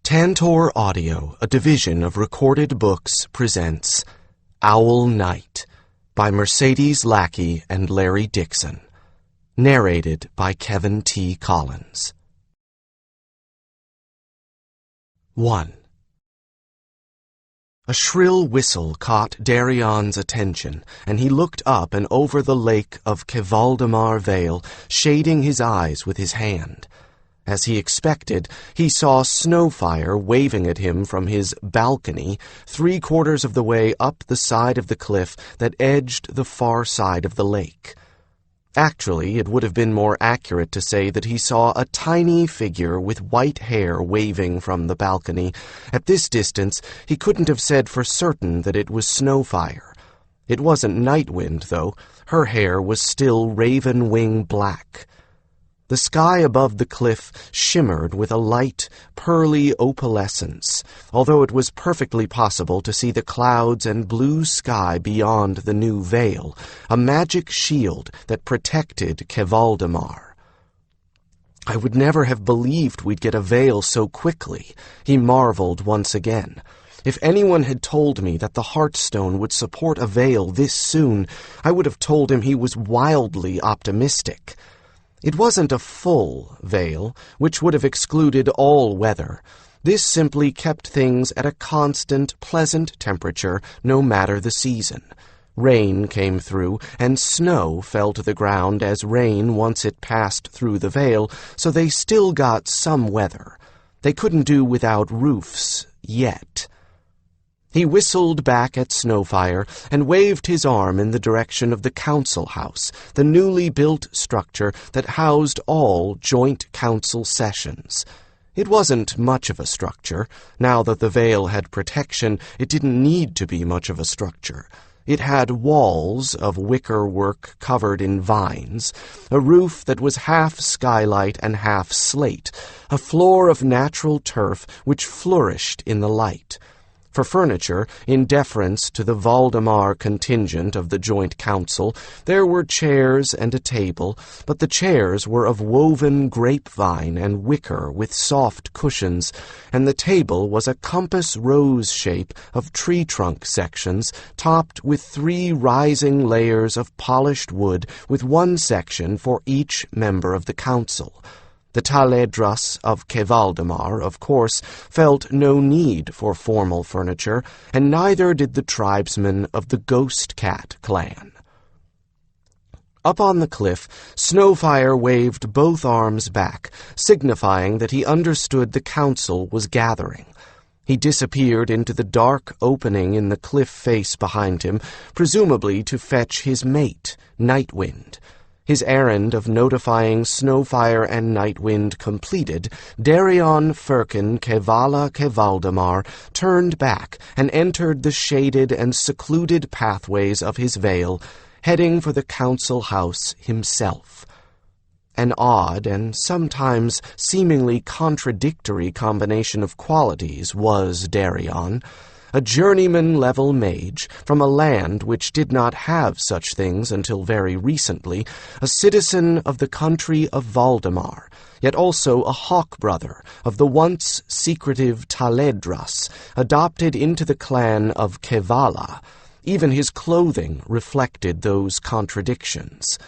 Tantor Audio, a division of Recorded Books, presents Owlknight by Mercedes Lackey and Larry Dixon. Narrated by Kevin T. Collins. 1. A shrill whistle caught Darian's attention, and he looked up and over the lake of Kevaldamar Vale, shading his eyes with his hand. As he expected, he saw Snowfire waving at him from his balcony 3/4 of the way up the side of the cliff that edged the far side of the lake. Actually, it would have been more accurate to say that he saw a tiny figure with white hair waving from the balcony. At this distance, he couldn't have said for certain that it was Snowfire. It wasn't Nightwind, though. Her hair was still raven-wing black. The sky above the cliff shimmered with a light, pearly opalescence, although it was perfectly possible to see the clouds and blue sky beyond the new veil, a magic shield that protected Kevaldamar. I would never have believed we'd get a veil so quickly, he marveled once again. If anyone had told me that the Heartstone would support a veil this soon, I would have told him he was wildly optimistic. It wasn't a full veil, which would have excluded all weather. This simply kept things at a constant, pleasant temperature, no matter the season. Rain came through, and snow fell to the ground as rain once it passed through the veil, so they still got some weather. They couldn't do without roofs, yet. He whistled back at Snowfire and waved his arm in the direction of the council house, the newly built structure that housed all joint council sessions. It wasn't much of a structure. Now that the veil had protection, it didn't need to be much of a structure. It had walls of wicker work covered in vines, a roof that was half skylight and half slate, a floor of natural turf which flourished in the light. For furniture, in deference to the Valdemar contingent of the Joint Council, there were chairs and a table, but the chairs were of woven grapevine and wicker with soft cushions, and the table was a compass rose shape of tree trunk sections topped with 3 rising layers of polished wood with one section for each member of the council. The Taledras of Kevaldamar, of course, felt no need for formal furniture, and neither did the tribesmen of the Ghost Cat clan. Up on the cliff, Snowfire waved both arms back, signifying that he understood the council was gathering. He disappeared into the dark opening in the cliff face behind him, presumably to fetch his mate, Nightwind. His errand of notifying Snowfire and Nightwind completed, Darian Firkin Kevala Kevaldamar turned back and entered the shaded and secluded pathways of his veil, heading for the council house himself. An odd and sometimes seemingly contradictory combination of qualities was Darian. A journeyman-level mage from a land which did not have such things until very recently, a citizen of the country of Valdemar, yet also a Hawkbrother of the once secretive Taledras, adopted into the clan of Kevala. Even his clothing reflected those contradictions.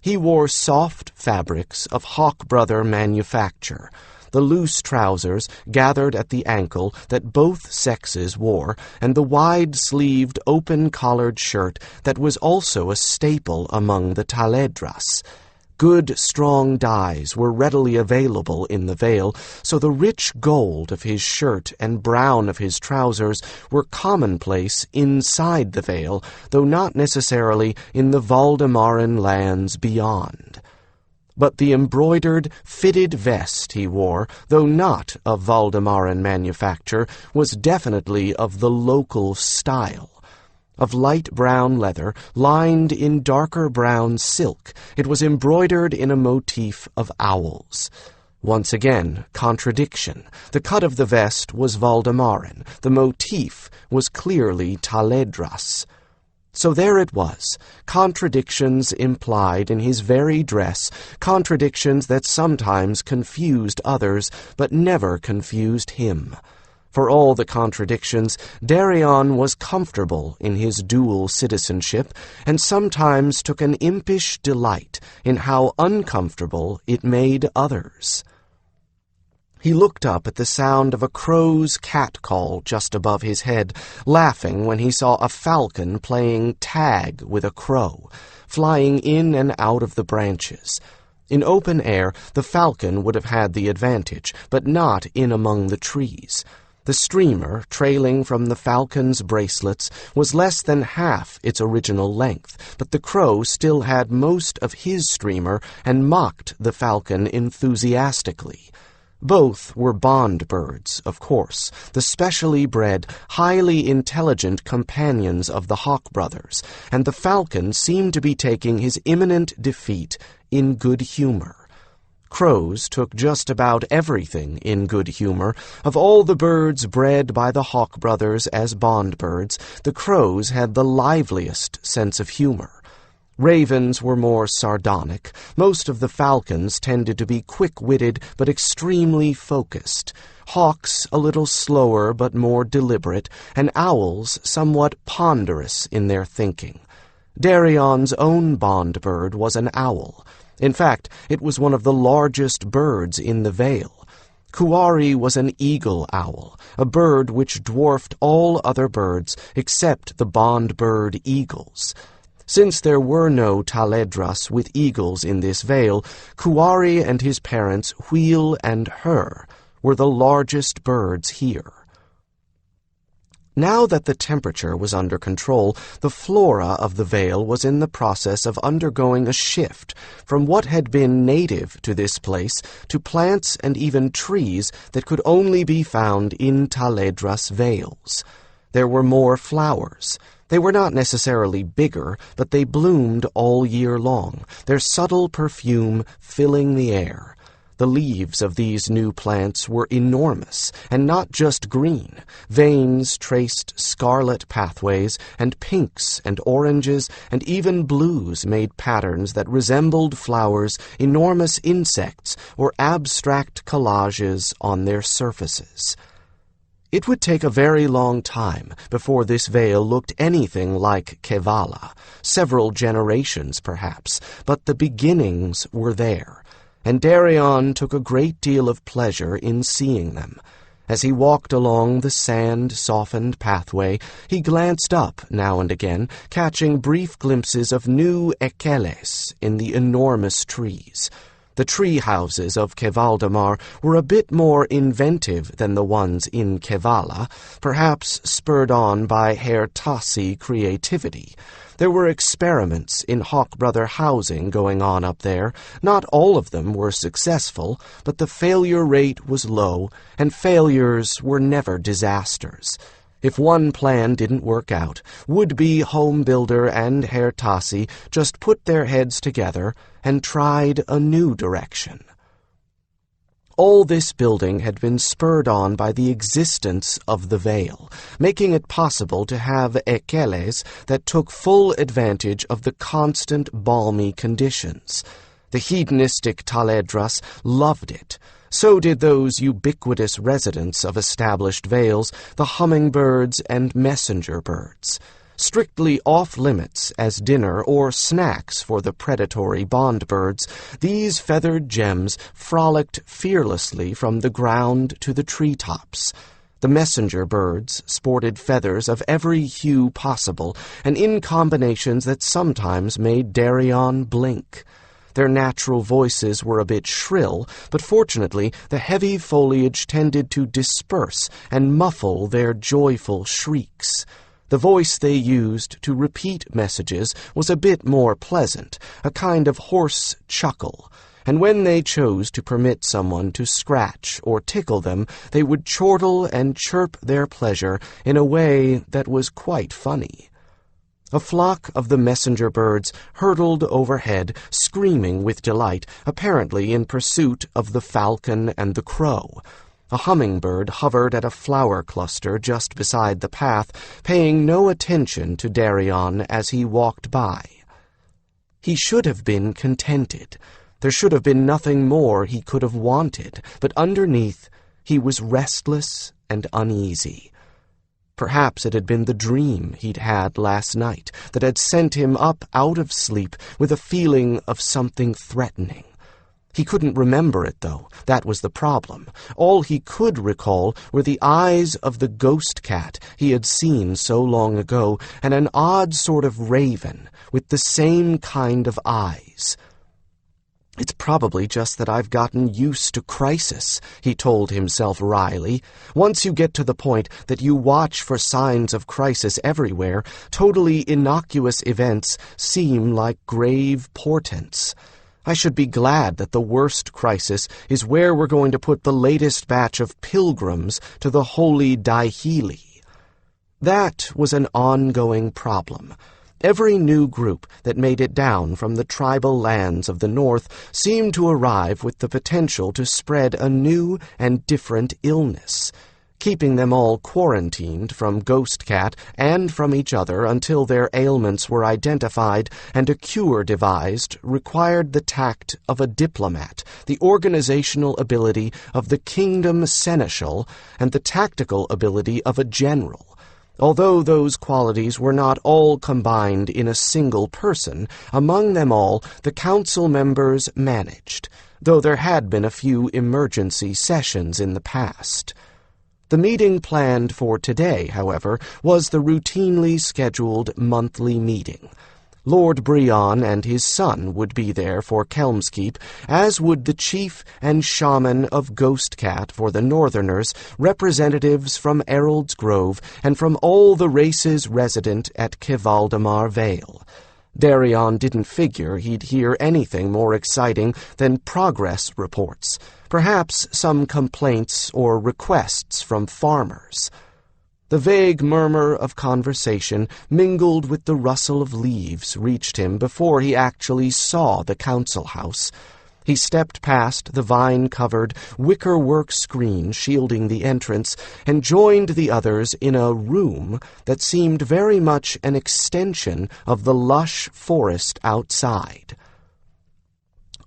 He wore soft fabrics of Hawkbrother manufacture, the loose trousers gathered at the ankle that both sexes wore, and the wide-sleeved, open-collared shirt that was also a staple among the Taledras. Good, strong dyes were readily available in the veil, so the rich gold of his shirt and brown of his trousers were commonplace inside the veil, though not necessarily in the Valdemaran lands beyond. But the embroidered, fitted vest he wore, though not of Valdemaran manufacture, was definitely of the local style. Of light brown leather, lined in darker brown silk, it was embroidered in a motif of owls. Once again, contradiction. The cut of the vest was Valdemaran. The motif was clearly Taledras. So there it was, contradictions implied in his very dress, contradictions that sometimes confused others, but never confused him. For all the contradictions, Darian was comfortable in his dual citizenship, and sometimes took an impish delight in how uncomfortable it made others. He looked up at the sound of a crow's catcall just above his head, laughing when he saw a falcon playing tag with a crow, flying in and out of the branches. In open air, the falcon would have had the advantage, but not in among the trees. The streamer, trailing from the falcon's bracelets, was less than half its original length, but the crow still had most of his streamer and mocked the falcon enthusiastically. Both were bond birds, of course, the specially bred, highly intelligent companions of the Hawkbrothers, and the falcon seemed to be taking his imminent defeat in good humor. Crows took just about everything in good humor. Of all the birds bred by the Hawkbrothers as bond birds, the crows had the liveliest sense of humor. Ravens were more sardonic. Most of the falcons tended to be quick-witted but extremely focused. Hawks a little slower but more deliberate, and owls somewhat ponderous in their thinking. Darian's own bond bird was an owl. In fact, it was one of the largest birds in the Vale. Kuari was an eagle owl, a bird which dwarfed all other birds except the bond bird eagles. Since there were no taledras with eagles in this vale, Kuari and his parents, Wheel and Her, were the largest birds here. Now that the temperature was under control, the flora of the vale was in the process of undergoing a shift from what had been native to this place to plants and even trees that could only be found in Taledras vales. There were more flowers. They were not necessarily bigger, but they bloomed all year long, their subtle perfume filling the air. The leaves of these new plants were enormous, and not just green. Veins traced scarlet pathways, and pinks and oranges and even blues made patterns that resembled flowers, enormous insects, or abstract collages on their surfaces. It would take a very long time before this vale looked anything like Kevala, several generations perhaps, but the beginnings were there, and Darian took a great deal of pleasure in seeing them. As he walked along the sand-softened pathway, he glanced up now and again, catching brief glimpses of new ekeles in the enormous trees. The tree houses of Kevaldamar were a bit more inventive than the ones in Kevala, perhaps spurred on by Herr Tassi creativity. There were experiments in Hawkbrother housing going on up there. Not all of them were successful, but the failure rate was low, and failures were never disasters. If one plan didn't work out, would-be home builder and Herr Tassi just put their heads together and tried a new direction. All this building had been spurred on by the existence of the Vale, making it possible to have ekeles that took full advantage of the constant balmy conditions. The hedonistic Taledras loved it. So did those ubiquitous residents of established vales, the hummingbirds and messenger birds. Strictly off-limits as dinner or snacks for the predatory bond birds, these feathered gems frolicked fearlessly from the ground to the treetops. The messenger birds sported feathers of every hue possible, and in combinations that sometimes made Darian blink. Their natural voices were a bit shrill, but fortunately the heavy foliage tended to disperse and muffle their joyful shrieks. The voice they used to repeat messages was a bit more pleasant, a kind of hoarse chuckle, and when they chose to permit someone to scratch or tickle them, they would chortle and chirp their pleasure in a way that was quite funny. A flock of the messenger birds hurtled overhead, screaming with delight, apparently in pursuit of the falcon and the crow. A hummingbird hovered at a flower cluster just beside the path, paying no attention to Darian as he walked by. He should have been contented. There should have been nothing more he could have wanted, but underneath he was restless and uneasy. Perhaps it had been the dream he'd had last night that had sent him up out of sleep with a feeling of something threatening. He couldn't remember it, though. That was the problem. All he could recall were the eyes of the ghost cat he had seen so long ago, and an odd sort of raven with the same kind of eyes. "It's probably just that I've gotten used to crisis," he told himself wryly. "Once you get to the point that you watch for signs of crisis everywhere, totally innocuous events seem like grave portents. I should be glad that the worst crisis is where we're going to put the latest batch of pilgrims to the holy Daihili." That was an ongoing problem. Every new group that made it down from the tribal lands of the north seemed to arrive with the potential to spread a new and different illness. Keeping them all quarantined from Ghost Cat and from each other until their ailments were identified and a cure devised required the tact of a diplomat, the organizational ability of the kingdom seneschal, and the tactical ability of a general. Although those qualities were not all combined in a single person, among them all the council members managed, though there had been a few emergency sessions in the past. The meeting planned for today, however, was the routinely scheduled monthly meeting. Lord Brion and his son would be there for Kelmskeep, as would the chief and shaman of Ghost Cat for the Northerners, representatives from Errol's Grove, and from all the races resident at Kevaldamar Vale. Darian didn't figure he'd hear anything more exciting than progress reports, perhaps some complaints or requests from farmers. The vague murmur of conversation mingled with the rustle of leaves reached him before he actually saw the council house. He stepped past the vine-covered, wicker-work screen shielding the entrance and joined the others in a room that seemed very much an extension of the lush forest outside.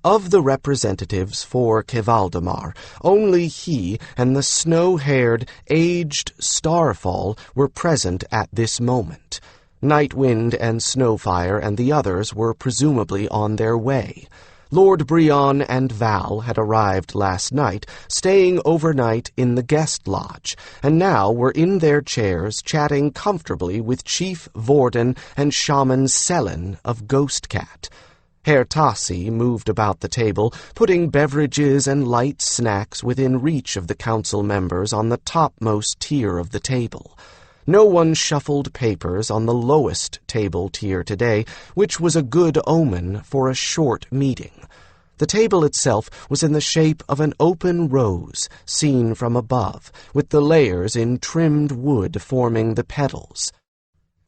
Of the representatives for Kevaldamar, only he and the snow-haired, aged Starfall were present at this moment. Nightwind and Snowfire and the others were presumably on their way. Lord Brion and Val had arrived last night, staying overnight in the guest lodge, and now were in their chairs chatting comfortably with Chief Vorden and Shaman Selen of Ghost Cat. Herr Tassi moved about the table, putting beverages and light snacks within reach of the council members on the topmost tier of the table. No one shuffled papers on the lowest table tier today, which was a good omen for a short meeting. The table itself was in the shape of an open rose, seen from above, with the layers in trimmed wood forming the petals.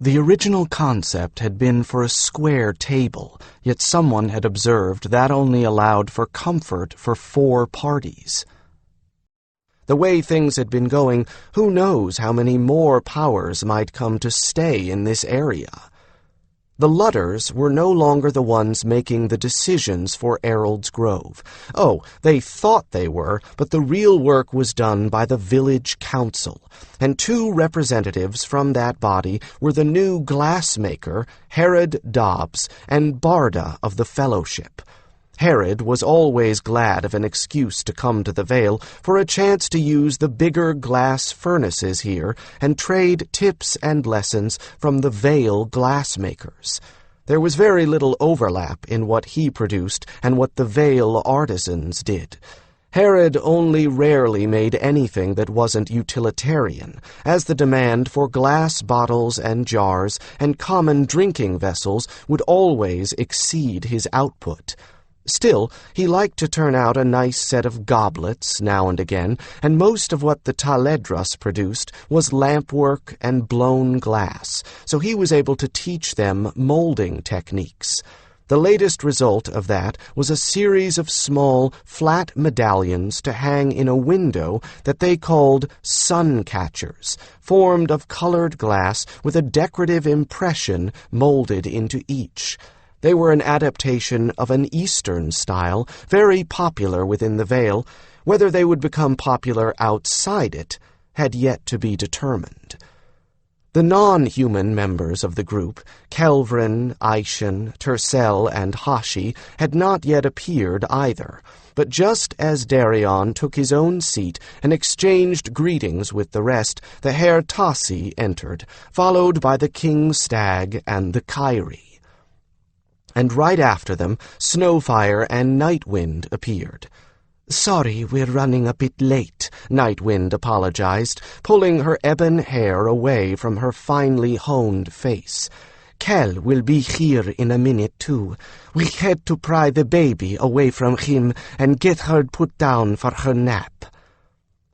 The original concept had been for a square table, yet someone had observed that only allowed for comfort for 4 parties. The way things had been going, who knows how many more powers might come to stay in this area. The Ludders were no longer the ones making the decisions for Errol's Grove. Oh, they thought they were, but the real work was done by the village council, and 2 representatives from that body were the new glassmaker, Herod Dobbs, and Barda of the Fellowship. Herod was always glad of an excuse to come to the Vale for a chance to use the bigger glass furnaces here and trade tips and lessons from the Vale glassmakers. There was very little overlap in what he produced and what the Vale artisans did. Herod only rarely made anything that wasn't utilitarian, as the demand for glass bottles and jars and common drinking vessels would always exceed his output. Still, he liked to turn out a nice set of goblets now and again, and most of what the Taledras produced was lampwork and blown glass, so he was able to teach them molding techniques. The latest result of that was a series of small, flat medallions to hang in a window that they called sun catchers, formed of colored glass with a decorative impression molded into each. They were an adaptation of an Eastern style, very popular within the Vale. Whether they would become popular outside it had yet to be determined. The non-human members of the group, Kelvrin, Aishan, Tercel, and Hashi, had not yet appeared either, but just as Darian took his own seat and exchanged greetings with the rest, the Herr Tassi entered, followed by the King Stag and the Kyrie. And right after them, Snowfire and Nightwind appeared. "Sorry we're running a bit late," Nightwind apologized, pulling her ebon hair away from her finely honed face. "Kel will be here in a minute, too. We had to pry the baby away from him and get her put down for her nap."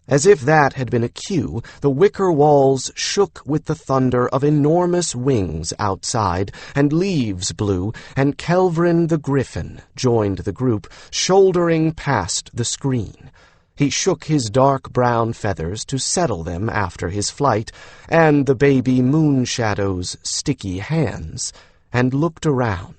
As if that had been a cue, the wicker walls shook with the thunder of enormous wings outside, and leaves blew, and Kelvrin the Griffin joined the group, shouldering past the screen. He shook his dark brown feathers to settle them after his flight, and the baby Moonshadow's sticky hands, and looked around.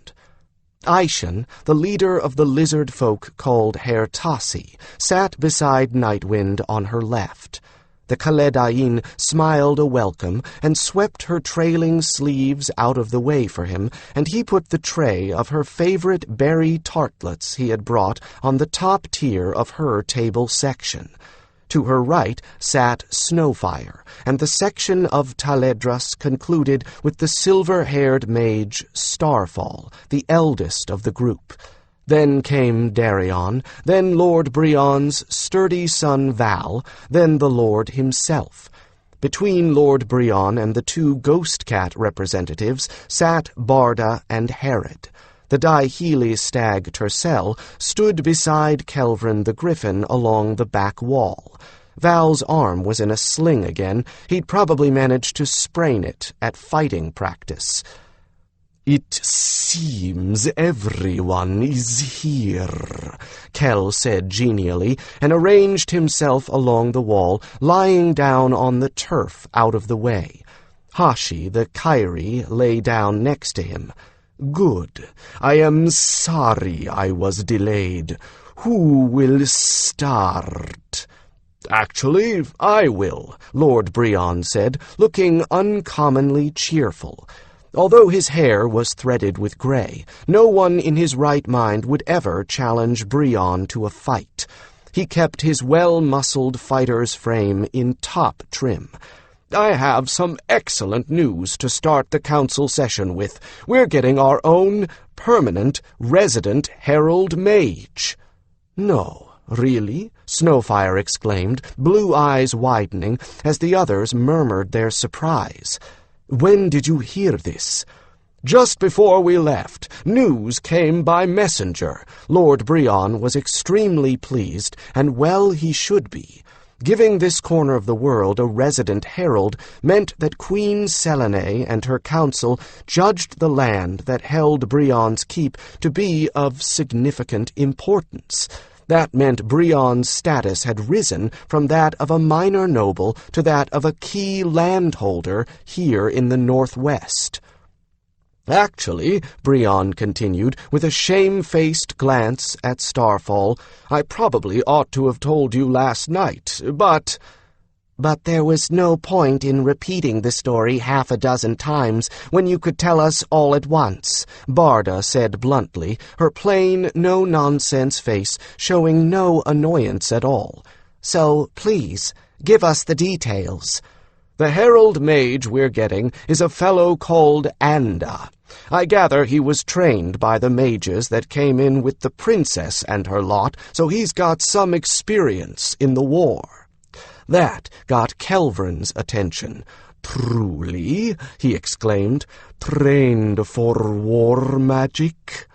Aishan, the leader of the lizard folk called Herr Tassi, sat beside Nightwind on her left. The Khaledain smiled a welcome and swept her trailing sleeves out of the way for him, and he put the tray of her favorite berry tartlets he had brought on the top tier of her table section. To her right sat Snowfire, and the section of Taledras concluded with the silver-haired mage Starfall, the eldest of the group. Then came Darian, then Lord Brion's sturdy son Val, then the Lord himself. Between Lord Brion and the two Ghost Cat representatives sat Barda and Herod. The Dihili stag Tercel stood beside Kelvrin the Griffin along the back wall. Val's arm was in a sling again. He'd probably managed to sprain it at fighting practice. "It seems everyone is here," Kel said genially, and arranged himself along the wall, lying down on the turf out of the way. Hashi, the Kyrie, lay down next to him. "Good. I am sorry I was delayed. Who will start?" "Actually, I will," Lord Brion said, looking uncommonly cheerful. Although his hair was threaded with gray, no one in his right mind would ever challenge Brion to a fight. He kept his well-muscled fighter's frame in top trim. "I have some excellent news to start the council session with. We're getting our own permanent resident herald mage." "No, really?" Snowfire exclaimed, blue eyes widening as the others murmured their surprise. "When did you hear this?" "Just before we left. News came by messenger." Lord Brion was extremely pleased, and well he should be. Giving this corner of the world a resident herald meant that Queen Selene and her council judged the land that held Brion's keep to be of significant importance. That meant Brion's status had risen from that of a minor noble to that of a key landholder here in the Northwest. "Actually," Brion continued, with a shamefaced glance at Starfall, "I probably ought to have told you last night, but—" "But there was no point in repeating the story half a dozen times when you could tell us all at once," Barda said bluntly, her plain, no-nonsense face showing no annoyance at all. "So, please, give us the details." "The herald mage we're getting is a fellow called Anda. I gather he was trained by the mages that came in with the princess and her lot, so he's got some experience in the war." That got Kelvrin's attention. "Truly?" he exclaimed. "Trained for war magic?"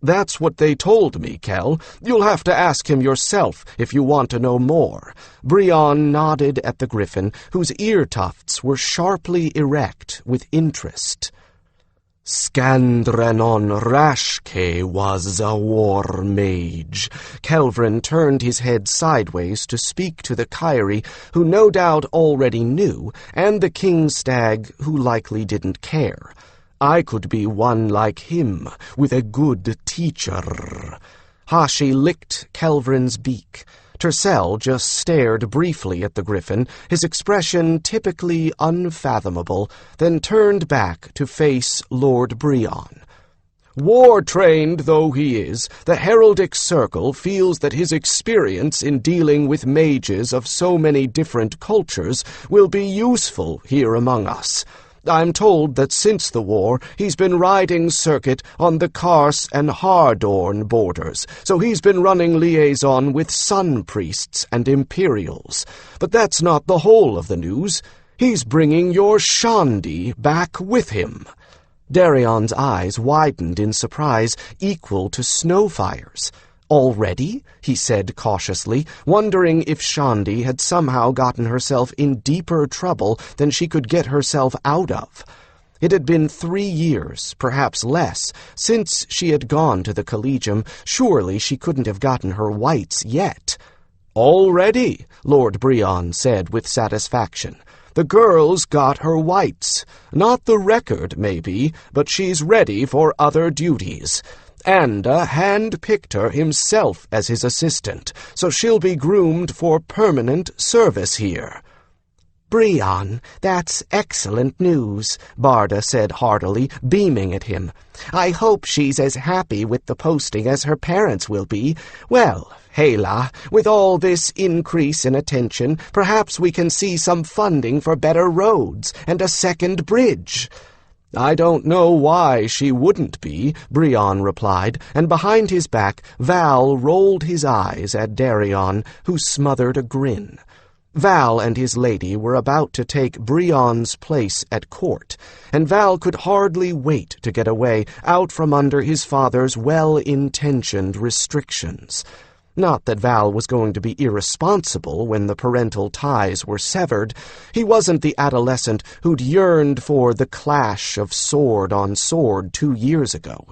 "That's what they told me, Kel. You'll have to ask him yourself if you want to know more." Brion nodded at the griffin, whose ear tufts were sharply erect with interest. Scandrenon Rashke was a war mage. Kelvin turned his head sideways to speak to the Kyrie, who no doubt already knew, and the king stag, who likely didn't care. I could be one like him, with a good teacher. Hashi licked Kelvrin's beak. Tercel just stared briefly at the griffin, his expression typically unfathomable, then turned back to face Lord Brion. War-trained though he is, the heraldic circle feels that his experience in dealing with mages of so many different cultures will be useful here among us. I'm told that since the war, he's been riding circuit on the Kars and Hardorn borders, so he's been running liaison with sun priests and imperials. But that's not the whole of the news. He's bringing your Shandi back with him. Darian's eyes widened in surprise, equal to Snowfire's. Already? He said cautiously, wondering if Shandi had somehow gotten herself in deeper trouble than she could get herself out of. It had been 3 years, perhaps less, since she had gone to the Collegium. Surely she couldn't have gotten her whites yet. Already, Lord Brion said with satisfaction. The girl's got her whites. Not the record, maybe, but she's ready for other duties. Anda hand-picked her himself as his assistant, so she'll be groomed for permanent service here. Brion, that's excellent news, Barda said heartily, beaming at him. I hope she's as happy with the posting as her parents will be. Well, Hela, with all this increase in attention, perhaps we can see some funding for better roads and a second bridge. I don't know why she wouldn't be, Brion replied, and behind his back Val rolled his eyes at Darian, who smothered a grin. Val and his lady were about to take Brion's place at court, and Val could hardly wait to get away, out from under his father's well-intentioned restrictions. Not that Val was going to be irresponsible when the parental ties were severed. He wasn't the adolescent who'd yearned for the clash of sword on sword 2 years ago.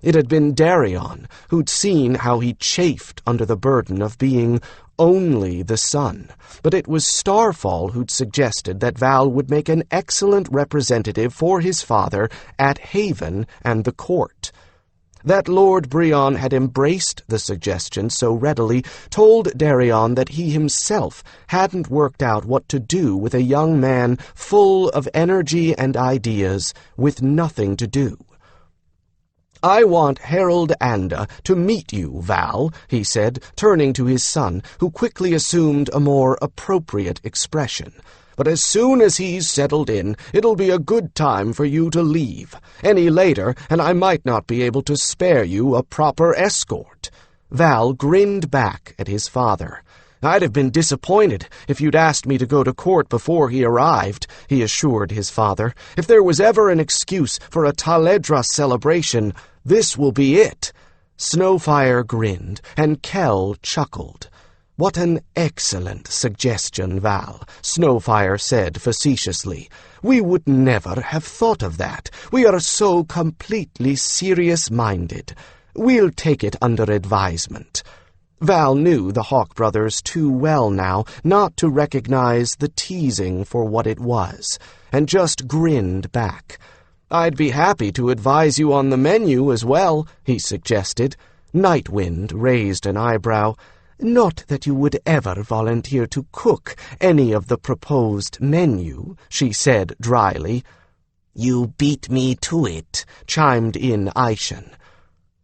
It had been Darian who'd seen how he chafed under the burden of being only the son, but it was Starfall who'd suggested that Val would make an excellent representative for his father at Haven and the court. That Lord Brion had embraced the suggestion so readily told Darian that he himself hadn't worked out what to do with a young man full of energy and ideas with nothing to do. I want Harold Anda to meet you, Val, he said, turning to his son, who quickly assumed a more appropriate expression. But as soon as he's settled in, it'll be a good time for you to leave. Any later, and I might not be able to spare you a proper escort. Val grinned back at his father. I'd have been disappointed if you'd asked me to go to court before he arrived, he assured his father. If there was ever an excuse for a Taledra celebration, this will be it. Snowfire grinned, and Kel chuckled. What an excellent suggestion, Val, Snowfire said facetiously. We would never have thought of that. We are so completely serious-minded. We'll take it under advisement. Val knew the Hawkbrothers too well now not to recognize the teasing for what it was, and just grinned back. I'd be happy to advise you on the menu as well, he suggested. Nightwind raised an eyebrow. Not that you would ever volunteer to cook any of the proposed menu, she said dryly. You beat me to it, chimed in Aishan.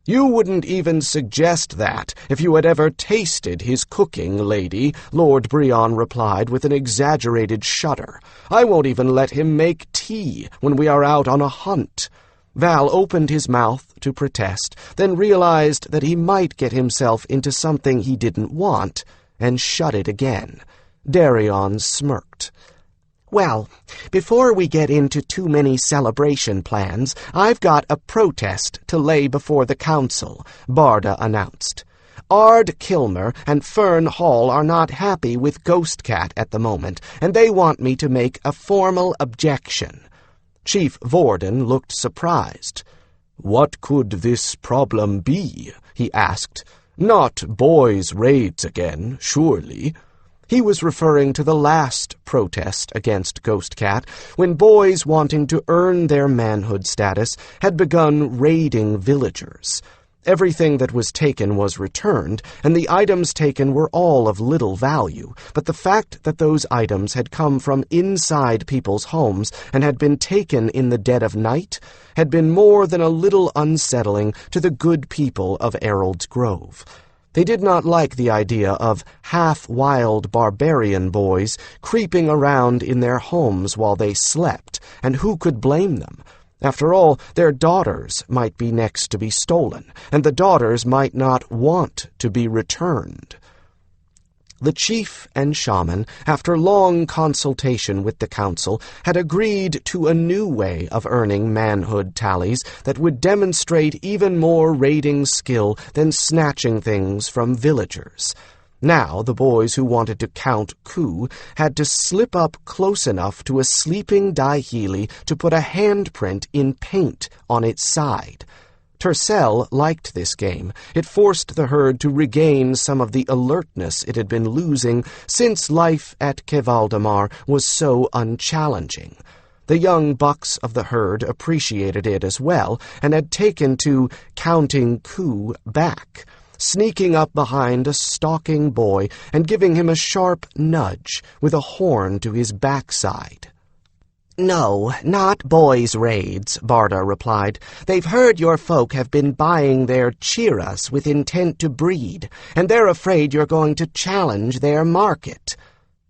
You wouldn't even suggest that if you had ever tasted his cooking, lady, Lord Brion replied with an exaggerated shudder. I won't even let him make tea when we are out on a hunt. Val opened his mouth to protest, then realized that he might get himself into something he didn't want, and shut it again. Darian smirked. Well, before we get into too many celebration plans, I've got a protest to lay before the council, Barda announced. Ard Kilmer and Fern Hall are not happy with Ghost Cat at the moment, and they want me to make a formal objection. Chief Vorden looked surprised. "What could this problem be?" he asked. "Not boys' raids again, surely?" He was referring to the last protest against Ghost Cat, when boys wanting to earn their manhood status had begun raiding villagers. Everything that was taken was returned, and the items taken were all of little value, but the fact that those items had come from inside people's homes and had been taken in the dead of night had been more than a little unsettling to the good people of Errold's Grove. They did not like the idea of half-wild barbarian boys creeping around in their homes while they slept, and who could blame them? After all, their daughters might be next to be stolen, and the daughters might not want to be returned. The chief and shaman, after long consultation with the council, had agreed to a new way of earning manhood tallies that would demonstrate even more raiding skill than snatching things from villagers. Now the boys who wanted to count coup had to slip up close enough to a sleeping Daihili to put a handprint in paint on its side. Tercel liked this game. It forced the herd to regain some of the alertness it had been losing since life at Kevaldamar was so unchallenging. The young bucks of the herd appreciated it as well and had taken to counting coup back, sneaking up behind a stalking boy and giving him a sharp nudge with a horn to his backside. "No, not boys' raids," Barda replied. "They've heard your folk have been buying their chiras with intent to breed, and they're afraid you're going to challenge their market."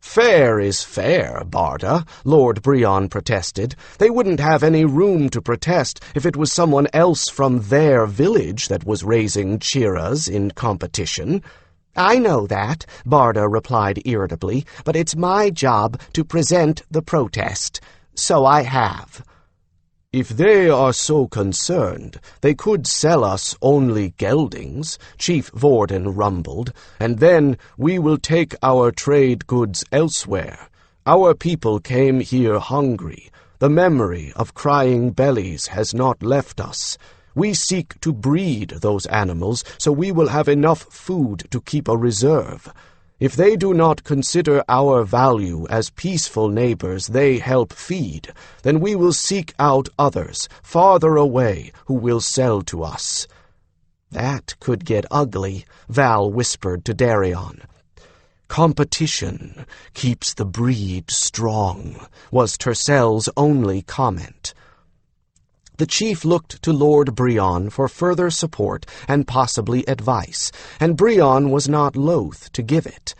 "Fair is fair, Barda," Lord Brion protested. "They wouldn't have any room to protest if it was someone else from their village that was raising chiras in competition." "I know that," Barda replied irritably, "but it's my job to present the protest. So I have." "If they are so concerned, they could sell us only geldings," Chief Vorden rumbled, "and then we will take our trade goods elsewhere. Our people came here hungry. The memory of crying bellies has not left us. We seek to breed those animals so we will have enough food to keep a reserve. If they do not consider our value as peaceful neighbors they help feed, then we will seek out others farther away who will sell to us." "That could get ugly," Val whispered to Darian. "Competition keeps the breed strong," was Tercel's only comment. The chief looked to Lord Brion for further support and possibly advice, and Brion was not loath to give it.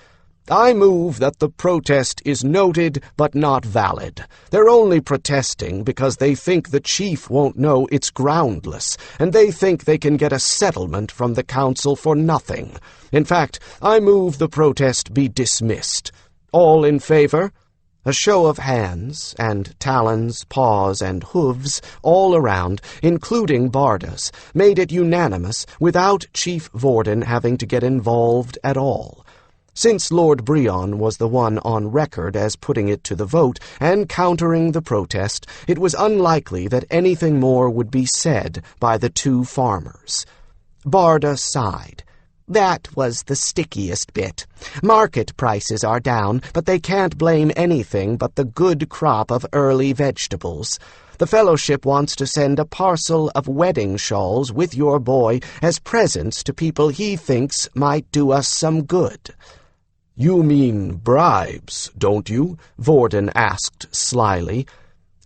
"I move that the protest is noted but not valid. They're only protesting because they think the chief won't know it's groundless, and they think they can get a settlement from the council for nothing. In fact, I move the protest be dismissed. All in favor?" A show of hands, and talons, paws, and hooves all around, including Barda's, made it unanimous without Chief Vorden having to get involved at all. Since Lord Brion was the one on record as putting it to the vote and countering the protest, it was unlikely that anything more would be said by the two farmers. Barda sighed. "That was the stickiest bit. Market prices are down, but they can't blame anything but the good crop of early vegetables. The Fellowship wants to send a parcel of wedding shawls with your boy as presents to people he thinks might do us some good." "You mean bribes, don't you?" Vorden asked slyly.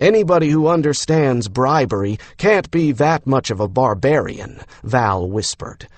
"Anybody who understands bribery can't be that much of a barbarian," Val whispered.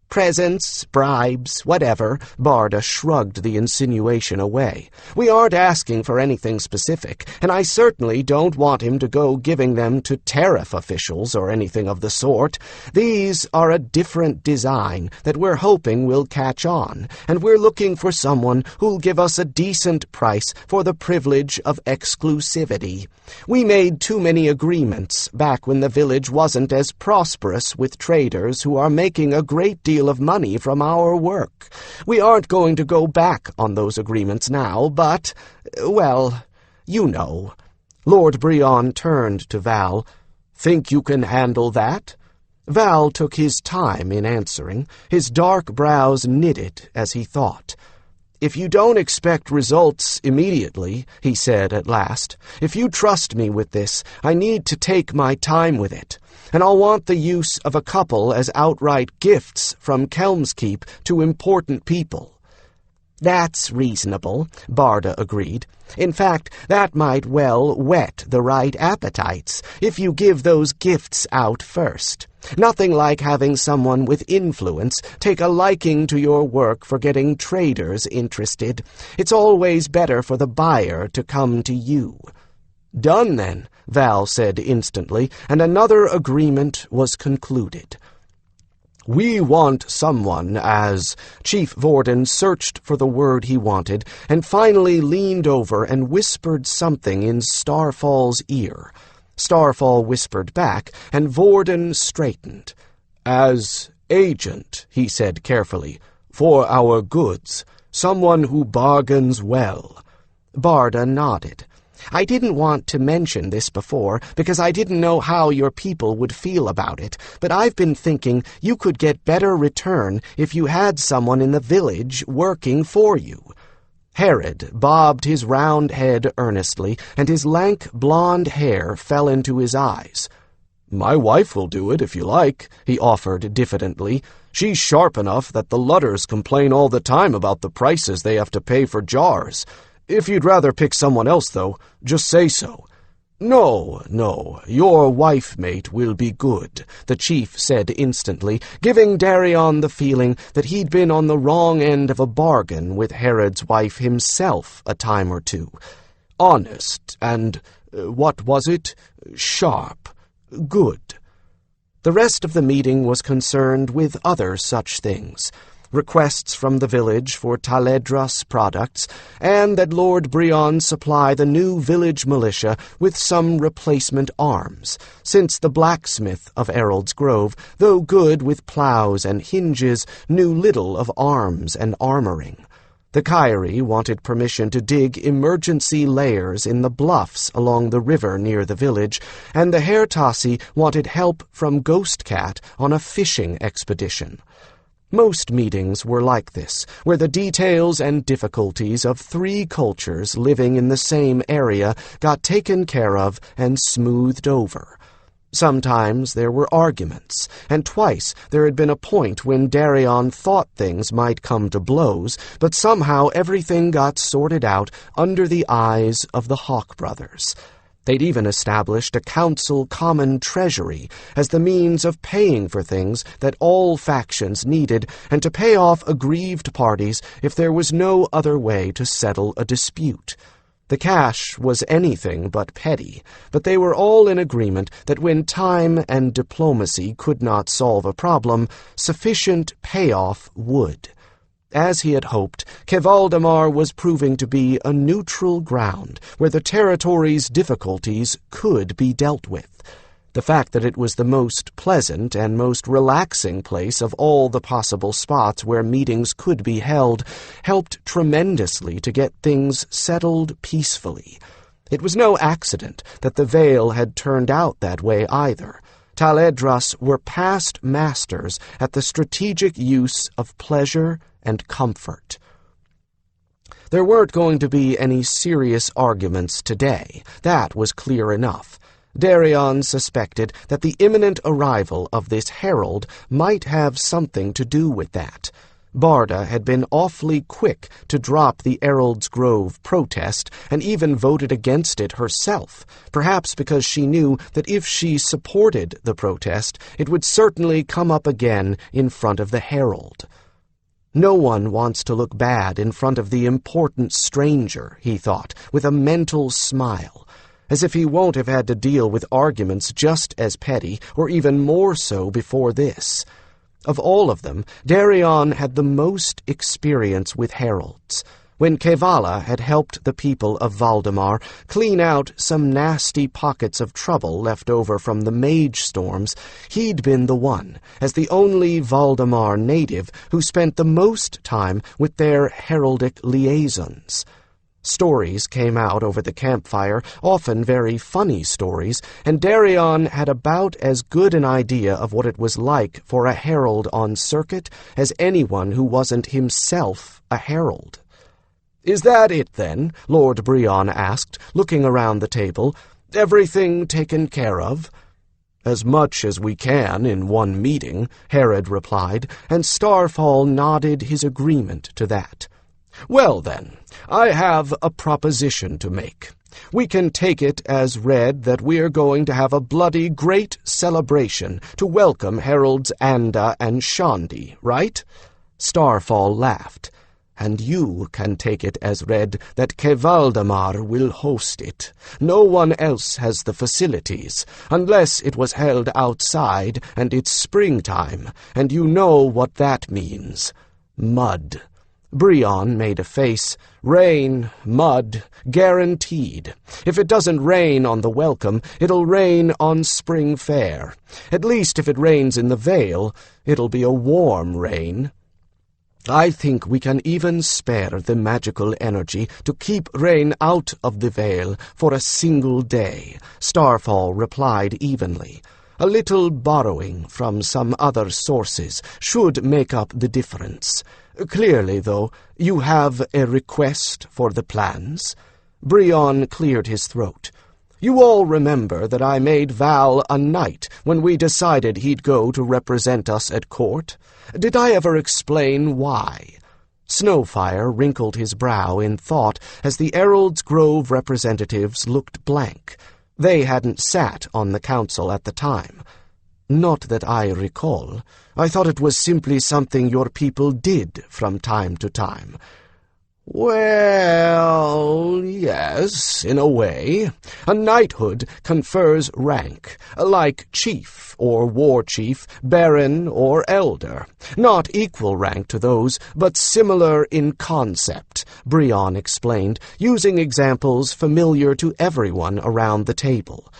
"Presents, bribes, whatever," Barda shrugged the insinuation away. "We aren't asking for anything specific, and I certainly don't want him to go giving them to tariff officials or anything of the sort. These are a different design that we're hoping will catch on, and we're looking for someone who'll give us a decent price for the privilege of exclusivity. We made too many agreements back when the village wasn't as prosperous with traders who are making a great deal of money from our work. We aren't going to go back on those agreements now, but, well, you know." Lord Brion turned to Val. "Think you can handle that?" Val took his time in answering. His dark brows knitted as he thought. "If you don't expect results immediately," he said at last, "if you trust me with this, I need to take my time with it, and I'll want the use of a couple as outright gifts from Kelmskeep to important people." "That's reasonable," Barda agreed. "In fact, that might well whet the right appetites, if you give those gifts out first. Nothing like having someone with influence take a liking to your work for getting traders interested. It's always better for the buyer to come to you." "Done, then," Val said instantly, and another agreement was concluded. "We want someone as—" Chief Vorden searched for the word he wanted and finally leaned over and whispered something in Starfall's ear. Starfall whispered back, and Vorden straightened. "As agent," he said carefully, "for our goods. Someone who bargains well." Barda nodded. "I didn't want to mention this before, because I didn't know how your people would feel about it, but I've been thinking you could get better return if you had someone in the village working for you." Herod bobbed his round head earnestly, and his lank blonde hair fell into his eyes. "My wife will do it if you like," he offered diffidently. "She's sharp enough that the Ludders complain all the time about the prices they have to pay for jars. If you'd rather pick someone else, though, just say so." No, your wife-mate will be good," the chief said instantly, giving Darian the feeling that he'd been on the wrong end of a bargain with Herod's wife himself a time or two. "Honest and, what was it? Sharp. Good." The rest of the meeting was concerned with other such things. Requests from the village for Taledras products, and that Lord Brion supply the new village militia with some replacement arms, since the blacksmith of Errol's Grove, though good with plows and hinges, knew little of arms and armoring. The Kyrie wanted permission to dig emergency layers in the bluffs along the river near the village, and the Hertasi wanted help from Ghost Cat on a fishing expedition. Most meetings were like this, where the details and difficulties of three cultures living in the same area got taken care of and smoothed over. Sometimes there were arguments, and twice there had been a point when Darian thought things might come to blows, but somehow everything got sorted out under the eyes of the Hawkbrothers. They'd even established a council common treasury as the means of paying for things that all factions needed and to pay off aggrieved parties if there was no other way to settle a dispute. The cash was anything but petty, but they were all in agreement that when time and diplomacy could not solve a problem, sufficient payoff would. As he had hoped, Kevaldamar was proving to be a neutral ground where the territory's difficulties could be dealt with. The fact that it was the most pleasant and most relaxing place of all the possible spots where meetings could be held helped tremendously to get things settled peacefully. It was no accident that the Vale had turned out that way either. Taledras were past masters at the strategic use of pleasure and comfort. There weren't going to be any serious arguments today. That was clear enough. Darian suspected that the imminent arrival of this herald might have something to do with that. Barda had been awfully quick to drop the Errol's Grove protest and even voted against it herself, perhaps because she knew that if she supported the protest, it would certainly come up again in front of the herald. No one wants to look bad in front of the important stranger, he thought, with a mental smile, as if he won't have had to deal with arguments just as petty, or even more so before this. Of all of them, Darian had the most experience with heralds. When Kevala had helped the people of Valdemar clean out some nasty pockets of trouble left over from the mage storms, he'd been the one, as the only Valdemar native, who spent the most time with their heraldic liaisons. Stories came out over the campfire, often very funny stories, and Darian had about as good an idea of what it was like for a herald on circuit as anyone who wasn't himself a herald. "Is that it, then?" Lord Brion asked, looking around the table. "Everything taken care of?" "As much as we can in one meeting," Herod replied, and Starfall nodded his agreement to that. "Well, then, I have a proposition to make. We can take it as read that we're going to have a bloody great celebration to welcome Heralds Anda and Shandi, right?" Starfall laughed. "And you can take it as read that Kevaldamar will host it. No one else has the facilities, unless it was held outside and it's springtime, and you know what that means. Mud." Brion made a face. "Rain, mud, guaranteed. If it doesn't rain on the welcome, it'll rain on Spring Fair. At least if it rains in the Vale, it'll be a warm rain. I think we can even spare the magical energy to keep rain out of the Vale for a single day," Starfall replied evenly. "A little borrowing from some other sources should make up the difference. Clearly, though, you have a request for the plans?" Brion cleared his throat. "You all remember that I made Val a knight when we decided he'd go to represent us at court? Did I ever explain why?" Snowfire wrinkled his brow in thought as the Emerald's Grove representatives looked blank. They hadn't sat on the council at the time. "Not that I recall. I thought it was simply something your people did from time to time." "Well, yes, in a way. A knighthood confers rank, like chief or war chief, baron or elder. Not equal rank to those, but similar in concept," Brion explained, using examples familiar to everyone around the table.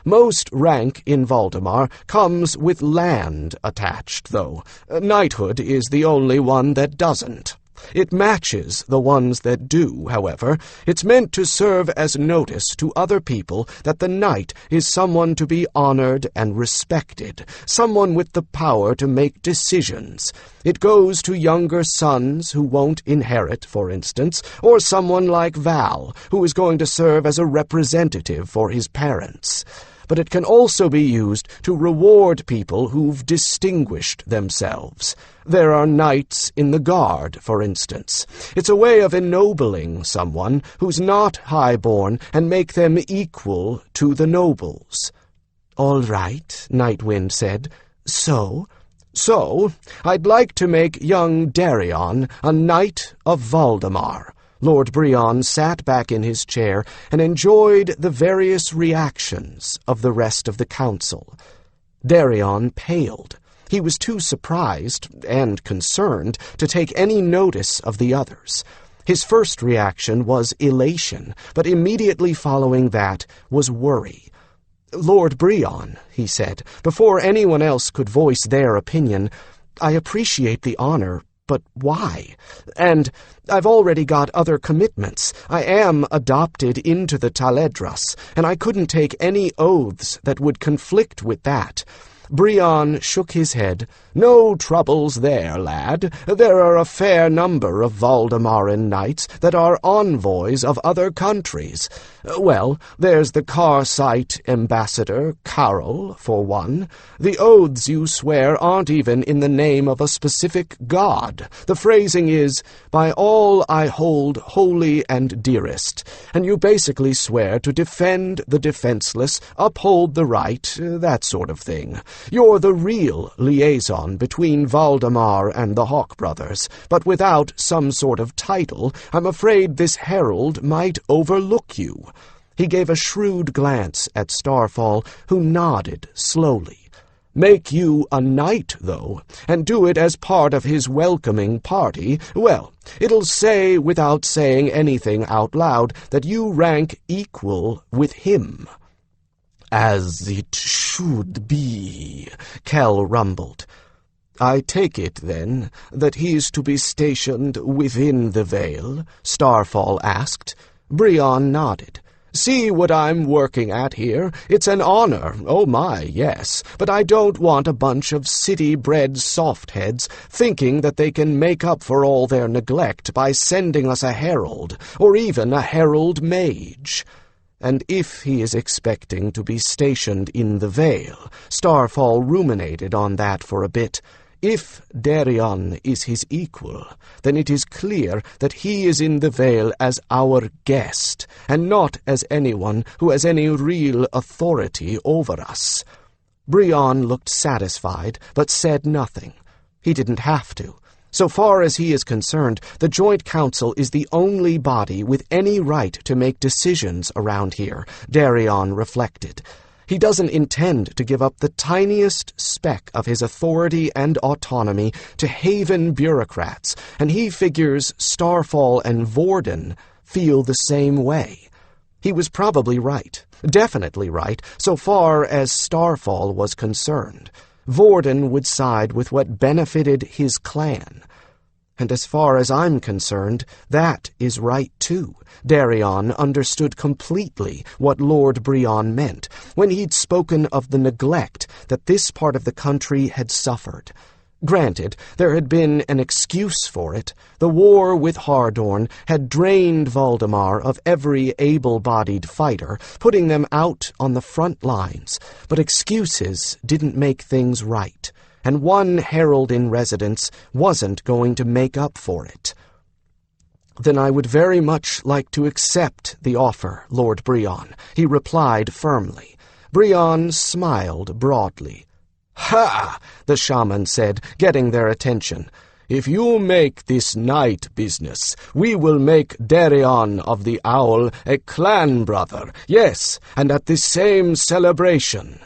"Most rank in Valdemar comes with land attached, though. Knighthood is the only one that doesn't. It matches the ones that do, however. It's meant to serve as notice to other people that the knight is someone to be honored and respected, someone with the power to make decisions. It goes to younger sons who won't inherit, for instance, or someone like Val, who is going to serve as a representative for his parents. But it can also be used to reward people who've distinguished themselves. There are knights in the Guard, for instance. It's a way of ennobling someone who's not highborn and make them equal to the nobles." "All right," Nightwind said. So, I'd like to make young Darian a Knight of Valdemar." Lord Brion sat back in his chair and enjoyed the various reactions of the rest of the council. Darian paled. He was too surprised and concerned to take any notice of the others. His first reaction was elation, but immediately following that was worry. "Lord Brion," he said, before anyone else could voice their opinion, "I appreciate the honor, but why? And I've already got other commitments. I am adopted into the Taledras, and I couldn't take any oaths that would conflict with that." Brion shook his head. "No troubles there, lad. There are a fair number of Valdemaran knights that are envoys of other countries. Well, there's the Karsite ambassador, Carol, for one. The oaths you swear aren't even in the name of a specific god. The phrasing is, 'By all I hold holy and dearest,' and you basically swear to defend the defenseless, uphold the right, that sort of thing. You're the real liaison between Valdemar and the Hawkbrothers, but without some sort of title, I'm afraid this herald might overlook you." He gave a shrewd glance at Starfall, who nodded slowly. "Make you a knight, though, and do it as part of his welcoming party, well, it'll say without saying anything out loud that you rank equal with him." "As it should be," Kell rumbled. "I take it, then, that he's to be stationed within the Vale?" Starfall asked. Brion nodded. "See what I'm working at here? It's an honor, oh my, yes, but I don't want a bunch of city-bred softheads thinking that they can make up for all their neglect by sending us a herald, or even a herald mage." And if he is expecting to be stationed in the Vale, Starfall ruminated on that for a bit. If Darian is his equal, then it is clear that he is in the Vale as our guest, and not as anyone who has any real authority over us. Brion looked satisfied, but said nothing. He didn't have to. So far as he is concerned, the Joint Council is the only body with any right to make decisions around here, Darian reflected. He doesn't intend to give up the tiniest speck of his authority and autonomy to haven bureaucrats, and he figures Starfall and Vorden feel the same way. He was probably right, definitely right, so far as Starfall was concerned. Vorden would side with what benefited his clan. And as far as I'm concerned, that is right too. Darian understood completely what Lord Brion meant when he'd spoken of the neglect that this part of the country had suffered. Granted, there had been an excuse for it. The war with Hardorn had drained Valdemar of every able-bodied fighter, putting them out on the front lines. But excuses didn't make things right, and one herald in residence wasn't going to make up for it. "Then I would very much like to accept the offer, Lord Brion," he replied firmly. Brion smiled broadly. "Ha!" the shaman said, getting their attention. "If you make this night business, we will make Darian of the Owl a clan brother, yes, and at the same celebration."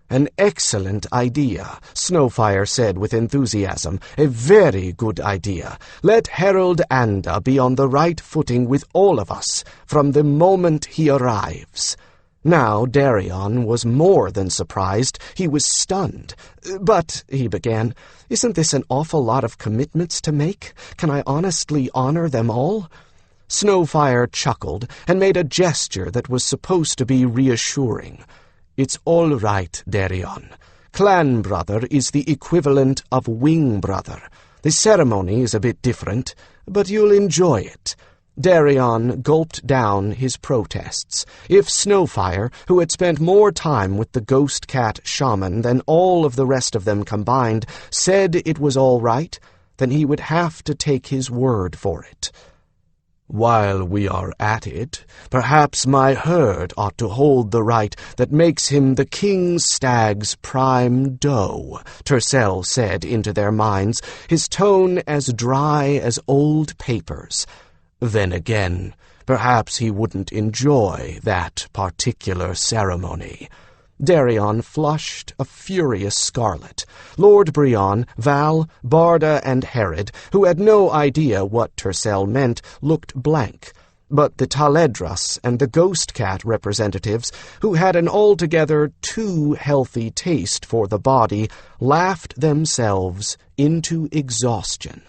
"An excellent idea," Snowfire said with enthusiasm. "A very good idea. Let Herald Anda be on the right footing with all of us from the moment he arrives." Now Darian was more than surprised. He was stunned. "But," he began, "isn't this an awful lot of commitments to make? Can I honestly honor them all?" Snowfire chuckled and made a gesture that was supposed to be reassuring. "It's all right, Darian. Clan brother is the equivalent of wing brother. The ceremony is a bit different, but you'll enjoy it." Darian gulped down his protests. If Snowfire, who had spent more time with the ghost cat shaman than all of the rest of them combined, said it was all right, then he would have to take his word for it. "While we are at it, perhaps my herd ought to hold the right that makes him the king stag's prime doe," Tercel said into their minds, his tone as dry as old papers. Then again, perhaps he wouldn't enjoy that particular ceremony. Darian flushed a furious scarlet. Lord Brion, Val, Barda, and Herod, who had no idea what Tercel meant, looked blank. But the Taledras and the Ghost Cat representatives, who had an altogether too healthy taste for the body, laughed themselves into exhaustion.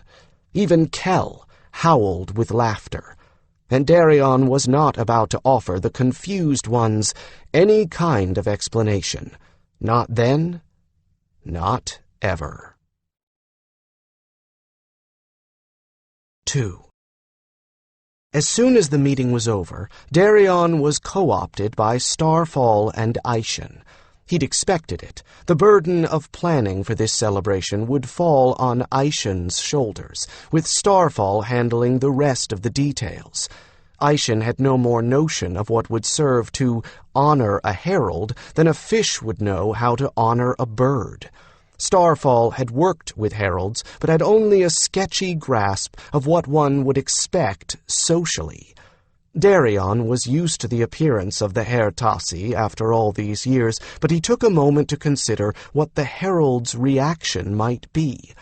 Even Kell howled with laughter. And Darian was not about to offer the confused ones any kind of explanation. Not then, not ever. 2. As soon as the meeting was over, Darian was co-opted by Starfall and Aishin. He'd expected it. The burden of planning for this celebration would fall on Aishin's shoulders, with Starfall handling the rest of the details. Aishin had no more notion of what would serve to honor a herald than a fish would know how to honor a bird. Starfall had worked with heralds, but had only a sketchy grasp of what one would expect socially. Darian was used to the appearance of the Herr Tassi after all these years, but he took a moment to consider what the herald's reaction might be.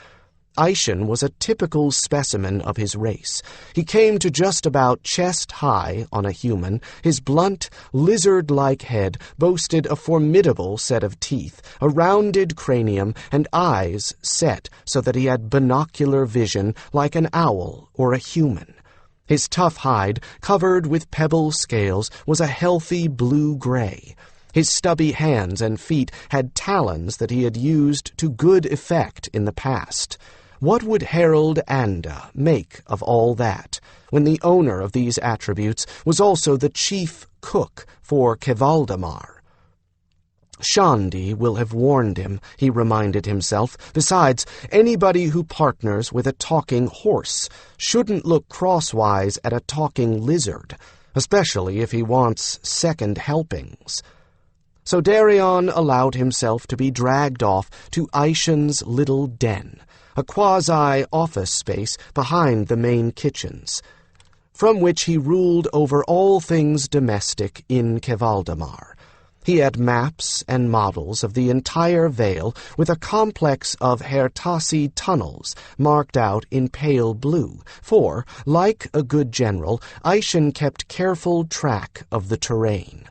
Aishin was a typical specimen of his race. He came to just about chest-high on a human. His blunt, lizard-like head boasted a formidable set of teeth, a rounded cranium, and eyes set so that he had binocular vision like an owl or a human. His tough hide, covered with pebble scales, was a healthy blue-gray. His stubby hands and feet had talons that he had used to good effect in the past. What would Harold Anda make of all that, when the owner of these attributes was also the chief cook for Kevaldamar? Shandi will have warned him, he reminded himself. Besides, anybody who partners with a talking horse shouldn't look crosswise at a talking lizard, especially if he wants second helpings. So Darian allowed himself to be dragged off to Aishan's little den, a quasi-office space behind the main kitchens, from which he ruled over all things domestic in Kevaldamar. He had maps and models of the entire Vale with a complex of Hertasi tunnels marked out in pale blue, for, like a good general, Aishan kept careful track of the terrain.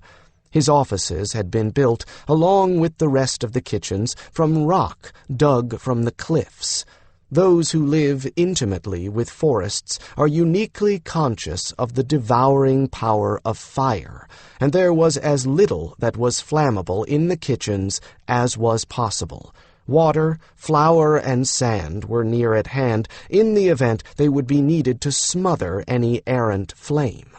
His offices had been built, along with the rest of the kitchens, from rock dug from the cliffs. Those who live intimately with forests are uniquely conscious of the devouring power of fire, and there was as little that was flammable in the kitchens as was possible. Water, flour, and sand were near at hand in the event they would be needed to smother any errant flame.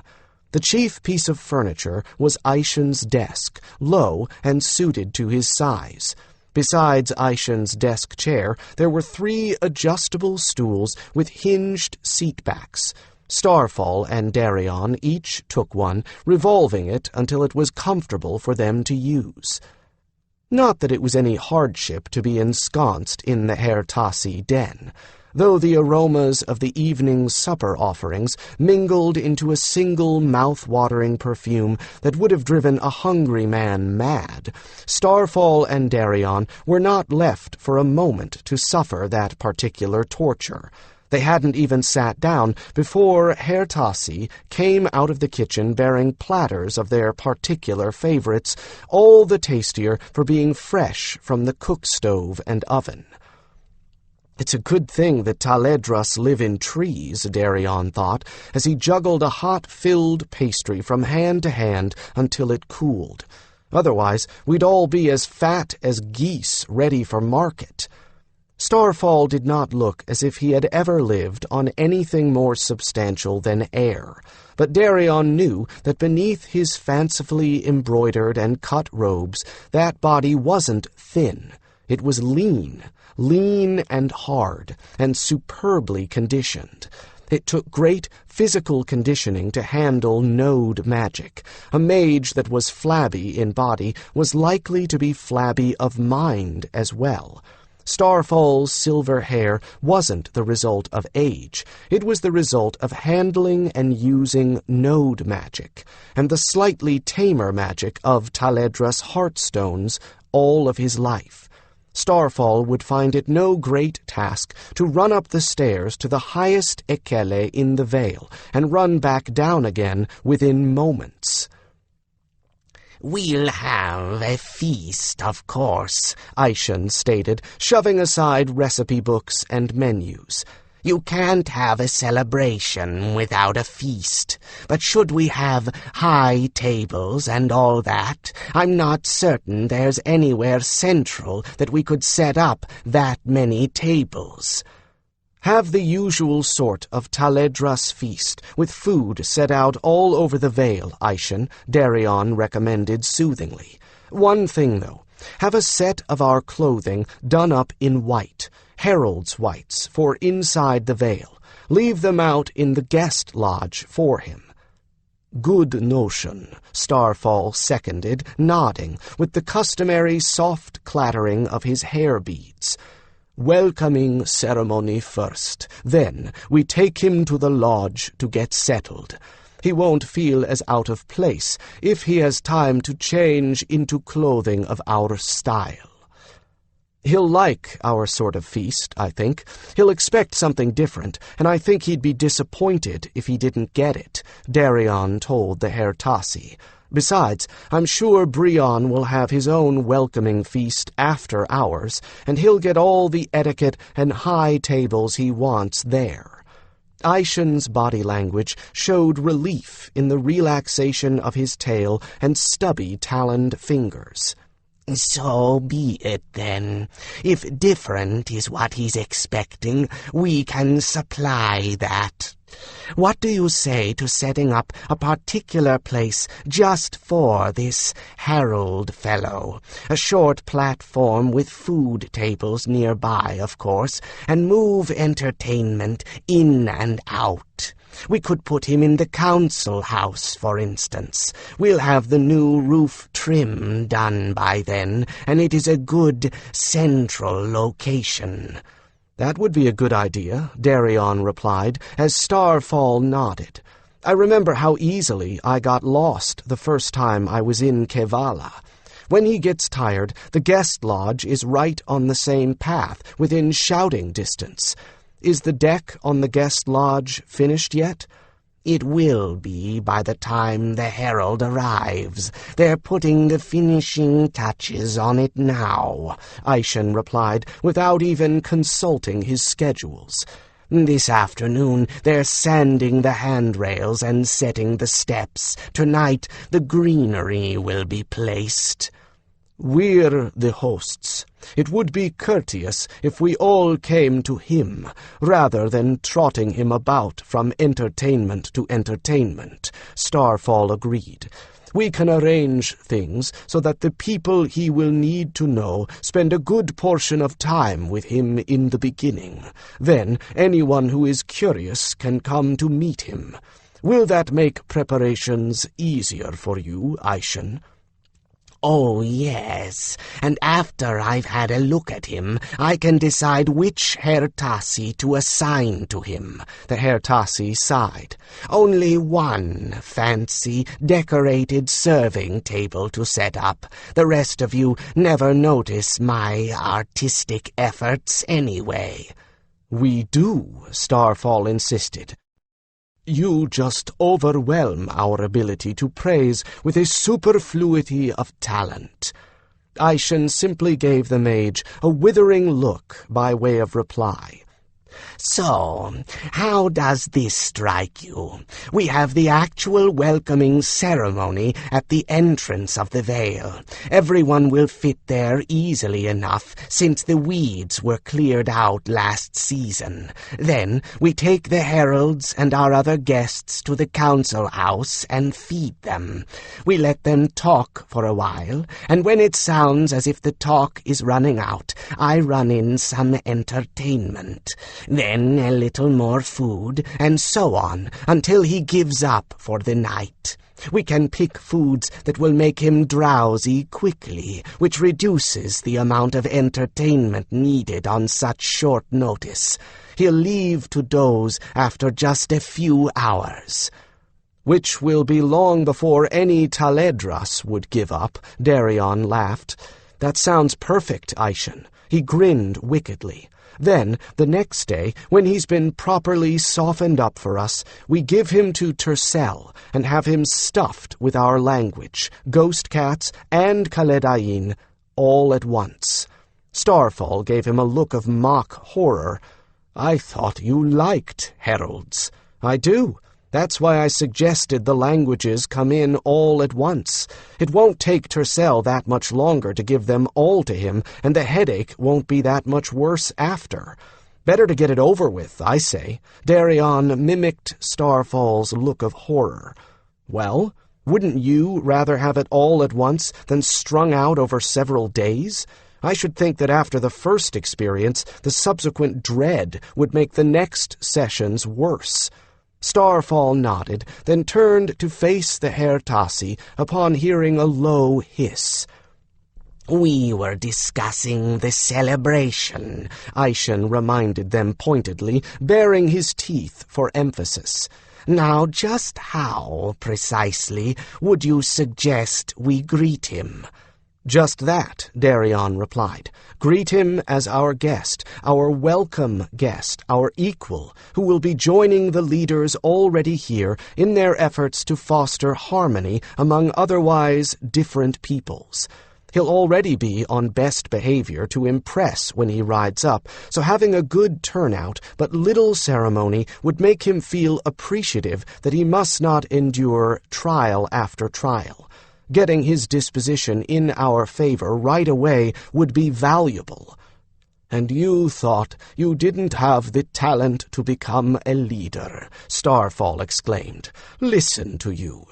The chief piece of furniture was Aishan's desk, low and suited to his size. Besides Aishan's desk chair, there were 3 adjustable stools with hinged seatbacks. Starfall and Darian each took one, revolving it until it was comfortable for them to use. Not that it was any hardship to be ensconced in the Hertasi den, though the aromas of the evening supper offerings mingled into a single mouth-watering perfume that would have driven a hungry man mad. Starfall and Darian were not left for a moment to suffer that particular torture. They hadn't even sat down before Hertasi came out of the kitchen bearing platters of their particular favorites, all the tastier for being fresh from the cook stove and oven. It's a good thing that Taledras live in trees, Darian thought, as he juggled a hot-filled pastry from hand to hand until it cooled. Otherwise, we'd all be as fat as geese ready for market. Starfall did not look as if he had ever lived on anything more substantial than air, but Darian knew that beneath his fancifully embroidered and cut robes, that body wasn't thin. It was lean and hard, and superbly conditioned. It took great physical conditioning to handle node magic. A mage that was flabby in body was likely to be flabby of mind as well. Starfall's silver hair wasn't the result of age. It was the result of handling and using node magic, and the slightly tamer magic of Taledras Heartstones all of his life. Starfall would find it no great task to run up the stairs to the highest Ekele in the Vale and run back down again within moments. "We'll have a feast, of course," Aishan stated, shoving aside recipe books and menus. "You can't have a celebration without a feast. But should we have high tables and all that, I'm not certain there's anywhere central that we could set up that many tables." "Have the usual sort of Taledras feast, with food set out all over the Vale, Aishan," Darian recommended soothingly. "One thing, though. Have a set of our clothing done up in white, herald's whites, for inside the Vale. Leave them out in the guest lodge for him." "Good notion," Starfall seconded, nodding, with the customary soft clattering of his hair beads. "Welcoming ceremony first. Then we take him to the lodge to get settled. He won't feel as out of place if he has time to change into clothing of our style. He'll like our sort of feast, I think. He'll expect something different, and I think he'd be disappointed if he didn't get it," Darian told the Hertasi. "Besides, I'm sure Brion will have his own welcoming feast after ours, and he'll get all the etiquette and high tables he wants there." Aishin's body language showed relief in the relaxation of his tail and stubby taloned fingers. So be it, then. If different is what he's expecting, we can supply that. What do you say to setting up a particular place just for this herald fellow? A short platform with food tables nearby, of course, and move entertainment in and out. We could put him in the council house, for instance. We'll have the new roof trim done by then, and it is a good central location. That would be a good idea, Darian replied, as Starfall nodded. I remember how easily I got lost the first time I was in Kevala. When he gets tired, the guest lodge is right on the same path, within shouting distance. Is the deck on the guest lodge finished yet? It will be by the time the herald arrives. They're putting the finishing touches on it now, Aishin replied, without even consulting his schedules. This afternoon they're sanding the handrails and setting the steps. Tonight the greenery will be placed. We're the hosts. It would be courteous if we all came to him, rather than trotting him about from entertainment to entertainment, Starfall agreed. We can arrange things so that the people he will need to know spend a good portion of time with him in the beginning. Then anyone who is curious can come to meet him. Will that make preparations easier for you, Aishin? Oh, yes, and after I've had a look at him, I can decide which Hertasi to assign to him. The Hertasi sighed. Only one fancy, decorated serving table to set up. The rest of you never notice my artistic efforts anyway. We do, Starfall insisted. You just overwhelm our ability to praise with a superfluity of talent. Aishin simply gave the mage a withering look by way of reply. So, how does this strike you? We have the actual welcoming ceremony at the entrance of the Vale. Everyone will fit there easily enough, since the weeds were cleared out last season. Then we take the heralds and our other guests to the council house and feed them. We let them talk for a while, and when it sounds as if the talk is running out, I run in some entertainment. Then a little more food, and so on, until he gives up for the night. We can pick foods that will make him drowsy quickly, which reduces the amount of entertainment needed on such short notice. He'll leave to doze after just a few hours. Which will be long before any Taledras would give up, Darian laughed. That sounds perfect, Aishin. He grinned wickedly. Then, the next day, when he's been properly softened up for us, we give him to Tercel and have him stuffed with our language, ghost cats, and Kaledain, all at once. Starfall gave him a look of mock horror. I thought you liked heralds. I do. That's why I suggested the languages come in all at once. It won't take Tercel that much longer to give them all to him, and the headache won't be that much worse after. Better to get it over with, I say. Darian mimicked Starfall's look of horror. Well, wouldn't you rather have it all at once than strung out over several days? I should think that after the first experience, the subsequent dread would make the next sessions worse. Starfall nodded, then turned to face the Hertasi upon hearing a low hiss. We were discussing the celebration, Aishin reminded them pointedly, baring his teeth for emphasis. Now just how, precisely, would you suggest we greet him? Just that, Darian replied. Greet him as our guest, our welcome guest, our equal, who will be joining the leaders already here in their efforts to foster harmony among otherwise different peoples. He'll already be on best behavior to impress when he rides up, so having a good turnout but little ceremony would make him feel appreciative that he must not endure trial after trial. Getting his disposition in our favor right away would be valuable. And you thought you didn't have the talent to become a leader, Starfall exclaimed. Listen to you.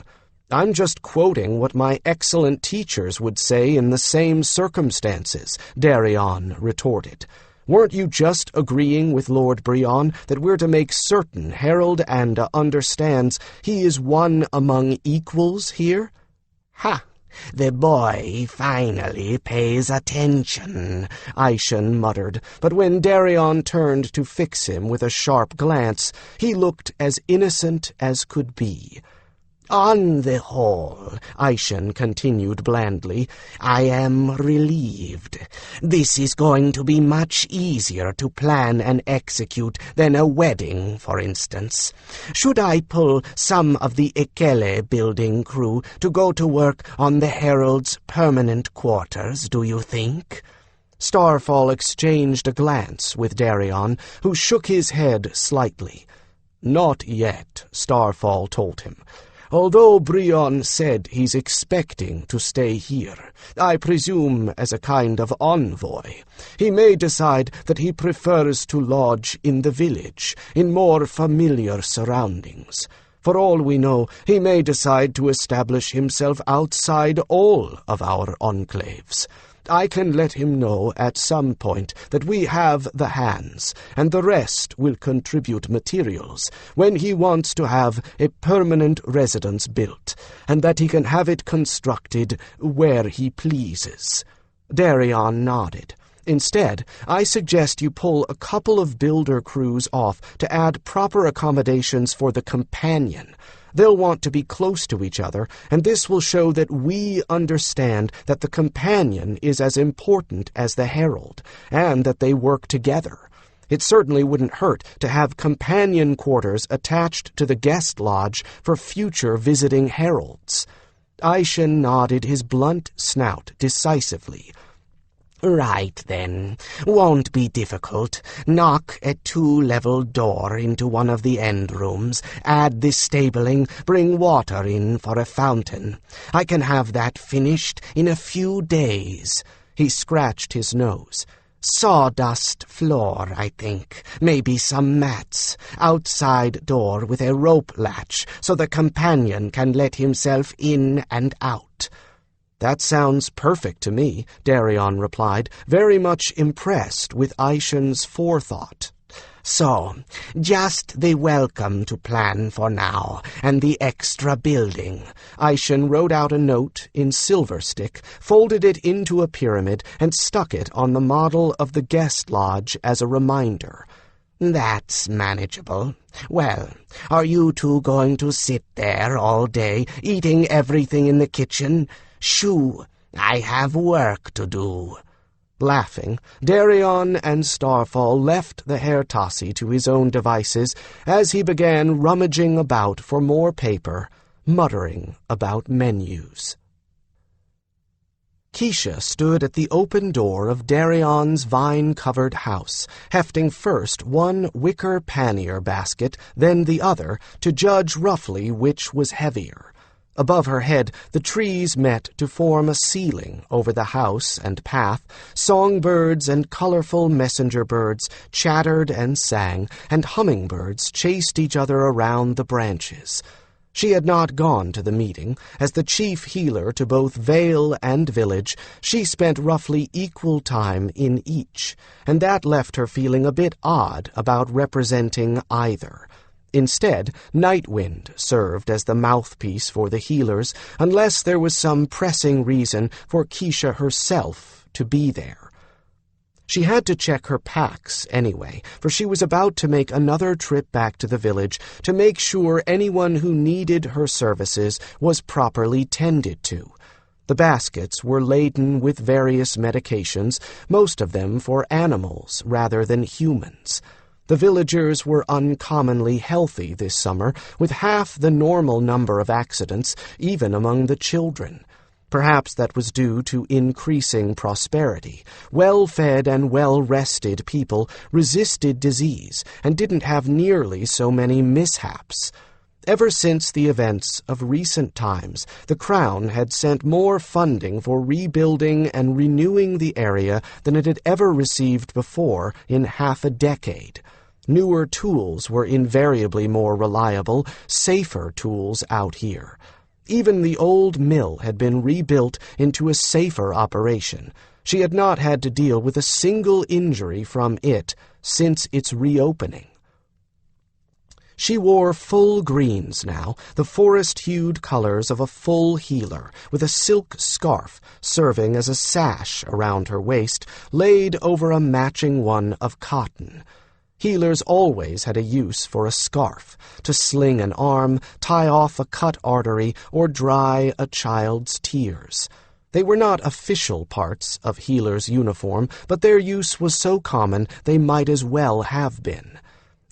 I'm just quoting what my excellent teachers would say in the same circumstances, Darian retorted. Weren't you just agreeing with Lord Brion that we're to make certain Harold Anda understands he is one among equals here? Ha! The boy finally pays attention, Aishan muttered, but when Darian turned to fix him with a sharp glance, he looked as innocent as could be. On the whole, Aishan continued blandly, I am relieved. This is going to be much easier to plan and execute than a wedding, for instance. Should I pull some of the Ekele building crew to go to work on the Herald's permanent quarters, do you think? Starfall exchanged a glance with Darian, who shook his head slightly. Not yet, Starfall told him. Although Brion said he's expecting to stay here, I presume as a kind of envoy, he may decide that he prefers to lodge in the village, in more familiar surroundings. For all we know, he may decide to establish himself outside all of our enclaves. I can let him know at some point that we have the hands, and the rest will contribute materials, when he wants to have a permanent residence built, and that he can have it constructed where he pleases. Darian nodded. Instead, I suggest you pull a couple of builder crews off to add proper accommodations for the companion. They'll want to be close to each other, and this will show that we understand that the companion is as important as the herald, and that they work together. It certainly wouldn't hurt to have companion quarters attached to the guest lodge for future visiting heralds. Aishan nodded his blunt snout decisively. Right, then. Won't be difficult. Knock a 2-level door into one of the end rooms, add the stabling, bring water in for a fountain. I can have that finished in a few days. He scratched his nose. Sawdust floor, I think. Maybe some mats. Outside door with a rope latch, so the companion can let himself in and out. That sounds perfect to me, Darian replied, very much impressed with Aishan's forethought. So, just the welcome to plan for now, and the extra building. Aishan wrote out a note in silver stick, folded it into a pyramid, and stuck it on the model of the guest lodge as a reminder. That's manageable. Well, are you two going to sit there all day, eating everything in the kitchen? Shoo, I have work to do. Laughing, Darian and Starfall left the Hairtassi to his own devices as he began rummaging about for more paper, muttering about menus. Keisha stood at the open door of Darian's vine-covered house, hefting first one wicker pannier basket, then the other, to judge roughly which was heavier. Above her head, the trees met to form a ceiling over the house and path. Songbirds and colorful messenger birds chattered and sang, and hummingbirds chased each other around the branches. She had not gone to the meeting. As the chief healer to both Vale and village, she spent roughly equal time in each, and that left her feeling a bit odd about representing either. Instead, Nightwind served as the mouthpiece for the healers, unless there was some pressing reason for Keisha herself to be there. She had to check her packs anyway, for she was about to make another trip back to the village to make sure anyone who needed her services was properly tended to. The baskets were laden with various medications, most of them for animals rather than humans. The villagers were uncommonly healthy this summer, with half the normal number of accidents, even among the children. Perhaps that was due to increasing prosperity. Well-fed and well-rested people resisted disease and didn't have nearly so many mishaps. Ever since the events of recent times, the Crown had sent more funding for rebuilding and renewing the area than it had ever received before in half a decade. Newer tools were invariably more reliable, safer tools out here. Even the old mill had been rebuilt into a safer operation. She had not had to deal with a single injury from it since its reopening. She wore full greens now, the forest-hued colors of a full healer, with a silk scarf serving as a sash around her waist, laid over a matching one of cotton. Healers always had a use for a scarf, to sling an arm, tie off a cut artery, or dry a child's tears. They were not official parts of healers' uniform, but their use was so common they might as well have been.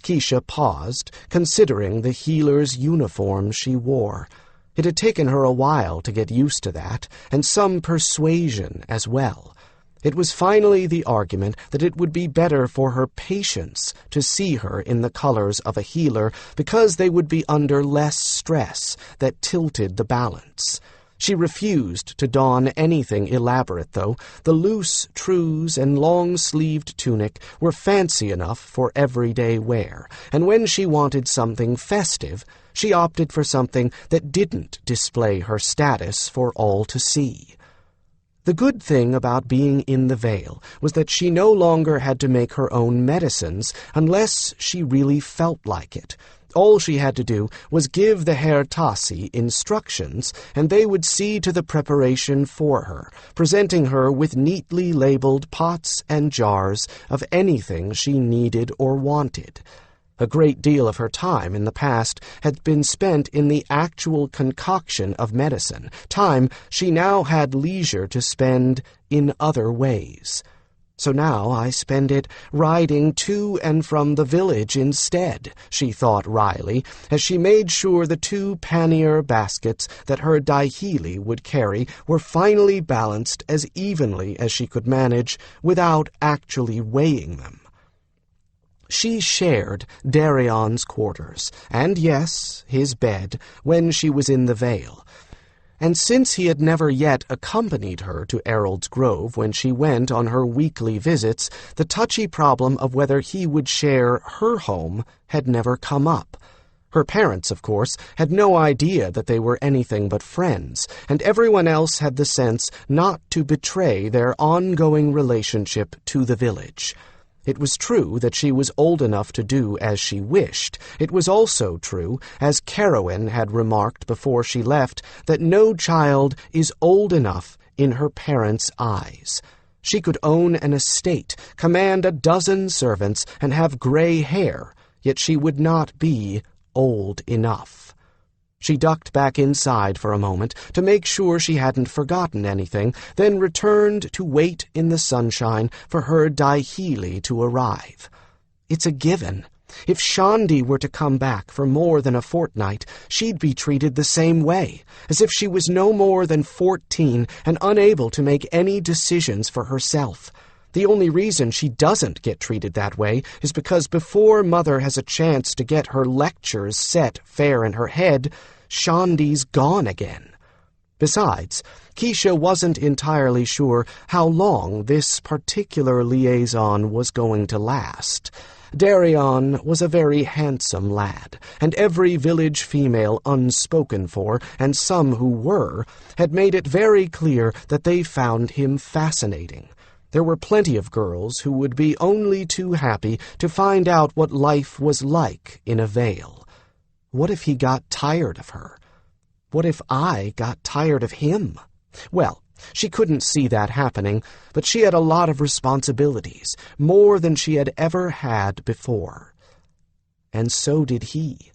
Keisha paused, considering the healer's uniform she wore. It had taken her a while to get used to that, and some persuasion as well. It was finally the argument that it would be better for her patients to see her in the colors of a healer because they would be under less stress that tilted the balance. She refused to don anything elaborate, though. The loose trews and long-sleeved tunic were fancy enough for everyday wear, and when she wanted something festive, she opted for something that didn't display her status for all to see. The good thing about being in the Vale was that she no longer had to make her own medicines unless she really felt like it. All she had to do was give the Herr Tassi instructions, and they would see to the preparation for her, presenting her with neatly labeled pots and jars of anything she needed or wanted. A great deal of her time in the past had been spent in the actual concoction of medicine, time she now had leisure to spend in other ways. So now I spend it riding to and from the village instead, she thought wryly, as she made sure the 2 pannier baskets that her daihili would carry were finally balanced as evenly as she could manage without actually weighing them. She shared Darian's quarters, and yes, his bed, when she was in the Vale. And since he had never yet accompanied her to Errold's Grove when she went on her weekly visits, the touchy problem of whether he would share her home had never come up. Her parents, of course, had no idea that they were anything but friends, and everyone else had the sense not to betray their ongoing relationship to the village. It was true that she was old enough to do as she wished. It was also true, as Carowin had remarked before she left, that no child is old enough in her parents' eyes. She could own an estate, command a dozen servants, and have gray hair, yet she would not be old enough. She ducked back inside for a moment to make sure she hadn't forgotten anything, then returned to wait in the sunshine for her daihili to arrive. It's a given. If Shandi were to come back for more than a fortnight, she'd be treated the same way, as if she was no more than 14 and unable to make any decisions for herself. The only reason she doesn't get treated that way is because before Mother has a chance to get her lectures set fair in her head, Shandi's gone again. Besides, Keisha wasn't entirely sure how long this particular liaison was going to last. Darian was a very handsome lad, and every village female unspoken for, and some who were, had made it very clear that they found him fascinating. There were plenty of girls who would be only too happy to find out what life was like in a Vale. What if he got tired of her? What if I got tired of him? Well, she couldn't see that happening, but she had a lot of responsibilities, more than she had ever had before. And so did he.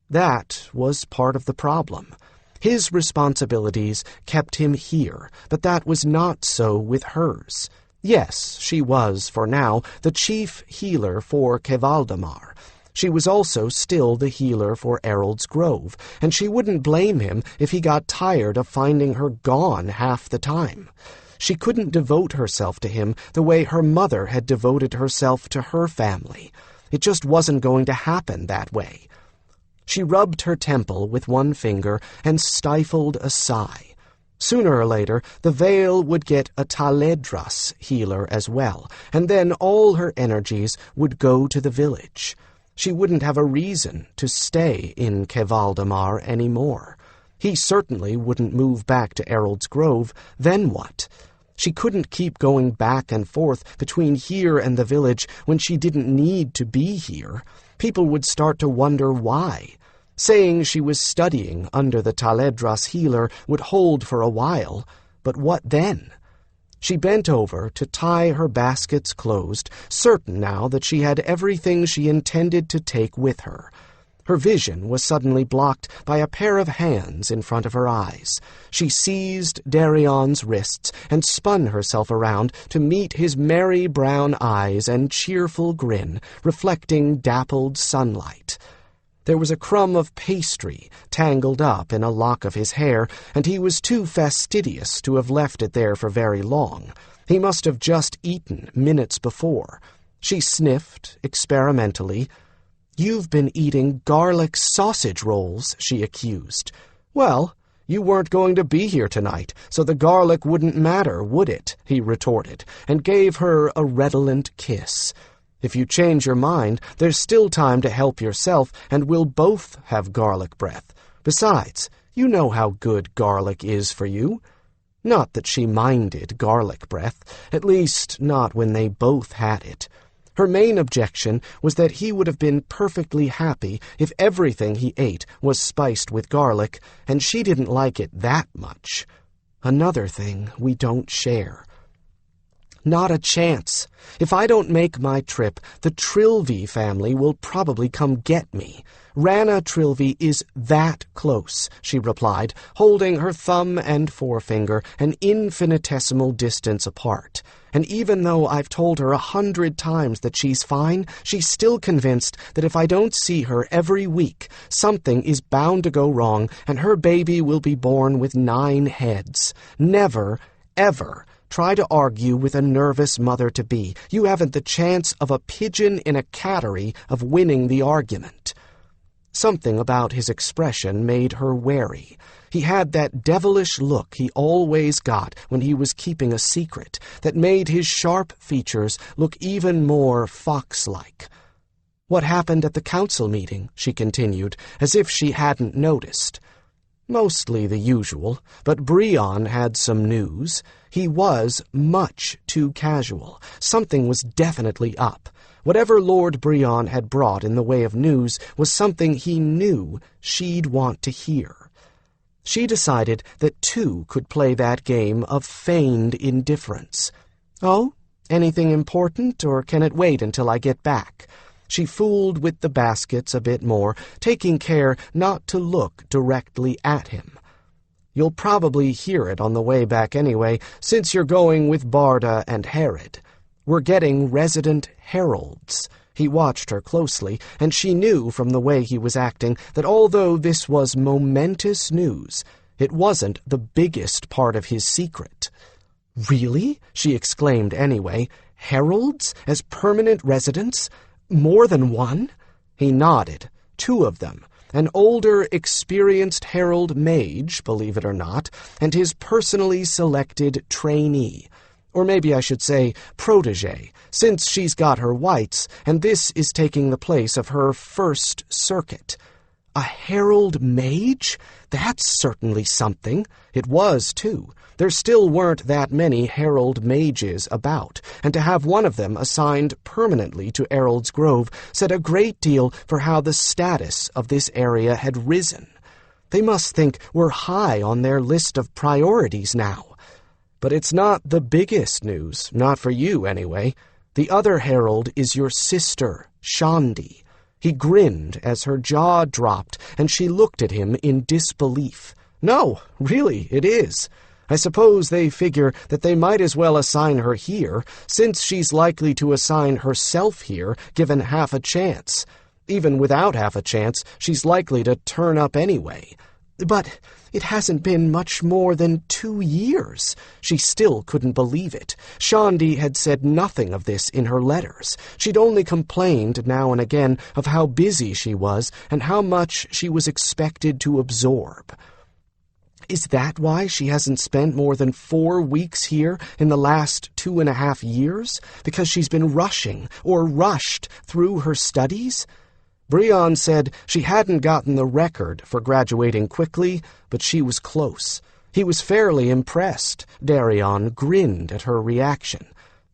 That was part of the problem. His responsibilities kept him here, but that was not so with hers. Yes, she was, for now, the chief healer for Kevaldamar. She was also still the healer for Errol's Grove, and she wouldn't blame him if he got tired of finding her gone half the time. She couldn't devote herself to him the way her mother had devoted herself to her family. It just wasn't going to happen that way. She rubbed her temple with one finger and stifled a sigh. Sooner or later, the Vale would get a Taledras healer as well, and then all her energies would go to the village. She wouldn't have a reason to stay in Kevaldamar anymore. He certainly wouldn't move back to Errol's Grove. Then what? She couldn't keep going back and forth between here and the village when she didn't need to be here. People would start to wonder why. Saying she was studying under the Taledras healer would hold for a while, but what then? She bent over to tie her baskets closed, certain now that she had everything she intended to take with her. Her vision was suddenly blocked by a pair of hands in front of her eyes. She seized Darian's wrists and spun herself around to meet his merry brown eyes and cheerful grin, reflecting dappled sunlight. There was a crumb of pastry tangled up in a lock of his hair, and he was too fastidious to have left it there for very long. He must have just eaten minutes before. She sniffed experimentally. "You've been eating garlic sausage rolls," she accused. "Well, you weren't going to be here tonight, so the garlic wouldn't matter, would it?" he retorted, and gave her a redolent kiss. "If you change your mind, there's still time to help yourself, and we'll both have garlic breath. Besides, you know how good garlic is for you." Not that she minded garlic breath, at least not when they both had it. Her main objection was that he would have been perfectly happy if everything he ate was spiced with garlic, and she didn't like it that much. "Another thing we don't share." "Not a chance. If I don't make my trip, the Trilby family will probably come get me. Rana Trilby is that close," she replied, holding her thumb and forefinger an infinitesimal distance apart. "And even though I've told her 100 times that she's fine, she's still convinced that if I don't see her every week, something is bound to go wrong and her baby will be born with 9 heads. Never, ever try to argue with a nervous mother-to-be. You haven't the chance of a pigeon in a cattery of winning the argument." Something about his expression made her wary. He had that devilish look he always got when he was keeping a secret that made his sharp features look even more fox-like. "What happened at the council meeting?" she continued, as if she hadn't noticed. "Mostly the usual, but Brion had some news. He was much too casual. Something was definitely up. Whatever Lord Brion had brought in the way of news was something he knew she'd want to hear. She decided that 2 could play that game of feigned indifference. "Oh, anything important, or can it wait until I get back?" She fooled with the baskets a bit more, taking care not to look directly at him. "You'll probably hear it on the way back anyway, since you're going with Barda and Herod. We're getting resident heralds." He watched her closely, and she knew from the way he was acting that although this was momentous news, it wasn't the biggest part of his secret. "Really?" she exclaimed anyway. "Heralds as permanent residents? More than one?" He nodded. 2 of them. An older, experienced herald mage, believe it or not, and his personally selected trainee. Or maybe I should say protege, since she's got her whites, and this is taking the place of her first circuit. A herald mage? That's certainly something. It was, too. There still weren't that many herald mages about, and to have one of them assigned permanently to Errol's Grove said a great deal for how the status of this area had risen. They must think we're high on their list of priorities now. But it's not the biggest news, not for you anyway. The other herald is your sister, Shandi. He grinned as her jaw dropped, and she looked at him in disbelief. "No, really, it is. I suppose they figure that they might as well assign her here, since she's likely to assign herself here, given half a chance. Even without half a chance, she's likely to turn up anyway. But it hasn't been much more than 2 years. She still couldn't believe it. Shaundi had said nothing of this in her letters. She'd only complained now and again of how busy she was and how much she was expected to absorb. Is that why she hasn't spent more than 4 weeks here in the last 2.5 years? Because she's been rushing or rushed through her studies? Brion said she hadn't gotten the record for graduating quickly, but she was close. He was fairly impressed. Darian grinned at her reaction.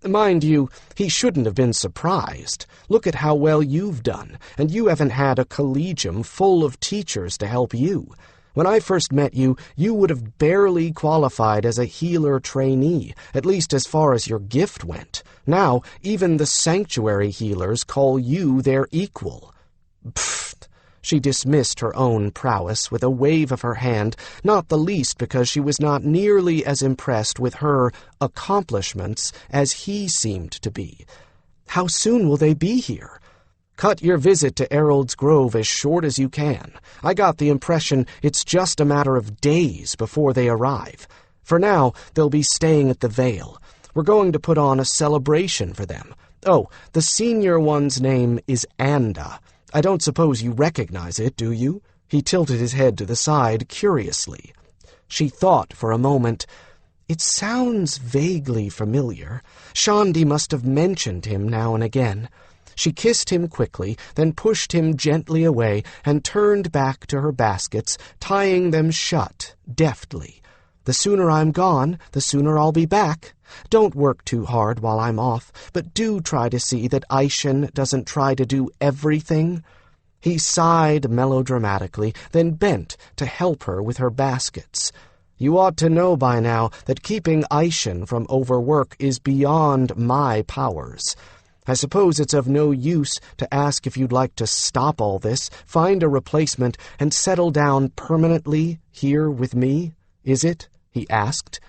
Mind you, he shouldn't have been surprised. Look at how well you've done, and you haven't had a collegium full of teachers to help you. When I first met you, you would have barely qualified as a healer trainee, at least as far as your gift went. Now, even the sanctuary healers call you their equal. Pfft! She dismissed her own prowess with a wave of her hand, not the least because she was not nearly as impressed with her accomplishments as he seemed to be. How soon will they be here? Cut your visit to Errold's Grove as short as you can. I got the impression it's just a matter of days before they arrive. For now, they'll be staying at the Vale. We're going to put on a celebration for them. Oh, the senior one's name is Anda. I don't suppose you recognize it, do you? He tilted his head to the side curiously. She thought for a moment. It sounds vaguely familiar. Shaundi must have mentioned him now and again. She kissed him quickly, then pushed him gently away and turned back to her baskets, tying them shut deftly. The sooner I'm gone, the sooner I'll be back. Don't work too hard while I'm off, but do try to see that Aishin doesn't try to do everything. He sighed melodramatically, then bent to help her with her baskets. You ought to know by now that keeping Aishin from overwork is beyond my powers. I suppose it's of no use to ask if you'd like to stop all this, find a replacement, and settle down permanently here with me, is it? He asked.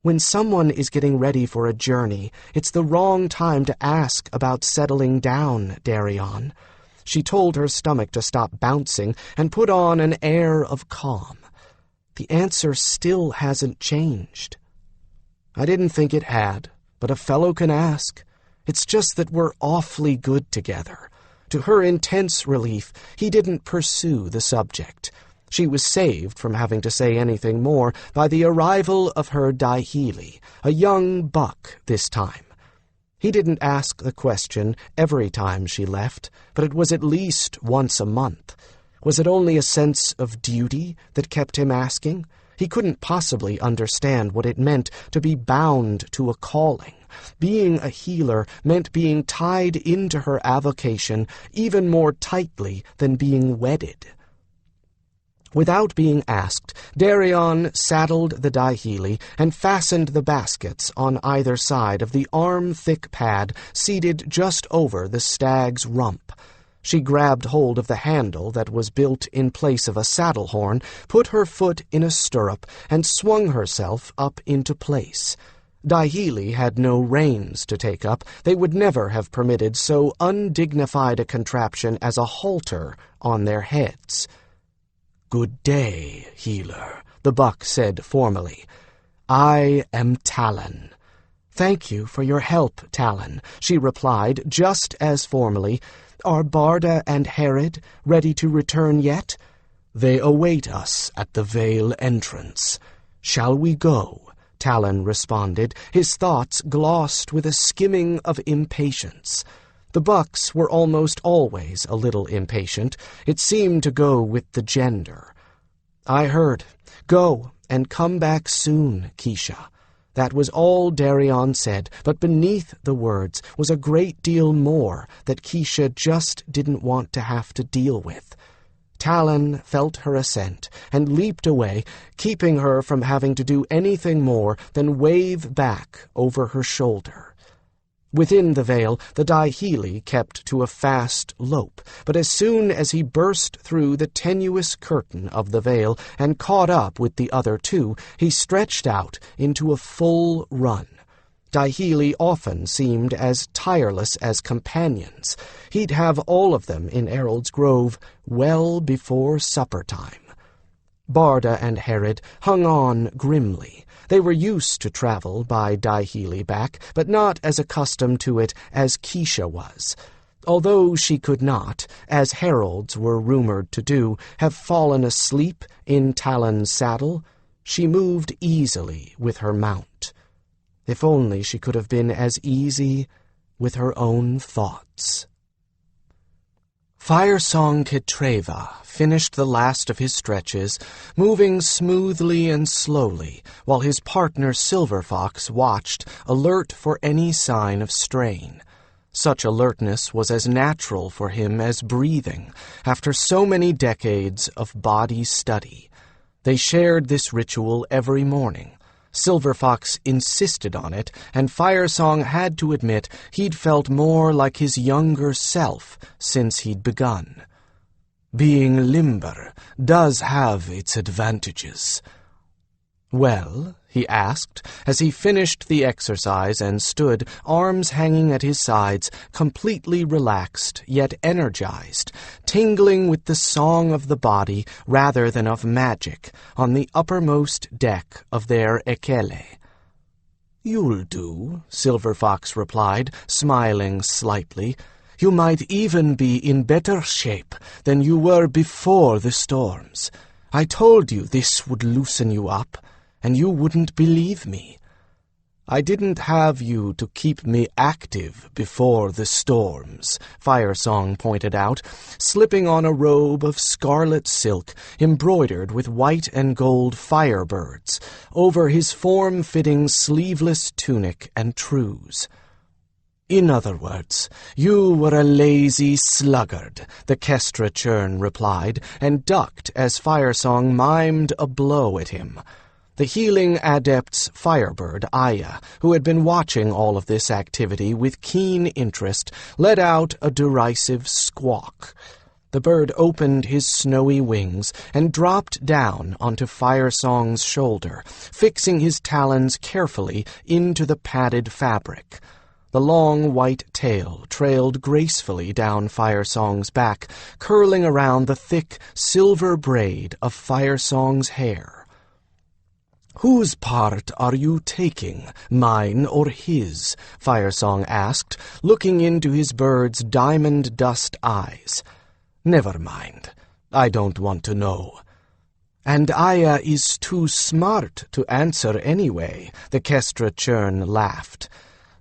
When someone is getting ready for a journey, it's the wrong time to ask about settling down, Darian. She told her stomach to stop bouncing and put on an air of calm. The answer still hasn't changed. I didn't think it had, but a fellow can ask. It's just that we're awfully good together. To her intense relief, he didn't pursue the subject. She was saved from having to say anything more by the arrival of her Daihili, a young buck this time. He didn't ask the question every time she left, but it was at least once a month. Was it only a sense of duty that kept him asking? He couldn't possibly understand what it meant to be bound to a calling. Being a healer meant being tied into her avocation even more tightly than being wedded. Without being asked, Darian saddled the Daihili and fastened the baskets on either side of the arm-thick pad seated just over the stag's rump. She grabbed hold of the handle that was built in place of a saddle horn, put her foot in a stirrup, and swung herself up into place. Daihili had no reins to take up. They would never have permitted so undignified a contraption as a halter on their heads. "Good day, healer," the buck said formally. "I am Talon." "Thank you for your help, Talon," she replied just as formally. "Are Barda and Herod ready to return yet?" "They await us at the Vale entrance. Shall we go?" Talon responded, his thoughts glossed with a skimming of impatience. The bucks were almost always a little impatient. It seemed to go with the gender. "I heard. Go, and come back soon, Keisha." That was all Darian said, but beneath the words was a great deal more that Keisha just didn't want to have to deal with. Talon felt her assent and leaped away, keeping her from having to do anything more than wave back over her shoulder. Within the Vale, the Daihili kept to a fast lope, but as soon as he burst through the tenuous curtain of the Vale and caught up with the other two, he stretched out into a full run. Daihili often seemed as tireless as companions. He'd have all of them in Errol's Grove well before supper time. Barda and Herod hung on grimly. They were used to travel by Daihili back, but not as accustomed to it as Keisha was. Although she could not, as heralds were rumored to do, have fallen asleep in Talon's saddle, she moved easily with her mount. If only she could have been as easy with her own thoughts. Firesong Kitreva finished the last of his stretches, moving smoothly and slowly, while his partner Silver Fox watched, alert for any sign of strain. Such alertness was as natural for him as breathing, after so many decades of body study. They shared this ritual every morning. Silver Fox insisted on it, and Firesong had to admit he'd felt more like his younger self since he'd begun. Being limber does have its advantages. "Well?" he asked, as he finished the exercise and stood, arms hanging at his sides, completely relaxed yet energized, tingling with the song of the body rather than of magic, on the uppermost deck of their ekele. "You'll do," Silver Fox replied, smiling slightly. "You might even be in better shape than you were before the storms. I told you this would loosen you up, and you wouldn't believe me. I didn't have you to keep me active before the storms," Firesong pointed out, slipping on a robe of scarlet silk embroidered with white and gold firebirds over his form-fitting sleeveless tunic and trews. "In other words, you were a lazy sluggard," the Kestra churn replied, and ducked as Firesong mimed a blow at him. The healing adept's firebird, Aya, who had been watching all of this activity with keen interest, let out a derisive squawk. The bird opened his snowy wings and dropped down onto Firesong's shoulder, fixing his talons carefully into the padded fabric. The long white tail trailed gracefully down Firesong's back, curling around the thick silver braid of Firesong's hair. "Whose part are you taking, mine or his?" Firesong asked, looking into his bird's diamond dust eyes. "Never mind. I don't want to know." "And Aya is too smart to answer anyway," the Kestra churn laughed.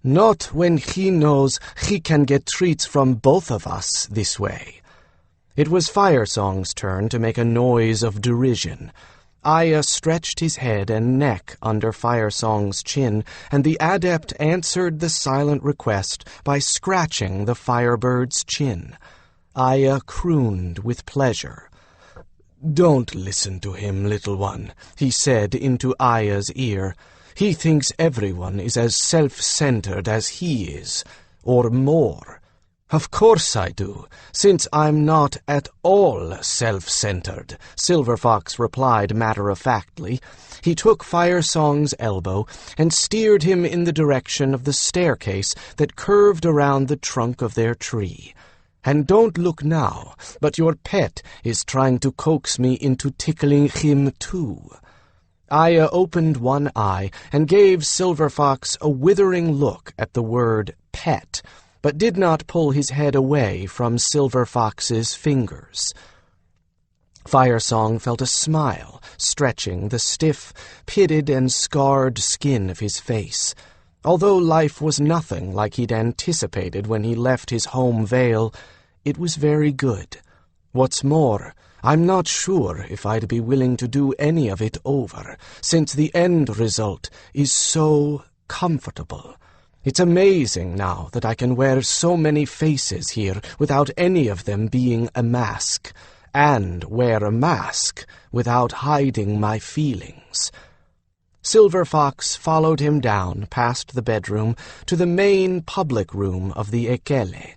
"Not when he knows he can get treats from both of us this way." It was Firesong's turn to make a noise of derision. Aya stretched his head and neck under Firesong's chin, and the adept answered the silent request by scratching the firebird's chin. Aya crooned with pleasure. "Don't listen to him, little one," he said into Aya's ear. "He thinks everyone is as self-centered as he is, or more. Of course I do, since I'm not at all self-centered," Silver Fox replied matter-of-factly. He took Firesong's elbow and steered him in the direction of the staircase that curved around the trunk of their tree. "And don't look now, but your pet is trying to coax me into tickling him too." Aya opened one eye and gave Silver Fox a withering look at the word pet, but did not pull his head away from Silver Fox's fingers. Firesong felt a smile stretching the stiff, pitted and scarred skin of his face. Although life was nothing like he'd anticipated when he left his home vale, it was very good. What's more, I'm not sure if I'd be willing to do any of it over, since the end result is so comfortable. It's amazing now that I can wear so many faces here without any of them being a mask, and wear a mask without hiding my feelings. Silver Fox followed him down past the bedroom to the main public room of the ekele.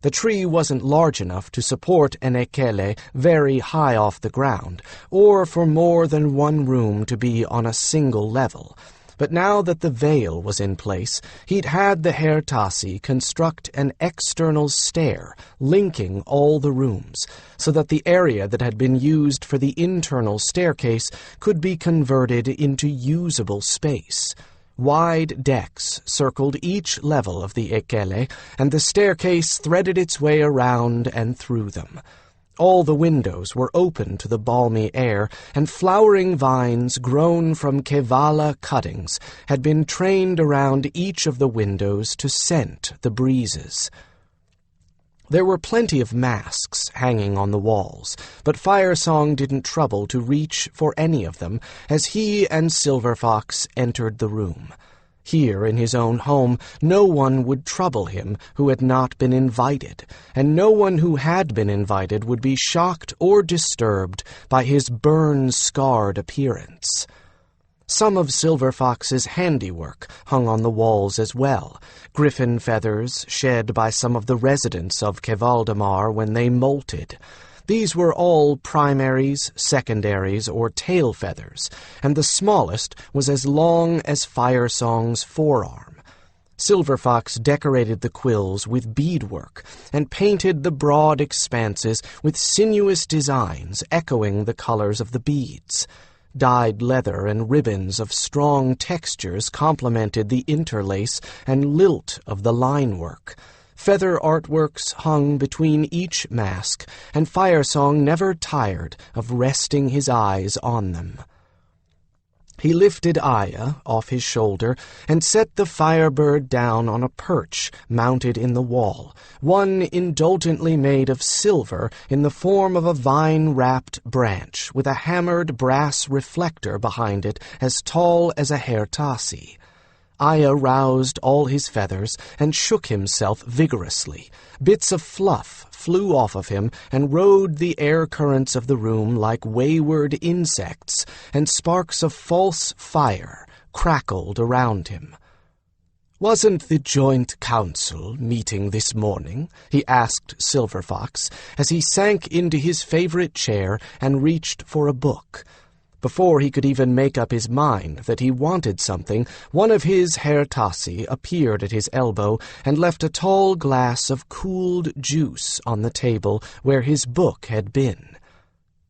The tree wasn't large enough to support an ekele very high off the ground, or for more than one room to be on a single level, But now that the veil was in place, he'd had the Haertasi construct an external stair linking all the rooms, so that the area that had been used for the internal staircase could be converted into usable space. Wide decks circled each level of the Ekele, and the staircase threaded its way around and through them. All the windows were open to the balmy air, and flowering vines grown from Kevala cuttings had been trained around each of the windows to scent the breezes. There were plenty of masks hanging on the walls, but Firesong didn't trouble to reach for any of them as he and Silver Fox entered the room. Here in his own home, no one would trouble him who had not been invited, and no one who had been invited would be shocked or disturbed by his burn-scarred appearance. Some of Silver Fox's handiwork hung on the walls as well, griffin feathers shed by some of the residents of Kevaldamar when they molted. These were all primaries, secondaries, or tail feathers, and the smallest was as long as Firesong's forearm. Silver Fox decorated the quills with beadwork and painted the broad expanses with sinuous designs echoing the colors of the beads. Dyed leather and ribbons of strong textures complemented the interlace and lilt of the linework. Feather artworks hung between each mask, and Firesong never tired of resting his eyes on them. He lifted Aya off his shoulder and set the Firebird down on a perch mounted in the wall, one indulgently made of silver in the form of a vine-wrapped branch with a hammered brass reflector behind it as tall as a Haertasi. Aya roused all his feathers and shook himself vigorously. Bits of fluff flew off of him and rode the air currents of the room like wayward insects, and sparks of false fire crackled around him. "Wasn't the Joint Council meeting this morning?" he asked Silver Fox as he sank into his favorite chair and reached for a book. Before he could even make up his mind that he wanted something, one of his Haertasi appeared at his elbow and left a tall glass of cooled juice on the table where his book had been.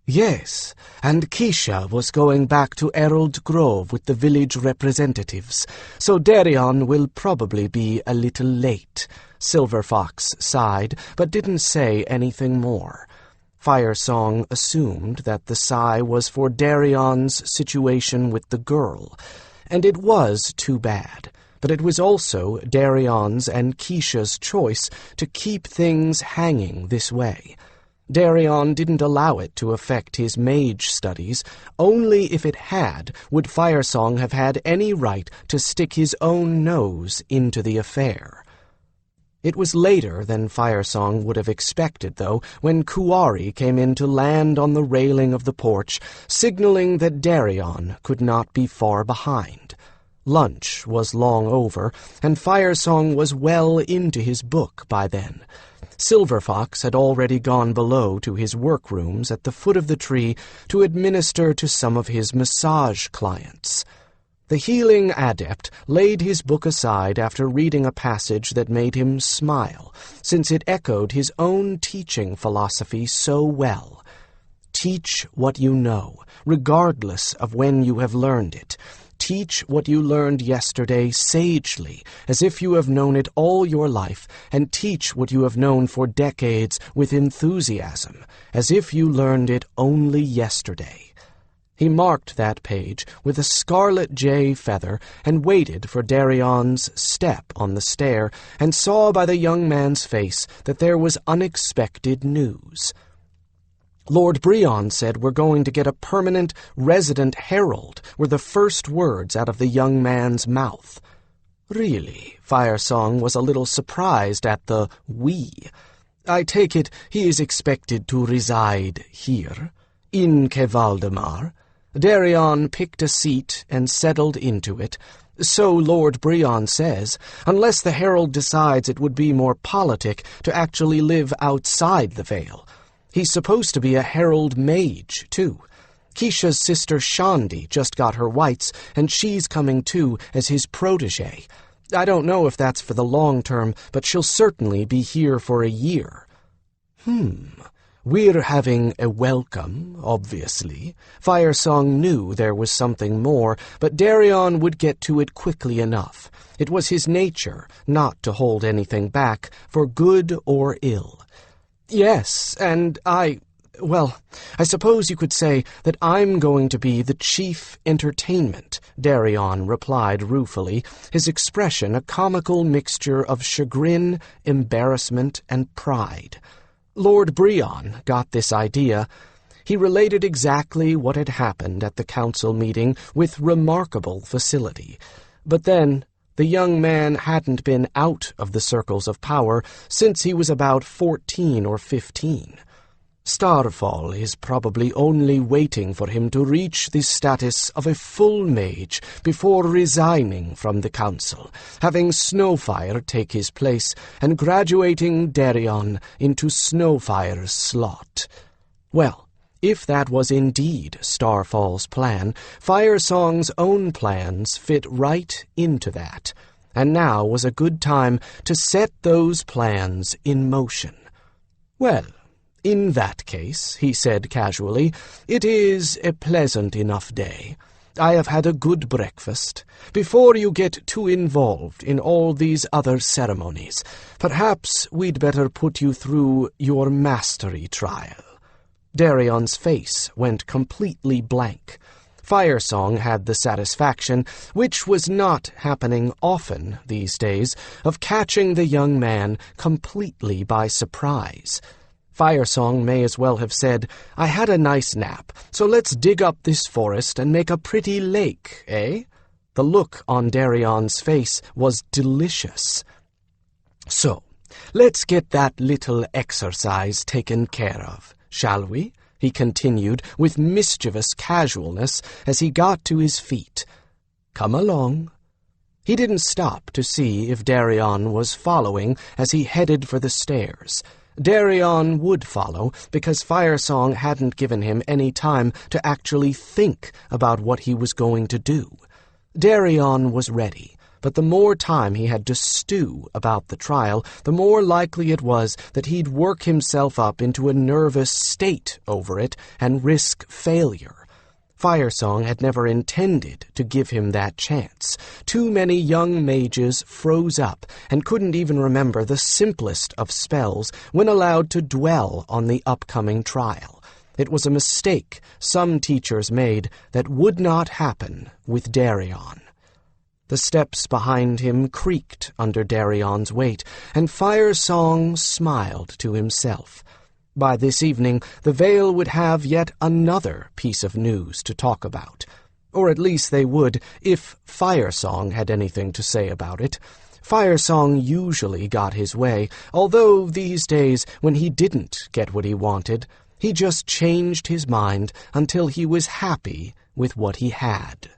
"Yes, and Keisha was going back to Emerald Grove with the village representatives, so Darian will probably be a little late." Silver Fox sighed, but didn't say anything more. Firesong assumed that the sigh was for Darian's situation with the girl, and it was too bad, but it was also Darian's and Keisha's choice to keep things hanging this way. Darian didn't allow it to affect his mage studies. Only if it had would Firesong have had any right to stick his own nose into the affair. It was later than Firesong would have expected, though, when Kuari came in to land on the railing of the porch, signaling that Darian could not be far behind. Lunch was long over, and Firesong was well into his book by then. Silver Fox had already gone below to his workrooms at the foot of the tree to administer to some of his massage clients. The healing adept laid his book aside after reading a passage that made him smile, since it echoed his own teaching philosophy so well. Teach what you know, regardless of when you have learned it. Teach what you learned yesterday sagely, as if you have known it all your life, and teach what you have known for decades with enthusiasm, as if you learned it only yesterday. He marked that page with a scarlet jay feather and waited for Darian's step on the stair, and saw by the young man's face that there was unexpected news. "Lord Breon said we're going to get a permanent resident herald," were the first words out of the young man's mouth. "Really?" Firesong was a little surprised at the "we." "I take it he is expected to reside here, in Kevaldamar?" Darian picked a seat and settled into it. "So Lord Breon says, unless the herald decides it would be more politic to actually live outside the Vale. He's supposed to be a herald mage, too. Keisha's sister Shandi just got her whites, and she's coming too as his protege. I don't know if that's for the long term, but she'll certainly be here for a year. We're having a welcome, obviously. Firesong knew there was something more, but Darian would get to it quickly enough. It was his nature not to hold anything back, for good or ill. Yes, and I suppose you could say that I'm going to be the chief entertainment, Darian replied ruefully, his expression a comical mixture of chagrin, embarrassment, and pride. Lord Brion got this idea. He related exactly what had happened at the council meeting with remarkable facility. But then, the young man hadn't been out of the circles of power since he was about 14 or 15. Starfall is probably only waiting for him to reach the status of a full mage before resigning from the council, having Snowfire take his place, and graduating Darian into Snowfire's slot. Well, if that was indeed Starfall's plan, Firesong's own plans fit right into that, and now was a good time to set those plans in motion. Well, in that case, he said casually, it is a pleasant enough day. I have had a good breakfast. Before you get too involved in all these other ceremonies, perhaps we'd better put you through your mastery trial. Darian's face went completely blank. Firesong had the satisfaction, which was not happening often these days, of catching the young man completely by surprise. Firesong may as well have said, I had a nice nap, so let's dig up this forest and make a pretty lake, eh? The look on Darian's face was delicious. So, let's get that little exercise taken care of, shall we? He continued with mischievous casualness as he got to his feet. Come along. He didn't stop to see if Darian was following as he headed for the stairs. Darian would follow, because Firesong hadn't given him any time to actually think about what he was going to do. Darian was ready, but the more time he had to stew about the trial, the more likely it was that he'd work himself up into a nervous state over it and risk failure. Firesong had never intended to give him that chance. Too many young mages froze up and couldn't even remember the simplest of spells when allowed to dwell on the upcoming trial. It was a mistake some teachers made that would not happen with Darian. The steps behind him creaked under Darian's weight, and Firesong smiled to himself. By this evening, the Vale would have yet another piece of news to talk about. Or at least they would, if Firesong had anything to say about it. Firesong usually got his way, although these days, when he didn't get what he wanted, he just changed his mind until he was happy with what he had.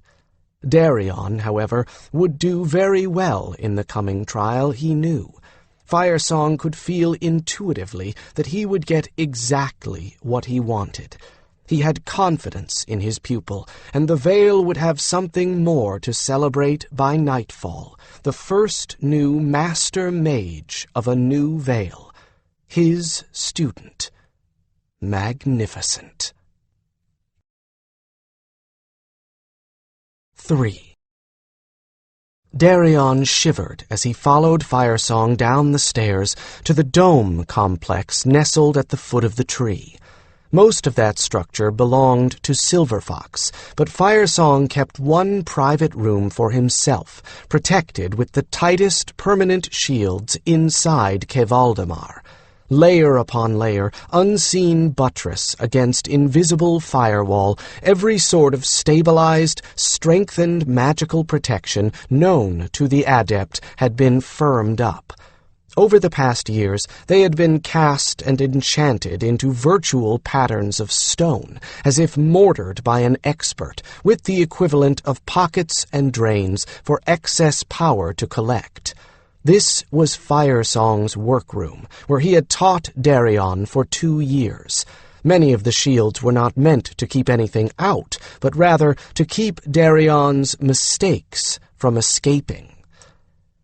Darian, however, would do very well in the coming trial, he knew. Firesong could feel intuitively that he would get exactly what he wanted. He had confidence in his pupil, and the Vale would have something more to celebrate by nightfall, the first new master mage of a new Vale. His student. Magnificent. 3. Darian shivered as he followed Firesong down the stairs to the dome complex nestled at the foot of the tree. Most of that structure belonged to Silverfox, but Firesong kept one private room for himself, protected with the tightest permanent shields inside Kevaldamar. Layer upon layer, unseen buttress against invisible firewall, every sort of stabilized, strengthened magical protection known to the adept had been firmed up. Over the past years, they had been cast and enchanted into virtual patterns of stone, as if mortared by an expert, with the equivalent of pockets and drains for excess power to collect. This was Firesong's workroom, where he had taught Darian for 2 years. Many of the shields were not meant to keep anything out, but rather to keep Darian's mistakes from escaping.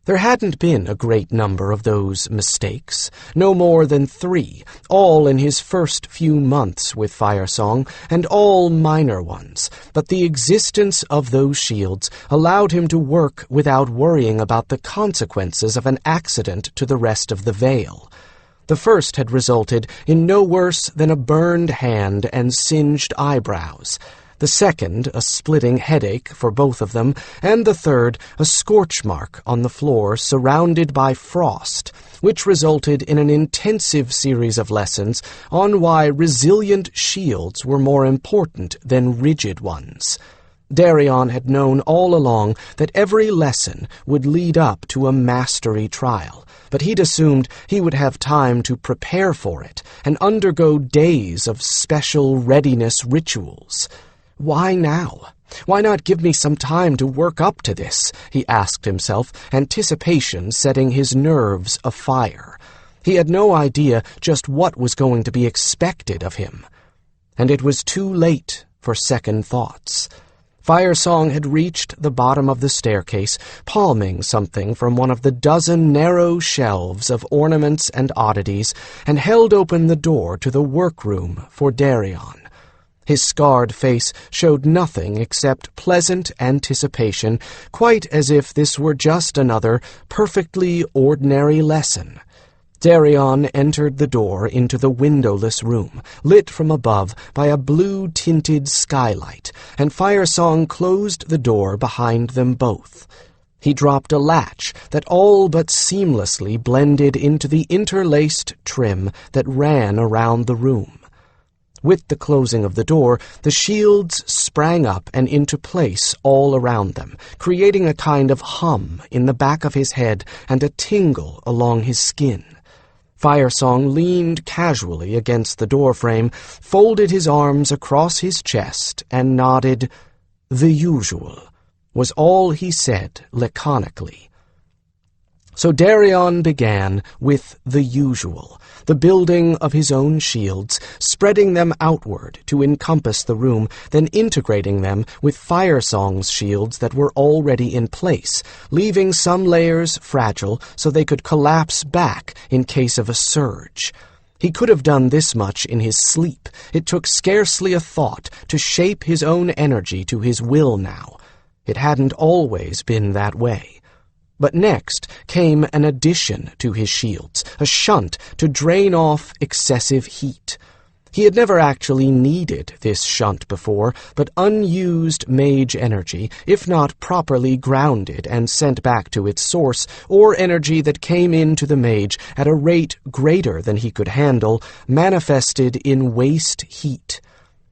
There hadn't been a great number of those mistakes, no more than 3, all in his first few months with Firesong, and all minor ones, but the existence of those shields allowed him to work without worrying about the consequences of an accident to the rest of the Vale. The first had resulted in no worse than a burned hand and singed eyebrows, the second a splitting headache for both of them, and the third a scorch mark on the floor surrounded by frost, which resulted in an intensive series of lessons on why resilient shields were more important than rigid ones. Darian had known all along that every lesson would lead up to a mastery trial, but he'd assumed he would have time to prepare for it and undergo days of special readiness rituals. Why now? Why not give me some time to work up to this? He asked himself, anticipation setting his nerves afire. He had no idea just what was going to be expected of him. And it was too late for second thoughts. Firesong had reached the bottom of the staircase, palming something from one of the dozen narrow shelves of ornaments and oddities, and held open the door to the workroom for Darian. His scarred face showed nothing except pleasant anticipation, quite as if this were just another perfectly ordinary lesson. Darian entered the door into the windowless room, lit from above by a blue-tinted skylight, and Firesong closed the door behind them both. He dropped a latch that all but seamlessly blended into the interlaced trim that ran around the room. With the closing of the door, the shields sprang up and into place all around them, creating a kind of hum in the back of his head and a tingle along his skin. Firesong leaned casually against the doorframe, folded his arms across his chest, and nodded. "The usual," was all he said laconically. So Darian began with the usual, the building of his own shields, spreading them outward to encompass the room, then integrating them with Firesong's shields that were already in place, leaving some layers fragile so they could collapse back in case of a surge. He could have done this much in his sleep. It took scarcely a thought to shape his own energy to his will now. It hadn't always been that way. But next came an addition to his shields, a shunt to drain off excessive heat. He had never actually needed this shunt before, but unused mage energy, if not properly grounded and sent back to its source, or energy that came into the mage at a rate greater than he could handle, manifested in waste heat.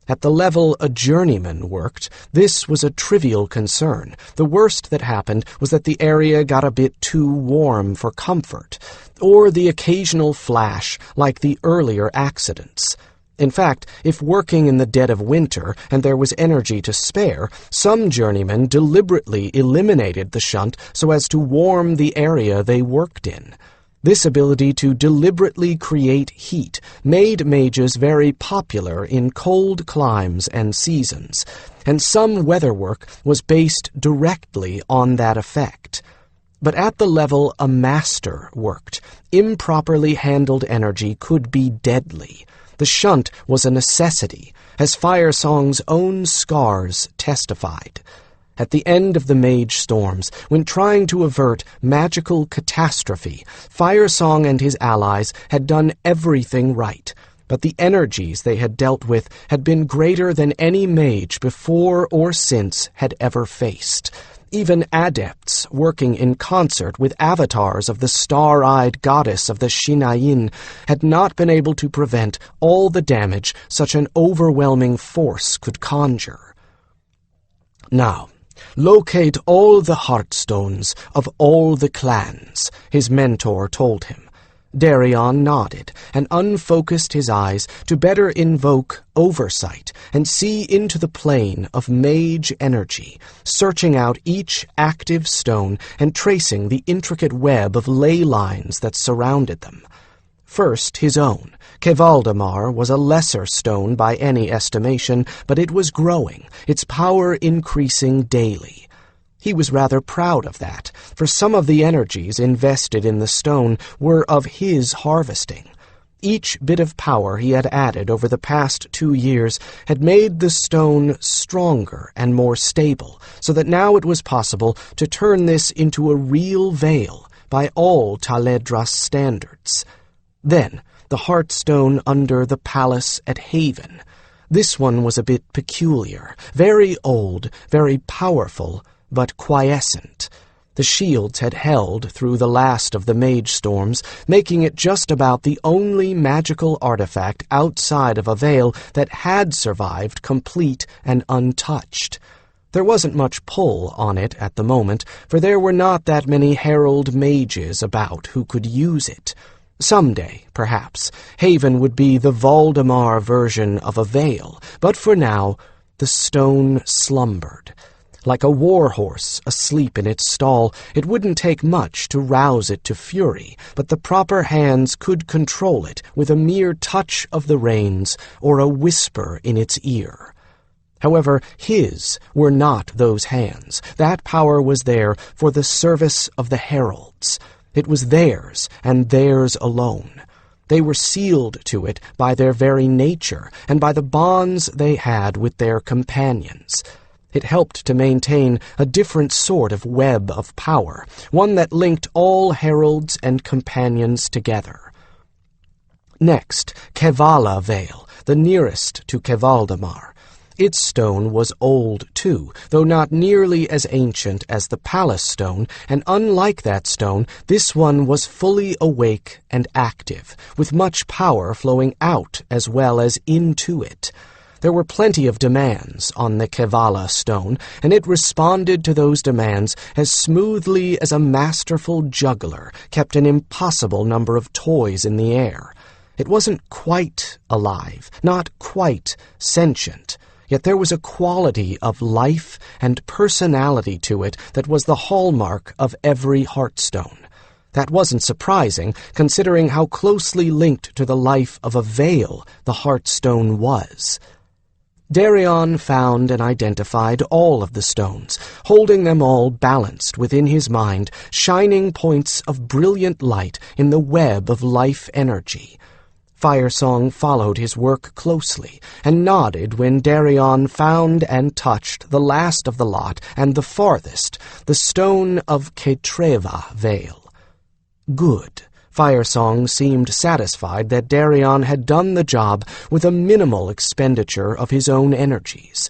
At the level a journeyman worked, this was a trivial concern. The worst that happened was that the area got a bit too warm for comfort, or the occasional flash like the earlier accidents. In fact, if working in the dead of winter and there was energy to spare, some journeymen deliberately eliminated the shunt so as to warm the area they worked in. This ability to deliberately create heat made mages very popular in cold climes and seasons, and some weather work was based directly on that effect. But at the level a master worked, improperly handled energy could be deadly. The shunt was a necessity, as Firesong's own scars testified. At the end of the mage storms, when trying to avert magical catastrophe, Firesong and his allies had done everything right, but the energies they had dealt with had been greater than any mage before or since had ever faced. Even adepts working in concert with avatars of the star-eyed goddess of the Shinayin had not been able to prevent all the damage such an overwhelming force could conjure. Now, locate all the heartstones of all the clans, his mentor told him. Darian nodded and unfocused his eyes to better invoke oversight and see into the plane of mage energy, searching out each active stone and tracing the intricate web of ley lines that surrounded them. First, his own. Kevaldamar was a lesser stone by any estimation, but it was growing, its power increasing daily. He was rather proud of that, for some of the energies invested in the stone were of his harvesting. Each bit of power he had added over the past 2 years had made the stone stronger and more stable, so that now it was possible to turn this into a real veil by all Taledras standards. Then, the Heartstone under the palace at Haven. This one was a bit peculiar, very old, very powerful, but quiescent. The shields had held through the last of the mage storms, making it just about the only magical artifact outside of a veil that had survived complete and untouched. There wasn't much pull on it at the moment, for there were not that many herald mages about who could use it. Someday, perhaps, Haven would be the Valdemar version of a veil, but for now, the stone slumbered. Like a warhorse asleep in its stall, it wouldn't take much to rouse it to fury, but the proper hands could control it with a mere touch of the reins or a whisper in its ear. However, his were not those hands. That power was there for the service of the heralds. It was theirs, and theirs alone. They were sealed to it by their very nature, and by the bonds they had with their companions. It helped to maintain a different sort of web of power, one that linked all heralds and companions together. Next, Kevala Vale, the nearest to Kevaldamar. Its stone was old, too, though not nearly as ancient as the palace stone, and unlike that stone, this one was fully awake and active, with much power flowing out as well as into it. There were plenty of demands on the Kevala stone, and it responded to those demands as smoothly as a masterful juggler kept an impossible number of toys in the air. It wasn't quite alive, not quite sentient, yet there was a quality of life and personality to it that was the hallmark of every Heartstone. That wasn't surprising, considering how closely linked to the life of a veil the Heartstone was. Darian found and identified all of the stones, holding them all balanced within his mind, shining points of brilliant light in the web of life energy. Firesong followed his work closely, and nodded when Darian found and touched the last of the lot and the farthest, the stone of Ketreva Vale. Good. Firesong seemed satisfied that Darian had done the job with a minimal expenditure of his own energies.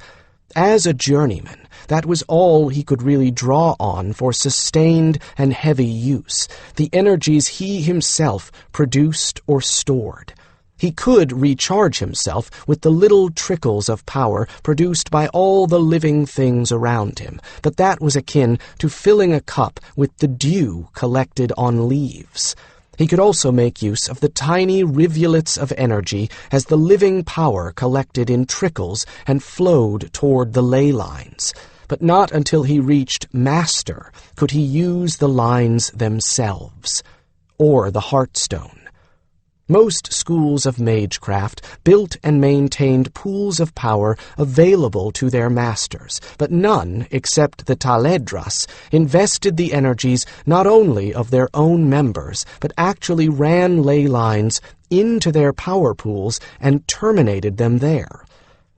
As a journeyman, that was all he could really draw on for sustained and heavy use, the energies he himself produced or stored. He could recharge himself with the little trickles of power produced by all the living things around him, but that was akin to filling a cup with the dew collected on leaves. He could also make use of the tiny rivulets of energy as the living power collected in trickles and flowed toward the ley lines. But not until he reached Master could he use the lines themselves, or the Heartstone. Most schools of magecraft built and maintained pools of power available to their masters, but none, except the Taledras, invested the energies not only of their own members, but actually ran ley lines into their power pools and terminated them there.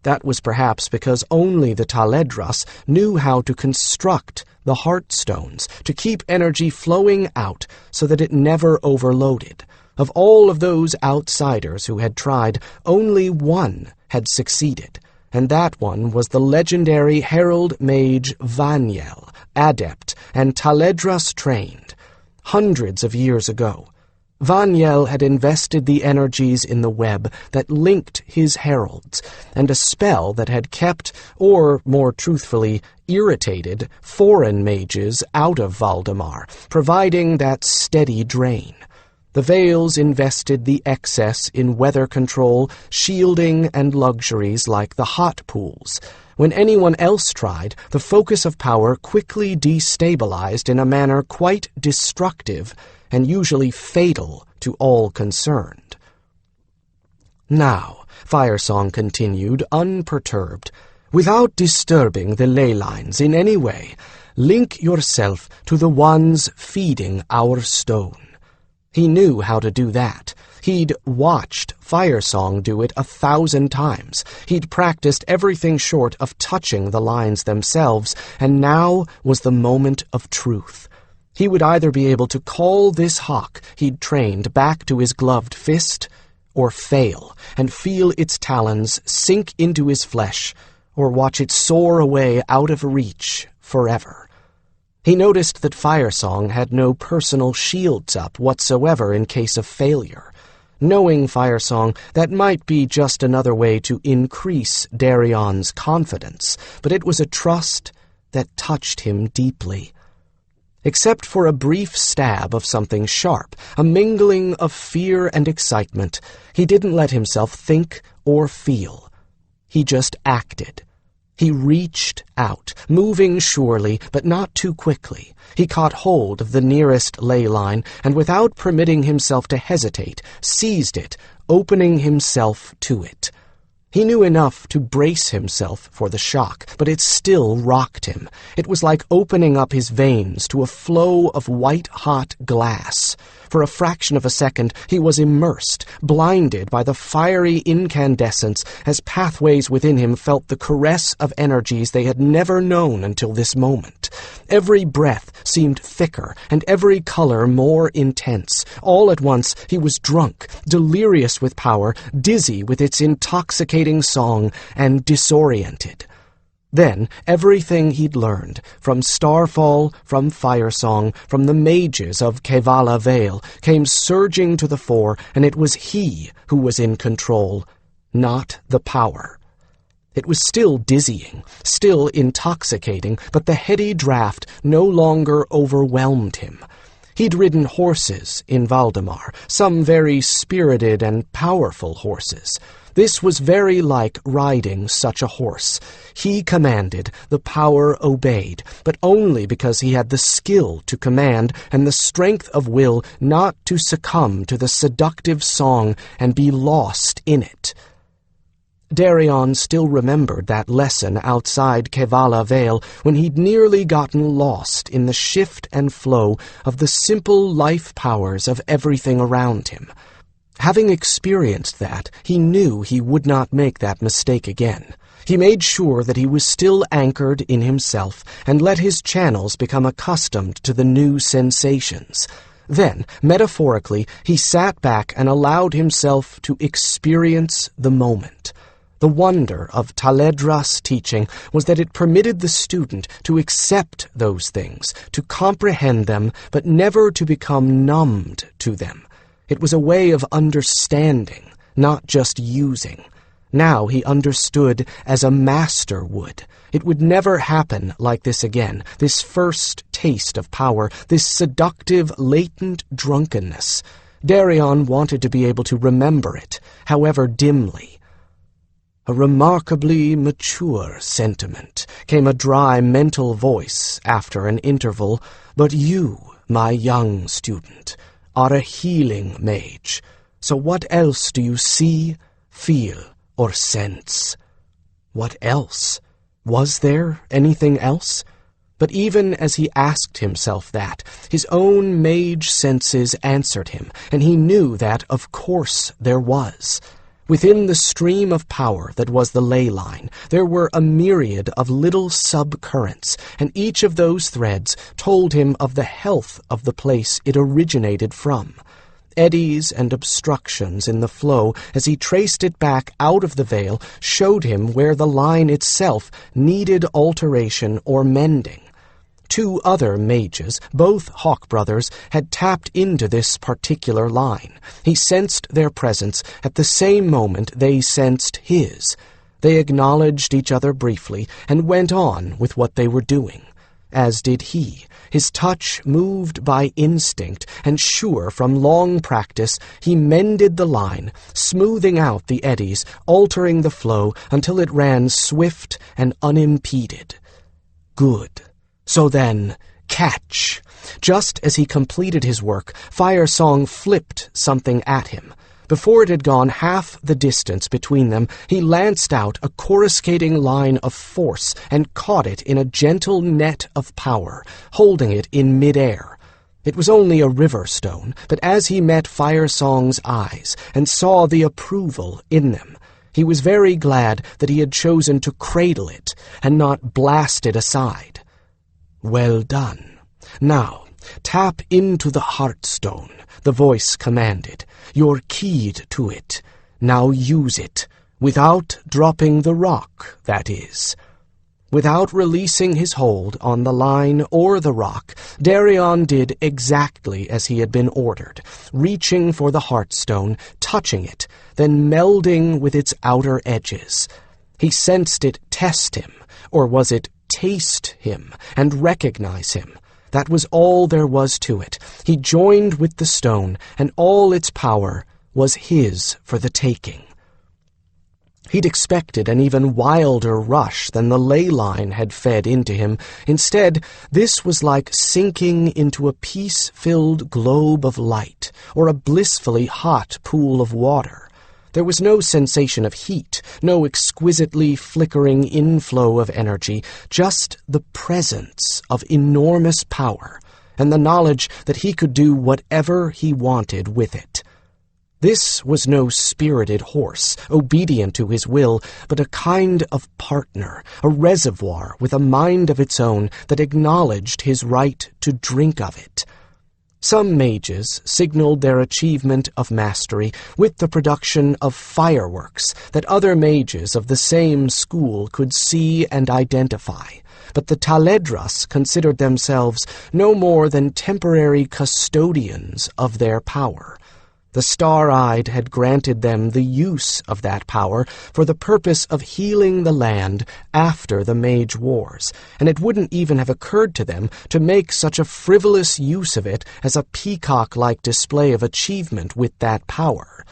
That was perhaps because only the Taledras knew how to construct the Heartstones, to keep energy flowing out so that it never overloaded. Of all of those outsiders who had tried, only one had succeeded, and that one was the legendary herald mage Vanyel, adept and Taledras trained. Hundreds of years ago, Vanyel had invested the energies in the web that linked his heralds, and a spell that had kept, or more truthfully, irritated foreign mages out of Valdemar, providing that steady drain. The Vales invested the excess in weather control, shielding, and luxuries like the hot pools, When anyone else tried, the focus of power quickly destabilized in a manner quite destructive and usually fatal to all concerned. "Now," Firesong continued, unperturbed, "without disturbing the ley lines in any way, link yourself to the ones feeding our stone." He knew how to do that. He'd watched Firesong do it 1,000 times. He'd practiced everything short of touching the lines themselves, and now was the moment of truth. He would either be able to call this hawk he'd trained back to his gloved fist, or fail and feel its talons sink into his flesh, or watch it soar away out of reach forever. He noticed that Firesong had no personal shields up whatsoever in case of failure. Knowing Firesong, that might be just another way to increase Darian's confidence, but it was a trust that touched him deeply. Except for a brief stab of something sharp, a mingling of fear and excitement, he didn't let himself think or feel. He just acted. He reached out, moving surely, but not too quickly. He caught hold of the nearest ley line, and without permitting himself to hesitate, seized it, opening himself to it. He knew enough to brace himself for the shock, but it still rocked him. It was like opening up his veins to a flow of white-hot glass. For a fraction of a second, he was immersed, blinded by the fiery incandescence as pathways within him felt the caress of energies they had never known until this moment. Every breath seemed thicker, and every color more intense. All at once, he was drunk, delirious with power, dizzy with its intoxicating song, and disoriented. Then, everything he'd learned, from Starfall, from Firesong, from the mages of Kevala Vale, came surging to the fore, and it was he who was in control, not the power. It was still dizzying, still intoxicating, but the heady draft no longer overwhelmed him. He'd ridden horses in Valdemar, some very spirited and powerful horses. This was very like riding such a horse. He commanded, the power obeyed, but only because he had the skill to command and the strength of will not to succumb to the seductive song and be lost in it. Darian still remembered that lesson outside Kevala Vale when he'd nearly gotten lost in the shift and flow of the simple life powers of everything around him. Having experienced that, he knew he would not make that mistake again. He made sure that he was still anchored in himself and let his channels become accustomed to the new sensations. Then, metaphorically, he sat back and allowed himself to experience the moment. The wonder of Taledra's teaching was that it permitted the student to accept those things, to comprehend them, but never to become numbed to them. It was a way of understanding, not just using. Now he understood as a master would. It would never happen like this again, this first taste of power, this seductive, latent drunkenness. Darian wanted to be able to remember it, however dimly. "A remarkably mature sentiment," came a dry mental voice after an interval, "but you, my young student, are a healing mage. So what else do you see, feel, or sense?" What else? Was there anything else? But even as he asked himself that, his own mage senses answered him, and he knew that, of course, there was. Within the stream of power that was the ley line, there were a myriad of little sub-currents, and each of those threads told him of the health of the place it originated from. Eddies and obstructions in the flow, as he traced it back out of the veil, showed him where the line itself needed alteration or mending. Two other mages, both Hawkbrothers, had tapped into this particular line. He sensed their presence at the same moment they sensed his. They acknowledged each other briefly and went on with what they were doing. as did he. His touch moved by instinct, and sure from long practice he mended the line, smoothing out the eddies, altering the flow until it ran swift and unimpeded. Good. So then, catch! Just as he completed his work, Fire Song flipped something at him. Before it had gone half the distance between them, he lanced out a coruscating line of force and caught it in a gentle net of power, holding it in midair. It was only a river stone, but as he met Fire Song's eyes and saw the approval in them, he was very glad that he had chosen to cradle it and not blast it aside. Well done. Now, tap into the Heartstone, the voice commanded. You're keyed to it. Now use it, without dropping the rock, that is. Without releasing his hold on the line or the rock, Darian did exactly as he had been ordered, reaching for the Heartstone, touching it, then melding with its outer edges. He sensed it test him, or was it taste him, and recognize him. That was all there was to it. He joined with the stone, and all its power was his for the taking. He'd expected an even wilder rush than the ley line had fed into him. Instead, this was like sinking into a peace-filled globe of light, or a blissfully hot pool of water. There was no sensation of heat, no exquisitely flickering inflow of energy, just the presence of enormous power, and the knowledge that he could do whatever he wanted with it. This was no spirited horse, obedient to his will, but a kind of partner, a reservoir with a mind of its own that acknowledged his right to drink of it. Some mages signaled their achievement of mastery with the production of fireworks that other mages of the same school could see and identify, but the Taledras considered themselves no more than temporary custodians of their power. The Star-Eyed had granted them the use of that power for the purpose of healing the land after the Mage Wars, and it wouldn't even have occurred to them to make such a frivolous use of it as a peacock-like display of achievement with that power.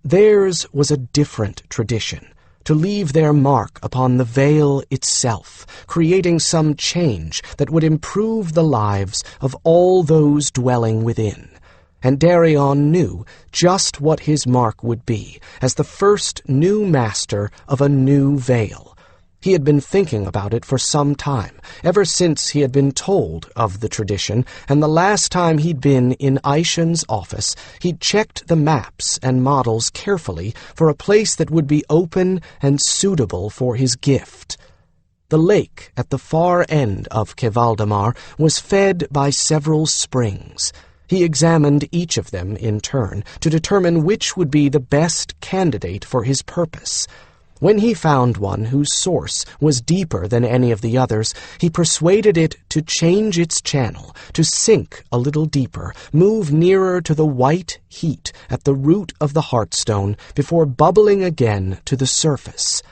Theirs was a different tradition, to leave their mark upon the veil itself, creating some change that would improve the lives of all those dwelling within. And Darian knew just what his mark would be, as the first new master of a new veil. He had been thinking about it for some time, ever since he had been told of the tradition, and the last time he'd been in Aishan's office, he'd checked the maps and models carefully for a place that would be open and suitable for his gift. The lake at the far end of Kevaldamar was fed by several springs. He examined each of them in turn to determine which would be the best candidate for his purpose. When he found one whose source was deeper than any of the others, he persuaded it to change its channel, to sink a little deeper, move nearer to the white heat at the root of the Heartstone before bubbling again to the surface.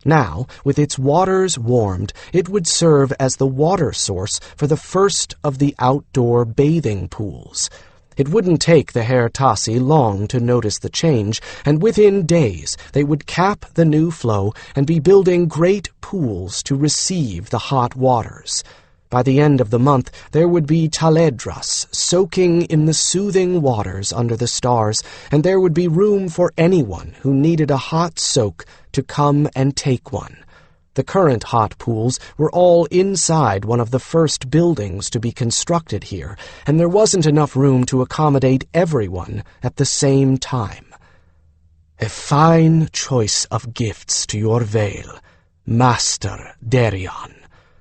Now, with its waters warmed, it would serve as the water source for the first of the outdoor bathing pools. It wouldn't take the Hertasi long to notice the change, and within days they would cap the new flow and be building great pools to receive the hot waters. By the end of the month, there would be Taledras soaking in the soothing waters under the stars, and there would be room for anyone who needed a hot soak to come and take one. The current hot pools were all inside one of the first buildings to be constructed here, and there wasn't enough room to accommodate everyone at the same time. A fine choice of gifts to your veil, Master Darian.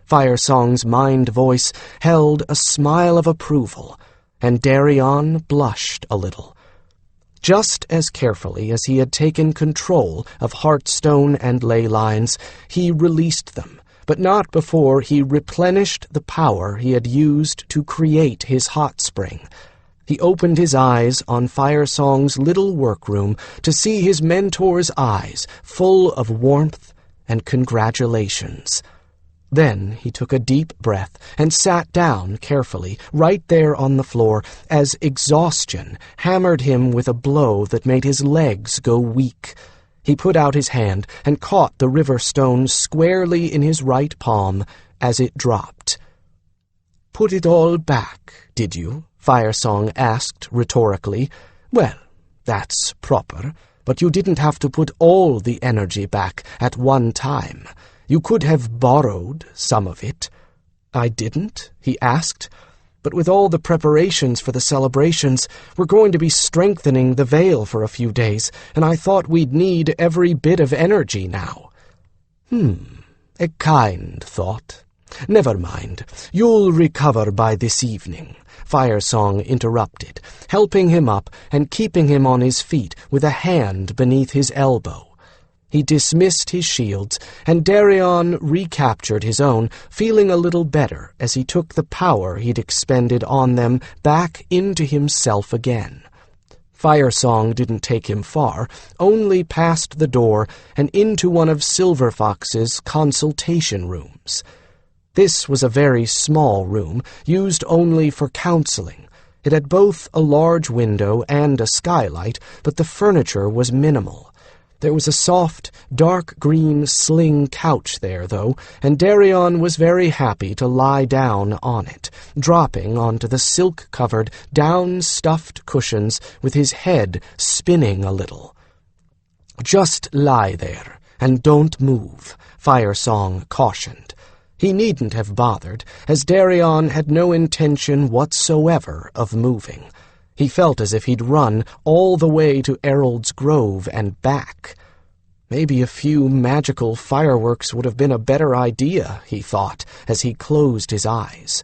Fire Song's mind voice held a smile of approval, and Darian blushed a little. Just as carefully as he had taken control of Heartstone and ley lines, he released them, but not before he replenished the power he had used to create his hot spring. He opened his eyes on Fire Song's little workroom to see his mentor's eyes full of warmth and congratulations. Then he took a deep breath and sat down carefully, right there on the floor, as exhaustion hammered him with a blow that made his legs go weak. He put out his hand and caught the river stone squarely in his right palm as it dropped. "Put it all back, did you?" Firesong asked rhetorically. "Well, that's proper, but you didn't have to put all the energy back at one time. You could have borrowed some of it." "I didn't?" he asked. "But with all the preparations for the celebrations, we're going to be strengthening the veil for a few days, and I thought we'd need every bit of energy now." A kind thought. "Never mind. You'll recover by this evening," Firesong interrupted, helping him up and keeping him on his feet with a hand beneath his elbow. He dismissed his shields, and Darian recaptured his own, feeling a little better as he took the power he'd expended on them back into himself again. Firesong didn't take him far, only past the door and into one of Silver Fox's consultation rooms. This was a very small room, used only for counseling. It had both a large window and a skylight, but the furniture was minimal. There was a soft, dark green sling couch there, though, and Darian was very happy to lie down on it, dropping onto the silk-covered, down-stuffed cushions with his head spinning a little. "Just lie there, and don't move," Firesong cautioned. He needn't have bothered, as Darian had no intention whatsoever of moving. He felt as if he'd run all the way to Errold's Grove and back. Maybe a few magical fireworks would have been a better idea, he thought, as he closed his eyes.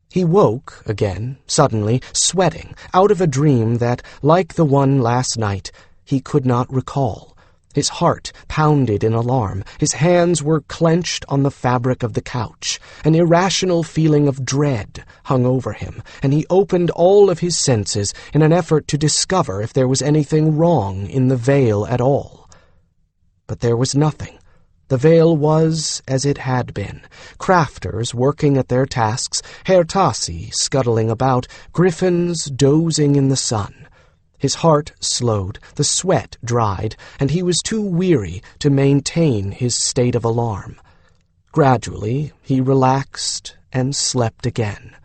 He woke again, suddenly, sweating, out of a dream that, like the one last night, he could not recall. His heart pounded in alarm. His hands were clenched on the fabric of the couch. An irrational feeling of dread hung over him, and he opened all of his senses in an effort to discover if there was anything wrong in the veil at all. But there was nothing. The veil was as it had been. Crafters working at their tasks, Hertasi scuttling about, griffins dozing in the sun. His heart slowed, the sweat dried, and he was too weary to maintain his state of alarm. Gradually, he relaxed and slept again.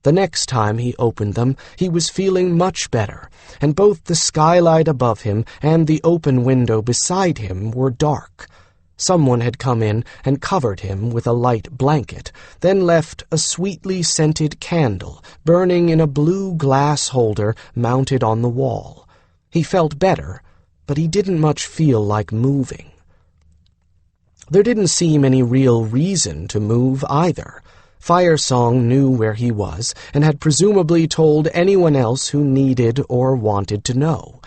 The next time he opened them, he was feeling much better, and both the skylight above him and the open window beside him were dark. Someone had come in and covered him with a light blanket, then left a sweetly scented candle burning in a blue glass holder mounted on the wall. He felt better, but he didn't much feel like moving. There didn't seem any real reason to move either. Firesong knew where he was and had presumably told anyone else who needed or wanted to know.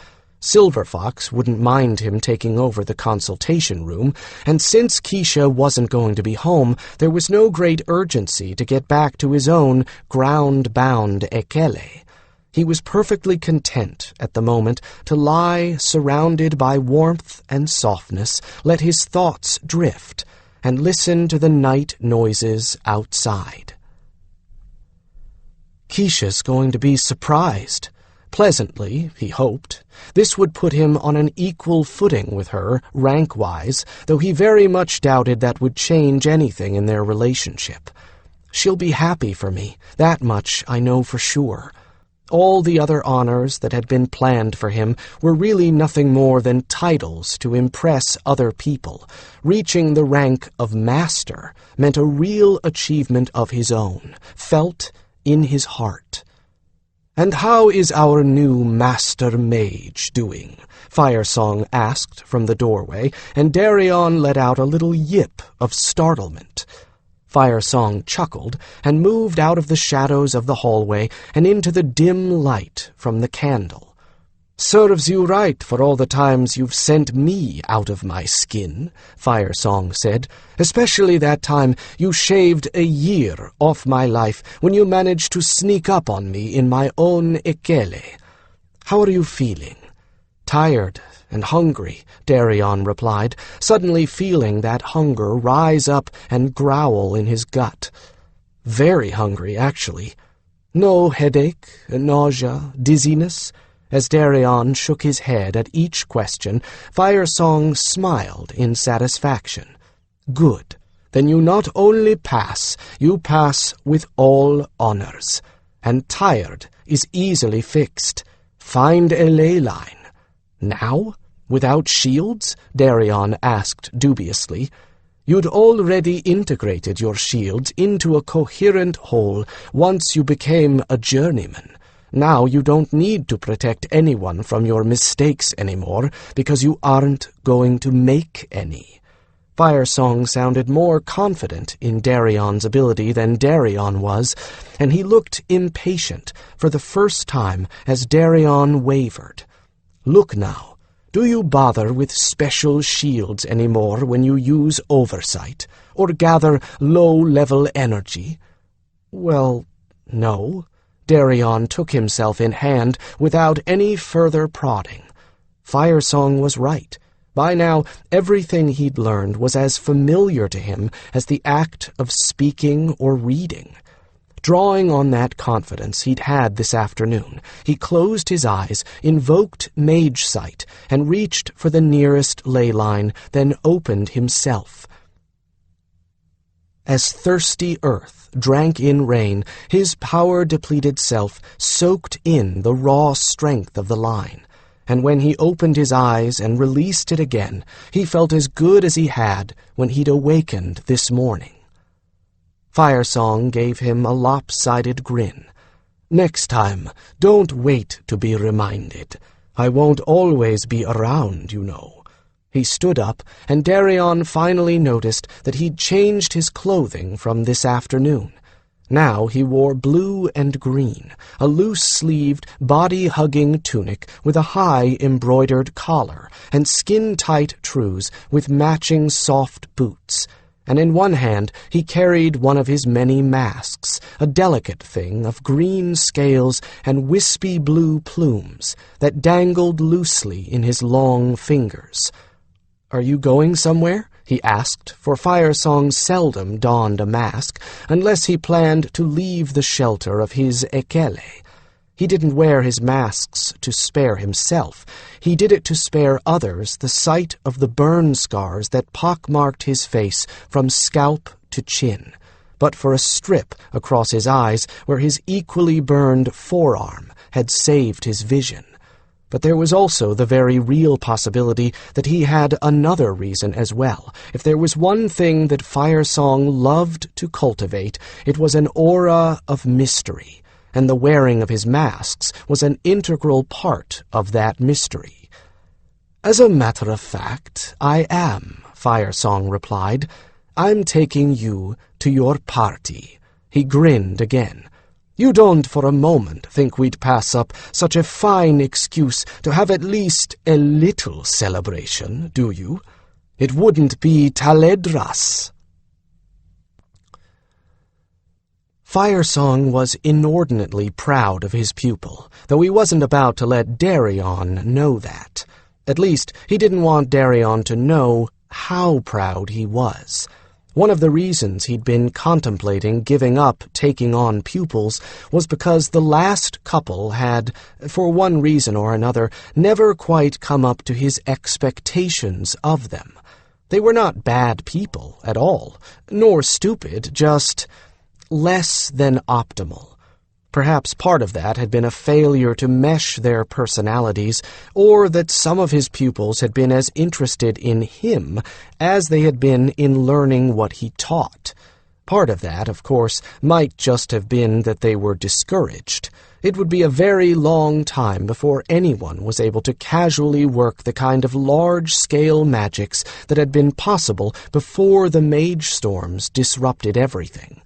Silver Fox wouldn't mind him taking over the consultation room, and since Keisha wasn't going to be home, there was no great urgency to get back to his own ground-bound Ekele. He was perfectly content at the moment to lie surrounded by warmth and softness, let his thoughts drift, and listen to the night noises outside. Keisha's going to be surprised. Pleasantly, he hoped. This would put him on an equal footing with her, rank-wise, though he very much doubted that would change anything in their relationship. She'll be happy for me, that much I know for sure. All the other honors that had been planned for him were really nothing more than titles to impress other people. Reaching the rank of master meant a real achievement of his own, felt in his heart. "And how is our new master mage doing?" Firesong asked from the doorway, and Darian let out a little yip of startlement. Firesong chuckled and moved out of the shadows of the hallway and into the dim light from the candle. "Serves you right for all the times you've sent me out of my skin," Firesong said, "especially that time you shaved a year off my life when you managed to sneak up on me in my own Ekele. How are you feeling? Tired and hungry, Darian replied, suddenly feeling that hunger rise up and growl in his gut. Very hungry, actually. No headache, nausea, dizziness. As Darian shook his head at each question, Firesong smiled in satisfaction. Good. Then you not only pass, you pass with all honors. And tired is easily fixed. Find a ley line. Now? Without shields? Darian asked dubiously. You'd already integrated your shields into a coherent whole once you became a journeyman. Now you don't need to protect anyone from your mistakes anymore because you aren't going to make any. Firesong sounded more confident in Darian's ability than Darian was, and he looked impatient for the first time as Darian wavered. Look now, do you bother with special shields anymore when you use oversight, or gather low-level energy? Well, no. Darian took himself in hand without any further prodding. Firesong was right. By now, everything he'd learned was as familiar to him as the act of speaking or reading. Drawing on that confidence he'd had this afternoon, he closed his eyes, invoked mage sight, and reached for the nearest ley line, then opened himself. As thirsty earth drank in rain, his power-depleted self soaked in the raw strength of the line, and when he opened his eyes and released it again, he felt as good as he had when he'd awakened this morning. Firesong gave him a lopsided grin. Next time, don't wait to be reminded. I won't always be around, you know. He stood up, and Darian finally noticed that he'd changed his clothing from this afternoon. Now he wore blue and green, a loose-sleeved, body-hugging tunic with a high embroidered collar, and skin-tight trews with matching soft boots. And in one hand he carried one of his many masks, a delicate thing of green scales and wispy blue plumes that dangled loosely in his long fingers. "Are you going somewhere?" he asked, for Firesong seldom donned a mask, unless he planned to leave the shelter of his ekele. He didn't wear his masks to spare himself. He did it to spare others the sight of the burn scars that pockmarked his face from scalp to chin, but for a strip across his eyes where his equally burned forearm had saved his vision. But there was also the very real possibility that he had another reason as well. If there was one thing that Firesong loved to cultivate, it was an aura of mystery, and the wearing of his masks was an integral part of that mystery. "As a matter of fact, I am," Firesong replied. "I'm taking you to your party." He grinned again. "You don't for a moment think we'd pass up such a fine excuse to have at least a little celebration, do you? It wouldn't be Taledras." Firesong was inordinately proud of his pupil, though he wasn't about to let Darian know that. At least, he didn't want Darian to know how proud he was. One of the reasons he'd been contemplating giving up taking on pupils was because the last couple had, for one reason or another, never quite come up to his expectations of them. They were not bad people at all, nor stupid, just less than optimal. Perhaps part of that had been a failure to mesh their personalities, or that some of his pupils had been as interested in him as they had been in learning what he taught. Part of that, of course, might just have been that they were discouraged. It would be a very long time before anyone was able to casually work the kind of large-scale magics that had been possible before the mage storms disrupted everything.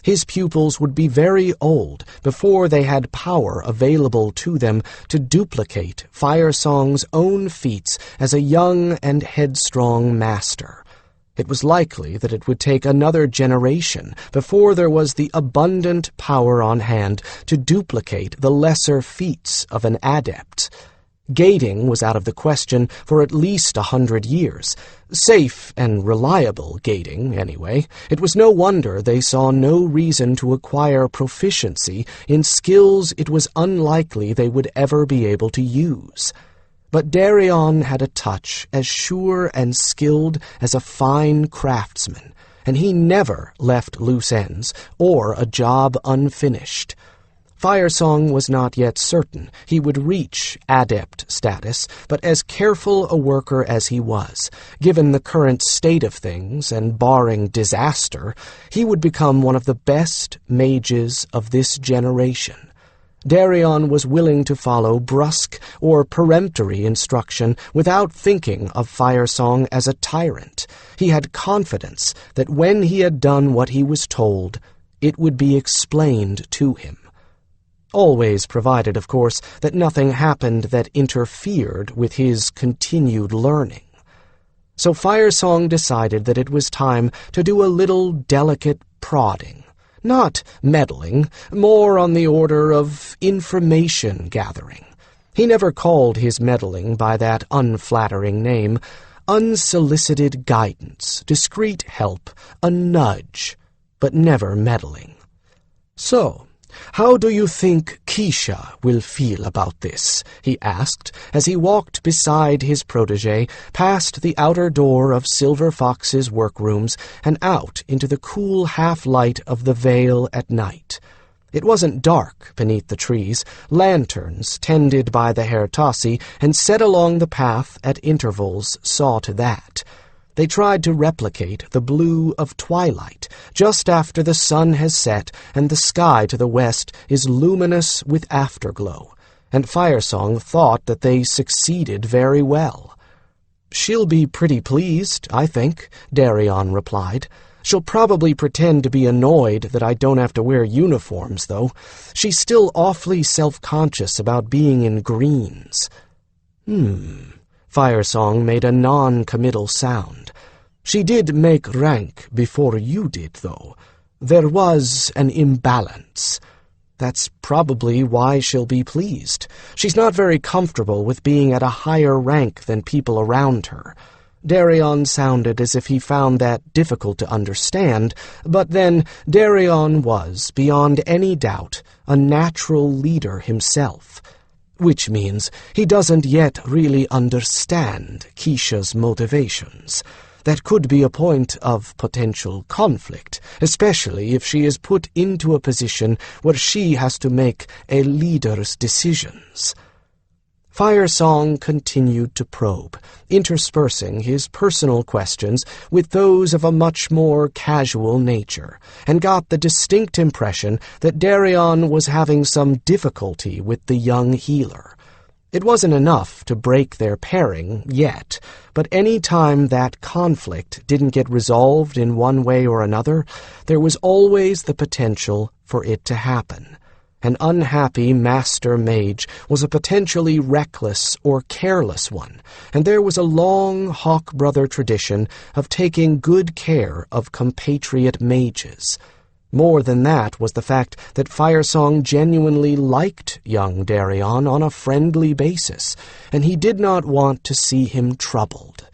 His pupils would be very old before they had power available to them to duplicate Firesong's own feats as a young and headstrong master. It was likely that it would take another generation before there was the abundant power on hand to duplicate the lesser feats of an adept. Gating was out of the question for at least 100 years. Safe and reliable gating, anyway. It was no wonder they saw no reason to acquire proficiency in skills it was unlikely they would ever be able to use. But Darian had a touch as sure and skilled as a fine craftsman, and he never left loose ends or a job unfinished. Firesong was not yet certain he would reach adept status, but as careful a worker as he was, given the current state of things and barring disaster, he would become one of the best mages of this generation. Darian was willing to follow brusque or peremptory instruction without thinking of Firesong as a tyrant. He had confidence that when he had done what he was told, it would be explained to him. Always provided, of course, that nothing happened that interfered with his continued learning. So Firesong decided that it was time to do a little delicate prodding. Not meddling, more on the order of information gathering. He never called his meddling by that unflattering name. Unsolicited guidance, discreet help, a nudge, but never meddling. "So, how do you think Keisha will feel about this?" he asked as he walked beside his protege past the outer door of Silver Fox's workrooms and out into the cool half-light of the Vale at night. It wasn't dark beneath the trees. Lanterns, tended by the Hertasi and set along the path at intervals, saw to that. They tried to replicate the blue of twilight, just after the sun has set and the sky to the west is luminous with afterglow, and Firesong thought that they succeeded very well. "She'll be pretty pleased, I think," Darian replied. "She'll probably pretend to be annoyed that I don't have to wear uniforms, though. She's still awfully self-conscious about being in greens." Firesong made a non-committal sound. "She did make rank before you did, though. There was an imbalance. That's probably why she'll be pleased. She's not very comfortable with being at a higher rank than people around her." Darian sounded as if he found that difficult to understand, but then Darian was, beyond any doubt, a natural leader himself. Which means he doesn't yet really understand Keisha's motivations. That could be a point of potential conflict, especially if she is put into a position where she has to make a leader's decisions. Firesong continued to probe, interspersing his personal questions with those of a much more casual nature, and got the distinct impression that Darian was having some difficulty with the young healer. It wasn't enough to break their pairing yet, but any time that conflict didn't get resolved in one way or another, there was always the potential for it to happen. An unhappy master mage was a potentially reckless or careless one, and there was a long Hawkbrother tradition of taking good care of compatriot mages. More than that was the fact that Firesong genuinely liked young Darian on a friendly basis, and he did not want to see him troubled.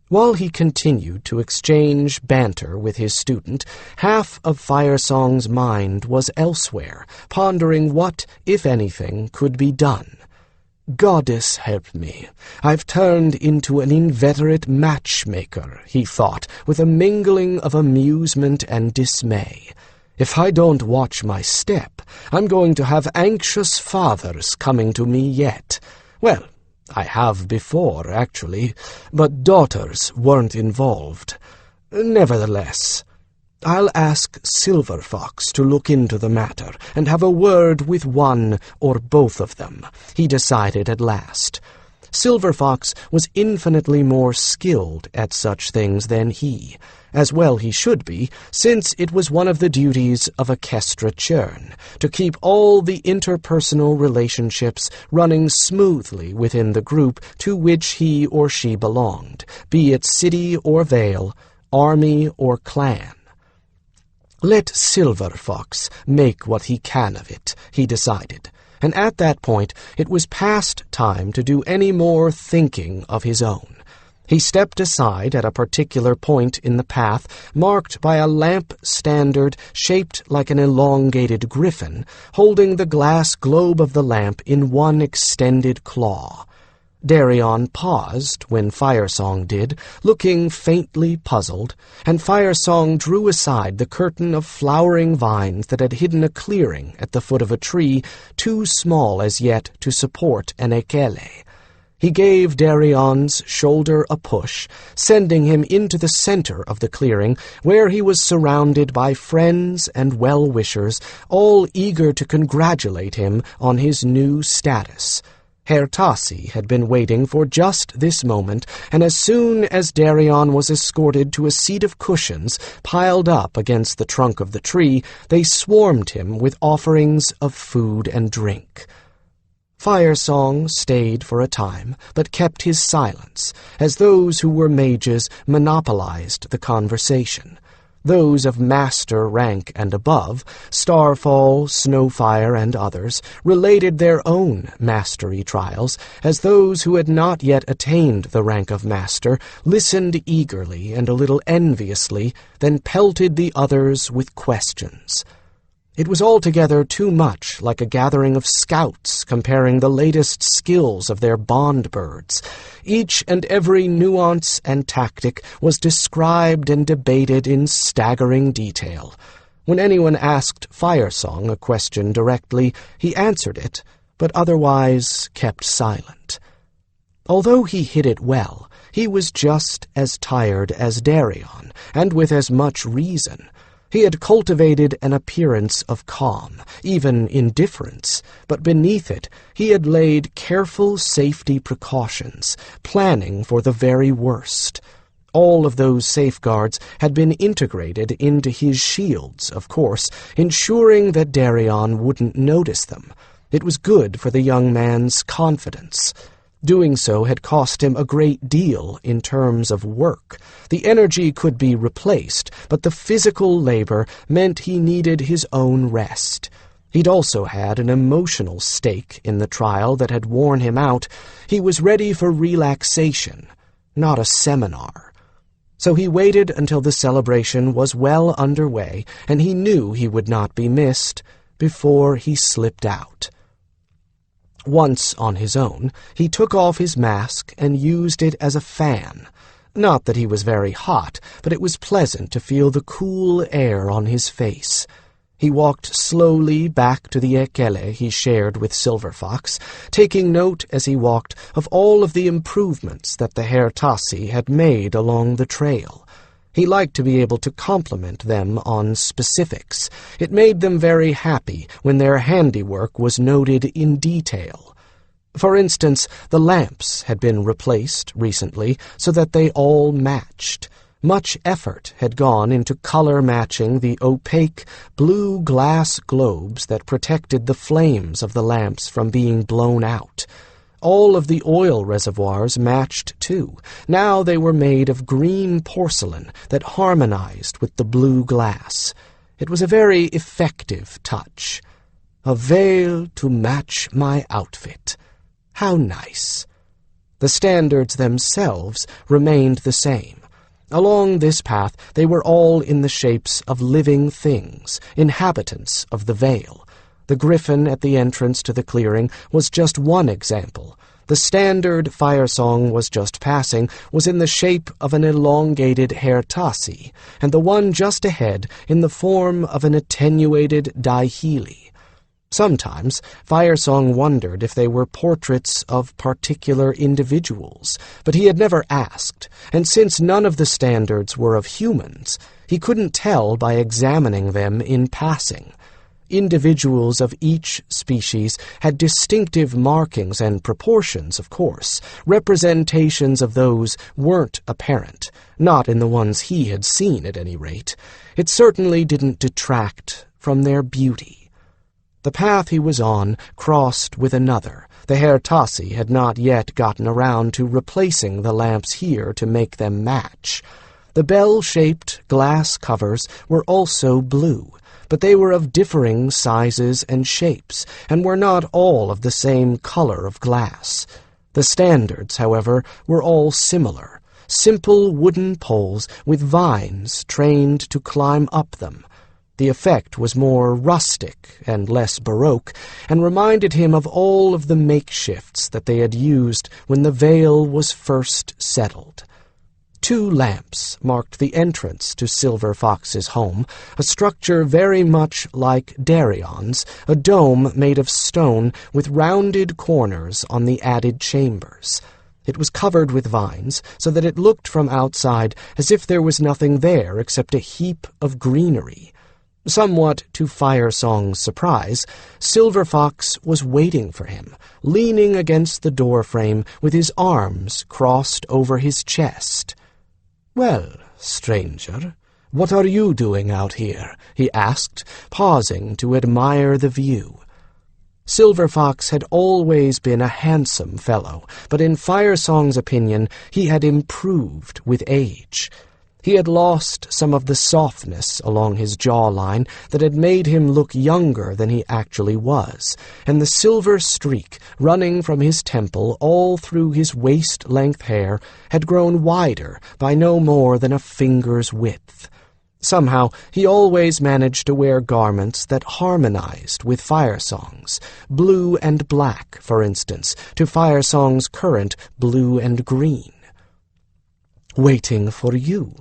While he continued to exchange banter with his student, half of Firesong's mind was elsewhere, pondering what, if anything, could be done. "Goddess help me, I've turned into an inveterate matchmaker," he thought, with a mingling of amusement and dismay. "If I don't watch my step, I'm going to have anxious fathers coming to me yet. Well, I have before, actually, but daughters weren't involved. Nevertheless, I'll ask Silver Fox to look into the matter and have a word with one or both of them," he decided at last. Silver Fox was infinitely more skilled at such things than he, as well he should be, since it was one of the duties of a Kestra churn to keep all the interpersonal relationships running smoothly within the group to which he or she belonged, be it city or vale, army or clan. Let Silver Fox make what he can of it, he decided. and at that point it was past time to do any more thinking of his own. He stepped aside at a particular point in the path, marked by a lamp standard shaped like an elongated griffin, holding the glass globe of the lamp in one extended claw. Darian paused when Firesong did, looking faintly puzzled, and Firesong drew aside the curtain of flowering vines that had hidden a clearing at the foot of a tree too small as yet to support an ekele. He gave Darian's shoulder a push, sending him into the center of the clearing, where he was surrounded by friends and well-wishers, all eager to congratulate him on his new status. Herr Tassi had been waiting for just this moment, and as soon as Darian was escorted to a seat of cushions piled up against the trunk of the tree, they swarmed him with offerings of food and drink. Firesong stayed for a time, but kept his silence, as those who were mages monopolized the conversation. Those of master rank and above, Starfall, Snowfire, and others, related their own mastery trials, as those who had not yet attained the rank of master listened eagerly and a little enviously, then pelted the others with questions. It was altogether too much like a gathering of scouts comparing the latest skills of their bond birds. Each and every nuance and tactic was described and debated in staggering detail. When anyone asked Firesong a question directly, he answered it, but otherwise kept silent. Although he hid it well, he was just as tired as Darian, and with as much reason. He had cultivated an appearance of calm, even indifference, but beneath it he had laid careful safety precautions, planning for the very worst. All of those safeguards had been integrated into his shields, of course, ensuring that Darian wouldn't notice them. It was good for the young man's confidence. Doing so had cost him a great deal in terms of work. The energy could be replaced, but the physical labor meant he needed his own rest. He'd also had an emotional stake in the trial that had worn him out. He was ready for relaxation, not a seminar. So he waited until the celebration was well underway, and he knew he would not be missed, before he slipped out. Once on his own, he took off his mask and used it as a fan. Not that he was very hot, but it was pleasant to feel the cool air on his face. He walked slowly back to the ekele he shared with Silver Fox, taking note as he walked of all of the improvements that the Herr Tassi had made along the trail. He liked to be able to compliment them on specifics. It made them very happy when their handiwork was noted in detail. For instance, the lamps had been replaced recently so that they all matched. Much effort had gone into color matching the opaque blue glass globes that protected the flames of the lamps from being blown out. All of the oil reservoirs matched, too. Now they were made of green porcelain that harmonized with the blue glass. It was a very effective touch. A veil to match my outfit. How nice. The standards themselves remained the same. Along this path they were all in the shapes of living things, inhabitants of the veil. The griffin at the entrance to the clearing was just one example. The standard Firesong was just passing was in the shape of an elongated Herr Tassi, and the one just ahead in the form of an attenuated Daihili. Sometimes Firesong wondered if they were portraits of particular individuals, but he had never asked, and since none of the standards were of humans, he couldn't tell by examining them in passing. Individuals of each species had distinctive markings and proportions, of course. Representations of those weren't apparent, not in the ones he had seen at any rate. It certainly didn't detract from their beauty. The path he was on crossed with another. The Herr Tassi had not yet gotten around to replacing the lamps here to make them match. The bell-shaped glass covers were also blue, but they were of differing sizes and shapes, and were not all of the same color of glass. The standards, however, were all similar, simple wooden poles with vines trained to climb up them. The effect was more rustic and less baroque, and reminded him of all of the makeshifts that they had used when the Vale was first settled. 2 lamps marked the entrance to Silver Fox's home, a structure very much like Darian's, a dome made of stone with rounded corners on the added chambers. It was covered with vines, so that it looked from outside as if there was nothing there except a heap of greenery. Somewhat to Fire Song's surprise, Silver Fox was waiting for him, leaning against the doorframe with his arms crossed over his chest. "Well, stranger, what are you doing out here?" he asked, pausing to admire the view. Silver Fox had always been a handsome fellow, but in Fire Song's opinion he had improved with age. He had lost some of the softness along his jawline that had made him look younger than he actually was, and the silver streak running from his temple all through his waist-length hair had grown wider by no more than a finger's width. Somehow he always managed to wear garments that harmonized with Fire Song's, blue and black, for instance, to Fire Song's current blue and green. "Waiting for you.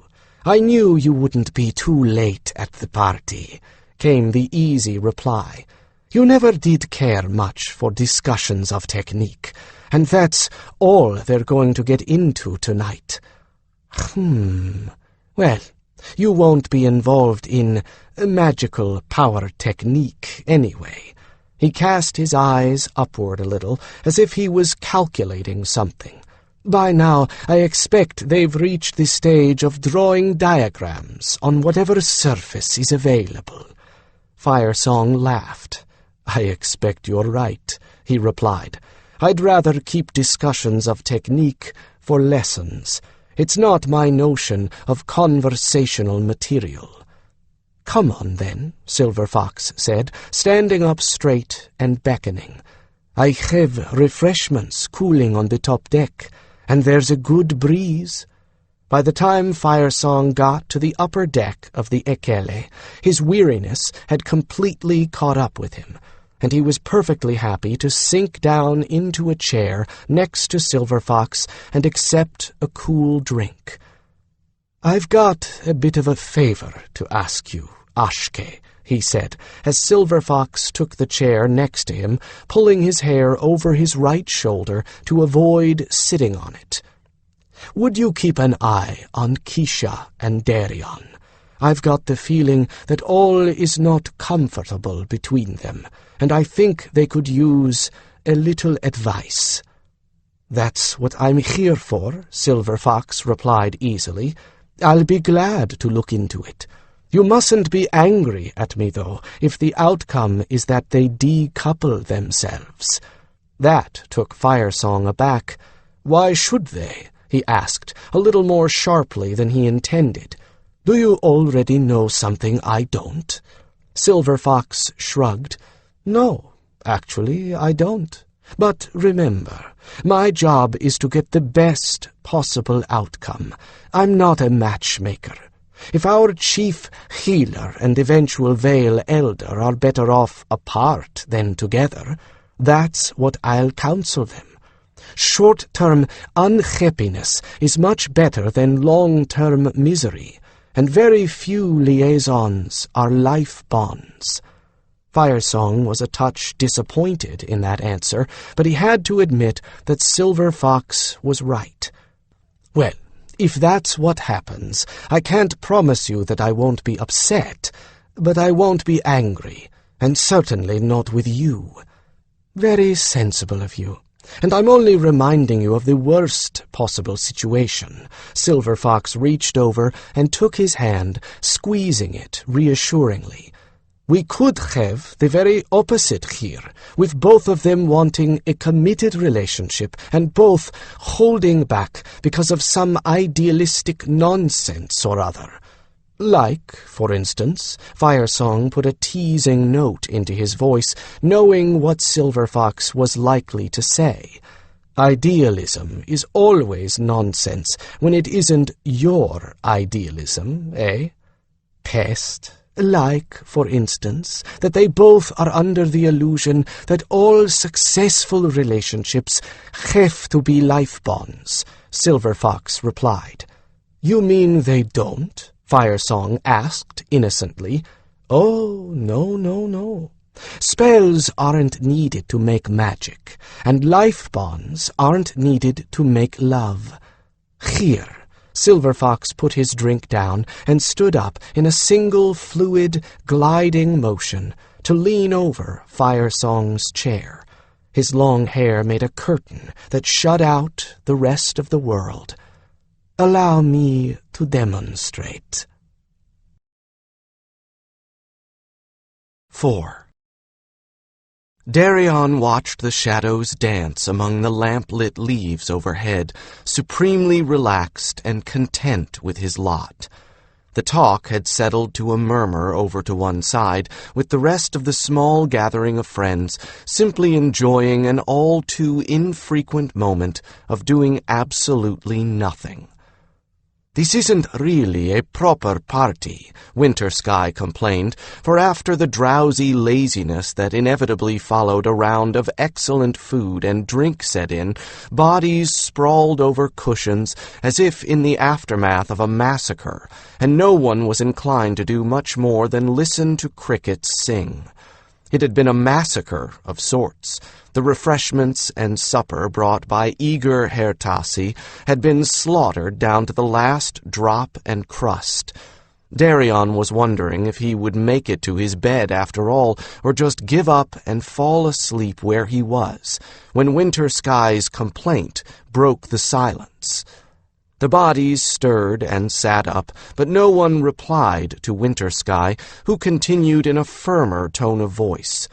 I knew you wouldn't be too late at the party," came the easy reply. "You never did care much for discussions of technique, and that's all they're going to get into tonight." Well, you won't be involved in magical power technique anyway." He cast his eyes upward a little, as if he was calculating something. "By now, I expect they've reached the stage of drawing diagrams on whatever surface is available." Fire Song laughed. "I expect you're right," he replied. "I'd rather keep discussions of technique for lessons. It's not my notion of conversational material." "Come on, then," Silver Fox said, standing up straight and beckoning. "I have refreshments cooling on the top deck, and there's a good breeze." By the time Fire Song got to the upper deck of the Ekele, his weariness had completely caught up with him, and he was perfectly happy to sink down into a chair next to Silver Fox and accept a cool drink. "I've got a bit of a favor to ask you, Ashke," he said, as Silver Fox took the chair next to him, pulling his hair over his right shoulder to avoid sitting on it. "Would you keep an eye on Keisha and Darian? I've got the feeling that all is not comfortable between them, and I think they could use a little advice." "That's what I'm here for," Silver Fox replied easily. "I'll be glad to look into it. You mustn't be angry at me, though, if the outcome is that they decouple themselves." That took Fire Song aback. "Why should they?" he asked, a little more sharply than he intended. "Do you already know something I don't?" Silver Fox shrugged. "No, actually, I don't. But remember, my job is to get the best possible outcome. I'm not a matchmaker. If our chief healer and eventual Vale Elder are better off apart than together, that's what I'll counsel them. Short-term unhappiness is much better than long-term misery, and very few liaisons are life bonds." Fire Song was a touch disappointed in that answer, but he had to admit that Silver Fox was right. "Well, if that's what happens, I can't promise you that I won't be upset, but I won't be angry, and certainly not with you." "Very sensible of you. And I'm only reminding you of the worst possible situation." Silver Fox reached over and took his hand, squeezing it reassuringly. "We could have the very opposite here, with both of them wanting a committed relationship and both holding back because of some idealistic nonsense or other. Like, for instance, Firesong put a teasing note into his voice, knowing what Silver Fox was likely to say. Idealism is always nonsense when it isn't your idealism, eh? Pest. Like, for instance, that they both are under the illusion that all successful relationships have to be life bonds, Silver Fox replied. You mean they don't? Firesong asked innocently. Oh, no. Spells aren't needed to make magic, and life bonds aren't needed to make love. Here, Silver Fox put his drink down and stood up in a single fluid, gliding motion to lean over Firesong's chair. His long hair made a curtain that shut out the rest of the world. Allow me to demonstrate. 4. Darian watched the shadows dance among the lamp-lit leaves overhead, supremely relaxed and content with his lot. The talk had settled to a murmur over to one side, with the rest of the small gathering of friends simply enjoying an all too infrequent moment of doing absolutely nothing. This isn't really a proper party, Winter Sky complained, for after the drowsy laziness that inevitably followed a round of excellent food and drink set in, bodies sprawled over cushions as if in the aftermath of a massacre, and no one was inclined to do much more than listen to crickets sing. It had been a massacre of sorts. The refreshments and supper brought by eager Herr Tassi had been slaughtered down to the last drop and crust. Darian was wondering if he would make it to his bed after all, or just give up and fall asleep where he was, when Winter Sky's complaint broke the silence. The bodies stirred and sat up, but no one replied to Winter Sky, who continued in a firmer tone of voice.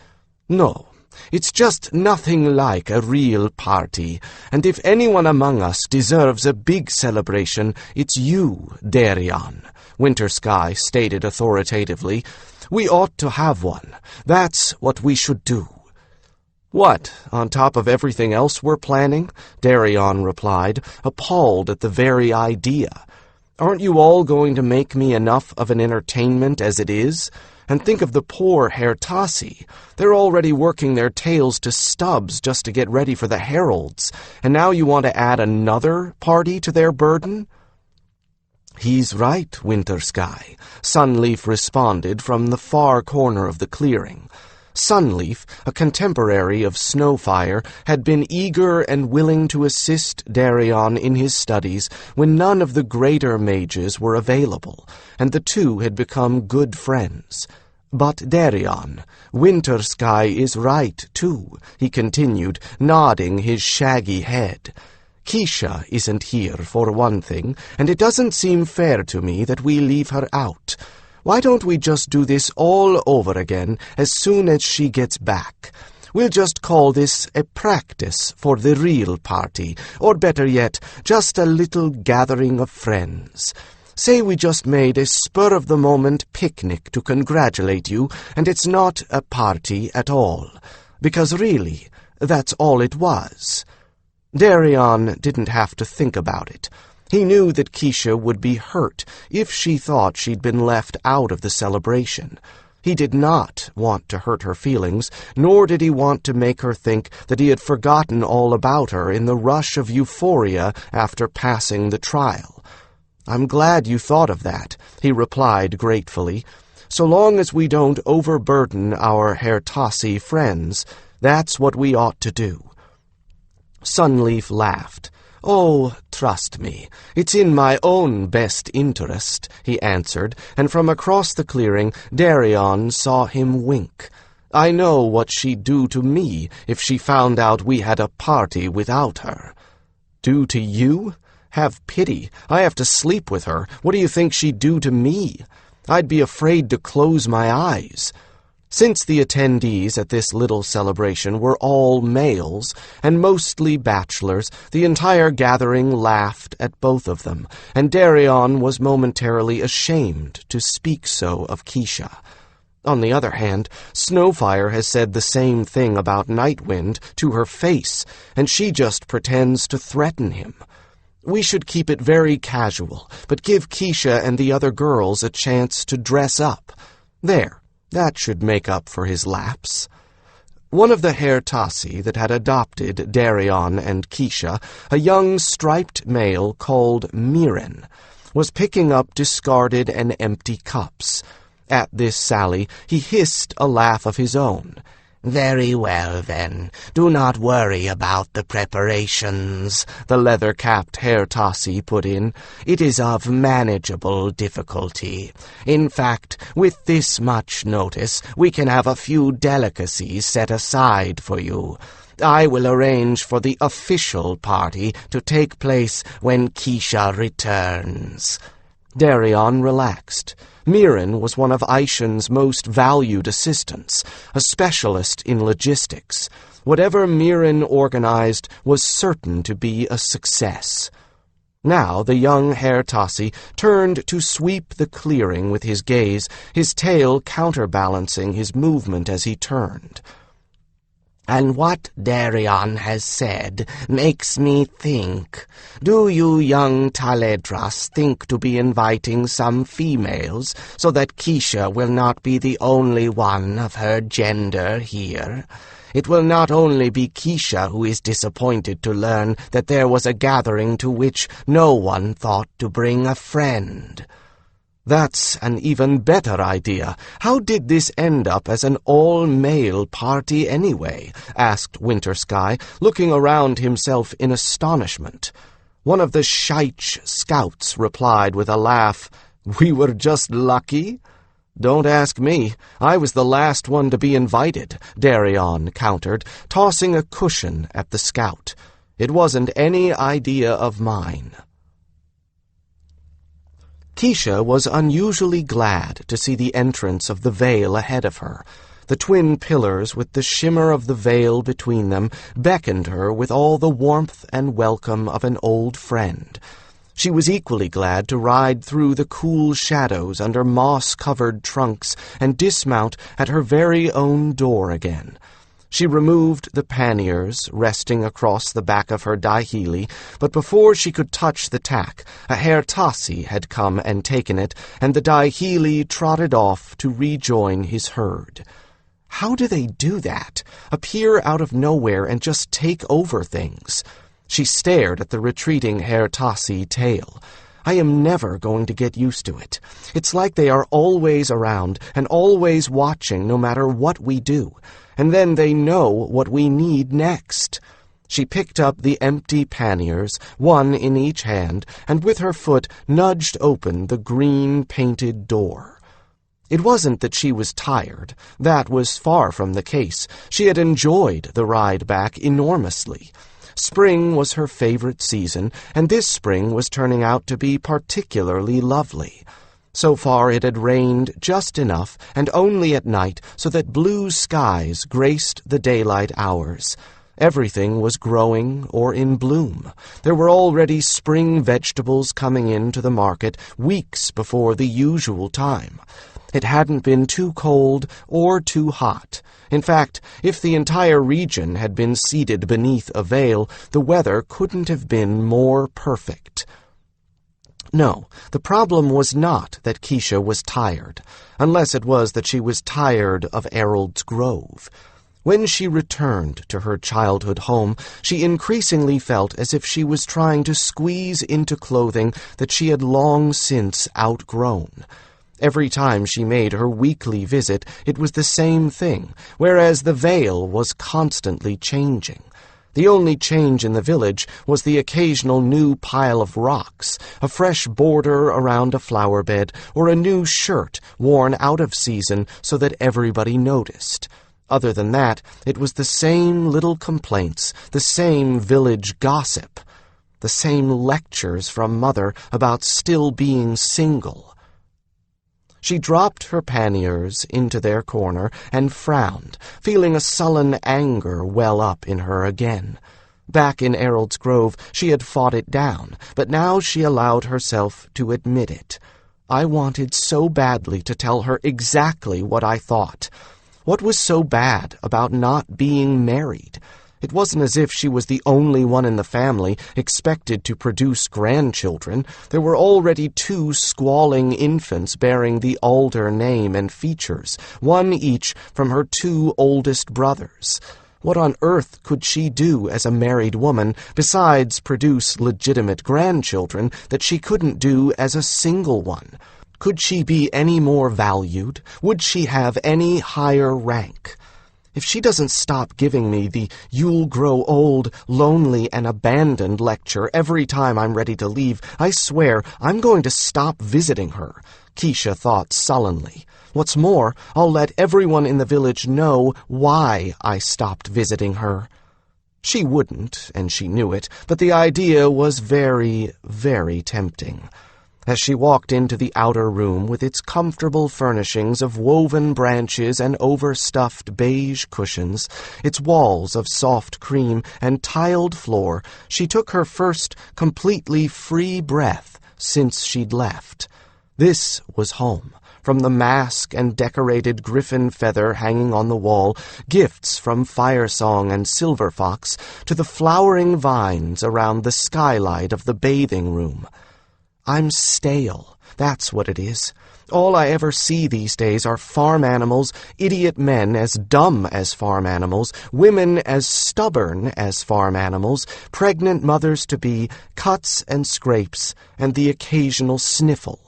No, it's just nothing like a real party, and if anyone among us deserves a big celebration, it's you, Darian, Winter Sky stated authoritatively. We ought to have one. That's what we should do. What, on top of everything else we're planning? Darian replied, appalled at the very idea. Aren't you all going to make me enough of an entertainment as it is? And think of the poor Herr Tassi. They're already working their tails to stubs just to get ready for the heralds, and now you want to add another party to their burden? He's right, Winter Sky, Sunleaf responded from the far corner of the clearing. Sunleaf, a contemporary of Snowfire, had been eager and willing to assist Darian in his studies when none of the greater mages were available, and the two had become good friends. But Darian, Winter Sky is right, too, he continued, nodding his shaggy head. Keisha isn't here, for one thing, and it doesn't seem fair to me that we leave her out. Why don't we just do this all over again as soon as she gets back? We'll just call this a practice for the real party, or better yet, just a little gathering of friends. Say we just made a spur-of-the-moment picnic to congratulate you, and it's not a party at all. Because really, that's all it was. Darian didn't have to think about it. He knew that Keisha would be hurt if she thought she'd been left out of the celebration. He did not want to hurt her feelings, nor did he want to make her think that he had forgotten all about her in the rush of euphoria after passing the trial. I'm glad you thought of that, he replied gratefully. So long as we don't overburden our Herr Tassi friends, that's what we ought to do. Sunleaf laughed. Oh, trust me, it's in my own best interest, he answered, and from across the clearing Darian saw him wink. I know what she'd do to me if she found out we had a party without her. Do to you? Have pity. I have to sleep with her. What do you think she'd do to me? I'd be afraid to close my eyes. Since the attendees at this little celebration were all males, and mostly bachelors, the entire gathering laughed at both of them, and Darian was momentarily ashamed to speak so of Keisha. On the other hand, Snowfire has said the same thing about Nightwind to her face, and she just pretends to threaten him. We should keep it very casual, but give Keisha and the other girls a chance to dress up. There. That should make up for his lapse. One of the Hertasi that had adopted Darian and Keisha, a young striped male called Mirren, was picking up discarded and empty cups. At this sally, he hissed a laugh of his own. "Very well, then. Do not worry about the preparations," the leather-capped Hertasi put in. "It is of manageable difficulty. In fact, with this much notice, we can have a few delicacies set aside for you. I will arrange for the official party to take place when Keisha returns." Darian relaxed. Mirren was one of Aishan's most valued assistants, a specialist in logistics. Whatever Mirren organized was certain to be a success. Now the young Hertasi turned to sweep the clearing with his gaze, his tail counterbalancing his movement as he turned. "And what Darian has said makes me think. Do you young Taledras think to be inviting some females so that Keisha will not be the only one of her gender here? It will not only be Keisha who is disappointed to learn that there was a gathering to which no one thought to bring a friend." "That's an even better idea. How did this end up as an all-male party anyway?" asked Wintersky, looking around himself in astonishment. One of the Shaich scouts replied with a laugh, "We were just lucky." "Don't ask me. I was the last one to be invited," Darian countered, tossing a cushion at the scout. "It wasn't any idea of mine." Keisha was unusually glad to see the entrance of the veil ahead of her. The twin pillars with the shimmer of the veil between them beckoned her with all the warmth and welcome of an old friend. She was equally glad to ride through the cool shadows under moss-covered trunks and dismount at her very own door again. She removed the panniers resting across the back of her daihili, but before she could touch the tack, a Hertasi had come and taken it, and the daihili trotted off to rejoin his herd. How do they do that? Appear out of nowhere and just take over things? She stared at the retreating Hertasi tail. I am never going to get used to it. It's like they are always around and always watching no matter what we do. And then they know what we need next. She picked up the empty panniers, one in each hand, and with her foot nudged open the green-painted door. It wasn't that she was tired. That was far from the case. She had enjoyed the ride back enormously. Spring was her favorite season, and this spring was turning out to be particularly lovely. So far it had rained just enough, and only at night, so that blue skies graced the daylight hours. Everything was growing or in bloom. There were already spring vegetables coming into the market weeks before the usual time. It hadn't been too cold or too hot. In fact, if the entire region had been seated beneath a veil, the weather couldn't have been more perfect. No, the problem was not that Keisha was tired, unless it was that she was tired of Errol's Grove. When she returned to her childhood home, she increasingly felt as if she was trying to squeeze into clothing that she had long since outgrown. Every time she made her weekly visit, it was the same thing, whereas the veil was constantly changing. The only change in the village was the occasional new pile of rocks, a fresh border around a flower bed, or a new shirt worn out of season so that everybody noticed. Other than that, it was the same little complaints, the same village gossip, the same lectures from Mother about still being single. She dropped her panniers into their corner and frowned, feeling a sullen anger well up in her again. Back in Errol's Grove, she had fought it down, but now she allowed herself to admit it. I wanted so badly to tell her exactly what I thought. What was so bad about not being married? It wasn't as if she was the only one in the family expected to produce grandchildren. There were already 2 squalling infants bearing the Alder name and features, one each from her 2 oldest brothers. What on earth could she do as a married woman besides produce legitimate grandchildren that she couldn't do as a single one? Could she be any more valued? Would she have any higher rank? If she doesn't stop giving me the "you'll grow old, lonely, and abandoned" lecture every time I'm ready to leave, I swear I'm going to stop visiting her, Keisha thought sullenly. What's more, I'll let everyone in the village know why I stopped visiting her. She wouldn't, and she knew it, but the idea was very, very tempting. As she walked into the outer room with its comfortable furnishings of woven branches and overstuffed beige cushions, its walls of soft cream and tiled floor, she took her first completely free breath since she'd left. This was home. From the mask and decorated griffin feather hanging on the wall, gifts from Firesong and Silverfox, to the flowering vines around the skylight of the bathing room. I'm stale, that's what it is. All I ever see these days are farm animals, idiot men as dumb as farm animals, women as stubborn as farm animals, pregnant mothers-to-be, cuts and scrapes, and the occasional sniffle.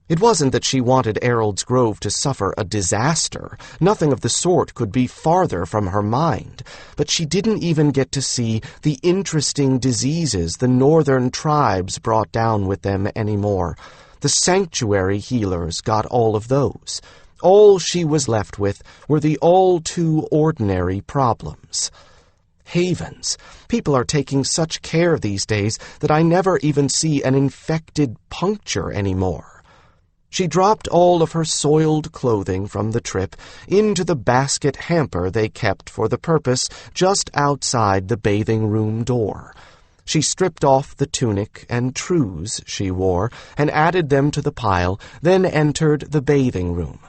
It wasn't that she wanted Errol's Grove to suffer a disaster. Nothing of the sort could be farther from her mind. But she didn't even get to see the interesting diseases the northern tribes brought down with them anymore. The sanctuary healers got all of those. All she was left with were the all-too-ordinary problems. Havens. People are taking such care these days that I never even see an infected puncture anymore. She dropped all of her soiled clothing from the trip into the basket hamper they kept for the purpose just outside the bathing room door. She stripped off the tunic and trews she wore and added them to the pile, then entered the bathing room.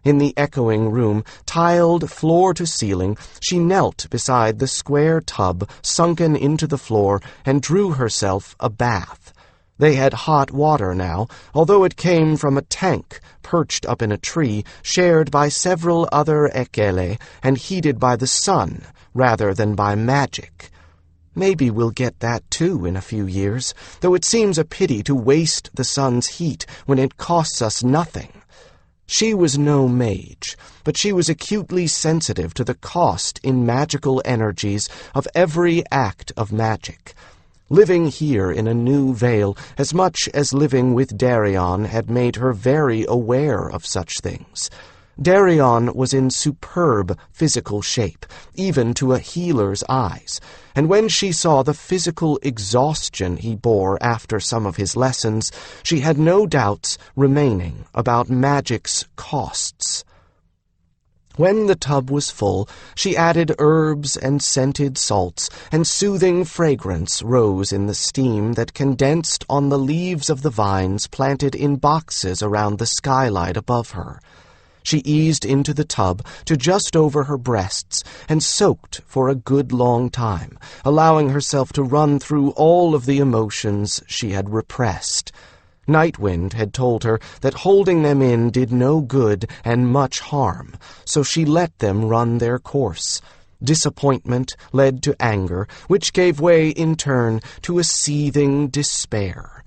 In the echoing room, tiled floor to ceiling, she knelt beside the square tub sunken into the floor and drew herself a bath. They had hot water now, although it came from a tank perched up in a tree, shared by several other ekele and heated by the sun rather than by magic. Maybe we'll get that too in a few years, though it seems a pity to waste the sun's heat when it costs us nothing. She was no mage, but she was acutely sensitive to the cost in magical energies of every act of magic. Living here in a new vale, as much as living with Darian, had made her very aware of such things. Darian was in superb physical shape, even to a healer's eyes, and when she saw the physical exhaustion he bore after some of his lessons, she had no doubts remaining about magic's costs. When the tub was full, she added herbs and scented salts, and soothing fragrance rose in the steam that condensed on the leaves of the vines planted in boxes around the skylight above her. She eased into the tub to just over her breasts and soaked for a good long time, allowing herself to run through all of the emotions she had repressed. Nightwind had told her that holding them in did no good and much harm, so she let them run their course. Disappointment led to anger, which gave way in turn to a seething despair.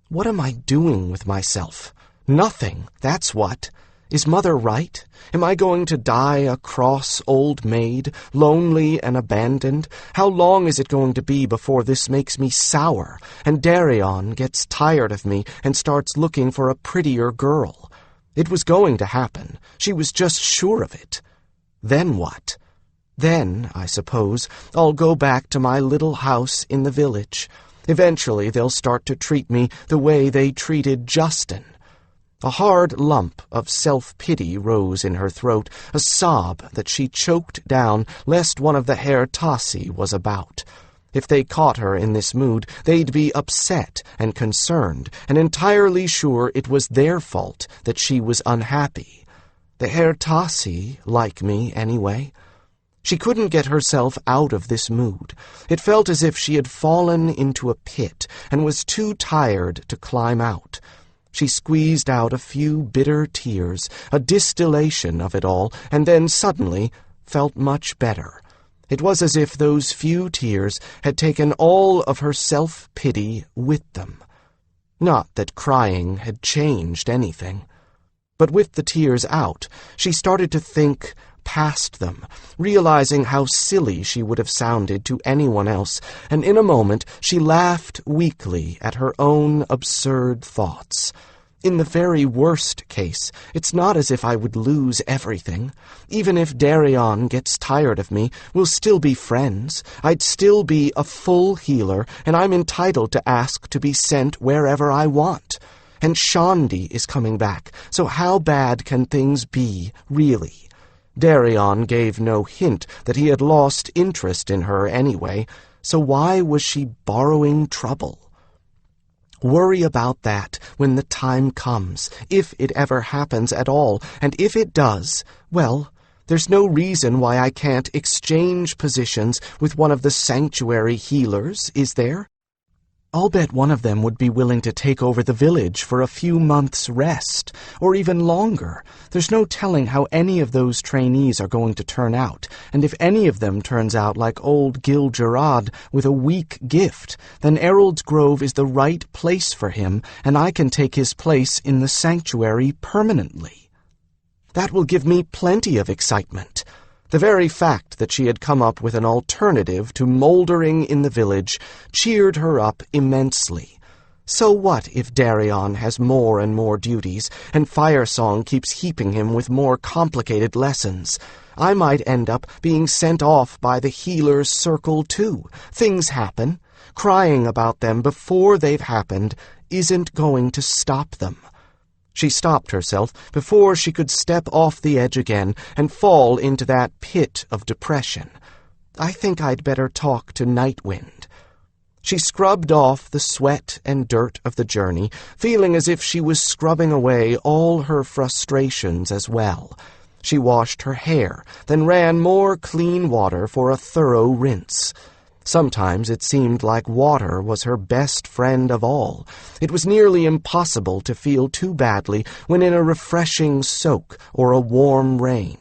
What am I doing with myself? Nothing, that's what. Is Mother right? Am I going to die a cross old maid, lonely and abandoned? How long is it going to be before this makes me sour, and Darian gets tired of me and starts looking for a prettier girl? It was going to happen. She was just sure of it. Then what? Then, I suppose, I'll go back to my little house in the village. Eventually they'll start to treat me the way they treated Justin. A hard lump of self-pity rose in her throat, a sob that she choked down lest one of the Herr Tassi was about. If they caught her in this mood, they'd be upset and concerned, and entirely sure it was their fault that she was unhappy. The Herr Tassi like me, anyway. She couldn't get herself out of this mood. It felt as if she had fallen into a pit and was too tired to climb out. She squeezed out a few bitter tears, a distillation of it all, and then suddenly felt much better. It was as if those few tears had taken all of her self-pity with them. Not that crying had changed anything. But with the tears out, she started to think past them, realizing how silly she would have sounded to anyone else, and in a moment she laughed weakly at her own absurd thoughts. In the very worst case, it's not as if I would lose everything. Even if Darian gets tired of me, we'll still be friends. I'd still be a full healer, and I'm entitled to ask to be sent wherever I want. And Shandi is coming back, so how bad can things be, really? Darian gave no hint that he had lost interest in her anyway, so why was she borrowing trouble? Worry about that when the time comes, if it ever happens at all, and if it does, well, there's no reason why I can't exchange positions with one of the sanctuary healers, is there? I'll bet one of them would be willing to take over the village for a few months' rest, or even longer. There's no telling how any of those trainees are going to turn out, and if any of them turns out like old Gil Gerard with a weak gift, then Errol's Grove is the right place for him, and I can take his place in the sanctuary permanently. That will give me plenty of excitement. The very fact that she had come up with an alternative to mouldering in the village cheered her up immensely. So what if Darian has more and more duties, and Firesong keeps heaping him with more complicated lessons? I might end up being sent off by the healer's circle too. Things happen. Crying about them before they've happened isn't going to stop them. She stopped herself before she could step off the edge again and fall into that pit of depression. I think I'd better talk to Nightwind. She scrubbed off the sweat and dirt of the journey, feeling as if she was scrubbing away all her frustrations as well. She washed her hair, then ran more clean water for a thorough rinse. Sometimes it seemed like water was her best friend of all. It was nearly impossible to feel too badly when in a refreshing soak or a warm rain.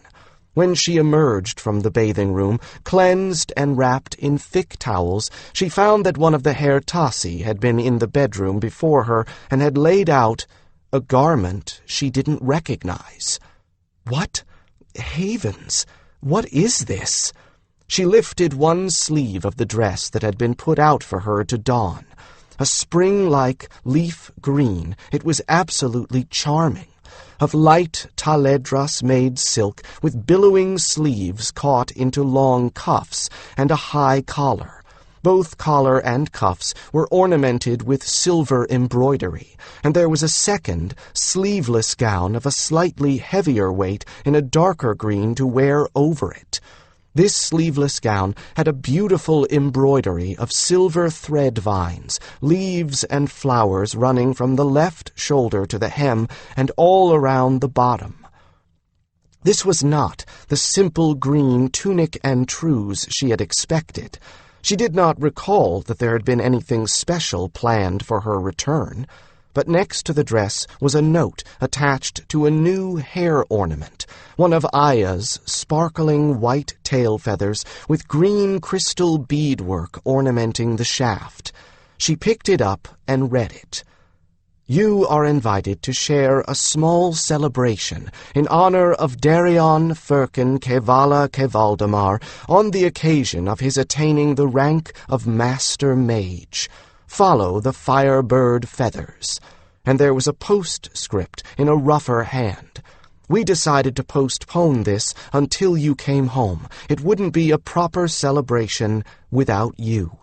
When she emerged from the bathing room, cleansed and wrapped in thick towels, she found that one of the Herr Tassi had been in the bedroom before her and had laid out a garment she didn't recognize. What? Havens, what is this? She lifted one sleeve of the dress that had been put out for her to don. A spring-like leaf green, it was absolutely charming. Of light taledras-made silk with billowing sleeves caught into long cuffs and a high collar. Both collar and cuffs were ornamented with silver embroidery, and there was a second, sleeveless gown of a slightly heavier weight in a darker green to wear over it. This sleeveless gown had a beautiful embroidery of silver thread vines, leaves and flowers running from the left shoulder to the hem and all around the bottom. This was not the simple green tunic and trews she had expected. She did not recall that there had been anything special planned for her return. But next to the dress was a note attached to a new hair ornament, one of Aya's sparkling white tail feathers with green crystal beadwork ornamenting the shaft. She picked it up and read it. You are invited to share a small celebration in honor of Darian Firkin Kevala Kevaldamar on the occasion of his attaining the rank of Master Mage. Follow the firebird feathers. And there was a postscript in a rougher hand. We decided to postpone this until you came home. It wouldn't be a proper celebration without you.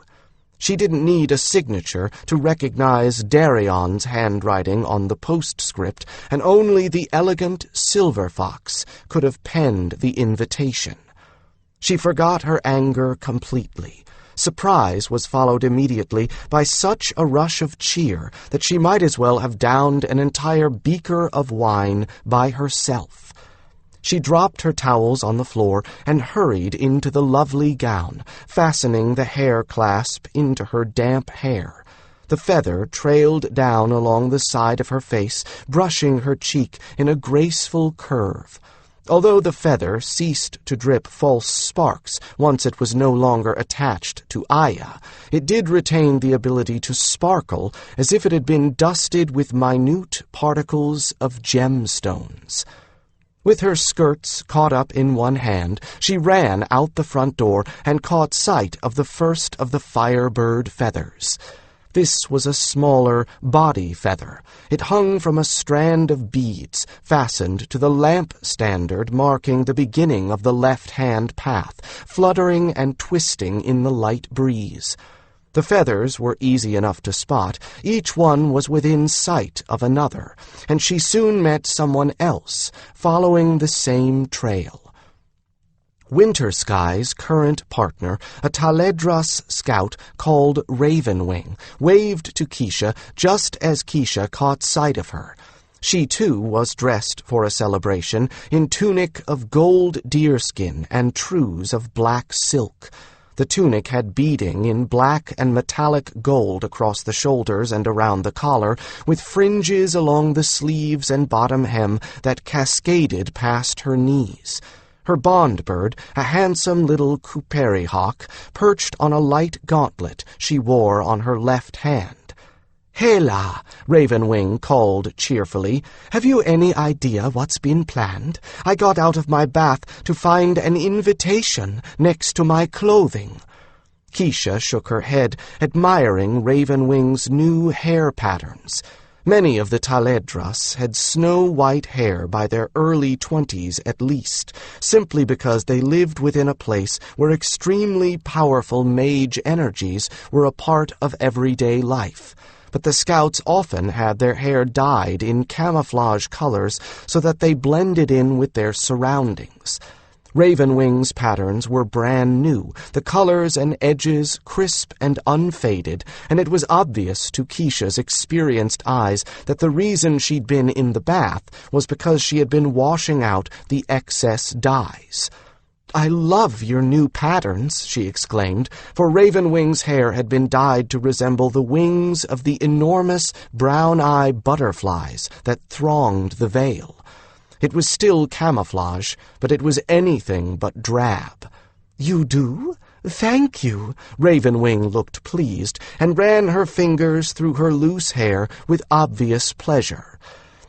She didn't need a signature to recognize Darian's handwriting on the postscript, and only the elegant Silver Fox could have penned the invitation. She forgot her anger completely. Surprise was followed immediately by such a rush of cheer that she might as well have downed an entire beaker of wine by herself. She dropped her towels on the floor and hurried into the lovely gown, fastening the hair clasp into her damp hair. The feather trailed down along the side of her face, brushing her cheek in a graceful curve. Although the feather ceased to drip false sparks once it was no longer attached to Aya, it did retain the ability to sparkle as if it had been dusted with minute particles of gemstones. With her skirts caught up in one hand, she ran out the front door and caught sight of the first of the firebird feathers. This was a smaller body feather. It hung from a strand of beads fastened to the lamp standard marking the beginning of the left-hand path, fluttering and twisting in the light breeze. The feathers were easy enough to spot. Each one was within sight of another, and she soon met someone else, following the same trail. Winter Sky's current partner, a Taledras scout called Ravenwing, waved to Keisha just as Keisha caught sight of her. She, too, was dressed for a celebration in tunic of gold deerskin and trews of black silk. The tunic had beading in black and metallic gold across the shoulders and around the collar, with fringes along the sleeves and bottom hem that cascaded past her knees. Her bond bird, a handsome little Cooperi hawk, perched on a light gauntlet she wore on her left hand. "Hela," Ravenwing called cheerfully. "Have you any idea what's been planned? I got out of my bath to find an invitation next to my clothing." Keisha shook her head, admiring Ravenwing's new hair patterns. Many of the Taledras had snow-white hair by their early 20s at least, simply because they lived within a place where extremely powerful mage energies were a part of everyday life. But the scouts often had their hair dyed in camouflage colors so that they blended in with their surroundings. Ravenwing's patterns were brand new, the colors and edges crisp and unfaded, and it was obvious to Keisha's experienced eyes that the reason she'd been in the bath was because she had been washing out the excess dyes. "I love your new patterns," she exclaimed, for Ravenwing's hair had been dyed to resemble the wings of the enormous brown-eye butterflies that thronged the vale. It was still camouflage, but it was anything but drab. "You do? Thank you." Ravenwing looked pleased and ran her fingers through her loose hair with obvious pleasure.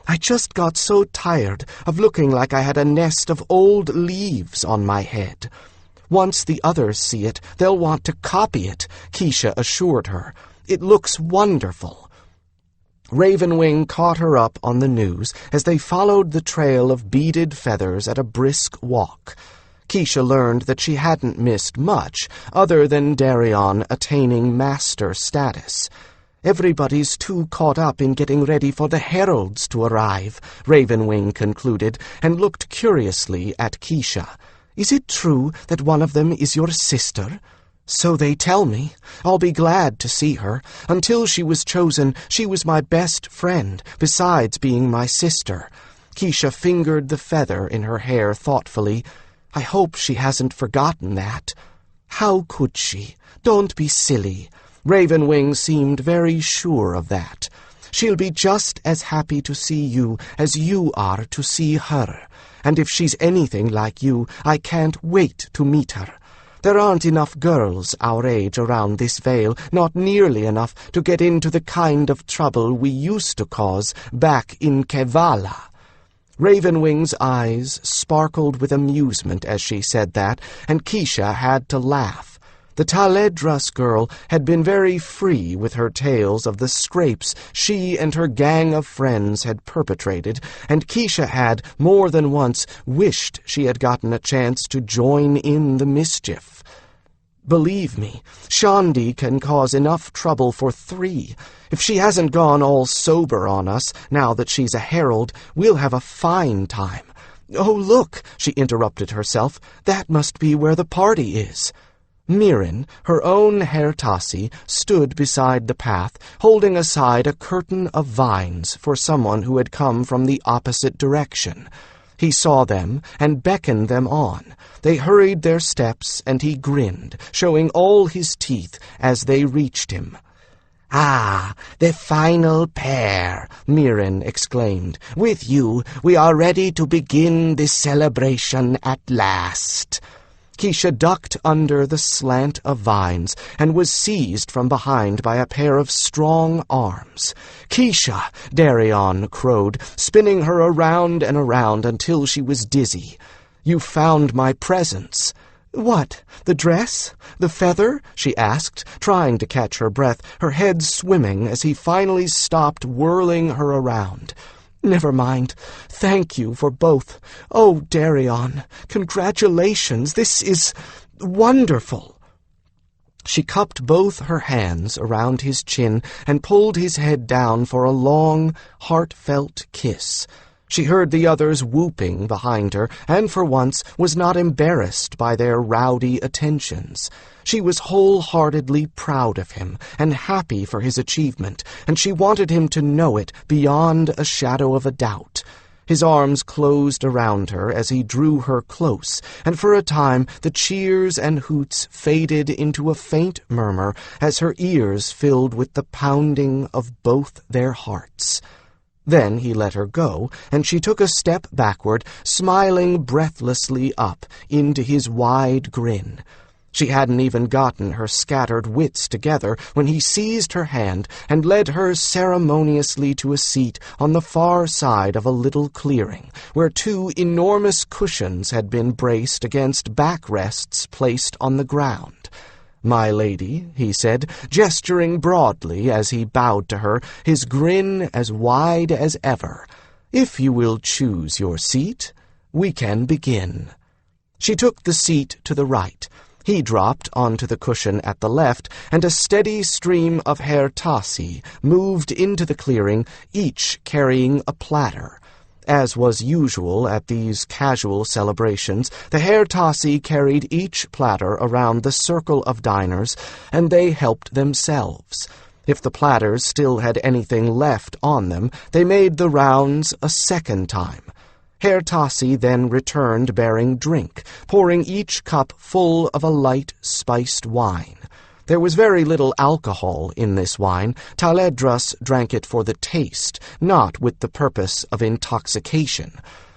"I just got so tired of looking like I had a nest of old leaves on my head." "Once the others see it, they'll want to copy it," Keisha assured her. "It looks wonderful." Ravenwing caught her up on the news as they followed the trail of beaded feathers at a brisk walk. Keisha learned that she hadn't missed much, other than Darian attaining master status. "Everybody's too caught up in getting ready for the heralds to arrive," Ravenwing concluded, and looked curiously at Keisha. "Is it true that one of them is your sister?" "So they tell me. I'll be glad to see her. Until she was chosen, she was my best friend, besides being my sister." Keisha fingered the feather in her hair thoughtfully. "I hope she hasn't forgotten that." "How could she? Don't be silly." Ravenwing seemed very sure of that. "She'll be just as happy to see you as you are to see her. And if she's anything like you, I can't wait to meet her. There aren't enough girls our age around this vale, not nearly enough to get into the kind of trouble we used to cause back in Kevala." Ravenwing's eyes sparkled with amusement as she said that, and Keisha had to laugh. The Taledras girl had been very free with her tales of the scrapes she and her gang of friends had perpetrated, and Keisha had, more than once, wished she had gotten a chance to join in the mischief. Believe me, Shandi can cause enough trouble for 3. If she hasn't gone all sober on us, now that she's a herald, we'll have a fine time. Oh, look, she interrupted herself, that must be where the party is. Mirren, her own Hertasi, stood beside the path, holding aside a curtain of vines for someone who had come from the opposite direction. He saw them and beckoned them on. They hurried their steps, and he grinned, showing all his teeth as they reached him. "Ah, the final pair," Mirren exclaimed. "With you, we are ready to begin the celebration at last." Keisha ducked under the slant of vines and was seized from behind by a pair of strong arms. "Keisha!" Darian crowed, spinning her around and around until she was dizzy. "You found my presents." "What, the dress? The feather?" she asked, trying to catch her breath, her head swimming as he finally stopped whirling her around. "Never mind. Thank you for both. Oh, Darian, congratulations. This is wonderful." She cupped both her hands around his chin and pulled his head down for a long, heartfelt kiss. She heard the others whooping behind her, and for once was not embarrassed by their rowdy attentions. She was wholeheartedly proud of him and happy for his achievement, and she wanted him to know it beyond a shadow of a doubt. His arms closed around her as he drew her close, and for a time the cheers and hoots faded into a faint murmur as her ears filled with the pounding of both their hearts. Then he let her go, and she took a step backward, smiling breathlessly up into his wide grin. She hadn't even gotten her scattered wits together when he seized her hand and led her ceremoniously to a seat on the far side of a little clearing, where 2 enormous cushions had been braced against backrests placed on the ground. "My lady," he said, gesturing broadly as he bowed to her, his grin as wide as ever, "if you will choose your seat, we can begin." She took the seat to the right. He dropped onto the cushion at the left, and a steady stream of Hertasi moved into the clearing, each carrying a platter. As was usual at these casual celebrations, the Hertasi carried each platter around the circle of diners, and they helped themselves. If the platters still had anything left on them, they made the rounds a second time. Hertasi then returned bearing drink, pouring each cup full of a light, spiced wine. There was very little alcohol in this wine. Taledras drank it for the taste, not with the purpose of intoxication.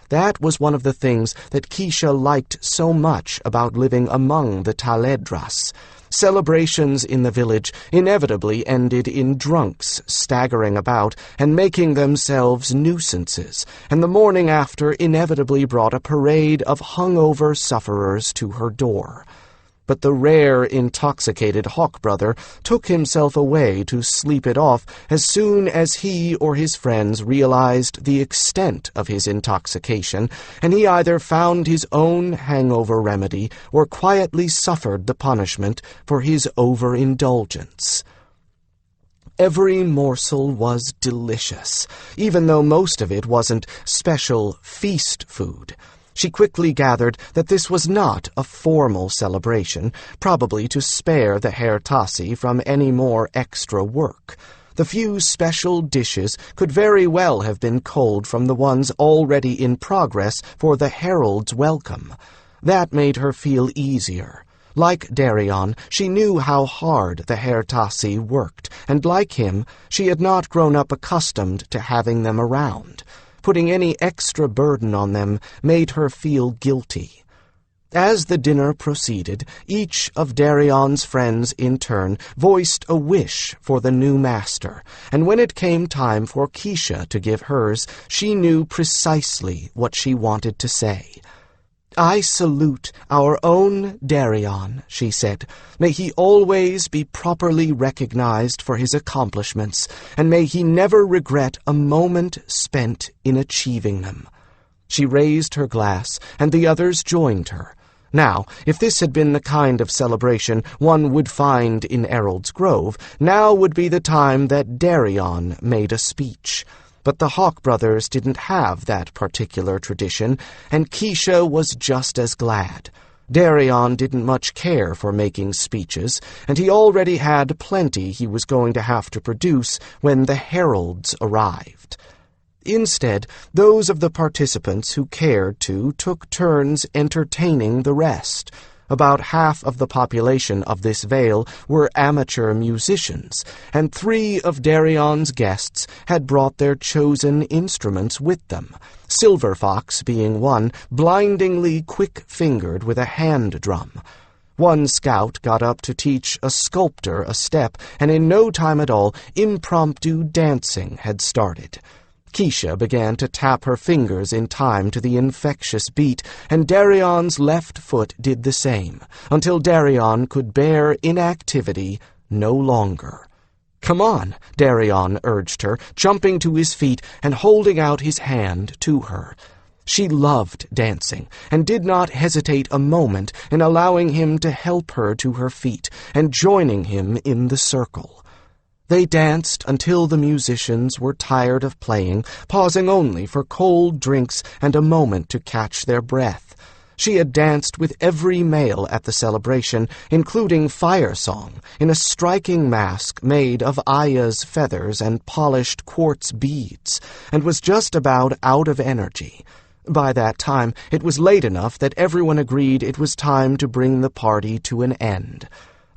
That was one of the things that Keisha liked so much about living among the Taledras. Celebrations in the village inevitably ended in drunks staggering about and making themselves nuisances, and the morning after inevitably brought a parade of hungover sufferers to her door. But the rare, intoxicated Hawkbrother took himself away to sleep it off as soon as he or his friends realized the extent of his intoxication, and he either found his own hangover remedy or quietly suffered the punishment for his overindulgence. Every morsel was delicious, even though most of it wasn't special feast food. She quickly gathered that this was not a formal celebration, probably to spare the Hertasi from any more extra work. The few special dishes could very well have been culled from the ones already in progress for the herald's welcome. That made her feel easier. Like Darian, she knew how hard the Hertasi worked, and like him, she had not grown up accustomed to having them around. Putting any extra burden on them made her feel guilty. As the dinner proceeded, each of Darian's friends in turn voiced a wish for the new master, and when it came time for Keisha to give hers, she knew precisely what she wanted to say. "I salute our own Darian," she said. "May he always be properly recognized for his accomplishments, and may he never regret a moment spent in achieving them." She raised her glass, and the others joined her. Now, if this had been the kind of celebration one would find in Errol's Grove, now would be the time that Darian made a speech. But the Hawkbrothers didn't have that particular tradition, and Keisha was just as glad. Darian didn't much care for making speeches, and he already had plenty he was going to have to produce when the heralds arrived. Instead, those of the participants who cared to took turns entertaining the rest. About half of the population of this vale were amateur musicians, and 3 of Darian's guests had brought their chosen instruments with them, Silver Fox being one, blindingly quick-fingered with a hand drum. One scout got up to teach a sculptor a step, and in no time at all, impromptu dancing had started. Keisha began to tap her fingers in time to the infectious beat, and Darian's left foot did the same, until Darian could bear inactivity no longer. "Come on," Darian urged her, jumping to his feet and holding out his hand to her. She loved dancing, and did not hesitate a moment in allowing him to help her to her feet and joining him in the circle. They danced until the musicians were tired of playing, pausing only for cold drinks and a moment to catch their breath. She had danced with every male at the celebration, including Fire Song, in a striking mask made of Aya's feathers and polished quartz beads, and was just about out of energy. By that time, it was late enough that everyone agreed it was time to bring the party to an end.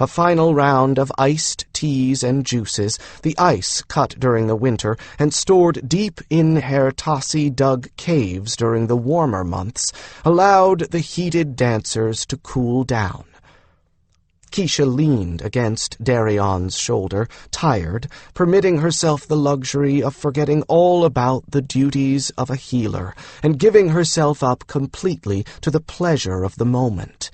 A final round of iced teas and juices, the ice cut during the winter and stored deep in Hertasi-dug caves during the warmer months, allowed the heated dancers to cool down. Keisha leaned against Darian's shoulder, tired, permitting herself the luxury of forgetting all about the duties of a healer and giving herself up completely to the pleasure of the moment.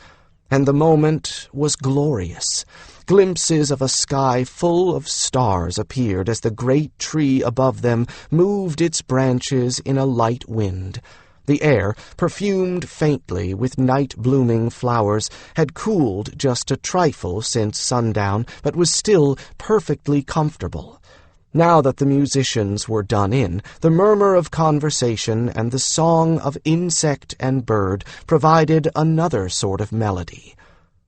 And the moment was glorious. Glimpses of a sky full of stars appeared as the great tree above them moved its branches in a light wind. The air, perfumed faintly with night-blooming flowers, had cooled just a trifle since sundown, but was still perfectly comfortable. Now that the musicians were done in, the murmur of conversation and the song of insect and bird provided another sort of melody.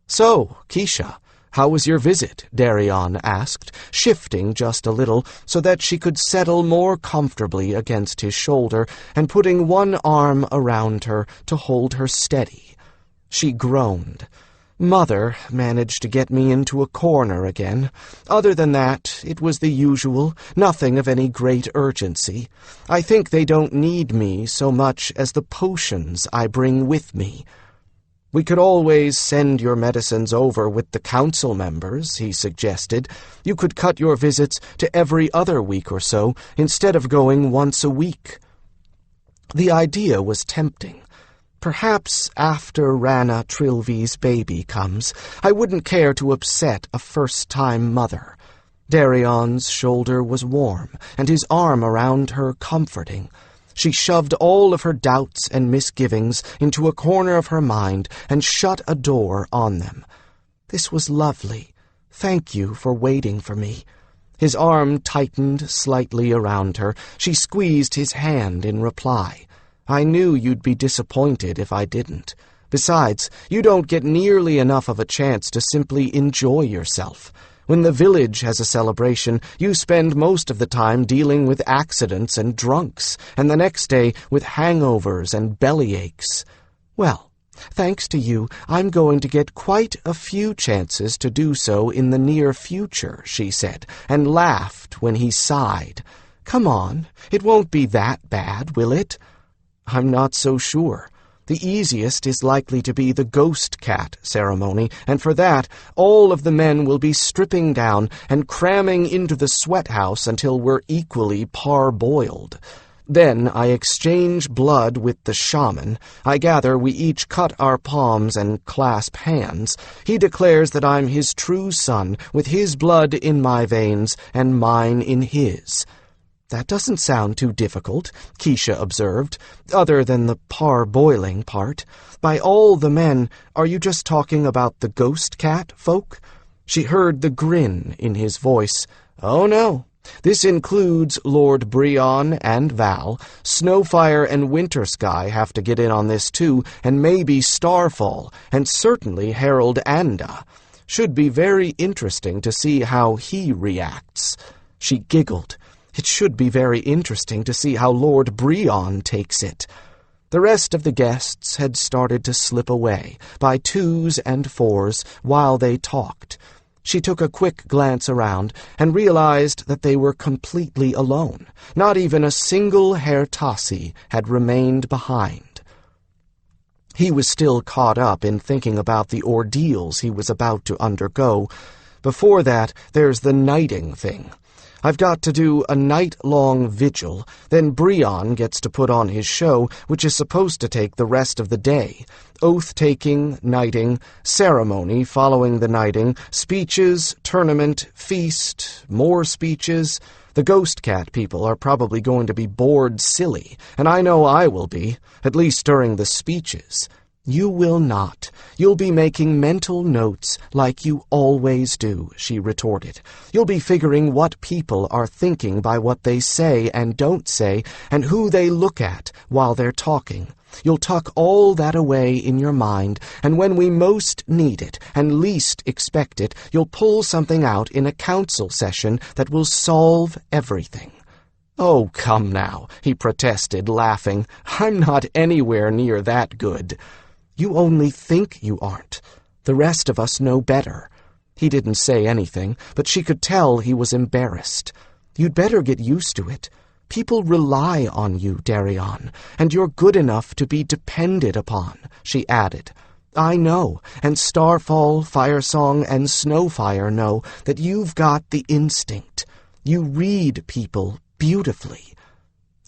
"So, Keisha, how was your visit?" Darian asked, shifting just a little so that she could settle more comfortably against his shoulder and putting one arm around her to hold her steady. She groaned. "Mother managed to get me into a corner again. Other than that, it was the usual, nothing of any great urgency. I think they don't need me so much as the potions I bring with me." "We could always send your medicines over with the council members," he suggested. "You could cut your visits to every other week or so, instead of going once a week." The idea was tempting. Perhaps after Rana Trilvy's baby comes, I wouldn't care to upset a first-time mother. Darian's shoulder was warm, and his arm around her comforting. She shoved all of her doubts and misgivings into a corner of her mind and shut a door on them. "This was lovely. Thank you for waiting for me." His arm tightened slightly around her. She squeezed his hand in reply. "I knew you'd be disappointed if I didn't. Besides, you don't get nearly enough of a chance to simply enjoy yourself. When the village has a celebration, you spend most of the time dealing with accidents and drunks, and the next day with hangovers and bellyaches. Well, thanks to you, I'm going to get quite a few chances to do so in the near future," she said, and laughed when he sighed. "Come on, it won't be that bad, will it?" "I'm not so sure. The easiest is likely to be the ghost cat ceremony, and for that, all of the men will be stripping down and cramming into the sweat house until we're equally parboiled. Then I exchange blood with the shaman. I gather we each cut our palms and clasp hands. He declares that I'm his true son, with his blood in my veins and mine in his." "That doesn't sound too difficult," Keisha observed, "other than the parboiling part. By all the men, are you just talking about the ghost cat folk?" She heard the grin in his voice. "Oh, no. This includes Lord Brion and Val. Snowfire and Wintersky have to get in on this too, and maybe Starfall, and certainly Harold Anda. Should be very interesting to see how he reacts." She giggled. "It should be very interesting to see how Lord Brion takes it." The rest of the guests had started to slip away, by twos and fours, while they talked. She took a quick glance around and realized that they were completely alone. Not even a single Herr Tassi had remained behind. He was still caught up in thinking about the ordeals he was about to undergo. Before that, there's the knighting thing. I've got to do a night-long vigil, then Brion gets to put on his show, which is supposed to take the rest of the day. Oath-taking, knighting, ceremony following the knighting, speeches, tournament, feast, more speeches. The ghost cat people are probably going to be bored silly, and I know I will be, at least during the speeches. "You will not. You'll be making mental notes like you always do," she retorted. "You'll be figuring what people are thinking by what they say and don't say, and who they look at while they're talking. You'll tuck all that away in your mind, and when we most need it and least expect it, you'll pull something out in a council session that will solve everything." "Oh, come now," he protested, laughing. "I'm not anywhere near that good." "You only think you aren't. The rest of us know better." He didn't say anything, but she could tell he was embarrassed. "You'd better get used to it. People rely on you, Darian, and you're good enough to be depended upon," she added. "I know, and Starfall, Firesong, and Snowfire know that you've got the instinct. You read people beautifully."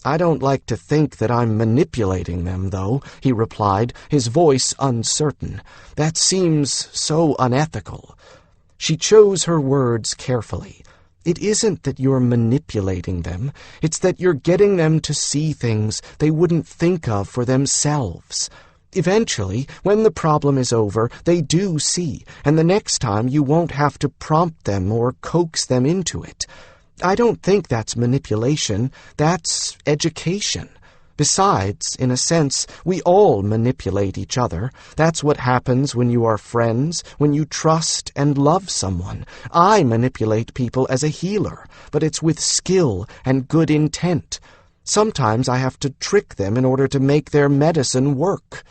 "I don't like to think that I'm manipulating them, though," he replied, his voice uncertain. "That seems so unethical." She chose her words carefully. "It isn't that you're manipulating them. It's that you're getting them to see things they wouldn't think of for themselves. Eventually, when the problem is over, they do see, and the next time you won't have to prompt them or coax them into it. I don't think that's manipulation. That's education. Besides, in a sense, we all manipulate each other. That's what happens when you are friends, when you trust and love someone. I manipulate people as a healer, but it's with skill and good intent. Sometimes I have to trick them in order to make their medicine work."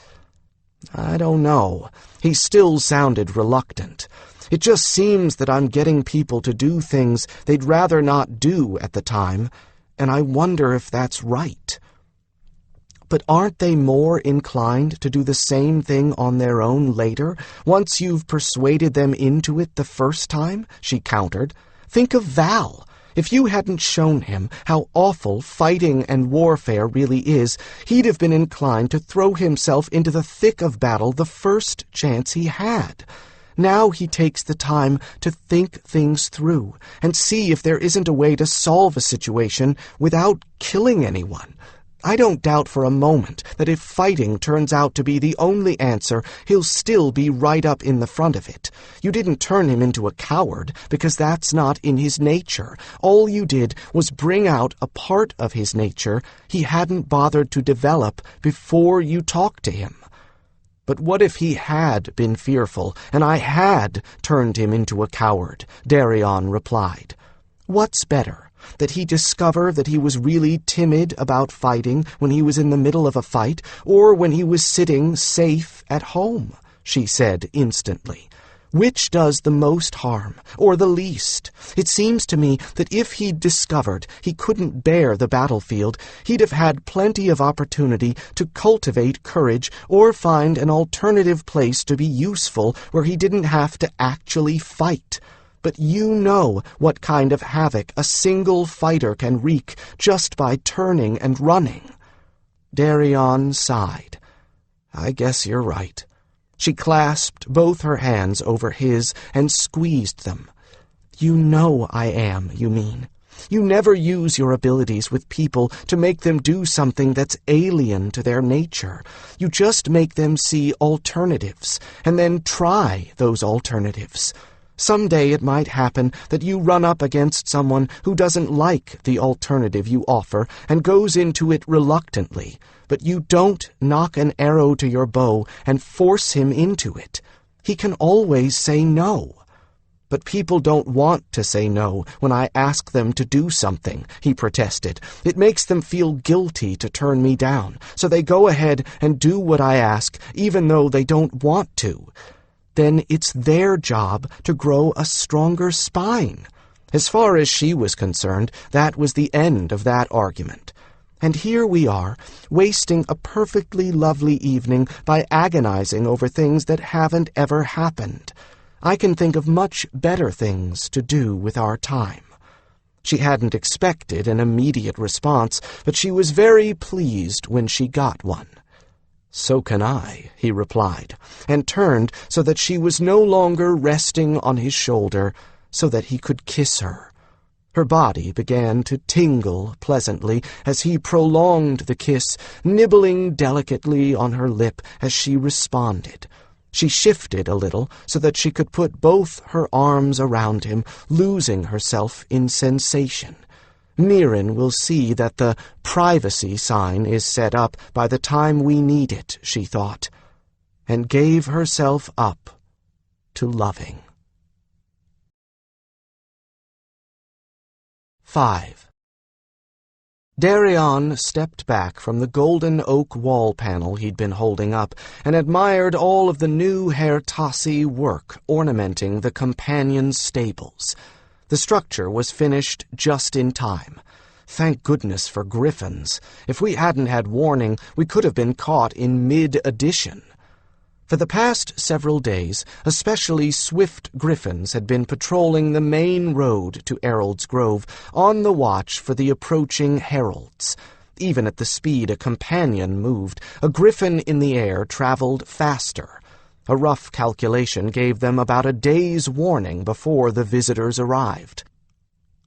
"I don't know." He still sounded reluctant. "It just seems that I'm getting people to do things they'd rather not do at the time, and I wonder if that's right." "But aren't they more inclined to do the same thing on their own later, once you've persuaded them into it the first time?" she countered. "Think of Val. If you hadn't shown him how awful fighting and warfare really is, he'd have been inclined to throw himself into the thick of battle the first chance he had. Now he takes the time to think things through and see if there isn't a way to solve a situation without killing anyone. I don't doubt for a moment that if fighting turns out to be the only answer, he'll still be right up in the front of it. You didn't turn him into a coward, because that's not in his nature. All you did was bring out a part of his nature he hadn't bothered to develop before you talked to him." "But what if he had been fearful, and I had turned him into a coward?" Darian replied. "What's better, that he discover that he was really timid about fighting when he was in the middle of a fight, or when he was sitting safe at home?" she said instantly. "Which does the most harm, or the least? It seems to me that if he'd discovered he couldn't bear the battlefield, he'd have had plenty of opportunity to cultivate courage or find an alternative place to be useful where he didn't have to actually fight. But you know what kind of havoc a single fighter can wreak just by turning and running." Darian sighed. "I guess you're right." She clasped both her hands over his and squeezed them. "You know I am, you mean. You never use your abilities with people to make them do something that's alien to their nature. You just make them see alternatives, and then try those alternatives. Someday it might happen that you run up against someone who doesn't like the alternative you offer and goes into it reluctantly, but you don't knock an arrow to your bow and force him into it. He can always say no. But people don't want to say no when I ask them to do something, he protested. It makes them feel guilty to turn me down, so they go ahead and do what I ask, even though they don't want to. Then it's their job to grow a stronger spine. As far as she was concerned, that was the end of that argument. And here we are, wasting a perfectly lovely evening by agonizing over things that haven't ever happened. I can think of much better things to do with our time. She hadn't expected an immediate response, but she was very pleased when she got one. "So can I," he replied, and turned so that she was no longer resting on his shoulder, so that he could kiss her. Her body began to tingle pleasantly as he prolonged the kiss, nibbling delicately on her lip as she responded. She shifted a little so that she could put both her arms around him, losing herself in sensation. Mirren will see that the privacy sign is set up by the time we need it, she thought, and gave herself up to loving. 5. Darian stepped back from the golden oak wall panel he'd been holding up and admired all of the new Hertasi work ornamenting the companion stables. The structure was finished just in time. Thank goodness for griffins. If we hadn't had warning, we could have been caught in mid-addition. For the past several days, especially swift griffins had been patrolling the main road to Errold's Grove, on the watch for the approaching heralds. Even at the speed a companion moved, a griffin in the air traveled faster. A rough calculation gave them about a day's warning before the visitors arrived.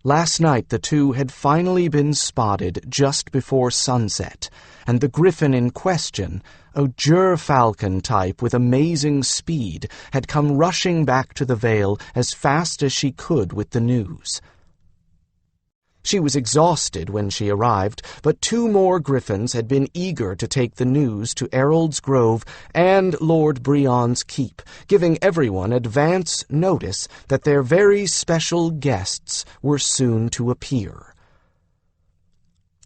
Last night the two had finally been spotted just before sunset, and the griffin in question, a gerfalcon type with amazing speed, had come rushing back to the Vale as fast as she could with the news. She was exhausted when she arrived, but 2 more griffins had been eager to take the news to Errold's Grove and Lord Brion's Keep, giving everyone advance notice that their very special guests were soon to appear.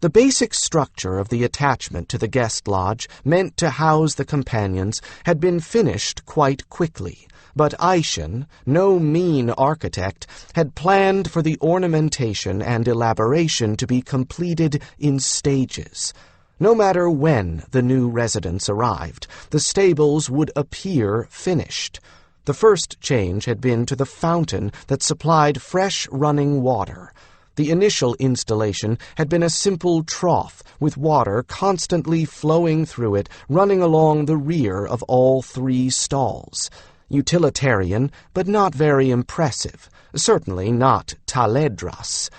The basic structure of the attachment to the guest lodge, meant to house the companions, had been finished quite quickly, but Aishin, no mean architect, had planned for the ornamentation and elaboration to be completed in stages. No matter when the new residents arrived, the stables would appear finished. The first change had been to the fountain that supplied fresh running water. The initial installation had been a simple trough with water constantly flowing through it, running along the rear of all 3 stalls. Utilitarian, but not very impressive. Certainly not Taledras.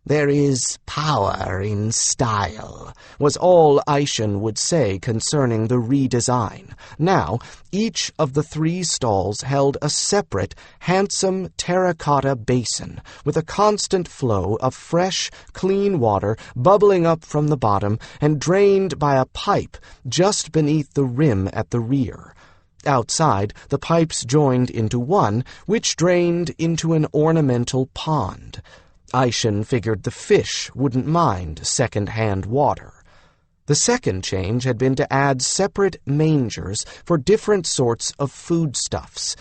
"There is power in style," was all Aishin would say concerning the redesign. Now, each of the 3 stalls held a separate, handsome terracotta basin with a constant flow of fresh, clean water bubbling up from the bottom and drained by a pipe just beneath the rim at the rear. Outside, the pipes joined into one, which drained into an ornamental pond. Aishin figured the fish wouldn't mind second-hand water. The second change had been to add separate mangers for different sorts of foodstuffs,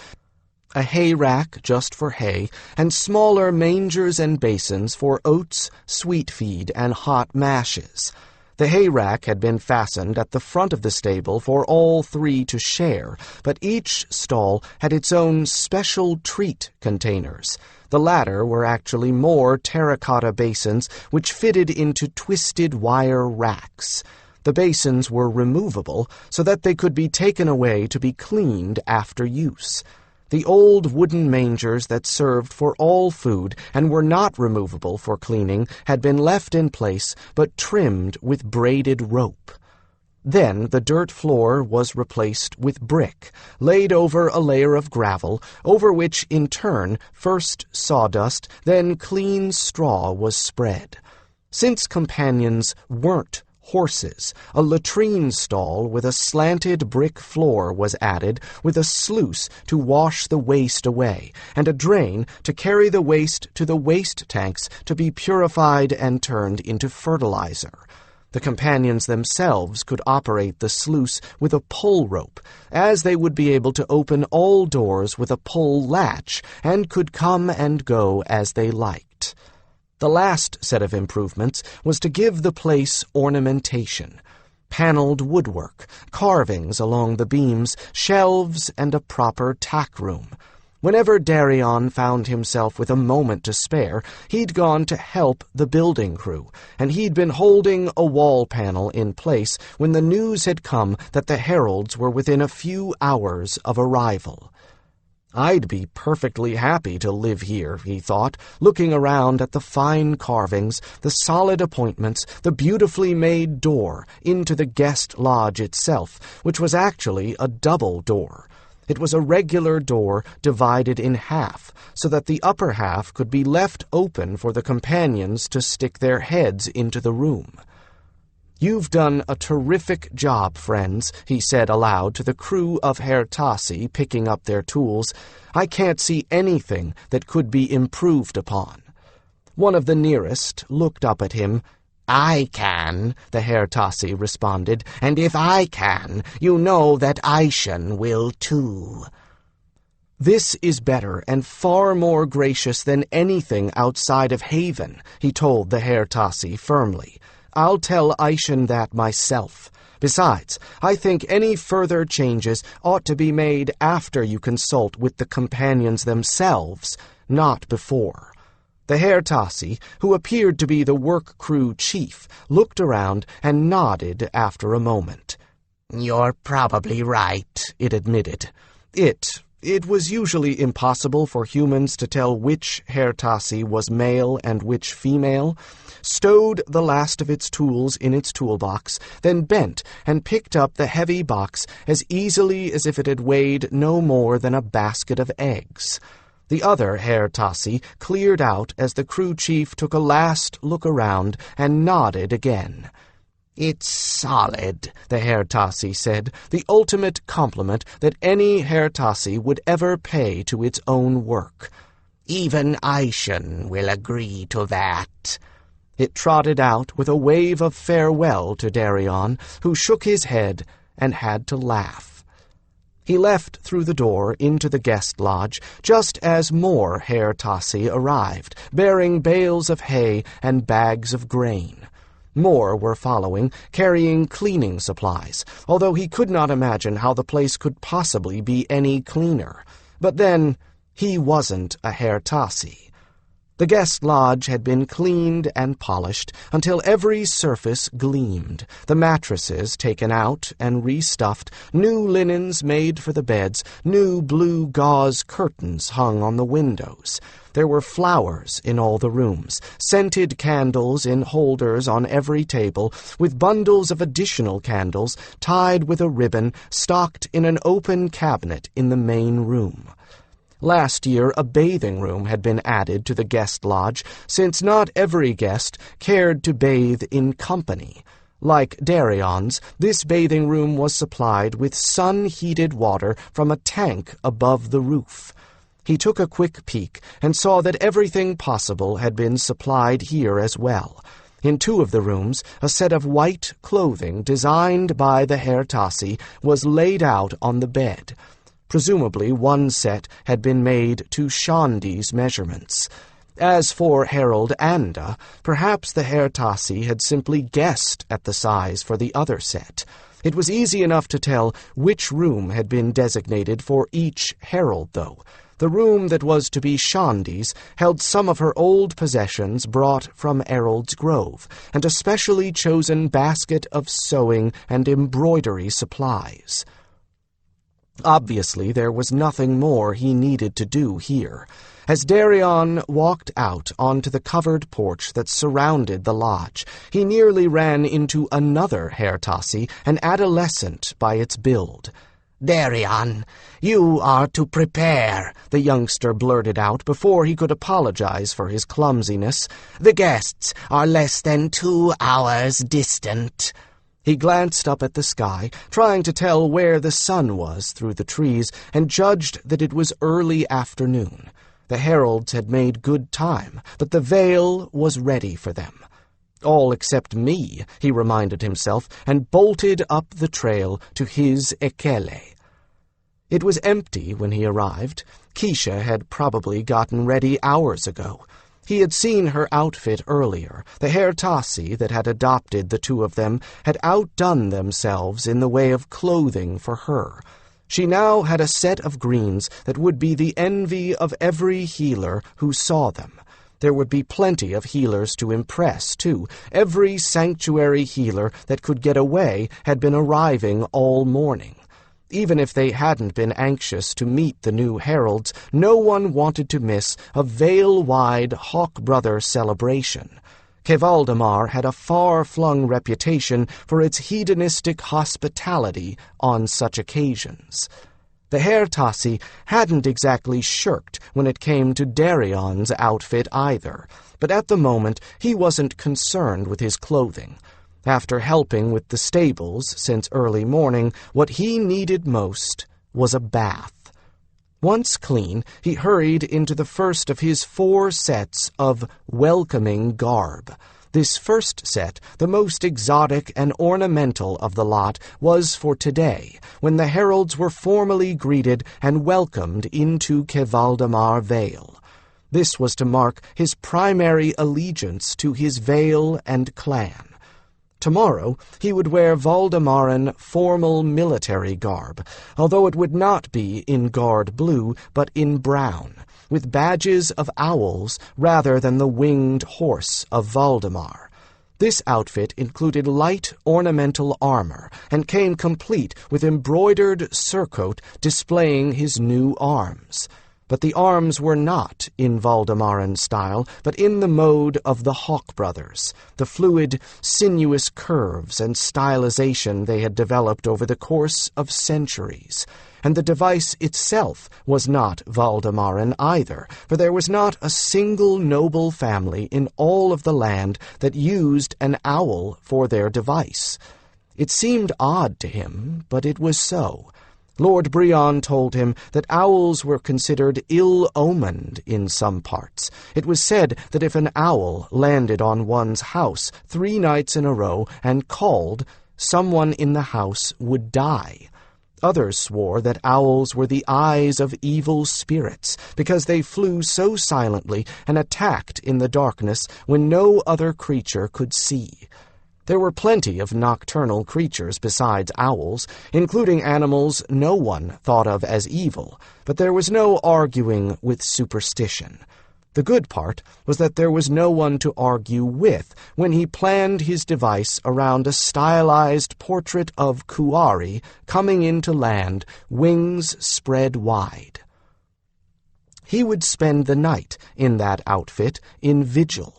a hay rack just for hay, and smaller mangers and basins for oats, sweet feed, and hot mashes. The hay rack had been fastened at the front of the stable for all 3 to share, but each stall had its own special treat containers. The latter were actually more terracotta basins which fitted into twisted wire racks. The basins were removable so that they could be taken away to be cleaned after use. The old wooden mangers that served for all food and were not removable for cleaning had been left in place but trimmed with braided rope. Then the dirt floor was replaced with brick, laid over a layer of gravel, over which in turn first sawdust, then clean straw was spread. Since companions weren't horses, a latrine stall with a slanted brick floor was added, with a sluice to wash the waste away, and a drain to carry the waste to the waste tanks to be purified and turned into fertilizer. The companions themselves could operate the sluice with a pull rope, as they would be able to open all doors with a pull latch, and could come and go as they liked. The last set of improvements was to give the place ornamentation. Paneled woodwork, carvings along the beams, shelves, and a proper tack room. Whenever Darian found himself with a moment to spare, he'd gone to help the building crew, and he'd been holding a wall panel in place when the news had come that the heralds were within a few hours of arrival. I'd be perfectly happy to live here, he thought, looking around at the fine carvings, the solid appointments, the beautifully made door into the guest lodge itself, which was actually a double door. It was a regular door divided in half, so that the upper half could be left open for the companions to stick their heads into the room. "You've done a terrific job, friends," he said aloud to the crew of Herr Tassi picking up their tools. "I can't see anything that could be improved upon." One of the nearest looked up at him. "I can," the Herr Tassi responded, "and if I can, you know that Aishan will too." "This is better and far more gracious than anything outside of Haven," he told the Herr Tassi firmly. "I'll tell Aishan that myself. Besides, I think any further changes ought to be made after you consult with the companions themselves, not before." The Herr Tassi, who appeared to be the work crew chief, looked around and nodded after a moment. "You're probably right," it admitted. It was usually impossible for humans to tell which Herr Tassi was male and which female, stowed the last of its tools in its toolbox, then bent and picked up the heavy box as easily as if it had weighed no more than a basket of eggs. The other Herr Tassi cleared out as the crew chief took a last look around and nodded again. "It's solid," the Herr Tassi said, the ultimate compliment that any Herr Tassi would ever pay to its own work. "Even Aishan will agree to that." It trotted out with a wave of farewell to Darian, who shook his head and had to laugh. He left through the door into the guest lodge just as more Herr Tassi arrived, bearing bales of hay and bags of grain. More were following, carrying cleaning supplies, although he could not imagine how the place could possibly be any cleaner. But then, he wasn't a Herr Tassi. The guest lodge had been cleaned and polished until every surface gleamed, the mattresses taken out and restuffed, new linens made for the beds, new blue gauze curtains hung on the windows. There were flowers in all the rooms, scented candles in holders on every table, with bundles of additional candles tied with a ribbon stocked in an open cabinet in the main room. Last year, a bathing room had been added to the guest lodge, since not every guest cared to bathe in company. Like Darian's, this bathing room was supplied with sun-heated water from a tank above the roof. He took a quick peek and saw that everything possible had been supplied here as well. In two of the rooms, a set of white clothing designed by the Herr Tassi was laid out on the bed. Presumably one set had been made to Shandi's measurements. As for Harold Anda, perhaps the Herr Tassi had simply guessed at the size for the other set. It was easy enough to tell which room had been designated for each herald, though. The room that was to be Shandi's held some of her old possessions brought from Errol's Grove, and a specially chosen basket of sewing and embroidery supplies. Obviously, there was nothing more he needed to do here. As Darian walked out onto the covered porch that surrounded the lodge, he nearly ran into another Hairtossi, an adolescent by its build. "Darian, you are to prepare," the youngster blurted out before he could apologize for his clumsiness. "The guests are less than 2 hours distant." He glanced up at the sky, trying to tell where the sun was through the trees, and judged that it was early afternoon. The heralds had made good time, but the veil was ready for them. All except me, he reminded himself, and bolted up the trail to his Ekele. It was empty when he arrived. Keisha had probably gotten ready hours ago. He had seen her outfit earlier. The Hairtossi that had adopted the two of them had outdone themselves in the way of clothing for her. She now had a set of greens that would be the envy of every healer who saw them. There would be plenty of healers to impress, too. Every sanctuary healer that could get away had been arriving all morning. Even if they hadn't been anxious to meet the new heralds, no one wanted to miss a Vale-wide Hawkbrother celebration. Kevaldamar had a far-flung reputation for its hedonistic hospitality on such occasions. The Hairtossi hadn't exactly shirked when it came to Darian's outfit either, but at the moment he wasn't concerned with his clothing. After helping with the stables since early morning, what he needed most was a bath. Once clean, he hurried into the first of his 4 sets of welcoming garb. This first set, the most exotic and ornamental of the lot, was for today, when the heralds were formally greeted and welcomed into Kevaldamar Vale. This was to mark his primary allegiance to his Vale and clan. Tomorrow he would wear Valdemaran formal military garb, although it would not be in guard blue, but in brown, with badges of owls rather than the winged horse of Valdemar. This outfit included light ornamental armor and came complete with embroidered surcoat displaying his new arms. But the arms were not in Valdemaran style, but in the mode of the Hawkbrothers, the fluid, sinuous curves and stylization they had developed over the course of centuries. And the device itself was not Valdemaran either, for there was not a single noble family in all of the land that used an owl for their device. It seemed odd to him, but it was so. Lord Brion told him that owls were considered ill-omened in some parts. It was said that if an owl landed on one's house 3 nights in a row and called, someone in the house would die. Others swore that owls were the eyes of evil spirits, because they flew so silently and attacked in the darkness when no other creature could see. There were plenty of nocturnal creatures besides owls, including animals no one thought of as evil, but there was no arguing with superstition. The good part was that there was no one to argue with when he planned his device around a stylized portrait of Kuari coming into land, wings spread wide. He would spend the night in that outfit in vigil.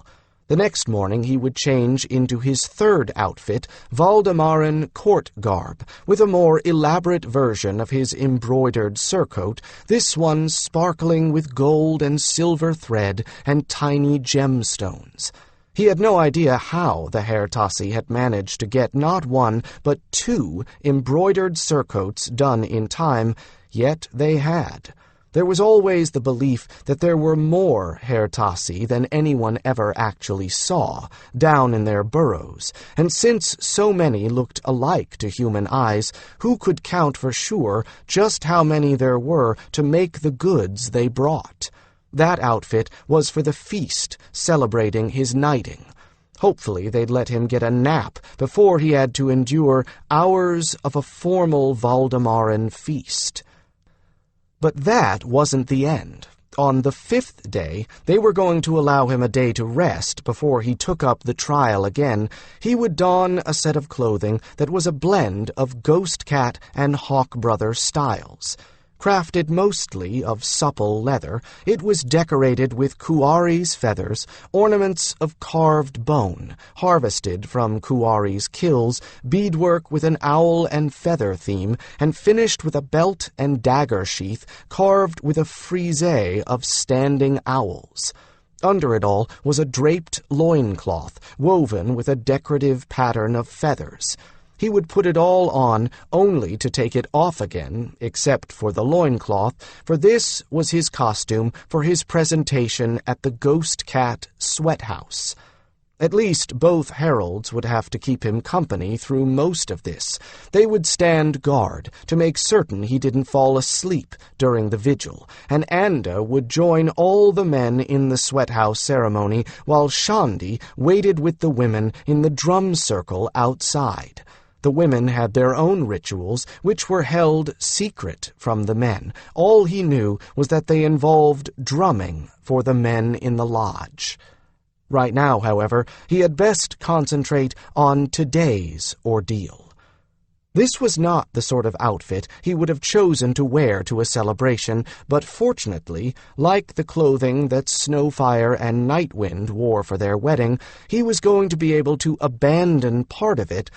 The next morning he would change into his 3rd outfit, Valdemaran court garb, with a more elaborate version of his embroidered surcoat, this one sparkling with gold and silver thread and tiny gemstones. He had no idea how the Hairtossi had managed to get not 1 but 2 embroidered surcoats done in time, yet they had. There was always the belief that there were more Hairtossi than anyone ever actually saw, down in their burrows, and since so many looked alike to human eyes, who could count for sure just how many there were to make the goods they brought? That outfit was for the feast celebrating his knighting. Hopefully they'd let him get a nap before he had to endure hours of a formal Valdemaran feast. But that wasn't the end. On the 5th day, they were going to allow him a day to rest before he took up the trial again. He would don a set of clothing that was a blend of Ghost Cat and Hawkbrother styles. Crafted mostly of supple leather, it was decorated with Kuari's feathers, ornaments of carved bone, harvested from Kuari's kills, beadwork with an owl and feather theme, and finished with a belt and dagger sheath carved with a frisee of standing owls. Under it all was a draped loincloth, woven with a decorative pattern of feathers. He would put it all on, only to take it off again, except for the loincloth, for this was his costume for his presentation at the Ghost Cat sweat house. At least both heralds would have to keep him company through most of this. They would stand guard to make certain he didn't fall asleep during the vigil, and Anda would join all the men in the sweat house ceremony while Shandi waited with the women in the drum circle outside. The women had their own rituals, which were held secret from the men. All he knew was that they involved drumming for the men in the lodge. Right now, however, he had best concentrate on today's ordeal. This was not the sort of outfit he would have chosen to wear to a celebration, but fortunately, like the clothing that Snowfire and Nightwind wore for their wedding, he was going to be able to abandon part of it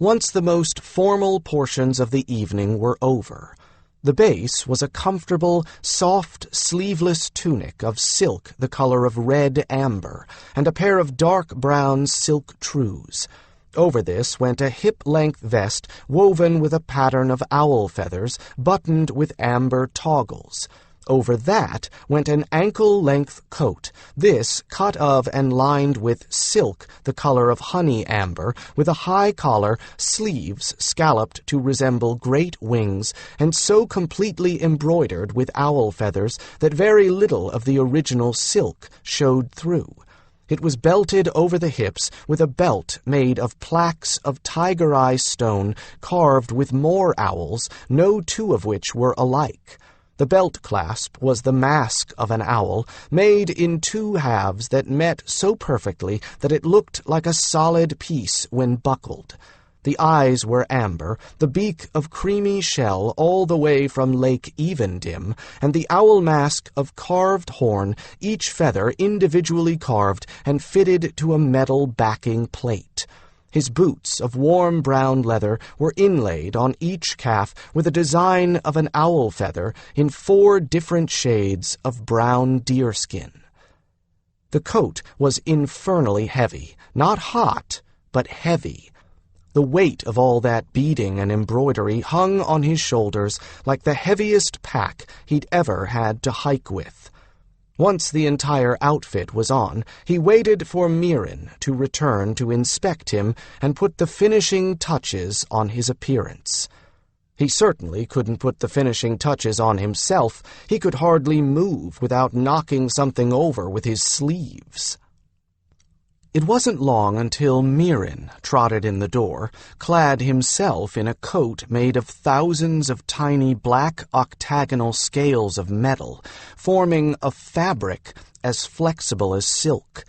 once the most formal portions of the evening were over. The base was a comfortable, soft, sleeveless tunic of silk the color of red amber, and a pair of dark brown silk trews. Over this went a hip-length vest woven with a pattern of owl feathers, buttoned with amber toggles. Over that went an ankle-length coat, this cut of and lined with silk the color of honey amber, with a high collar, sleeves scalloped to resemble great wings, and so completely embroidered with owl feathers that very little of the original silk showed through. It was belted over the hips with a belt made of plaques of tiger-eye stone carved with more owls, no two of which were alike. The belt clasp was the mask of an owl, made in two halves that met so perfectly that it looked like a solid piece when buckled. The eyes were amber, the beak of creamy shell all the way from Lake Evendim, and the owl mask of carved horn, each feather individually carved and fitted to a metal backing plate. His boots of warm brown leather were inlaid on each calf with a design of an owl feather in 4 different shades of brown deerskin. The coat was infernally heavy, not hot, but heavy. The weight of all that beading and embroidery hung on his shoulders like the heaviest pack he'd ever had to hike with. Once the entire outfit was on, he waited for Mirren to return to inspect him and put the finishing touches on his appearance. He certainly couldn't put the finishing touches on himself. He could hardly move without knocking something over with his sleeves. It wasn't long until Mirren trotted in the door, clad himself in a coat made of thousands of tiny black octagonal scales of metal, forming a fabric as flexible as silk.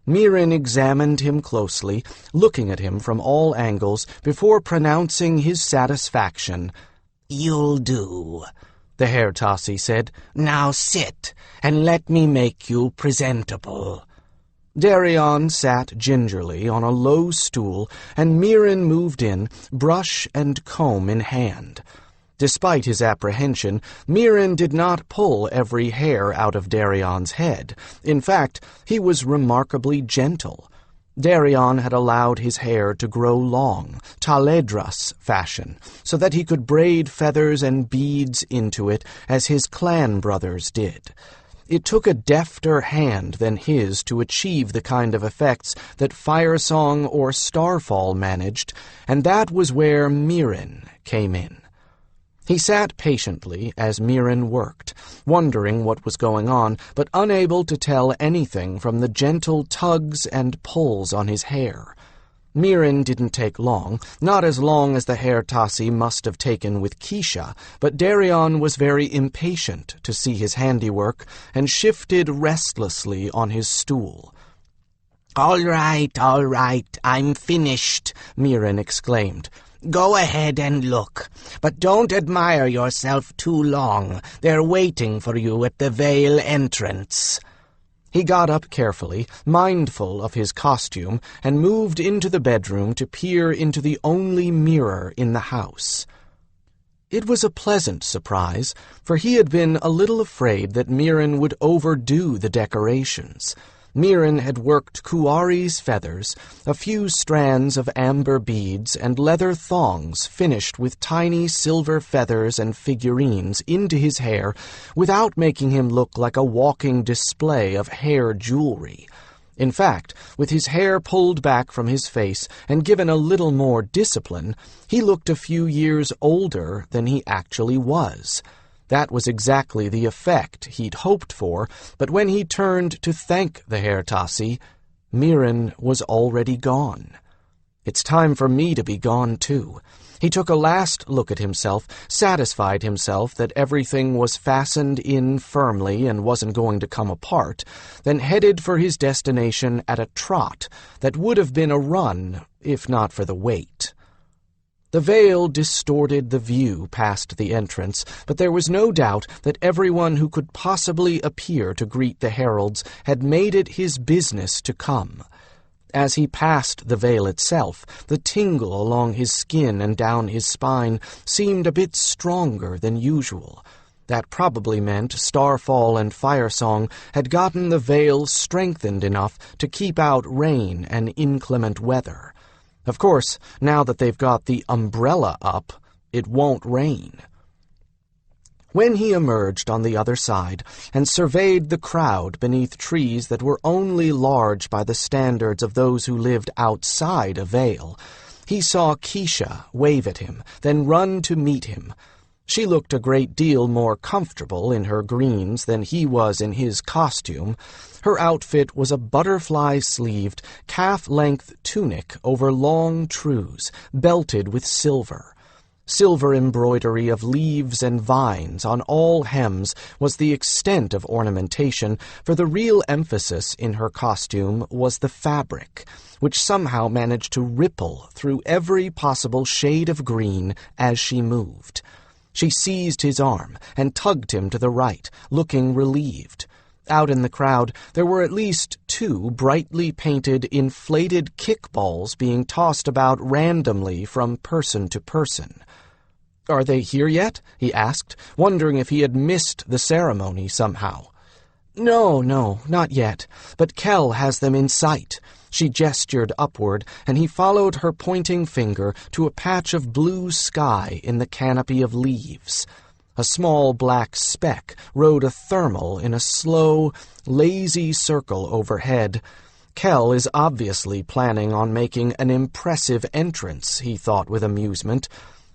Mirren examined him closely, looking at him from all angles before pronouncing his satisfaction. "You'll do," the Hairtossi said. "Now sit, and let me make you presentable." Darian sat gingerly on a low stool, and Mirren moved in, brush and comb in hand. Despite his apprehension, Mirren did not pull every hair out of Darian's head. In fact, he was remarkably gentle. Darian had allowed his hair to grow long, Taledras fashion, so that he could braid feathers and beads into it as his clan brothers did. It took a defter hand than his to achieve the kind of effects that Firesong or Starfall managed, and that was where Mirren came in. He sat patiently as Mirren worked, wondering what was going on, but unable to tell anything from the gentle tugs and pulls on his hair. Mirren didn't take long, not as long as the Herr Tassi must have taken with Keisha, but Darian was very impatient to see his handiwork and shifted restlessly on his stool. All right, I'm finished," Mirren exclaimed. "Go ahead and look, but don't admire yourself too long. They're waiting for you at the Vale entrance." He got up carefully, mindful of his costume, and moved into the bedroom to peer into the only mirror in the house. It was a pleasant surprise, for he had been a little afraid that Mirren would overdo the decorations. Mirren had worked Kuari's feathers, a few strands of amber beads, and leather thongs finished with tiny silver feathers and figurines into his hair without making him look like a walking display of hair jewelry. In fact, with his hair pulled back from his face and given a little more discipline, he looked a few years older than he actually was. That was exactly the effect he'd hoped for, but when he turned to thank the Herr Tassi, Mirren was already gone. It's time for me to be gone, too. He took a last look at himself, satisfied himself that everything was fastened in firmly and wasn't going to come apart, then headed for his destination at a trot that would have been a run if not for the weight. The veil distorted the view past the entrance, but there was no doubt that everyone who could possibly appear to greet the heralds had made it his business to come. As he passed the veil itself, the tingle along his skin and down his spine seemed a bit stronger than usual. That probably meant Starfall and Firesong had gotten the veil strengthened enough to keep out rain and inclement weather. Of course, now that they've got the umbrella up, it won't rain. When he emerged on the other side and surveyed the crowd beneath trees that were only large by the standards of those who lived outside a veil, he saw Keisha wave at him, then run to meet him. She looked a great deal more comfortable in her greens than he was in his costume. Her outfit was a butterfly-sleeved, calf-length tunic over long trews, belted with silver. Silver embroidery of leaves and vines on all hems was the extent of ornamentation, for the real emphasis in her costume was the fabric, which somehow managed to ripple through every possible shade of green as she moved. She seized his arm and tugged him to the right, looking relieved. Out in the crowd, there were at least 2 brightly painted, inflated kickballs being tossed about randomly from person to person. "Are they here yet?" he asked, wondering if he had missed the ceremony somehow. No, not yet, but Kell has them in sight." She gestured upward, and he followed her pointing finger to a patch of blue sky in the canopy of leaves. A small black speck rode a thermal in a slow, lazy circle overhead. Kell is obviously planning on making an impressive entrance, he thought with amusement.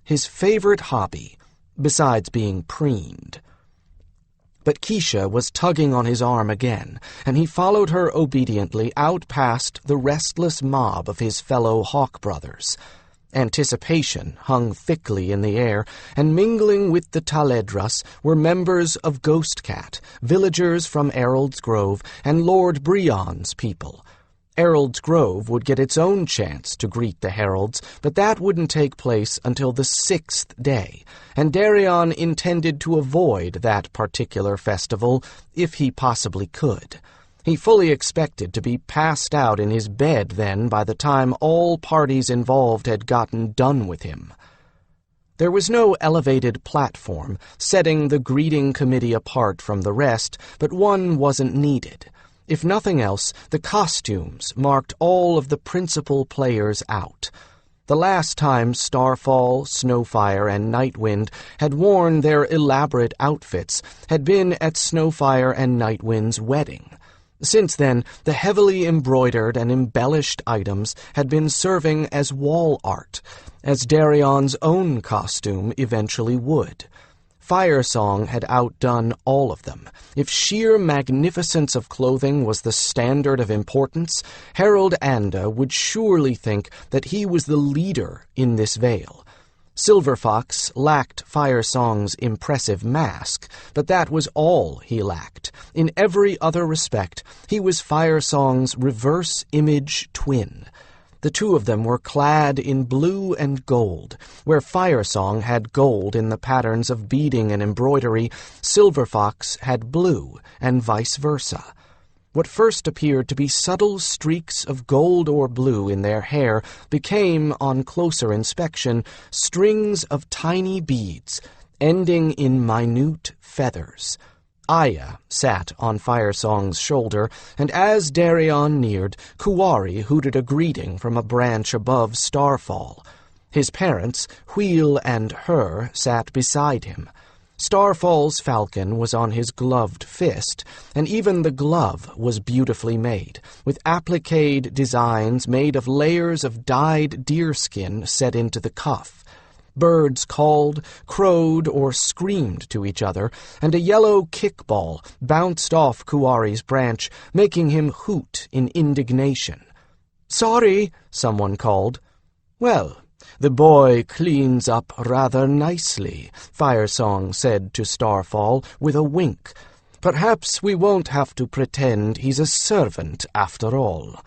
His favorite hobby, besides being preened. But Keisha was tugging on his arm again, and he followed her obediently out past the restless mob of his fellow Hawkbrothers. Anticipation hung thickly in the air, and mingling with the Taledras were members of Ghostcat, villagers from Errol's Grove, and Lord Brion's people. Errol's Grove would get its own chance to greet the heralds, but that wouldn't take place until the 6th day, and Darian intended to avoid that particular festival if he possibly could. He fully expected to be passed out in his bed then by the time all parties involved had gotten done with him. There was no elevated platform setting the greeting committee apart from the rest, but one wasn't needed. If nothing else, the costumes marked all of the principal players out. The last time Starfall, Snowfire, and Nightwind had worn their elaborate outfits had been at Snowfire and Nightwind's wedding. Since then, the heavily embroidered and embellished items had been serving as wall art, as Darian's own costume eventually would. Fire Song had outdone all of them. If sheer magnificence of clothing was the standard of importance, Harold Anda would surely think that he was the leader in this vale. Silver Fox lacked Fire Song's impressive mask, but that was all he lacked. In every other respect, he was Fire Song's reverse image twin. The two of them were clad in blue and gold. Where Fire Song had gold in the patterns of beading and embroidery, Silver Fox had blue, and vice versa. What first appeared to be subtle streaks of gold or blue in their hair became, on closer inspection, strings of tiny beads, ending in minute feathers. Aya sat on Fire Song's shoulder, and as Darian neared, Kuwari hooted a greeting from a branch above Starfall. His parents, Wheel and Her, sat beside him. Starfall's falcon was on his gloved fist, and even the glove was beautifully made, with appliqued designs made of layers of dyed deerskin set into the cuff. Birds called, crowed, or screamed to each other, and a yellow kickball bounced off Kuwari's branch, making him hoot in indignation. "Sorry," someone called. "Well, the boy cleans up rather nicely," Fire Song said to Starfall with a wink. "Perhaps we won't have to pretend he's a servant after all."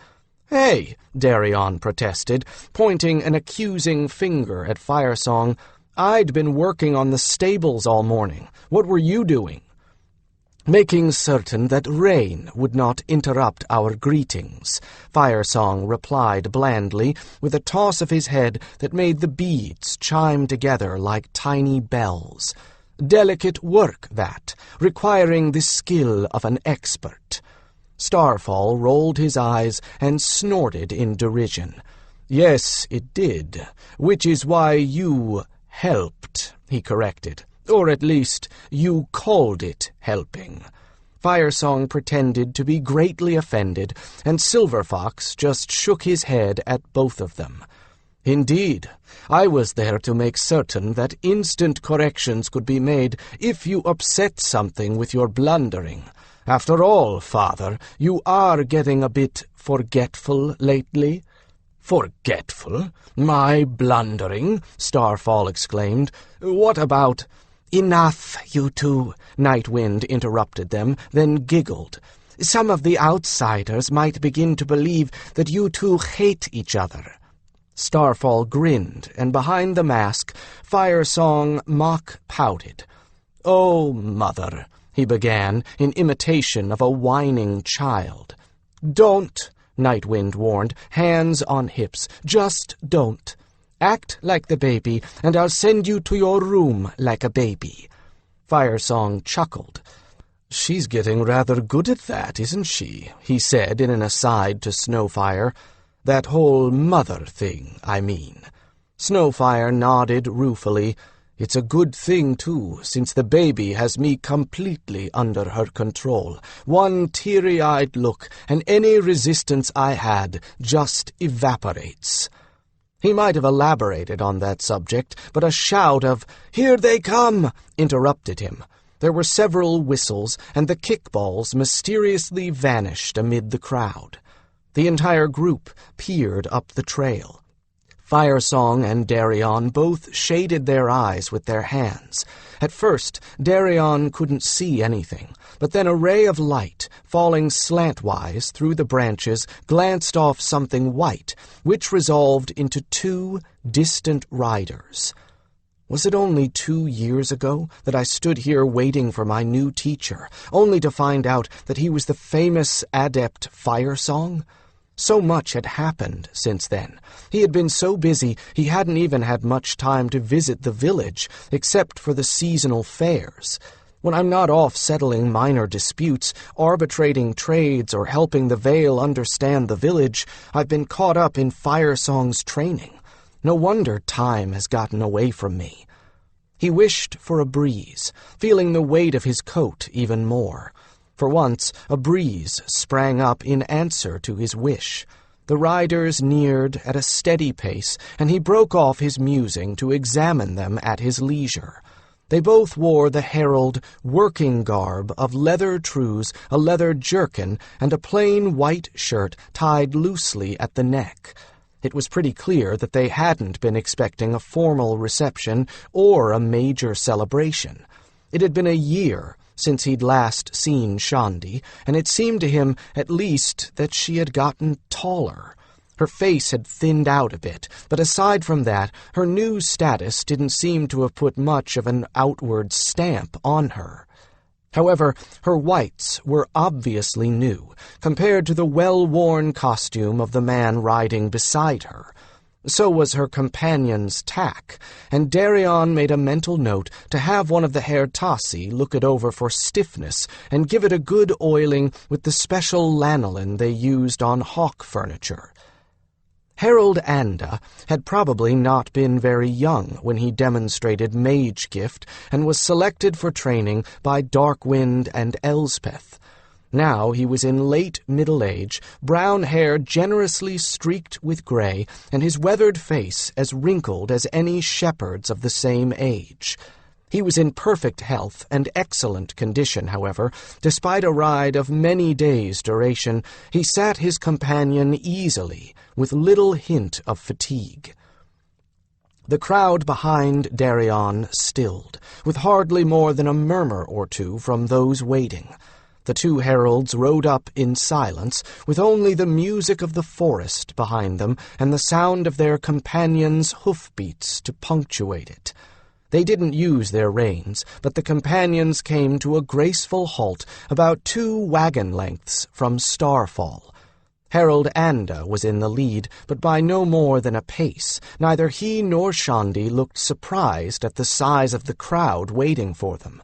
"Hey," Darian protested, pointing an accusing finger at Fire Song. "I'd been working on the stables all morning. What were you doing?" "Making certain that rain would not interrupt our greetings," Fire Song replied blandly, with a toss of his head that made the beads chime together like tiny bells. "Delicate work, that, requiring the skill of an expert." Starfall rolled his eyes and snorted in derision. "Yes, it did, which is why you helped," he corrected. "Or at least, you called it helping." Fire Song pretended to be greatly offended, and Silver Fox just shook his head at both of them. "Indeed, I was there to make certain that instant corrections could be made if you upset something with your blundering. After all, Father, you are getting a bit forgetful lately." "Forgetful? My blundering?" Starfall exclaimed. "What about—" "Enough, you two," Nightwind interrupted them, then giggled. "Some of the outsiders might begin to believe that you two hate each other." Starfall grinned, and behind the mask, Fire Song mock pouted. "Oh, Mother," he began, in imitation of a whining child. "Don't," Nightwind warned, hands on hips. "Just don't. Act like the baby, and I'll send you to your room like a baby." Fire Song chuckled. "She's getting rather good at that, isn't she?" he said in an aside to Snowfire. "That whole mother thing, I mean." Snowfire nodded ruefully. "It's a good thing, too, since the baby has me completely under her control. One teary-eyed look, and any resistance I had just evaporates." He might have elaborated on that subject, but a shout of, "Here they come!" interrupted him. There were several whistles, and the kickballs mysteriously vanished amid the crowd. The entire group peered up the trail. Fire Song and Darian both shaded their eyes with their hands. At first, Darian couldn't see anything, but then a ray of light, falling slantwise through the branches, glanced off something white, which resolved into two distant riders. Was it only 2 years ago that I stood here waiting for my new teacher, only to find out that he was the famous adept Fire Song? So much had happened since then. He had been so busy he hadn't even had much time to visit the village, except for the seasonal fairs. When I'm not off settling minor disputes, arbitrating trades, or helping the Vale understand the village, I've been caught up in Fire Song's training. No wonder time has gotten away from me. He wished for a breeze, feeling the weight of his coat even more. For once, a breeze sprang up in answer to his wish. The riders neared at a steady pace, and he broke off his musing to examine them at his leisure. They both wore the herald working garb of leather trews, a leather jerkin, and a plain white shirt tied loosely at the neck. It was pretty clear that they hadn't been expecting a formal reception or a major celebration. It had been a year since he'd last seen Shandi, and it seemed to him, at least, that she had gotten taller. Her face had thinned out a bit, but aside from that, her new status didn't seem to have put much of an outward stamp on her. However, her whites were obviously new, compared to the well-worn costume of the man riding beside her. So was her companion's tack, and Darian made a mental note to have one of the Hairtassi look it over for stiffness and give it a good oiling with the special lanolin they used on hawk furniture. Harold Anda had probably not been very young when he demonstrated mage gift and was selected for training by Darkwind and Elspeth. Now he was in late middle age, brown hair generously streaked with gray, and his weathered face as wrinkled as any shepherd's of the same age. He was in perfect health and excellent condition, however. Despite a ride of many days' duration, he sat his companion easily, with little hint of fatigue. The crowd behind Darian stilled, with hardly more than a murmur or two from those waiting. The two heralds rode up in silence, with only the music of the forest behind them and the sound of their companions' hoofbeats to punctuate it. They didn't use their reins, but the companions came to a graceful halt about 2 wagon lengths from Starfall. Harold Anda was in the lead, but by no more than a pace. Neither he nor Shandi looked surprised at the size of the crowd waiting for them.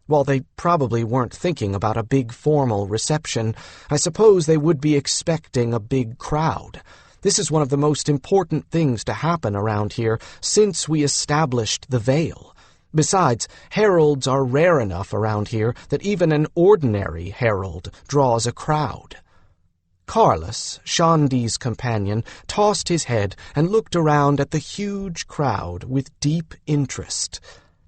While they probably weren't thinking about a big formal reception, I suppose they would be expecting a big crowd. This is one of the most important things to happen around here since we established the Veil. Besides, heralds are rare enough around here that even an ordinary herald draws a crowd. Carlos, Shandi's companion, tossed his head and looked around at the huge crowd with deep interest.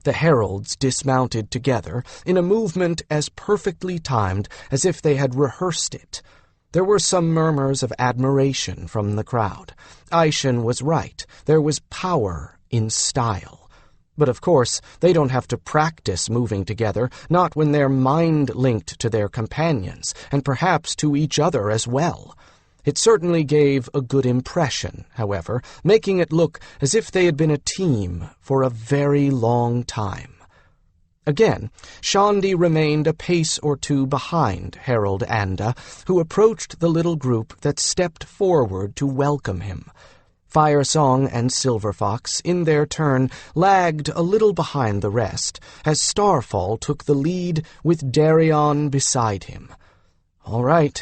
The heralds dismounted together, in a movement as perfectly timed as if they had rehearsed it. There were some murmurs of admiration from the crowd. Aishin was right. There was power in style. But of course, they don't have to practice moving together, not when they're mind-linked to their companions, and perhaps to each other as well. It certainly gave a good impression, however, making it look as if they had been a team for a very long time. Again, Shandi remained a pace or two behind Harold Anda, who approached the little group that stepped forward to welcome him. Firesong and Silverfox, in their turn, lagged a little behind the rest, as Starfall took the lead with Darian beside him. "All right,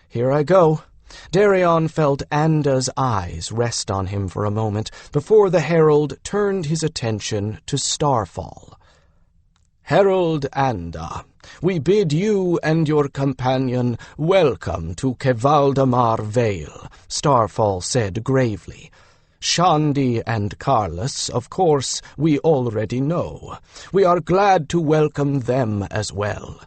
here I go." Darian felt Anda's eyes rest on him for a moment before the herald turned his attention to Starfall. "Herald Anda, we bid you and your companion welcome to Kevaldamar Vale," Starfall said gravely. "Shandi and Carlos, of course, we already know. We are glad to welcome them as well.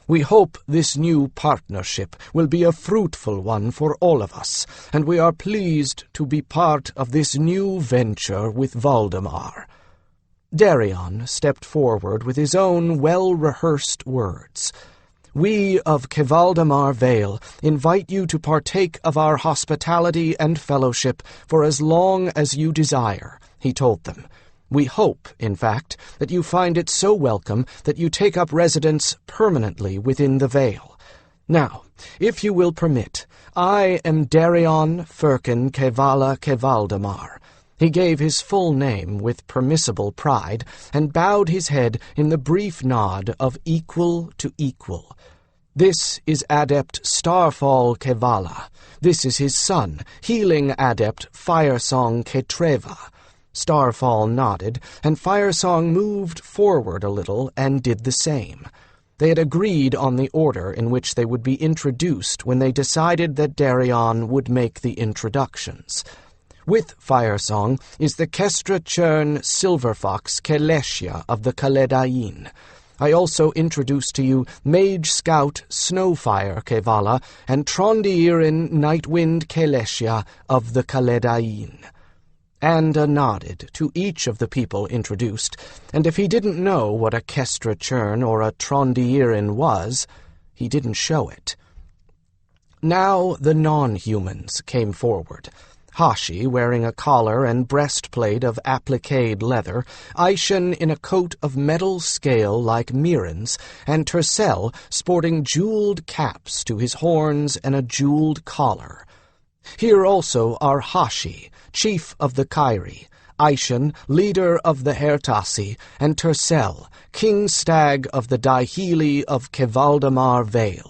We hope this new partnership will be a fruitful one for all of us, and we are pleased to be part of this new venture with Valdemar." Darian stepped forward with his own well-rehearsed words. "We of Kevaldamar Vale invite you to partake of our hospitality and fellowship for as long as you desire," he told them. "We hope, in fact, that you find it so welcome that you take up residence permanently within the Vale. Now, if you will permit, I am Darian Firkin Kevala Kevaldamar." He gave his full name with permissible pride and bowed his head in the brief nod of equal to equal. "This is Adept Starfall Kevala. This is his son, Healing Adept Firesong Ketreva." Starfall nodded, and Firesong moved forward a little and did the same. They had agreed on the order in which they would be introduced when they decided that Darian would make the introductions. With Firesong is the Kestra Churn Silverfox Keleshia of the Kaledain. I also introduce to you Mage Scout Snowfire Kevala and Trondiirin Nightwind Keleshia of the Kaledain. Anda nodded to each of the people introduced, and if he didn't know what a Kestra Churn or a Trondiirin was, he didn't show it. Now the non-humans came forward. Hashi wearing a collar and breastplate of appliqued leather, Aishan in a coat of metal scale like Mirren's, and Tercel sporting jeweled caps to his horns and a jeweled collar. Here also are Hashi, chief of the Kairi, Aishan, leader of the Hertasi, and Tercel, king stag of the Daihili of Kevaldamar Vale.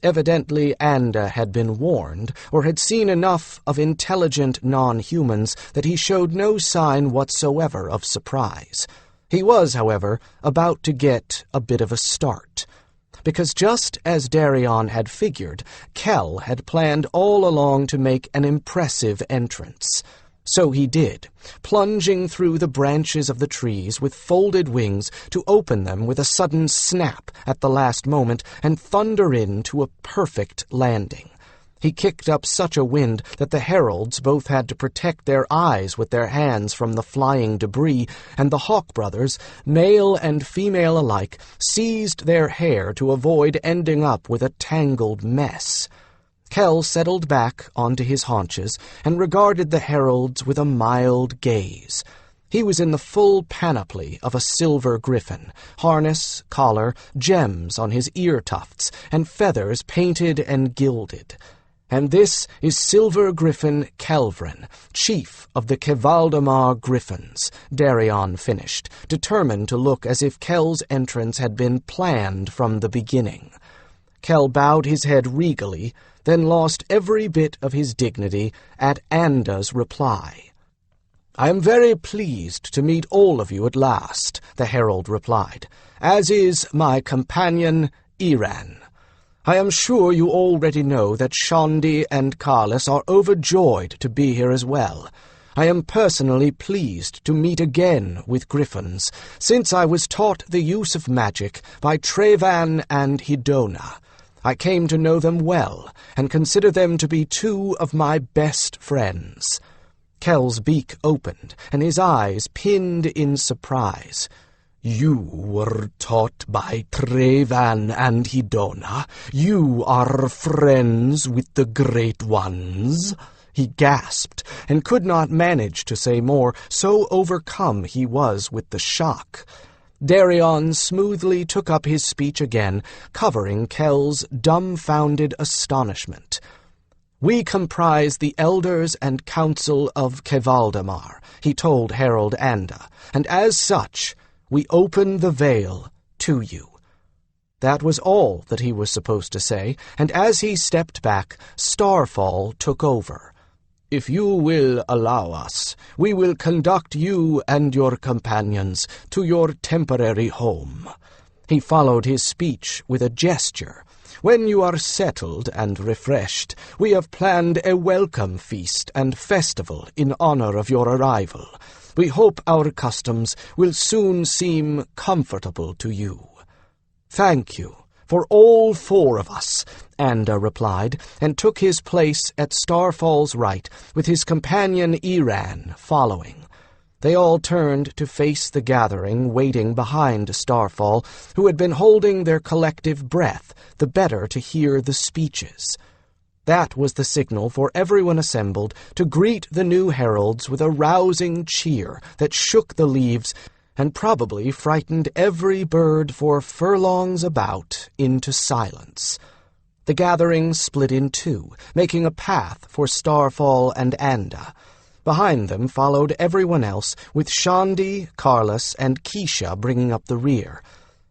Evidently Anda had been warned, or had seen enough of intelligent non-humans that he showed no sign whatsoever of surprise. He was, however, about to get a bit of a start. Because just as Darian had figured, Kel had planned all along to make an impressive entrance. So he did, plunging through the branches of the trees with folded wings to open them with a sudden snap at the last moment and thunder in to a perfect landing. He kicked up such a wind that the heralds both had to protect their eyes with their hands from the flying debris, and the Hawkbrothers, male and female alike, seized their hair to avoid ending up with a tangled mess. Kel settled back onto his haunches and regarded the heralds with a mild gaze. He was in the full panoply of a silver griffin, harness, collar, gems on his ear tufts, and feathers painted and gilded. And this is Silver Griffin Kelvrin, chief of the Kevaldamar Griffins, Darian finished, determined to look as if Kel's entrance had been planned from the beginning. Kel bowed his head regally, then lost every bit of his dignity at Anda's reply. "I am very pleased to meet all of you at last," the herald replied, "as is my companion Iran. I am sure you already know that Shandi and Carlos are overjoyed to be here as well. I am personally pleased to meet again with griffins, since I was taught the use of magic by Trevan and Hidona. I came to know them well, and consider them to be two of my best friends." Kel's beak opened, and his eyes pinned in surprise. "You were taught by Trevan and Hidona? You are friends with the Great Ones?" He gasped, and could not manage to say more, so overcome he was with the shock. Darian smoothly took up his speech again, covering Kel's dumbfounded astonishment. "We comprise the elders and council of Kevaldamar," he told Herald Anda, "and as such, we open the veil to you." That was all that he was supposed to say, and as he stepped back, Starfall took over. "If you will allow us, we will conduct you and your companions to your temporary home." He followed his speech with a gesture. "When you are settled and refreshed, we have planned a welcome feast and festival in honor of your arrival. We hope our customs will soon seem comfortable to you." "Thank you. For all four of us," Anda replied, and took his place at Starfall's right, with his companion Iran following. They all turned to face the gathering waiting behind Starfall, who had been holding their collective breath, the better to hear the speeches. That was the signal for everyone assembled to greet the new heralds with a rousing cheer that shook the leaves and probably frightened every bird for furlongs about into silence. The gathering split in two, making a path for Starfall and Anda. Behind them followed everyone else, with Shandi, Carlos, and Keisha bringing up the rear.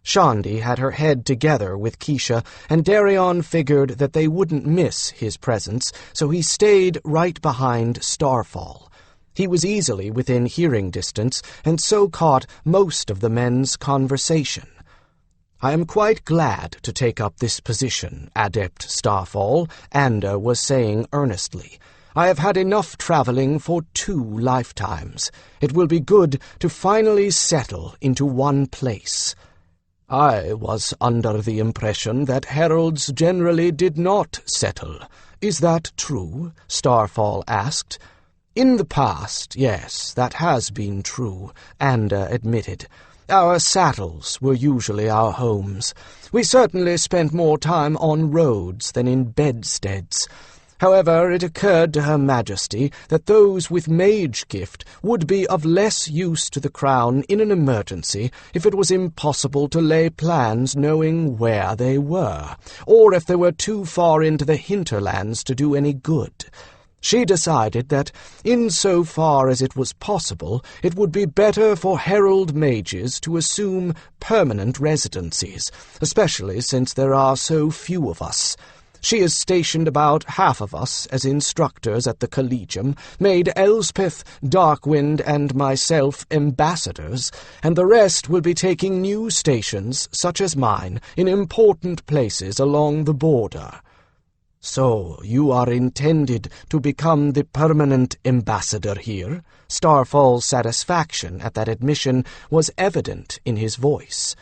Shandi had her head together with Keisha, and Darian figured that they wouldn't miss his presence, so he stayed right behind Starfall. He was easily within hearing distance, and so caught most of the men's conversation. "I am quite glad to take up this position, Adept Starfall," Anda was saying earnestly. I have had enough traveling for 2 lifetimes. It will be good to finally settle into one place." "I was under the impression that heralds generally did not settle. Is that true?" Starfall asked. "In the past, yes, that has been true," Anda admitted. "Our saddles were usually our homes. We certainly spent more time on roads than in bedsteads. However, it occurred to Her Majesty that those with mage gift would be of less use to the crown in an emergency if it was impossible to lay plans knowing where they were, or if they were too far into the hinterlands to do any good. She decided that, insofar as it was possible, it would be better for herald mages to assume permanent residencies, especially since there are so few of us. She has stationed about half of us as instructors at the Collegium, made Elspeth, Darkwind, and myself ambassadors, and the rest will be taking new stations, such as mine, in important places along the border." "So you are intended to become the permanent ambassador here?" Starfall's satisfaction at that admission was evident in his voice.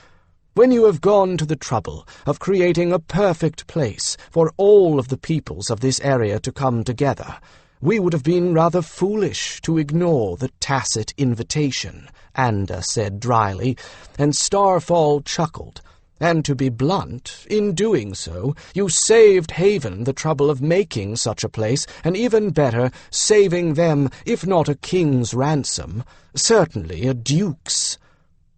"When you have gone to the trouble of creating a perfect place for all of the peoples of this area to come together, we would have been rather foolish to ignore the tacit invitation," Anda said dryly, and Starfall chuckled. "And to be blunt, in doing so, you saved Haven the trouble of making such a place, and even better, saving them, if not a king's ransom, certainly a duke's."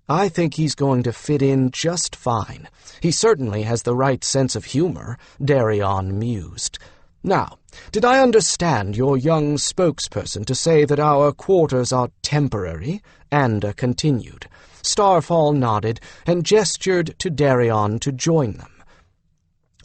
"I think he's going to fit in just fine. He certainly has the right sense of humor," Darian mused. "Now, did I understand your young spokesperson to say that our quarters are temporary?" Anda continued. Starfall nodded and gestured to Darian to join them.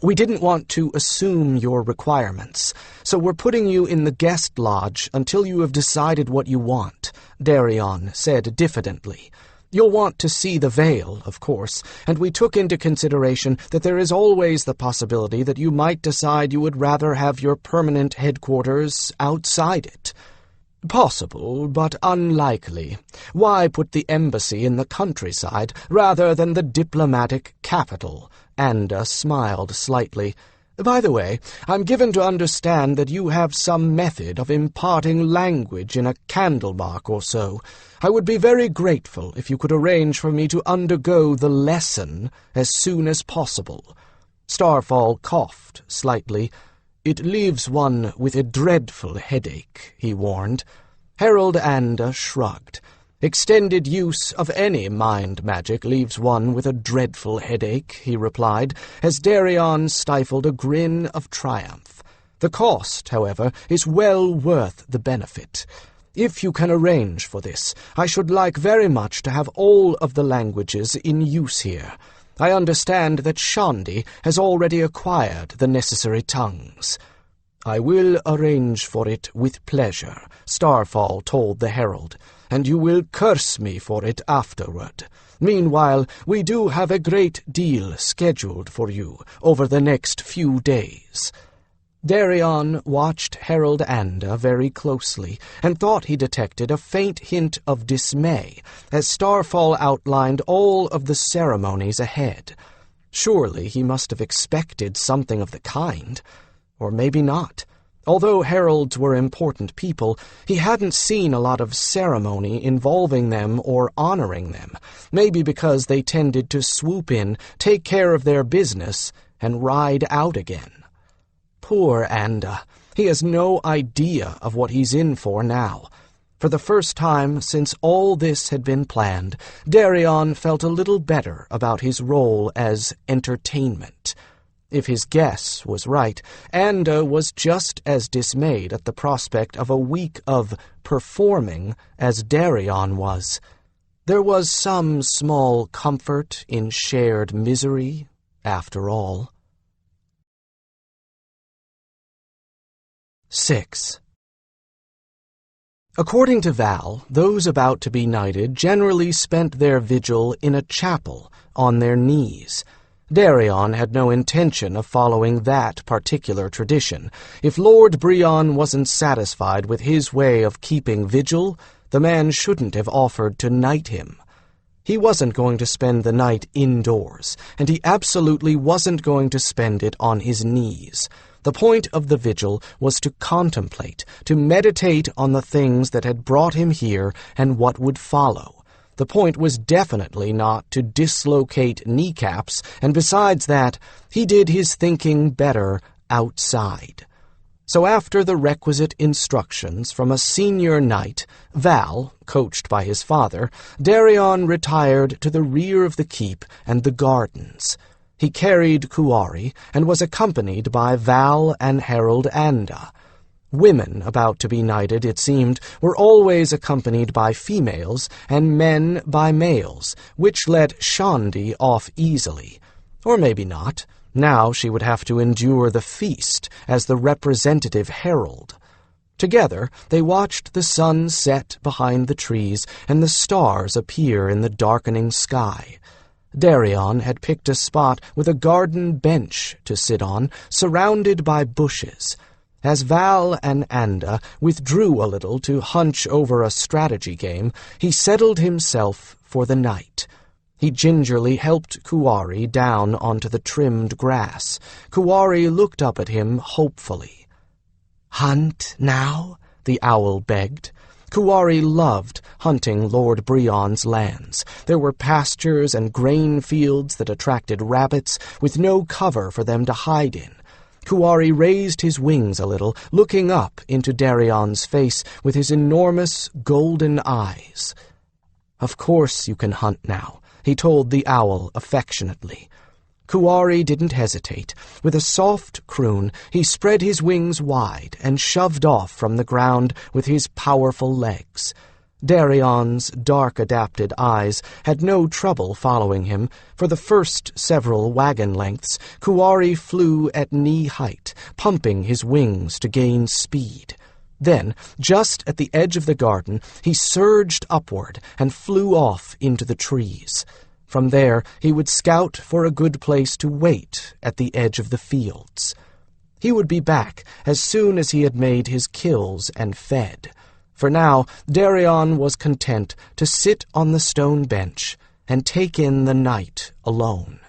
"We didn't want to assume your requirements, so we're putting you in the guest lodge until you have decided what you want," Darian said diffidently. "You'll want to see the Vale, of course, and we took into consideration that there is always the possibility that you might decide you would rather have your permanent headquarters outside it." "Possible, but unlikely. Why put the embassy in the countryside rather than the diplomatic capital?" Anda smiled slightly. "By the way, I'm given to understand that you have some method of imparting language in a candle mark or so. I would be very grateful if you could arrange for me to undergo the lesson as soon as possible." Starfall coughed slightly. "It leaves one with a dreadful headache," he warned. Herald Anda shrugged. "Extended use of any mind magic leaves one with a dreadful headache," he replied, as Darian stifled a grin of triumph. "The cost, however, is well worth the benefit. If you can arrange for this, I should like very much to have all of the languages in use here. I understand that Shandi has already acquired the necessary tongues." "I will arrange for it with pleasure," Starfall told the herald, "and you will curse me for it afterward. Meanwhile, we do have a great deal scheduled for you over the next few days." Darian watched Herald Anda very closely and thought he detected a faint hint of dismay as Starfall outlined all of the ceremonies ahead. Surely he must have expected something of the kind. Or maybe not. Although heralds were important people, he hadn't seen a lot of ceremony involving them or honoring them, maybe because they tended to swoop in, take care of their business, and ride out again. Poor Anda. He has no idea of what he's in for now. For the first time since all this had been planned, Darian felt a little better about his role as entertainment. If his guess was right, Anda was just as dismayed at the prospect of a week of performing as Darian was. There was some small comfort in shared misery, after all. 6. According to Val, those about to be knighted generally spent their vigil in a chapel, on their knees. Darian had no intention of following that particular tradition. If Lord Brion wasn't satisfied with his way of keeping vigil, the man shouldn't have offered to knight him. He wasn't going to spend the night indoors, and he absolutely wasn't going to spend it on his knees. The point of the vigil was to contemplate, to meditate on the things that had brought him here and what would follow. The point was definitely not to dislocate kneecaps, and besides that, he did his thinking better outside. So after the requisite instructions from a senior knight, Val, coached by his father, Darian retired to the rear of the keep and the gardens. He carried Kuari and was accompanied by Val and Harold Anda. Women about to be knighted, it seemed, were always accompanied by females and men by males, which let Shandi off easily. Or maybe not. Now she would have to endure the feast as the representative herald. Together they watched the sun set behind the trees and the stars appear in the darkening sky. Darian had picked a spot with a garden bench to sit on, surrounded by bushes. As Val and Anda withdrew a little to hunch over a strategy game, he settled himself for the night. He gingerly helped Kuari down onto the trimmed grass. Kuari looked up at him hopefully. "Hunt now?" the owl begged. Kuari loved hunting Lord Brion's lands. There were pastures and grain fields that attracted rabbits with no cover for them to hide in. Kuari raised his wings a little, looking up into Darian's face with his enormous golden eyes. "Of course you can hunt now," he told the owl affectionately. Kuari didn't hesitate. With a soft croon, he spread his wings wide and shoved off from the ground with his powerful legs. Darian's dark-adapted eyes had no trouble following him. For the first several wagon lengths, Kuari flew at knee-height, pumping his wings to gain speed. Then, just at the edge of the garden, he surged upward and flew off into the trees. From there, he would scout for a good place to wait at the edge of the fields. He would be back as soon as he had made his kills and fed. For now, Darian was content to sit on the stone bench and take in the night alone.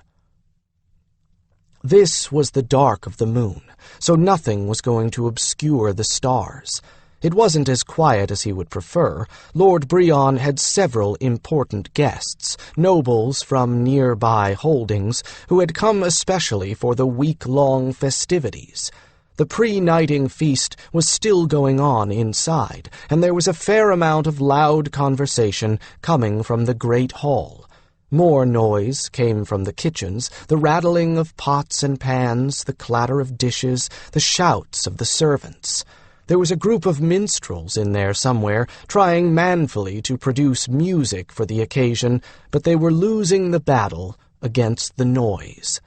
This was the dark of the moon, so nothing was going to obscure the stars. It wasn't as quiet as he would prefer. Lord Brion had several important guests, nobles from nearby holdings, who had come especially for the week-long festivities. The pre-knighting feast was still going on inside, and there was a fair amount of loud conversation coming from the great hall. More noise came from the kitchens, the rattling of pots and pans, the clatter of dishes, the shouts of the servants. There was a group of minstrels in there somewhere, trying manfully to produce music for the occasion, but they were losing the battle against the noise.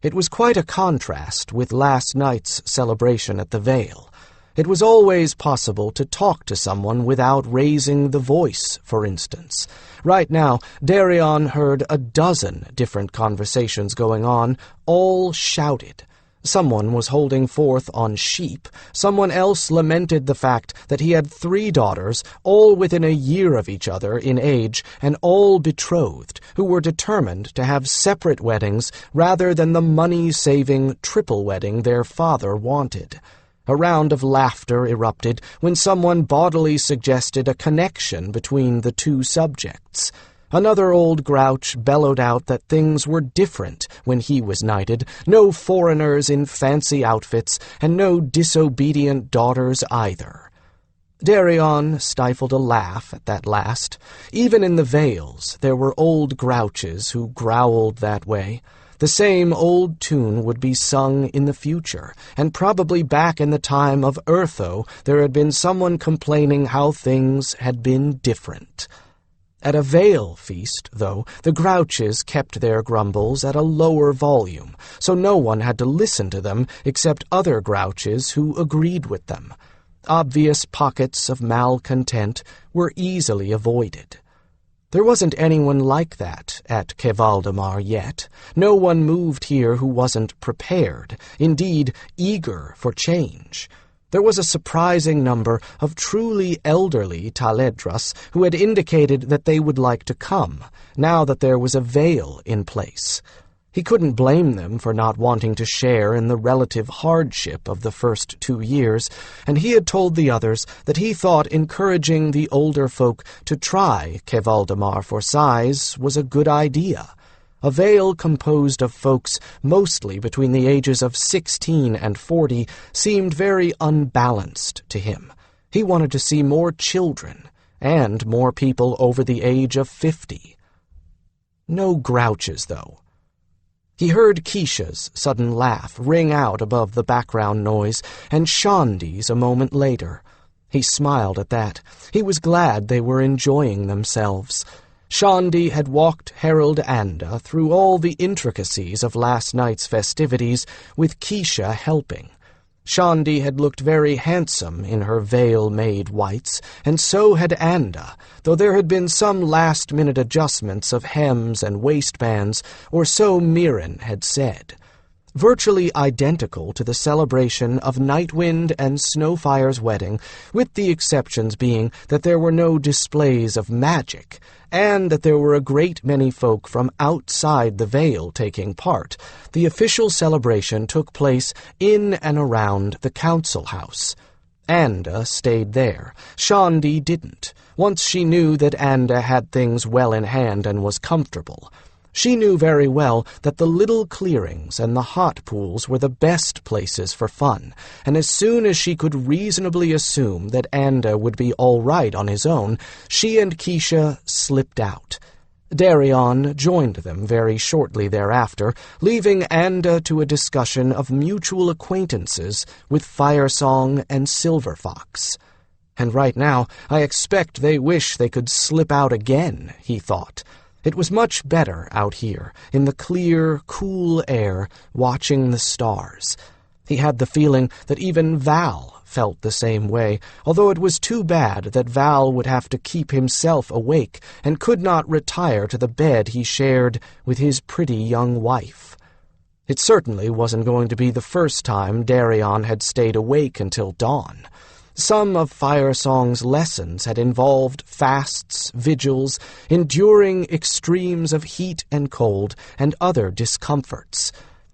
It was quite a contrast with last night's celebration at the Vale. It was always possible to talk to someone without raising the voice, for instance. Right now, Darian heard a dozen different conversations going on, all shouted. Someone was holding forth on sheep. Someone else lamented the fact that he had 3 daughters, all within a year of each other in age, and all betrothed, who were determined to have separate weddings rather than the money-saving triple wedding their father wanted. A round of laughter erupted when someone bodily suggested a connection between the two subjects. Another old grouch bellowed out that things were different when he was knighted, no foreigners in fancy outfits, and no disobedient daughters either. Darian stifled a laugh at that last. Even in the Vales there were old grouches who growled that way. The same old tune would be sung in the future, and probably back in the time of Urtho there had been someone complaining how things had been different. At a Vale feast, though, the grouches kept their grumbles at a lower volume, so no one had to listen to them except other grouches who agreed with them. Obvious pockets of malcontent were easily avoided. There wasn't anyone like that at Kevaldamar yet. No one moved here who wasn't prepared, indeed eager for change. There was a surprising number of truly elderly Taledras who had indicated that they would like to come, now that there was a veil in place. He couldn't blame them for not wanting to share in the relative hardship of the first 2 years, and he had told the others that he thought encouraging the older folk to try Kevaldamar for size was a good idea. A veil composed of folks mostly between the ages of 16 and 40 seemed very unbalanced to him. He wanted to see more children, and more people over the age of 50. No grouches, though. He heard Keisha's sudden laugh ring out above the background noise, and Shandi's a moment later. He smiled at that. He was glad they were enjoying themselves. Shandi had walked Harold Anda through all the intricacies of last night's festivities, with Keisha helping. Shandi had looked very handsome in her veil-made whites, and so had Anda, though there had been some last-minute adjustments of hems and waistbands, or so Mirren had said. Virtually identical to the celebration of Nightwind and Snowfire's wedding, with the exceptions being that there were no displays of magic, and that there were a great many folk from outside the Vale taking part. The official celebration took place in and around the council house. Anda stayed there. Shandi didn't, once she knew that Anda had things well in hand and was comfortable. She knew very well that the little clearings and the hot pools were the best places for fun, and as soon as she could reasonably assume that Anda would be all right on his own, she and Keisha slipped out. Darian joined them very shortly thereafter, leaving Anda to a discussion of mutual acquaintances with Firesong and Silverfox. And right now, I expect they wish they could slip out again, he thought. It was much better out here, in the clear, cool air, watching the stars. He had the feeling that even Val felt the same way, although it was too bad that Val would have to keep himself awake and could not retire to the bed he shared with his pretty young wife. It certainly wasn't going to be the first time Darian had stayed awake until dawn. Some of Firesong's lessons had involved fasts, vigils, enduring extremes of heat and cold, and other discomforts.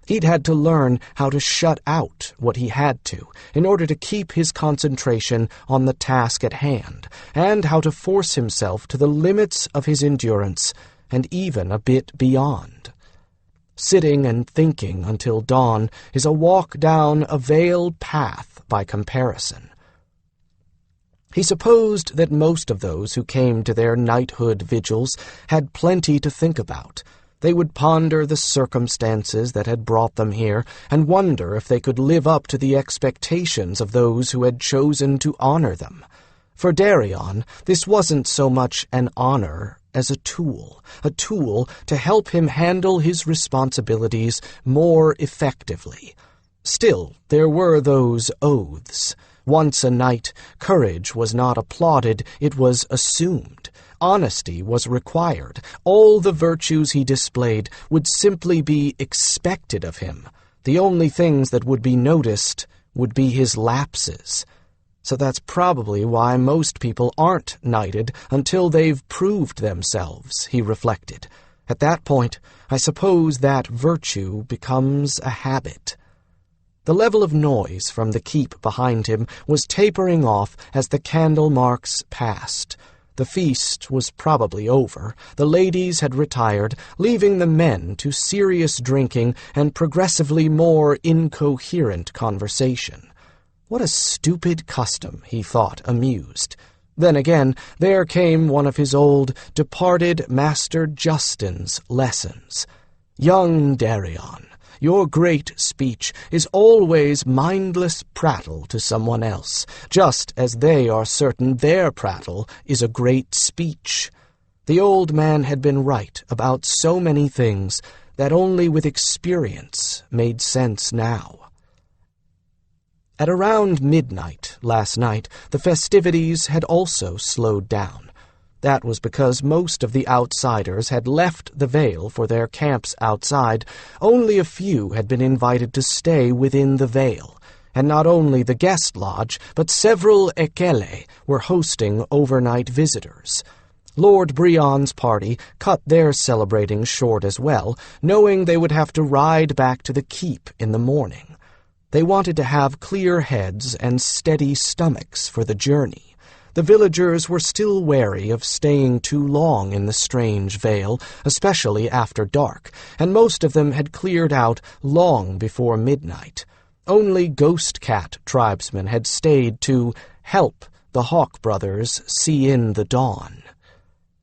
He'd had to learn how to shut out what he had to, in order to keep his concentration on the task at hand, and how to force himself to the limits of his endurance, and even a bit beyond. Sitting and thinking until dawn is a walk down a veiled path by comparison. He supposed that most of those who came to their knighthood vigils had plenty to think about. They would ponder the circumstances that had brought them here, and wonder if they could live up to the expectations of those who had chosen to honor them. For Darian, this wasn't so much an honor as a tool to help him handle his responsibilities more effectively. Still, there were those oaths. Once a knight, courage was not applauded, it was assumed. Honesty was required. All the virtues he displayed would simply be expected of him. The only things that would be noticed would be his lapses. So that's probably why most people aren't knighted until they've proved themselves, he reflected. At that point, I suppose that virtue becomes a habit. The level of noise from the keep behind him was tapering off as the candle marks passed. The feast was probably over. The ladies had retired, leaving the men to serious drinking and progressively more incoherent conversation. What a stupid custom, he thought, amused. Then again, there came one of his old, departed Master Justin's lessons. Young Darian, your great speech is always mindless prattle to someone else, just as they are certain their prattle is a great speech. The old man had been right about so many things that only with experience made sense now. At around midnight last night, the festivities had also slowed down. That was because most of the outsiders had left the Vale for their camps outside. Only a few had been invited to stay within the Vale, and not only the guest lodge, but several ekele were hosting overnight visitors. Lord Brion's party cut their celebrating short as well, knowing they would have to ride back to the keep in the morning. They wanted to have clear heads and steady stomachs for the journey. The villagers were still wary of staying too long in the strange vale, especially after dark, and most of them had cleared out long before midnight. Only Ghost Cat tribesmen had stayed to help the Hawkbrothers see in the dawn.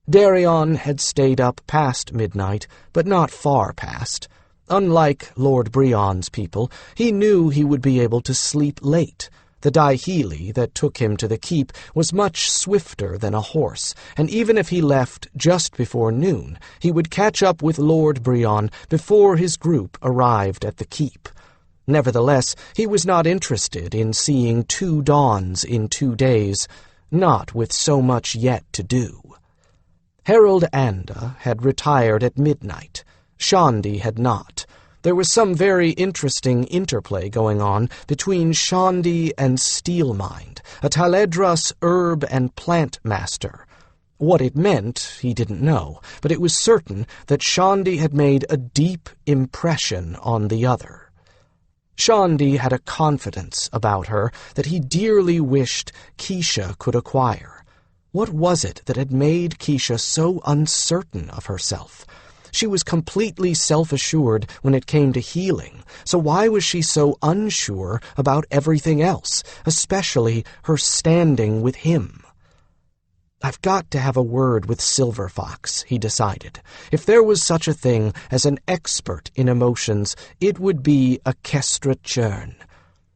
Darian had stayed up past midnight, but not far past. Unlike Lord Brion's people, he knew he would be able to sleep late. The Daihili that took him to the keep was much swifter than a horse, and even if he left just before noon, he would catch up with Lord Brion before his group arrived at the keep. Nevertheless, he was not interested in seeing 2 dawns in 2 days, not with so much yet to do. Harold Anda had retired at midnight. Shandi had not. There was some very interesting interplay going on between Shandi and Steelmind, a Taledras herb and plant master. What it meant, he didn't know, but it was certain that Shandi had made a deep impression on the other. Shandi had a confidence about her that he dearly wished Keisha could acquire. What was it that had made Keisha so uncertain of herself? She was completely self-assured when it came to healing, so why was she so unsure about everything else, especially her standing with him? I've got to have a word with Silver Fox, he decided. If there was such a thing as an expert in emotions, it would be a Kestra Churn.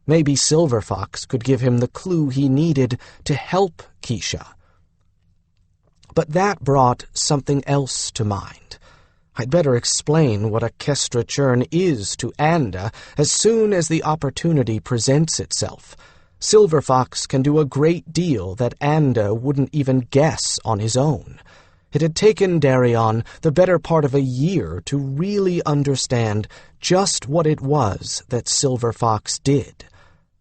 Maybe Silver Fox could give him the clue he needed to help Keisha. But that brought something else to mind. I'd better explain what a Kestra Churn is to Anda as soon as the opportunity presents itself. Silver Fox can do a great deal that Anda wouldn't even guess on his own. It had taken Darian the better part of a year to really understand just what it was that Silver Fox did.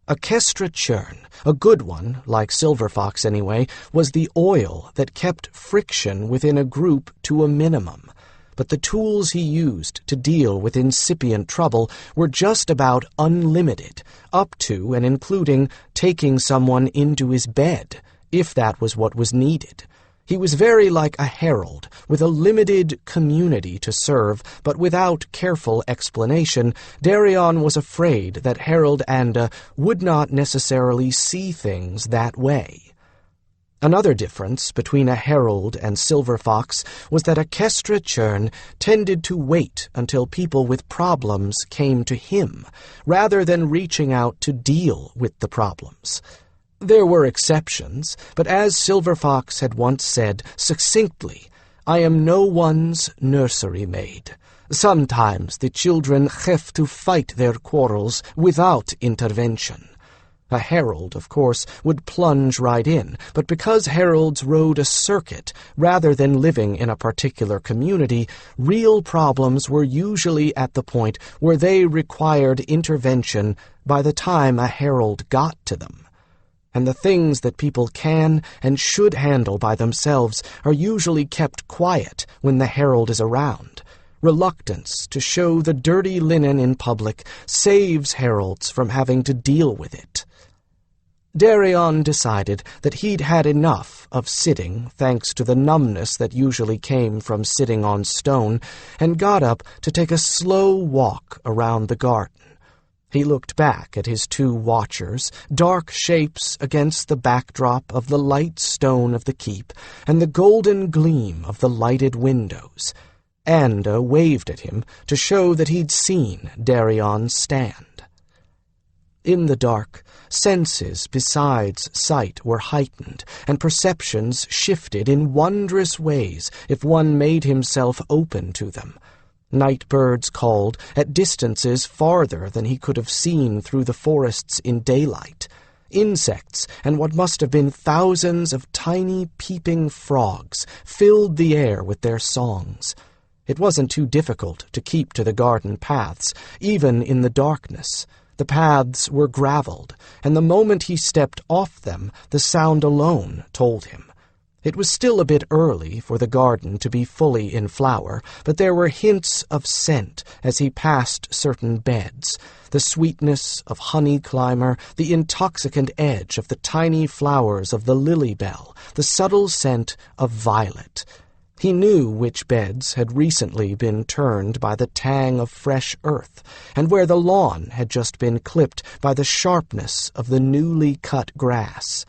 A Kestra Churn, a good one, like Silver Fox anyway, was the oil that kept friction within a group to a minimum. But the tools he used to deal with incipient trouble were just about unlimited, up to and including taking someone into his bed, if that was what was needed. He was very like a herald, with a limited community to serve, but without careful explanation. Darian was afraid that Harold Anda would not necessarily see things that way. Another difference between a herald and Silver Fox was that a Kestra Churn tended to wait until people with problems came to him, rather than reaching out to deal with the problems. There were exceptions, but as Silver Fox had once said succinctly, "I am no one's nursery maid. Sometimes the children have to fight their quarrels without intervention." A herald, of course, would plunge right in, but because heralds rode a circuit rather than living in a particular community, real problems were usually at the point where they required intervention by the time a herald got to them. And the things that people can and should handle by themselves are usually kept quiet when the herald is around. Reluctance to show the dirty linen in public saves heralds from having to deal with it. Darian decided that he'd had enough of sitting, thanks to the numbness that usually came from sitting on stone, and got up to take a slow walk around the garden. He looked back at his 2 watchers, dark shapes against the backdrop of the light stone of the keep and the golden gleam of the lighted windows. Anda waved at him to show that he'd seen Darian stand. In the dark, senses besides sight were heightened, and perceptions shifted in wondrous ways if one made himself open to them. Night birds called at distances farther than he could have seen through the forests in daylight. Insects, and what must have been thousands of tiny peeping frogs, filled the air with their songs. It wasn't too difficult to keep to the garden paths, even in the darkness. The paths were graveled, and the moment he stepped off them, the sound alone told him. It was still a bit early for the garden to be fully in flower, but there were hints of scent as he passed certain beds. The sweetness of honey climber, the intoxicant edge of the tiny flowers of the lily bell, the subtle scent of violet. He knew which beds had recently been turned by the tang of fresh earth, and where the lawn had just been clipped by the sharpness of the newly cut grass.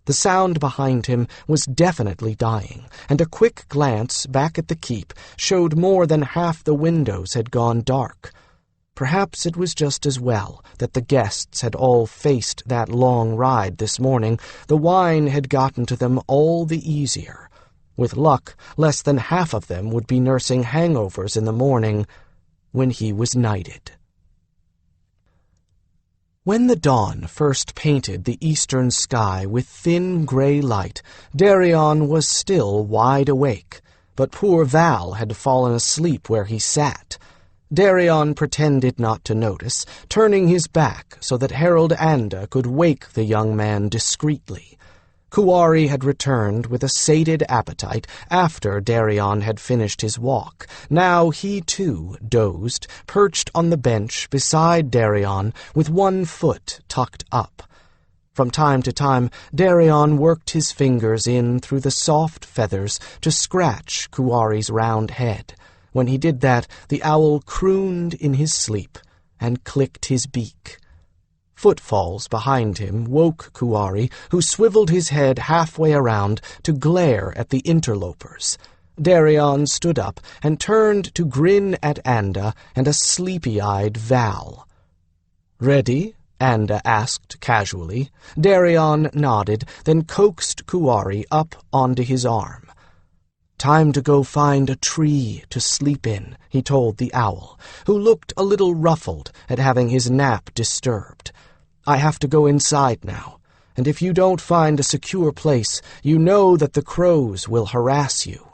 The sound behind him was definitely dying, and a quick glance back at the keep showed more than half the windows had gone dark. Perhaps it was just as well that the guests had all faced that long ride this morning. The wine had gotten to them all the easier. With luck, less than half of them would be nursing hangovers in the morning when he was knighted. When the dawn first painted the eastern sky with thin gray light, Darian was still wide awake, but poor Val had fallen asleep where he sat. Darian pretended not to notice, turning his back so that Harold Anda could wake the young man discreetly. Kuwari had returned with a sated appetite after Darian had finished his walk. Now he, too, dozed, perched on the bench beside Darian with one foot tucked up. From time to time, Darian worked his fingers in through the soft feathers to scratch Kuwari's round head. When he did that, the owl crooned in his sleep and clicked his beak. Footfalls behind him woke Kuwari, who swiveled his head halfway around to glare at the interlopers. Darian stood up and turned to grin at Anda and a sleepy-eyed Val. "Ready?" Anda asked casually. Darian nodded, then coaxed Kuwari up onto his arm. "Time to go find a tree to sleep in," he told the owl, who looked a little ruffled at having his nap disturbed. "I have to go inside now, and if you don't find a secure place, you know that the crows will harass you."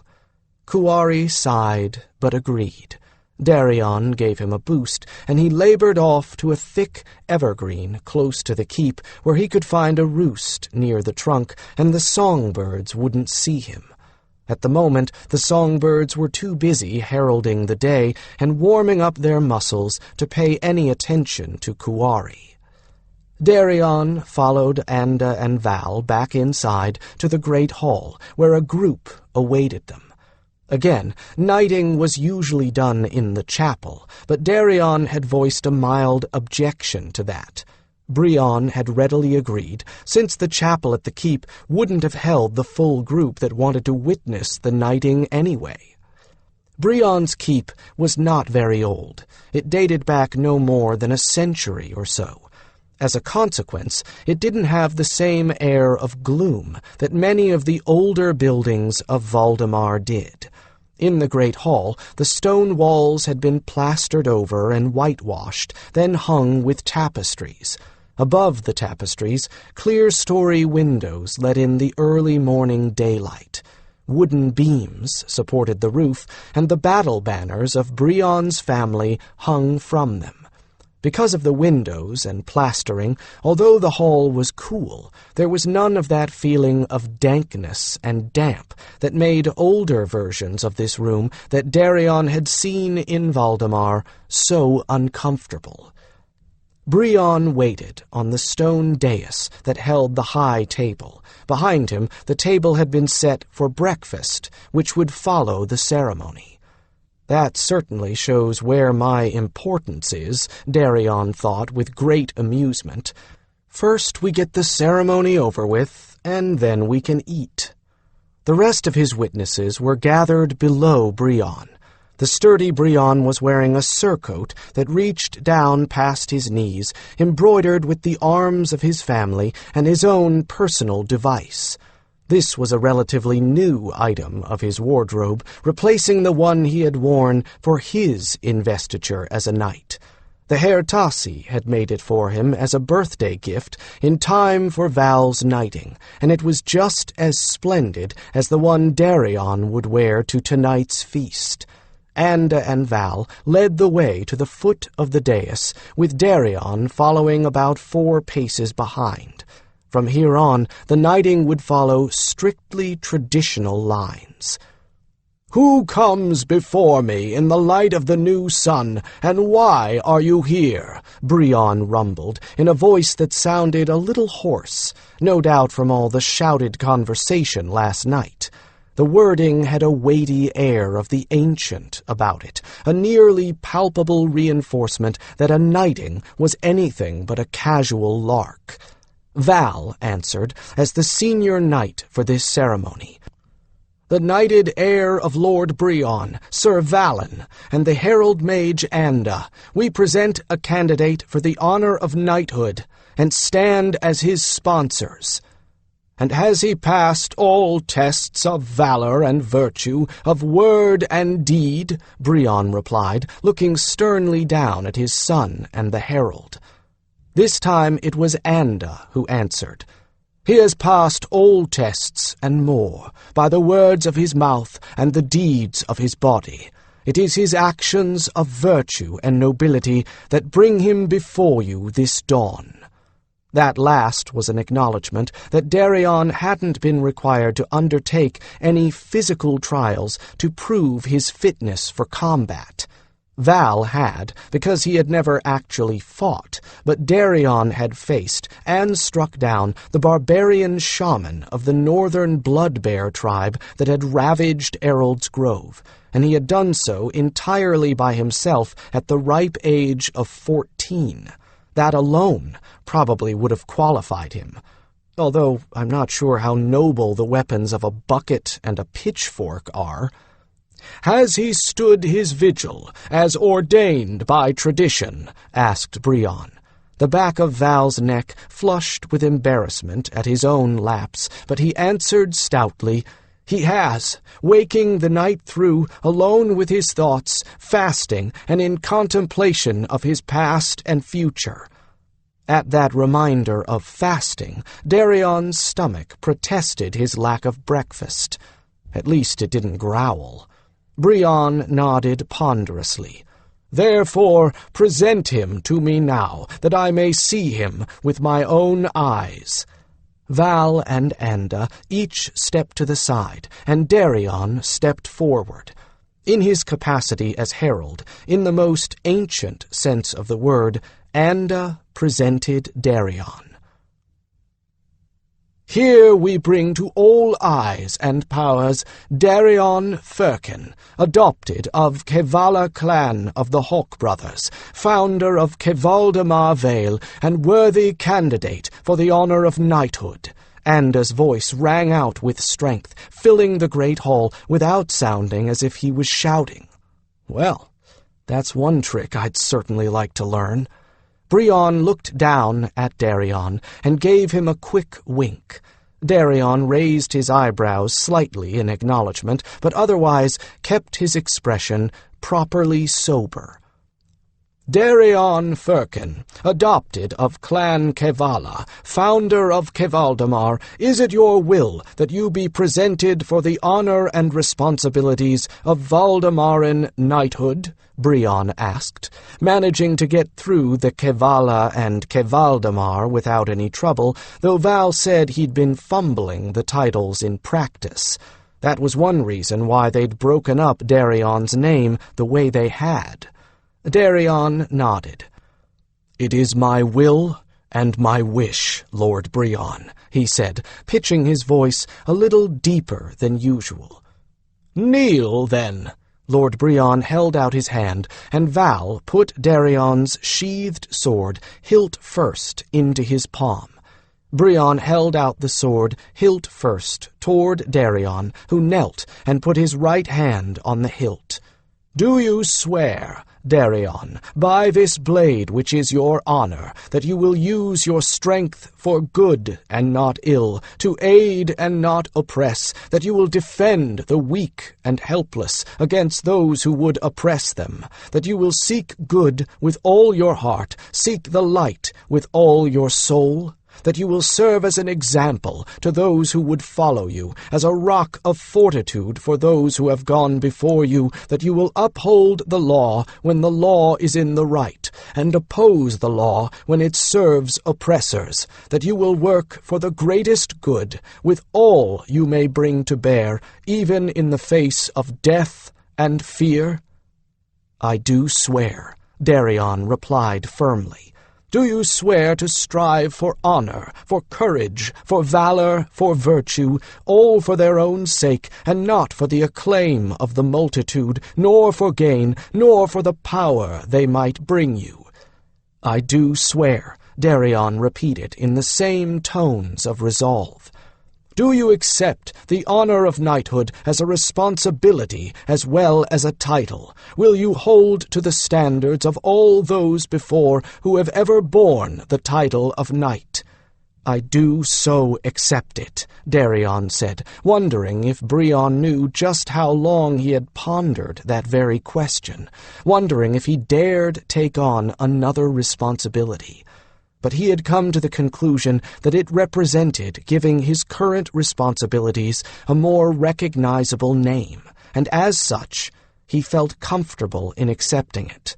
Kuwari sighed, but agreed. Darian gave him a boost, and he labored off to a thick evergreen close to the keep where he could find a roost near the trunk, and the songbirds wouldn't see him. At the moment, the songbirds were too busy heralding the day and warming up their muscles to pay any attention to Kuwari. Darian followed Anda and Val back inside to the great hall, where a group awaited them. Again, knighting was usually done in the chapel, but Darian had voiced a mild objection to that. Brion had readily agreed, since the chapel at the keep wouldn't have held the full group that wanted to witness the knighting anyway. Brion's keep was not very old. It dated back no more than a century or so. As a consequence, it didn't have the same air of gloom that many of the older buildings of Valdemar did. In the great hall, the stone walls had been plastered over and whitewashed, then hung with tapestries. Above the tapestries, clear-story windows let in the early morning daylight. Wooden beams supported the roof, and the battle banners of Brion's family hung from them. Because of the windows and plastering, although the hall was cool, there was none of that feeling of dankness and damp that made older versions of this room that Darian had seen in Valdemar so uncomfortable. Brion waited on the stone dais that held the high table. Behind him, the table had been set for breakfast, which would follow the ceremony. "That certainly shows where my importance is," Darian thought with great amusement. "First we get the ceremony over with, and then we can eat." The rest of his witnesses were gathered below Brion. The sturdy Brion was wearing a surcoat that reached down past his knees, embroidered with the arms of his family and his own personal device. This was a relatively new item of his wardrobe, replacing the one he had worn for his investiture as a knight. The Haertasi had made it for him as a birthday gift in time for Val's knighting, and it was just as splendid as the one Darian would wear to tonight's feast. Anda and Val led the way to the foot of the dais, with Darian following about 4 paces behind. From here on, the knighting would follow strictly traditional lines. "Who comes before me in the light of the new sun, and why are you here?" Brion rumbled, in a voice that sounded a little hoarse, no doubt from all the shouted conversation last night. The wording had a weighty air of the ancient about it, a nearly palpable reinforcement that a knighting was anything but a casual lark. Val answered as the senior knight for this ceremony. "The knighted heir of Lord Brion, Sir Valen, and the herald mage Anda, we present a candidate for the honor of knighthood, and stand as his sponsors." "And has he passed all tests of valor and virtue, of word and deed?" Brion replied, looking sternly down at his son and the herald. This time it was Anda who answered. "He has passed all tests and more, by the words of his mouth and the deeds of his body. It is his actions of virtue and nobility that bring him before you this dawn." That last was an acknowledgment that Darian hadn't been required to undertake any physical trials to prove his fitness for combat. Val had, because he had never actually fought, but Darian had faced and struck down the barbarian shaman of the northern blood-bear tribe that had ravaged Errol's Grove, and he had done so entirely by himself at the ripe age of 14. That alone probably would have qualified him, although I'm not sure how noble the weapons of a bucket and a pitchfork are. "Has he stood his vigil, as ordained by tradition?" asked Brion. The back of Val's neck flushed with embarrassment at his own lapse, but he answered stoutly, "He has, waking the night through, alone with his thoughts, fasting, and in contemplation of his past and future." At that reminder of fasting, Darian's stomach protested his lack of breakfast. At least it didn't growl. Brion nodded ponderously. "Therefore present him to me now, that I may see him with my own eyes." Val and Anda each stepped to the side, and Darian stepped forward. In his capacity as herald, in the most ancient sense of the word, Anda presented Darian. "Here we bring to all eyes and powers Darian Firkin, adopted of Kevala clan of the Hawkbrothers, founder of Kevaldamar Vale, and worthy candidate for the honor of knighthood." Anda's voice rang out with strength, filling the great hall without sounding as if he was shouting. Well, that's one trick I'd certainly like to learn. Brion looked down at Darian and gave him a quick wink. Darian raised his eyebrows slightly in acknowledgement, but otherwise kept his expression properly sober. "Darian Firkin, adopted of Clan Kevala, founder of Kevaldamar, is it your will that you be presented for the honor and responsibilities of Valdamaran knighthood?" Brion asked, managing to get through the Kevala and Kevaldamar without any trouble, though Val said he'd been fumbling the titles in practice. That was one reason why they'd broken up Darian's name the way they had. Darian nodded. "It is my will and my wish, Lord Brion," he said, pitching his voice a little deeper than usual. "Kneel, then." Lord Brion held out his hand, and Val put Darian's sheathed sword, hilt first, into his palm. Brion held out the sword, hilt first, toward Darian, who knelt and put his right hand on the hilt. "Do you swear," Darian, by this blade which is your honor, that you will use your strength for good and not ill, to aid and not oppress, that you will defend the weak and helpless against those who would oppress them, that you will seek good with all your heart, seek the light with all your soul, that you will serve as an example to those who would follow you, as a rock of fortitude for those who have gone before you, that you will uphold the law when the law is in the right, and oppose the law when it serves oppressors, that you will work for the greatest good with all you may bring to bear, even in the face of death and fear? I do swear, Darian replied firmly. Do you swear to strive for honor, for courage, for valor, for virtue, all for their own sake, and not for the acclaim of the multitude, nor for gain, nor for the power they might bring you? I do swear, Darian repeated in the same tones of resolve. Do you accept the honor of knighthood as a responsibility as well as a title? Will you hold to the standards of all those before who have ever borne the title of knight? I do so accept it, Darian said, wondering if Brion knew just how long he had pondered that very question, wondering if he dared take on another responsibility. But he had come to the conclusion that it represented giving his current responsibilities a more recognizable name, and as such, he felt comfortable in accepting it.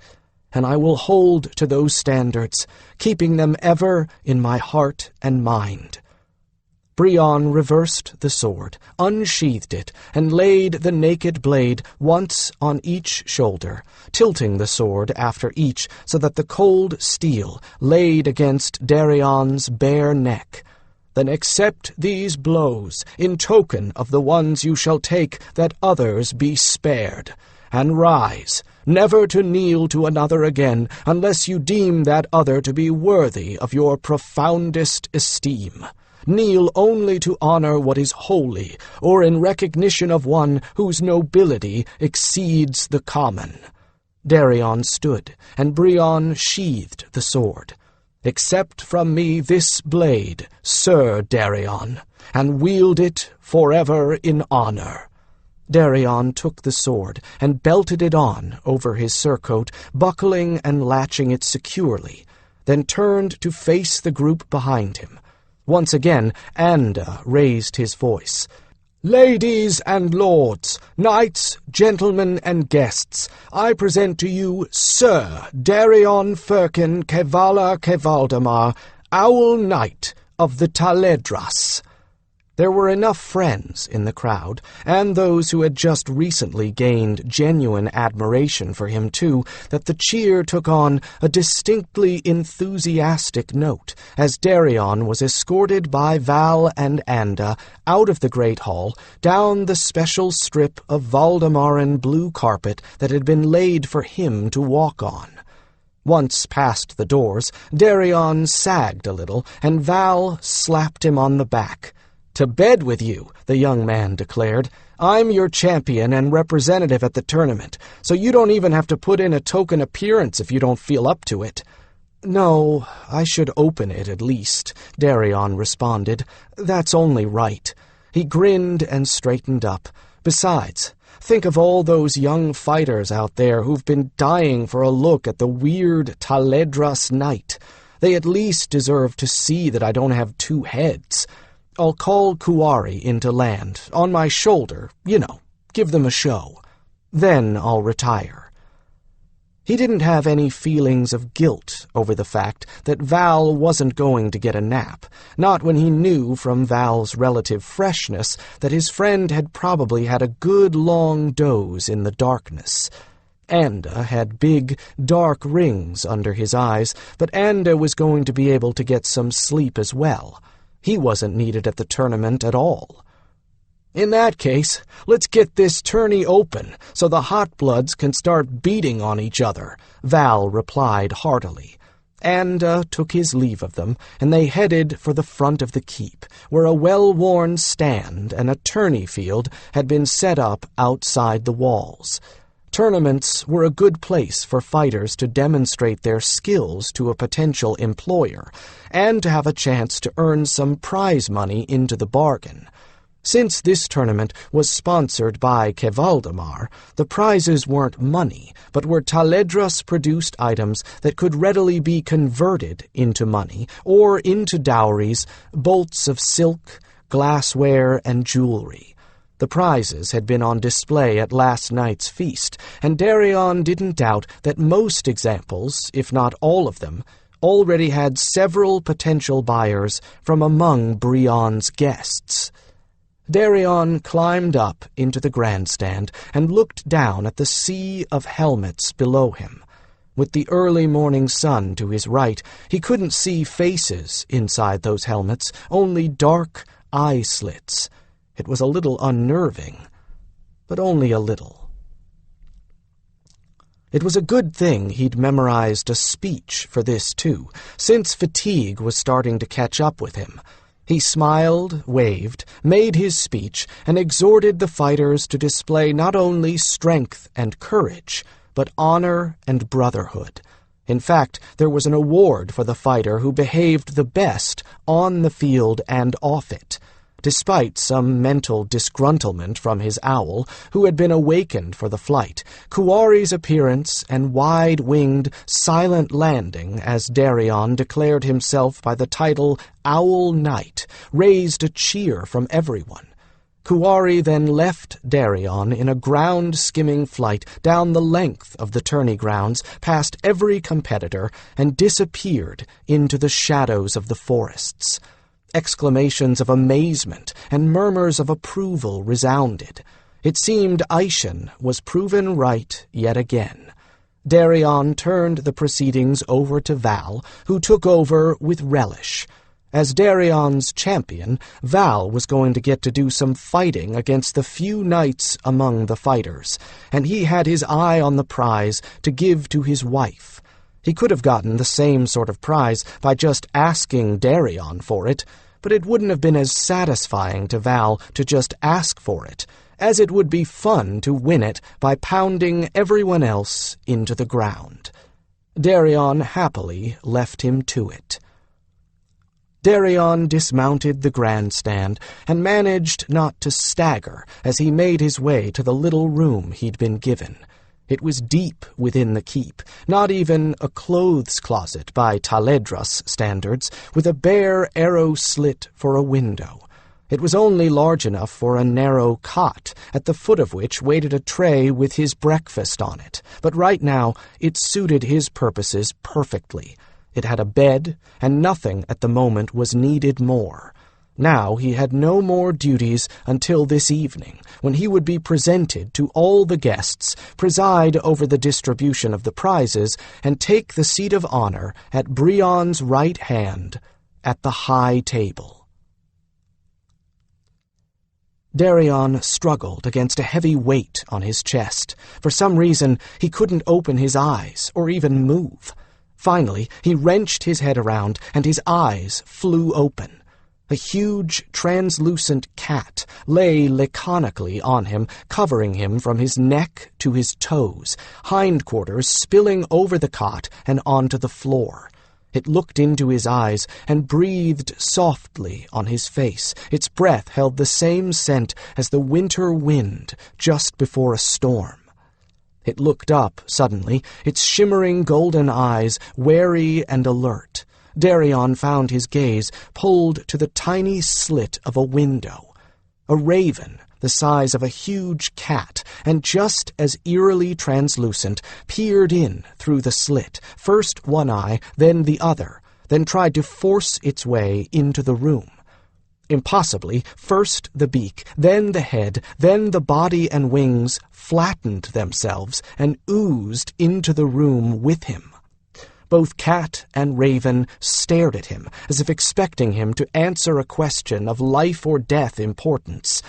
And I will hold to those standards, keeping them ever in my heart and mind. Brion reversed the sword, unsheathed it, and laid the naked blade once on each shoulder, tilting the sword after each so that the cold steel laid against Darian's bare neck. Then accept these blows in token of the ones you shall take, that others be spared, and rise, never to kneel to another again, unless you deem that other to be worthy of your profoundest esteem. Kneel only to honor what is holy, or in recognition of one whose nobility exceeds the common. Darian stood, and Brion sheathed the sword. Accept from me this blade, Sir Darian, and wield it forever in honor. Darian took the sword and belted it on over his surcoat, buckling and latching it securely, then turned to face the group behind him. Once again, Anda raised his voice. Ladies and lords, knights, gentlemen, and guests, I present to you Sir Darian Firkin Kevala Kevaldamar, Owlknight of the Taledras. There were enough friends in the crowd, and those who had just recently gained genuine admiration for him too, that the cheer took on a distinctly enthusiastic note as Darian was escorted by Val and Anda out of the Great Hall, down the special strip of Valdemaran blue carpet that had been laid for him to walk on. Once past the doors, Darian sagged a little, and Val slapped him on the back. To bed with you, the young man declared. I'm your champion and representative at the tournament, so you don't even have to put in a token appearance if you don't feel up to it. No, I should open it at least, Darian responded. That's only right. He grinned and straightened up. Besides, think of all those young fighters out there who've been dying for a look at the weird Taledras knight. They at least deserve to see that I don't have two heads. I'll call Kuwari into land, on my shoulder, give them a show. Then I'll retire. He didn't have any feelings of guilt over the fact that Val wasn't going to get a nap, not when he knew from Val's relative freshness that his friend had probably had a good long doze in the darkness. Anda had big, dark rings under his eyes, but Anda was going to be able to get some sleep as well. He wasn't needed at the tournament at all. In that case, let's get this tourney open so the hot bloods can start beating on each other, Val replied heartily. Anda took his leave of them, and they headed for the front of the keep, where a well-worn stand and a tourney field had been set up outside the walls. Tournaments were a good place for fighters to demonstrate their skills to a potential employer, and to have a chance to earn some prize money into the bargain. Since this tournament was sponsored by Kevaldamar, the prizes weren't money, but were Taledras-produced items that could readily be converted into money, or into dowries, bolts of silk, glassware, and jewelry. The prizes had been on display at last night's feast, and Darian didn't doubt that most examples, if not all of them, already had several potential buyers from among Brion's guests. Darian climbed up into the grandstand and looked down at the sea of helmets below him. With the early morning sun to his right, he couldn't see faces inside those helmets, only dark eye slits. It was a little unnerving, but only a little. It was a good thing he'd memorized a speech for this, too, since fatigue was starting to catch up with him. He smiled, waved, made his speech, and exhorted the fighters to display not only strength and courage, but honor and brotherhood. In fact, there was an award for the fighter who behaved the best on the field and off it. Despite some mental disgruntlement from his owl, who had been awakened for the flight, Kuwari's appearance and wide-winged, silent landing, as Darian declared himself by the title Owlknight, raised a cheer from everyone. Kuwari then left Darian in a ground-skimming flight down the length of the tourney grounds, past every competitor, and disappeared into the shadows of the forests. Exclamations of amazement and murmurs of approval resounded. It seemed Aishan was proven right yet again. Darian turned the proceedings over to Val, who took over with relish. As Darian's champion, Val was going to get to do some fighting against the few knights among the fighters, and he had his eye on the prize to give to his wife. He could have gotten the same sort of prize by just asking Darian for it, but it wouldn't have been as satisfying to Val to just ask for it, as it would be fun to win it by pounding everyone else into the ground. Darian happily left him to it. Darian dismounted the grandstand and managed not to stagger as he made his way to the little room he'd been given. It was deep within the keep, not even a clothes closet by Taledras standards, with a bare arrow slit for a window. It was only large enough for a narrow cot, at the foot of which waited a tray with his breakfast on it, but right now it suited his purposes perfectly. It had a bed, and nothing at the moment was needed more. Now he had no more duties until this evening, when he would be presented to all the guests, preside over the distribution of the prizes, and take the seat of honor at Brion's right hand at the high table. Darian struggled against a heavy weight on his chest. For some reason, he couldn't open his eyes or even move. Finally, he wrenched his head around, and his eyes flew open. A huge, translucent cat lay laconically on him, covering him from his neck to his toes, hindquarters spilling over the cot and onto the floor. It looked into his eyes and breathed softly on his face. Its breath held the same scent as the winter wind just before a storm. It looked up suddenly, its shimmering golden eyes wary and alert. Darian found his gaze pulled to the tiny slit of a window. A raven, the size of a huge cat, and just as eerily translucent, peered in through the slit, first one eye, then the other, then tried to force its way into the room. Impossibly, first the beak, then the head, then the body and wings flattened themselves and oozed into the room with him. Both cat and raven stared at him, as if expecting him to answer a question of life or death importance.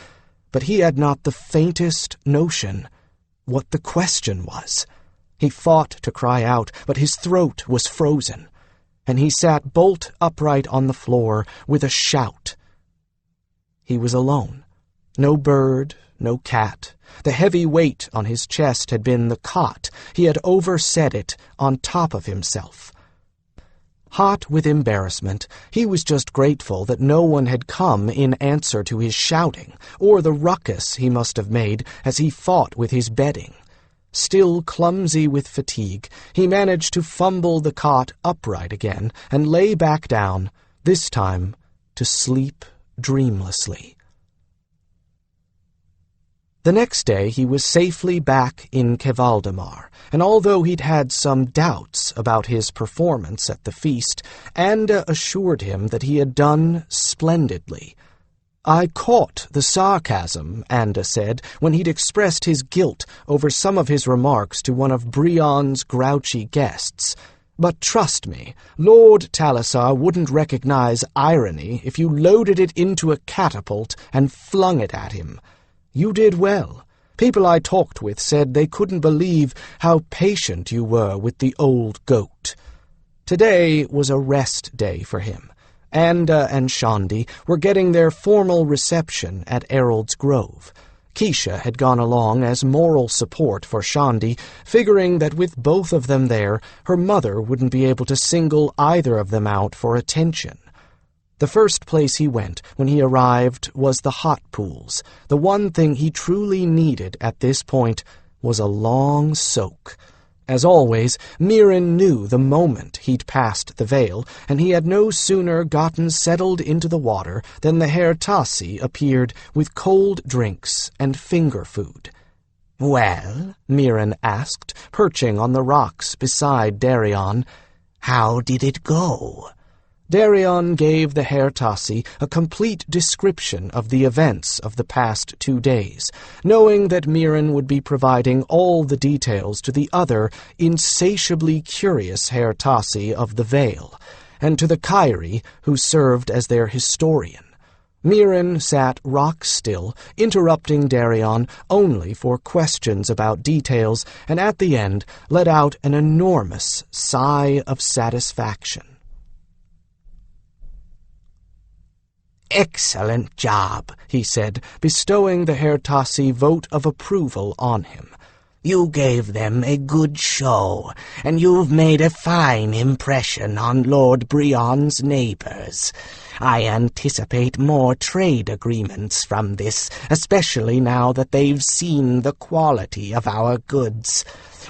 But he had not the faintest notion what the question was. He fought to cry out, but his throat was frozen, and he sat bolt upright on the floor with a shout. He was alone. No bird, no cat. The heavy weight on his chest had been the cot. He had overset it on top of himself. Hot with embarrassment, he was just grateful that no one had come in answer to his shouting, or the ruckus he must have made as he fought with his bedding. Still clumsy with fatigue, he managed to fumble the cot upright again and lay back down, this time to sleep dreamlessly. The next day he was safely back in Kevaldemar, and although he'd had some doubts about his performance at the feast, Anda assured him that he had done splendidly. "I caught the sarcasm," Anda said, when he'd expressed his guilt over some of his remarks to one of Brion's grouchy guests. "But trust me, Lord Talisar wouldn't recognize irony if you loaded it into a catapult and flung it at him. You did well. People I talked with said they couldn't believe how patient you were with the old goat." Today was a rest day for him. Anda and Shandi were getting their formal reception at Errol's Grove. Keisha had gone along as moral support for Shandi, figuring that with both of them there, her mother wouldn't be able to single either of them out for attention. The first place he went when he arrived was the hot pools. The one thing he truly needed at this point was a long soak. As always, Mirren knew the moment he'd passed the Vale, and he had no sooner gotten settled into the water than the Herr Tassi appeared with cold drinks and finger food. "Well," Mirren asked, perching on the rocks beside Darian, "how did it go?" Darian gave the Herr Tassi a complete description of the events of the past 2 days, knowing that Mirren would be providing all the details to the other insatiably curious Herr Tassi of the Vale, and to the Kyrie who served as their historian. Mirren sat rock-still, interrupting Darian only for questions about details, and at the end let out an enormous sigh of satisfaction. "Excellent job," he said, bestowing the Herr Tassi vote of approval on him. "You gave them a good show, and you've made a fine impression on Lord Brion's neighbors. I anticipate more trade agreements from this, especially now that they've seen the quality of our goods.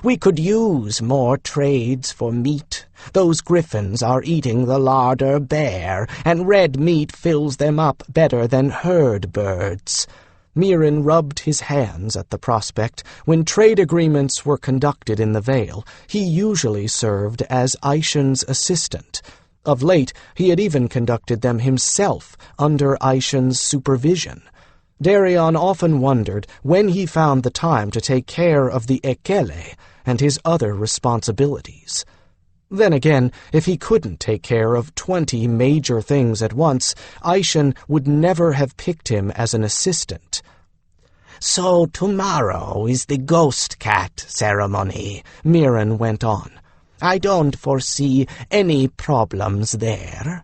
We could use more trades for meat. Those griffins are eating the larder bare, and red meat fills them up better than herd birds." Mirren rubbed his hands at the prospect. When trade agreements were conducted in the Vale, he usually served as Aishan's assistant. Of late, he had even conducted them himself under Aishan's supervision. Darian often wondered when he found the time to take care of the Ekele and his other responsibilities. Then again, if he couldn't take care of 20 major things at once, Aishan would never have picked him as an assistant. "So tomorrow is the ghost cat ceremony," Mirren went on. "I don't foresee any problems there."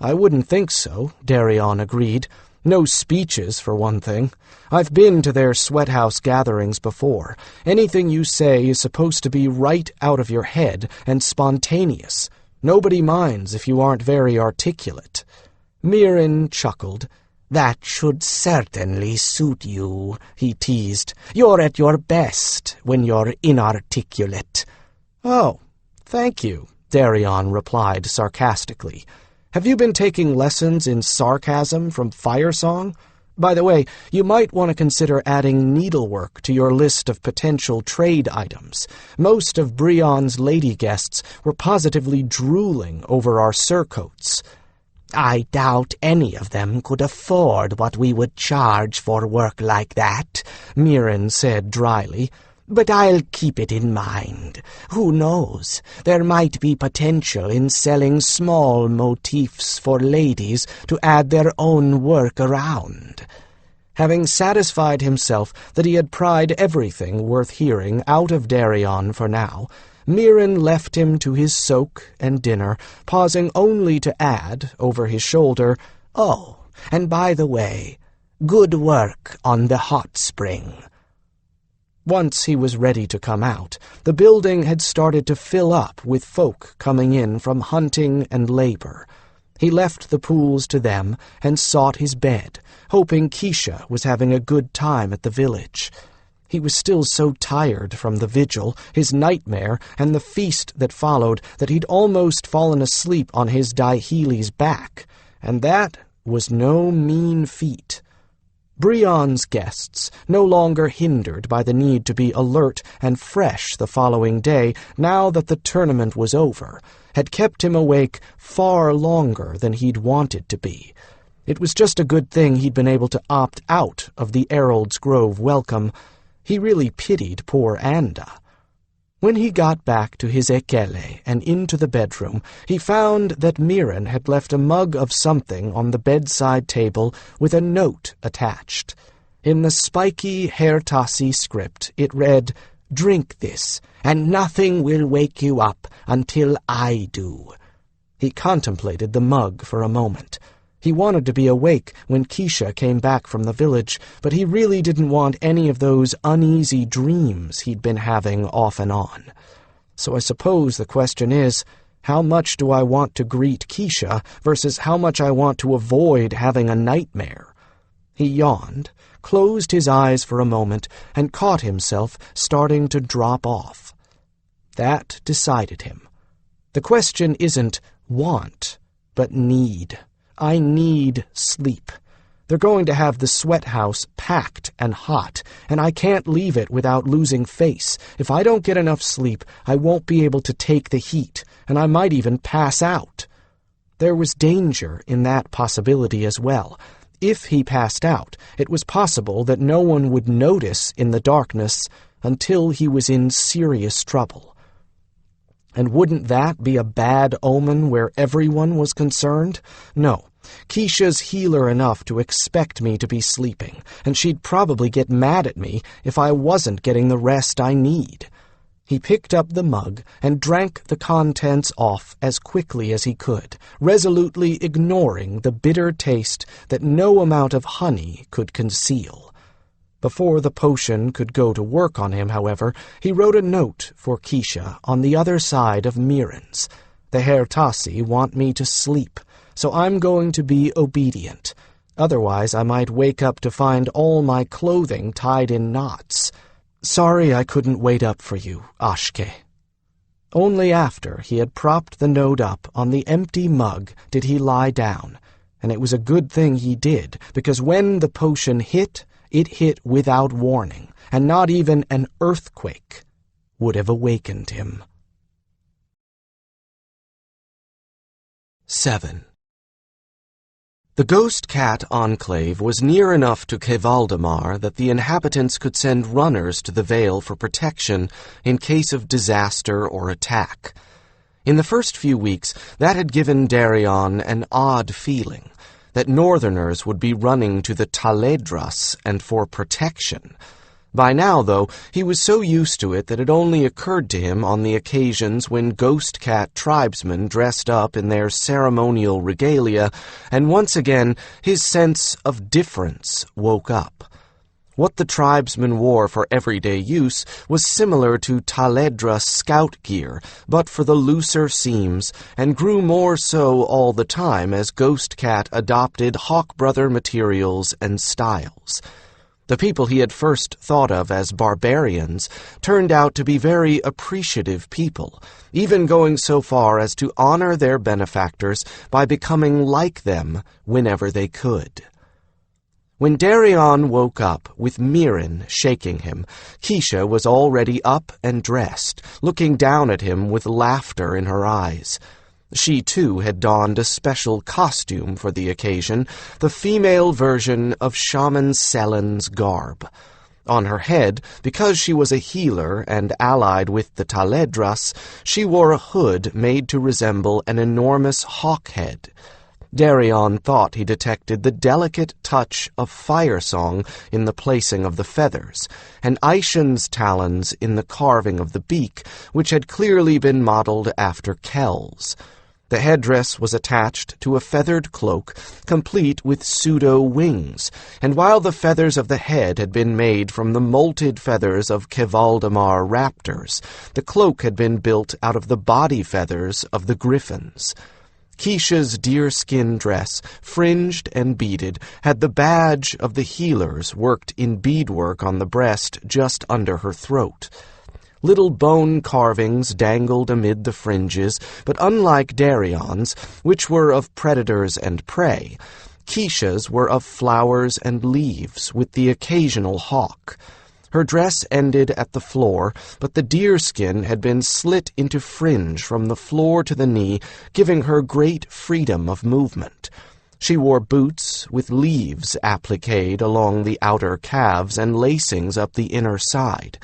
"I wouldn't think so," Darian agreed. "No speeches, for one thing. I've been to their sweathouse gatherings before. Anything you say is supposed to be right out of your head and spontaneous. Nobody minds if you aren't very articulate." Mirren chuckled. "That should certainly suit you," he teased. "You're at your best when you're inarticulate." "Oh, thank you," Darian replied sarcastically. "Have you been taking lessons in sarcasm from Firesong? By the way, you might want to consider adding needlework to your list of potential trade items. Most of Brion's lady guests were positively drooling over our surcoats." "I doubt any of them could afford what we would charge for work like that," Mirren said dryly. "But I'll keep it in mind. Who knows? There might be potential in selling small motifs for ladies to add their own work around." Having satisfied himself that he had pried everything worth hearing out of Darian for now, Mirren left him to his soak and dinner, pausing only to add, over his shoulder, "Oh, and by the way, Good work on the hot spring." Once he was ready to come out, the building had started to fill up with folk coming in from hunting and labor. He left the pools to them and sought his bed, hoping Keisha was having a good time at the village. He was still so tired from the vigil, his nightmare, and the feast that followed that he'd almost fallen asleep on his Daihili's back, and that was no mean feat. Brion's guests, no longer hindered by the need to be alert and fresh the following day now that the tournament was over, had kept him awake far longer than he'd wanted to be. It was just a good thing he'd been able to opt out of the Errol's Grove welcome. He really pitied poor Anda. When he got back to his ekele and into the bedroom, he found that Mirren had left a mug of something on the bedside table with a note attached. In the spiky Hairtassi script, it read, "Drink this, and nothing will wake you up until I do." He contemplated the mug for a moment. He wanted to be awake when Keisha came back from the village, but he really didn't want any of those uneasy dreams he'd been having off and on. So I suppose the question is, how much do I want to greet Keisha versus how much I want to avoid having a nightmare? He yawned, closed his eyes for a moment, and caught himself starting to drop off. That decided him. The question isn't want, but need. I need sleep. They're going to have the sweat house packed and hot, and I can't leave it without losing face. If I don't get enough sleep, I won't be able to take the heat, and I might even pass out. There was danger in that possibility as well. If he passed out, it was possible that no one would notice in the darkness until he was in serious trouble. And wouldn't that be a bad omen where everyone was concerned? No. Keisha's healer enough to expect me to be sleeping, and she'd probably get mad at me if I wasn't getting the rest I need. He picked up the mug and drank the contents off as quickly as he could, resolutely ignoring the bitter taste that no amount of honey could conceal. Before the potion could go to work on him, however, he wrote a note for Keisha on the other side of Mirren's. "The Hairtassi want me to sleep, so I'm going to be obedient. Otherwise I might wake up to find all my clothing tied in knots. Sorry I couldn't wait up for you, Ashke." Only after he had propped the note up on the empty mug did he lie down, and it was a good thing he did, because when the potion hit, it hit without warning, and not even an earthquake would have awakened him. 7. The Ghost Cat Enclave was near enough to Kevaldemar that the inhabitants could send runners to the Vale for protection in case of disaster or attack. In the first few weeks, that had given Darian an odd feeling, that northerners would be running to the Taledras and for protection. By now, though, he was so used to it that it only occurred to him on the occasions when Ghost Cat tribesmen dressed up in their ceremonial regalia, and once again his sense of difference woke up. What the tribesmen wore for everyday use was similar to Taledra scout gear, but for the looser seams, and grew more so all the time as Ghost Cat adopted Hawkbrother materials and styles. The people he had first thought of as barbarians turned out to be very appreciative people, even going so far as to honor their benefactors by becoming like them whenever they could. When Darian woke up with Mirren shaking him, Keisha was already up and dressed, looking down at him with laughter in her eyes. She, too, had donned a special costume for the occasion, the female version of Shaman Selen's garb. On her head, because she was a healer and allied with the Taledras, she wore a hood made to resemble an enormous hawk head. Darian thought he detected the delicate touch of fire song in the placing of the feathers, and Aishan's talons in the carving of the beak, which had clearly been modeled after Kel's. The headdress was attached to a feathered cloak, complete with pseudo-wings, and while the feathers of the head had been made from the molted feathers of Kevaldamar raptors, the cloak had been built out of the body feathers of the griffins. Keisha's deerskin dress, fringed and beaded, had the badge of the healers worked in beadwork on the breast just under her throat. Little bone carvings dangled amid the fringes, but unlike Darian's, which were of predators and prey, Keisha's were of flowers and leaves, with the occasional hawk. Her dress ended at the floor, but the deerskin had been slit into fringe from the floor to the knee, giving her great freedom of movement. She wore boots with leaves appliqued along the outer calves and lacings up the inner side.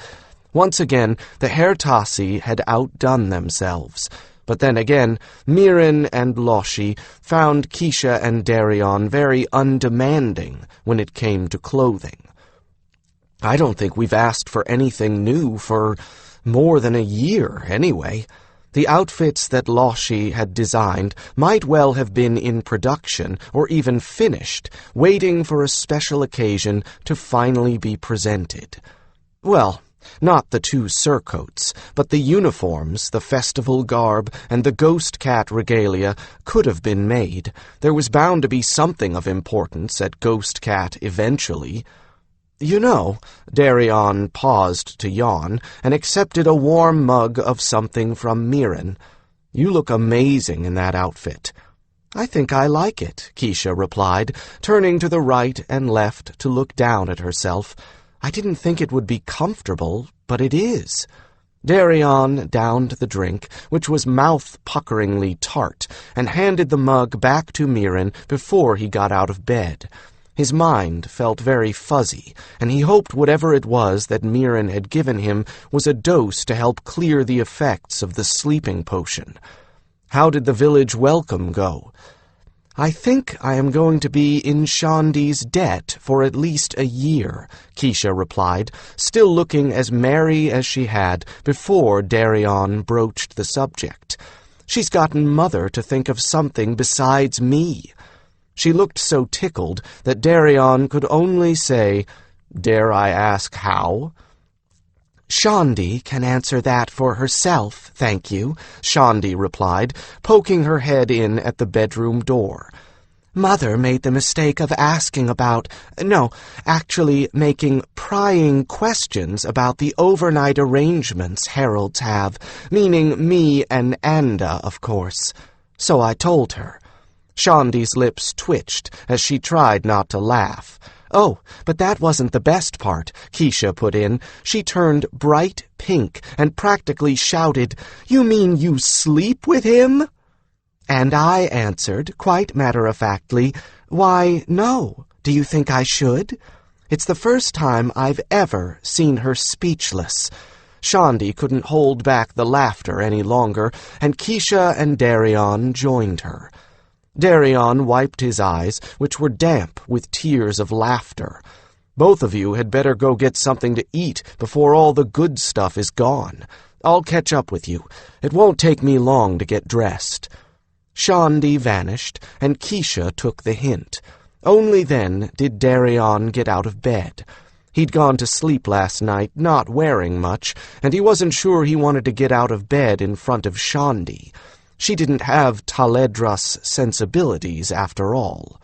Once again, the Hertasi had outdone themselves. But then again, Mirren and Loshi found Keisha and Darian very undemanding when it came to clothing. I don't think we've asked for anything new for more than a year, anyway. The outfits that Loshi had designed might well have been in production or even finished, waiting for a special occasion to finally be presented. Well, not the 2 surcoats, but the uniforms, the festival garb, and the ghost cat regalia could have been made. There was bound to be something of importance at Ghost Cat eventually. You know, Darian paused to yawn and accepted a warm mug of something from Mirren. You look amazing in that outfit. I think I like it, Keisha replied, turning to the right and left to look down at herself. I didn't think it would be comfortable, but it is. Darian downed the drink, which was mouth-puckeringly tart, and handed the mug back to Mirren before he got out of bed. His mind felt very fuzzy, and he hoped whatever it was that Mirren had given him was a dose to help clear the effects of the sleeping potion. How did the village welcome go? I think I am going to be in Shandi's debt for at least a year, Keisha replied, still looking as merry as she had before Darian broached the subject. She's gotten Mother to think of something besides me. She looked so tickled that Darian could only say, "Dare I ask how?" "Shandi can answer that for herself, thank you," Shandi replied, poking her head in at the bedroom door. "Mother made the mistake of asking about, making prying questions about the overnight arrangements heralds have, meaning me and Anda, of course. So I told her." Shandi's lips twitched as she tried not to laugh. "Oh, but that wasn't the best part," Keisha put in. She turned bright pink and practically shouted, "You mean you sleep with him?" And I answered, quite matter-of-factly, "Why, no. Do you think I should?" It's the first time I've ever seen her speechless. Shandi couldn't hold back the laughter any longer, and Keisha and Darian joined her. Darian wiped his eyes, which were damp with tears of laughter. "Both of you had better go get something to eat before all the good stuff is gone. I'll catch up with you. It won't take me long to get dressed." Shandi vanished, and Keisha took the hint. Only then did Darian get out of bed. He'd gone to sleep last night not wearing much, and he wasn't sure he wanted to get out of bed in front of Shandi. She didn't have Taledras sensibilities, after all.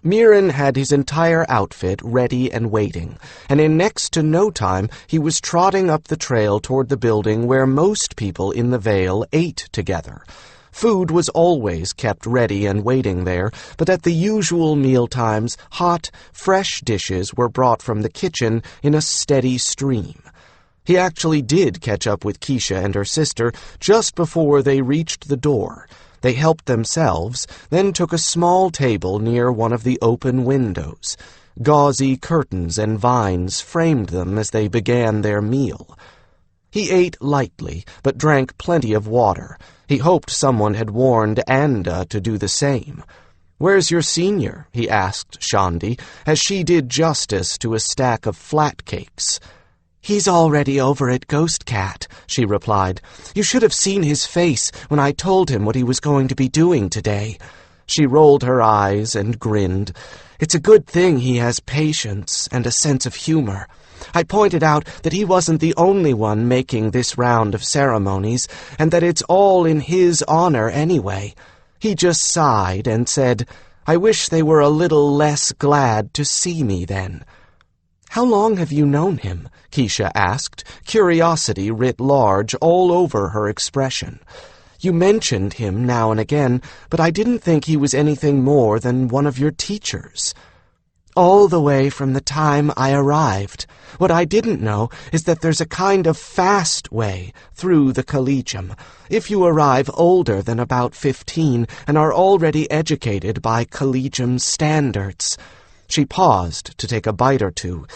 Mirren had his entire outfit ready and waiting, and in next to no time he was trotting up the trail toward the building where most people in the Vale ate together. Food was always kept ready and waiting there, but at the usual meal times, hot, fresh dishes were brought from the kitchen in a steady stream. He actually did catch up with Keisha and her sister just before they reached the door. They helped themselves, then took a small table near one of the open windows. Gauzy curtains and vines framed them as they began their meal. He ate lightly, but drank plenty of water. He hoped someone had warned Anda to do the same. "Where's your senior?" he asked Shandi, as she did justice to a stack of flat cakes. "He's already over at Ghost Cat," she replied. "You should have seen his face when I told him what he was going to be doing today." She rolled her eyes and grinned. "It's a good thing he has patience and a sense of humor. I pointed out that he wasn't the only one making this round of ceremonies, and that it's all in his honor anyway. He just sighed and said, 'I wish they were a little less glad to see me then.'" "How long have you known him?" Keisha asked, curiosity writ large all over her expression. "You mentioned him now and again, but I didn't think he was anything more than one of your teachers." "All the way from the time I arrived. What I didn't know is that there's a kind of fast way through the collegium. If you arrive older than about 15 and are already educated by collegium standards." She paused to take a bite or two.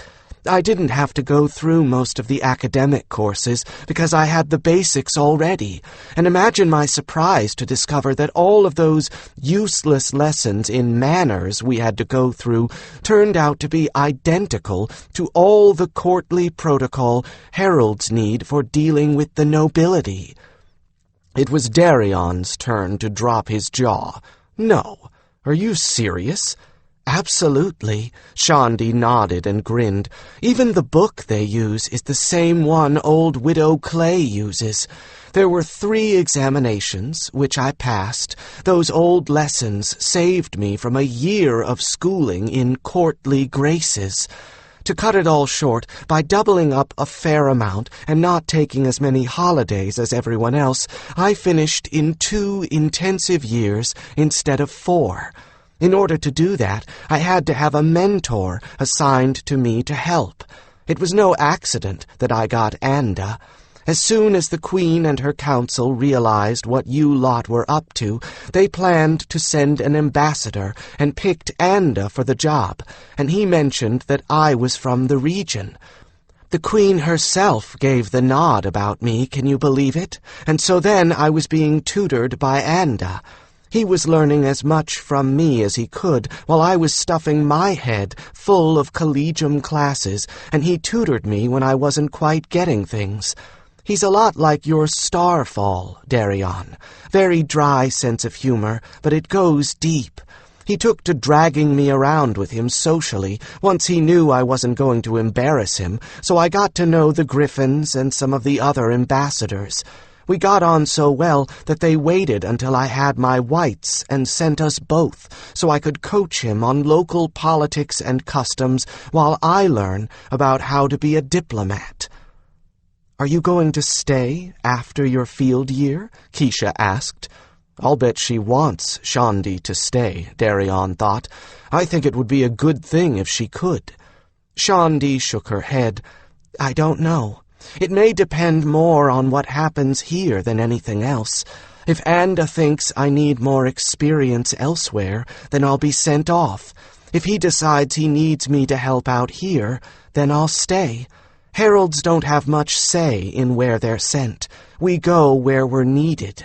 "I didn't have to go through most of the academic courses because I had the basics already, and imagine my surprise to discover that all of those useless lessons in manners we had to go through turned out to be identical to all the courtly protocol heralds need for dealing with the nobility." It was Darian's turn to drop his jaw. "No, are you serious?" "Absolutely," Shandi nodded and grinned. "Even the book they use is the same one old Widow Clay uses. There were 3 examinations, which I passed. Those old lessons saved me from a year of schooling in courtly graces. To cut it all short, by doubling up a fair amount and not taking as many holidays as everyone else, I finished in 2 intensive years instead of 4. In order to do that, I had to have a mentor assigned to me to help. It was no accident that I got Anda. As soon as the Queen and her council realized what you lot were up to, they planned to send an ambassador and picked Anda for the job, and he mentioned that I was from the region. The Queen herself gave the nod about me, can you believe it? And so then I was being tutored by Anda. He was learning as much from me as he could, while I was stuffing my head full of collegium classes, and he tutored me when I wasn't quite getting things. He's a lot like your Starfall, Darian. Very dry sense of humor, but it goes deep. He took to dragging me around with him socially once he knew I wasn't going to embarrass him, so I got to know the Griffins and some of the other ambassadors. We got on so well that they waited until I had my whites and sent us both, so I could coach him on local politics and customs while I learn about how to be a diplomat." "Are you going to stay after your field year?" Keisha asked. "I'll bet she wants Shandi to stay," Darian thought. "I think it would be a good thing if she could." Shandi shook her head. "I don't know. It may depend more on what happens here than anything else. If Anda thinks I need more experience elsewhere, then I'll be sent off. If he decides he needs me to help out here, then I'll stay. Heralds don't have much say in where they're sent. We go where we're needed."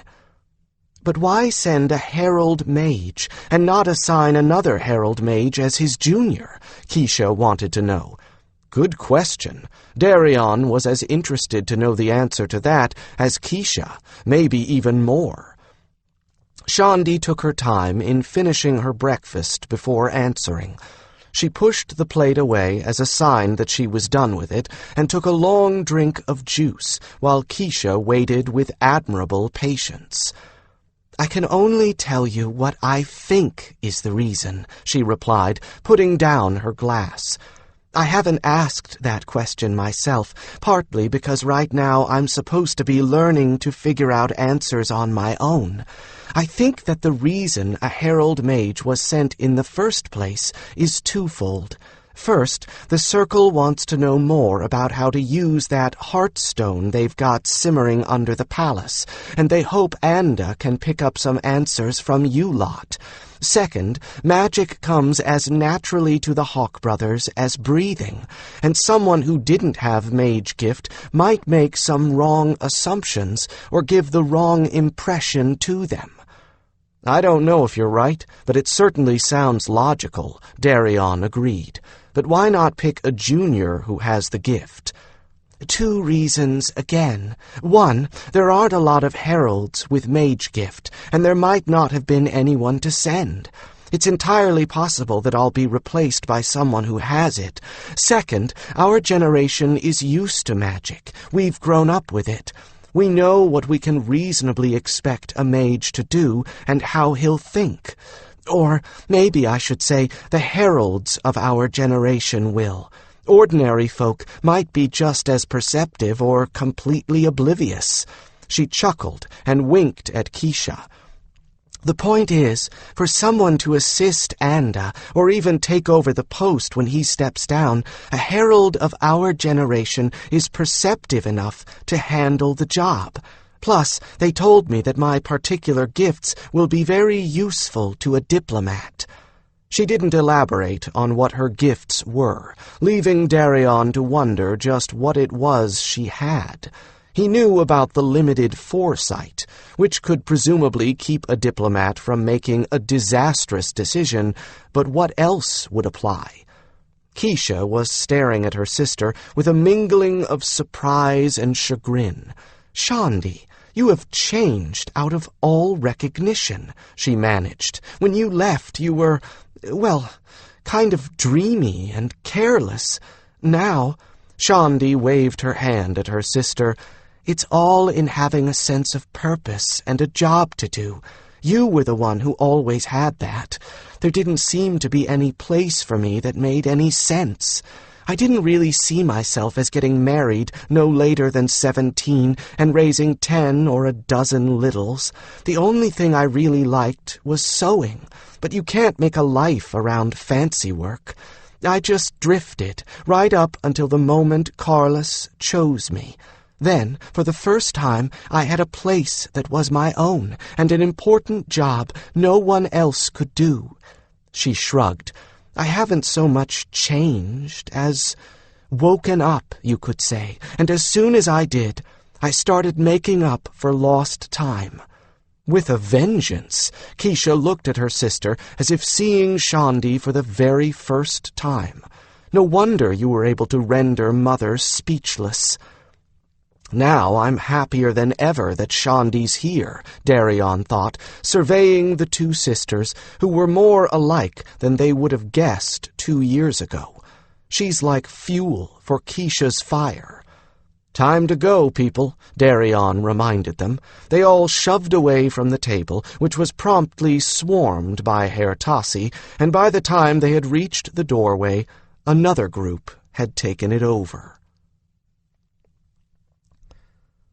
"But why send a herald mage and not assign another herald mage as his junior?" Keisha wanted to know. Good question. Darian was as interested to know the answer to that as Keisha, maybe even more. Shandi took her time in finishing her breakfast before answering. She pushed the plate away as a sign that she was done with it and took a long drink of juice while Keisha waited with admirable patience. "I can only tell you what I think is the reason," she replied, putting down her glass. "I haven't asked that question myself, partly because right now I'm supposed to be learning to figure out answers on my own. I think that the reason a herald mage was sent in the first place is twofold. First, the Circle wants to know more about how to use that heartstone they've got simmering under the palace, and they hope Anda can pick up some answers from you lot. Second, magic comes as naturally to the Hawkbrothers as breathing, and someone who didn't have mage gift might make some wrong assumptions or give the wrong impression to them." "I don't know if you're right, but it certainly sounds logical," Darian agreed. "But why not pick a junior who has the gift?" 2 reasons again. 1, there aren't a lot of heralds with mage gift, and there might not have been anyone to send. It's entirely possible that I'll be replaced by someone who has it. 2nd, our generation is used to magic. We've grown up with it. We know what we can reasonably expect a mage to do and how he'll think. Or maybe I should say the heralds of our generation will. Ordinary folk might be just as perceptive or completely oblivious. She chuckled and winked at Keisha. The point is, for someone to assist Anda, or even take over the post when he steps down, a herald of our generation is perceptive enough to handle the job. Plus, they told me that my particular gifts will be very useful to a diplomat. She didn't elaborate on what her gifts were, leaving Darian to wonder just what it was she had. He knew about the limited foresight, which could presumably keep a diplomat from making a disastrous decision, but what else would apply? Keisha was staring at her sister with a mingling of surprise and chagrin. "Shandi, you have changed out of all recognition," she managed. "When you left, you were, well, kind of dreamy and careless. Now," Shandi waved her hand at her sister, "it's all in having a sense of purpose and a job to do. You were the one who always had that. There didn't seem to be any place for me that made any sense. I didn't really see myself as getting married no later than 17 and raising 10 or a dozen littles. The only thing I really liked was sewing, but you can't make a life around fancy work. I just drifted right up until the moment Carlos chose me. Then, for the first time, I had a place that was my own and an important job no one else could do." She shrugged. "I haven't so much changed as woken up, you could say, and as soon as I did, I started making up for lost time." With a vengeance, Keisha looked at her sister as if seeing Shandi for the very first time. "No wonder you were able to render Mother speechless." "Now I'm happier than ever that Shandi's here," Darian thought, surveying the 2 sisters, who were more alike than they would have guessed 2 years ago. She's like fuel for Keisha's fire. "Time to go, people," Darian reminded them. They all shoved away from the table, which was promptly swarmed by Herr Tassi, and by the time they had reached the doorway, another group had taken it over.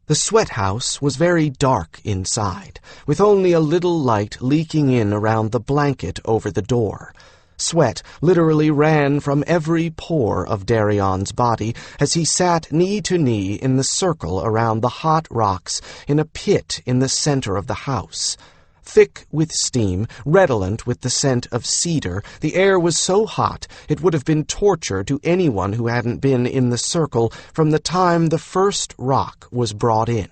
The sweat house was very dark inside, with only a little light leaking in around the blanket over the door. Sweat literally ran from every pore of Darian's body as he sat knee to knee in the circle around the hot rocks in a pit in the center of the house. Thick with steam, redolent with the scent of cedar, the air was so hot it would have been torture to anyone who hadn't been in the circle from the time the first rock was brought in.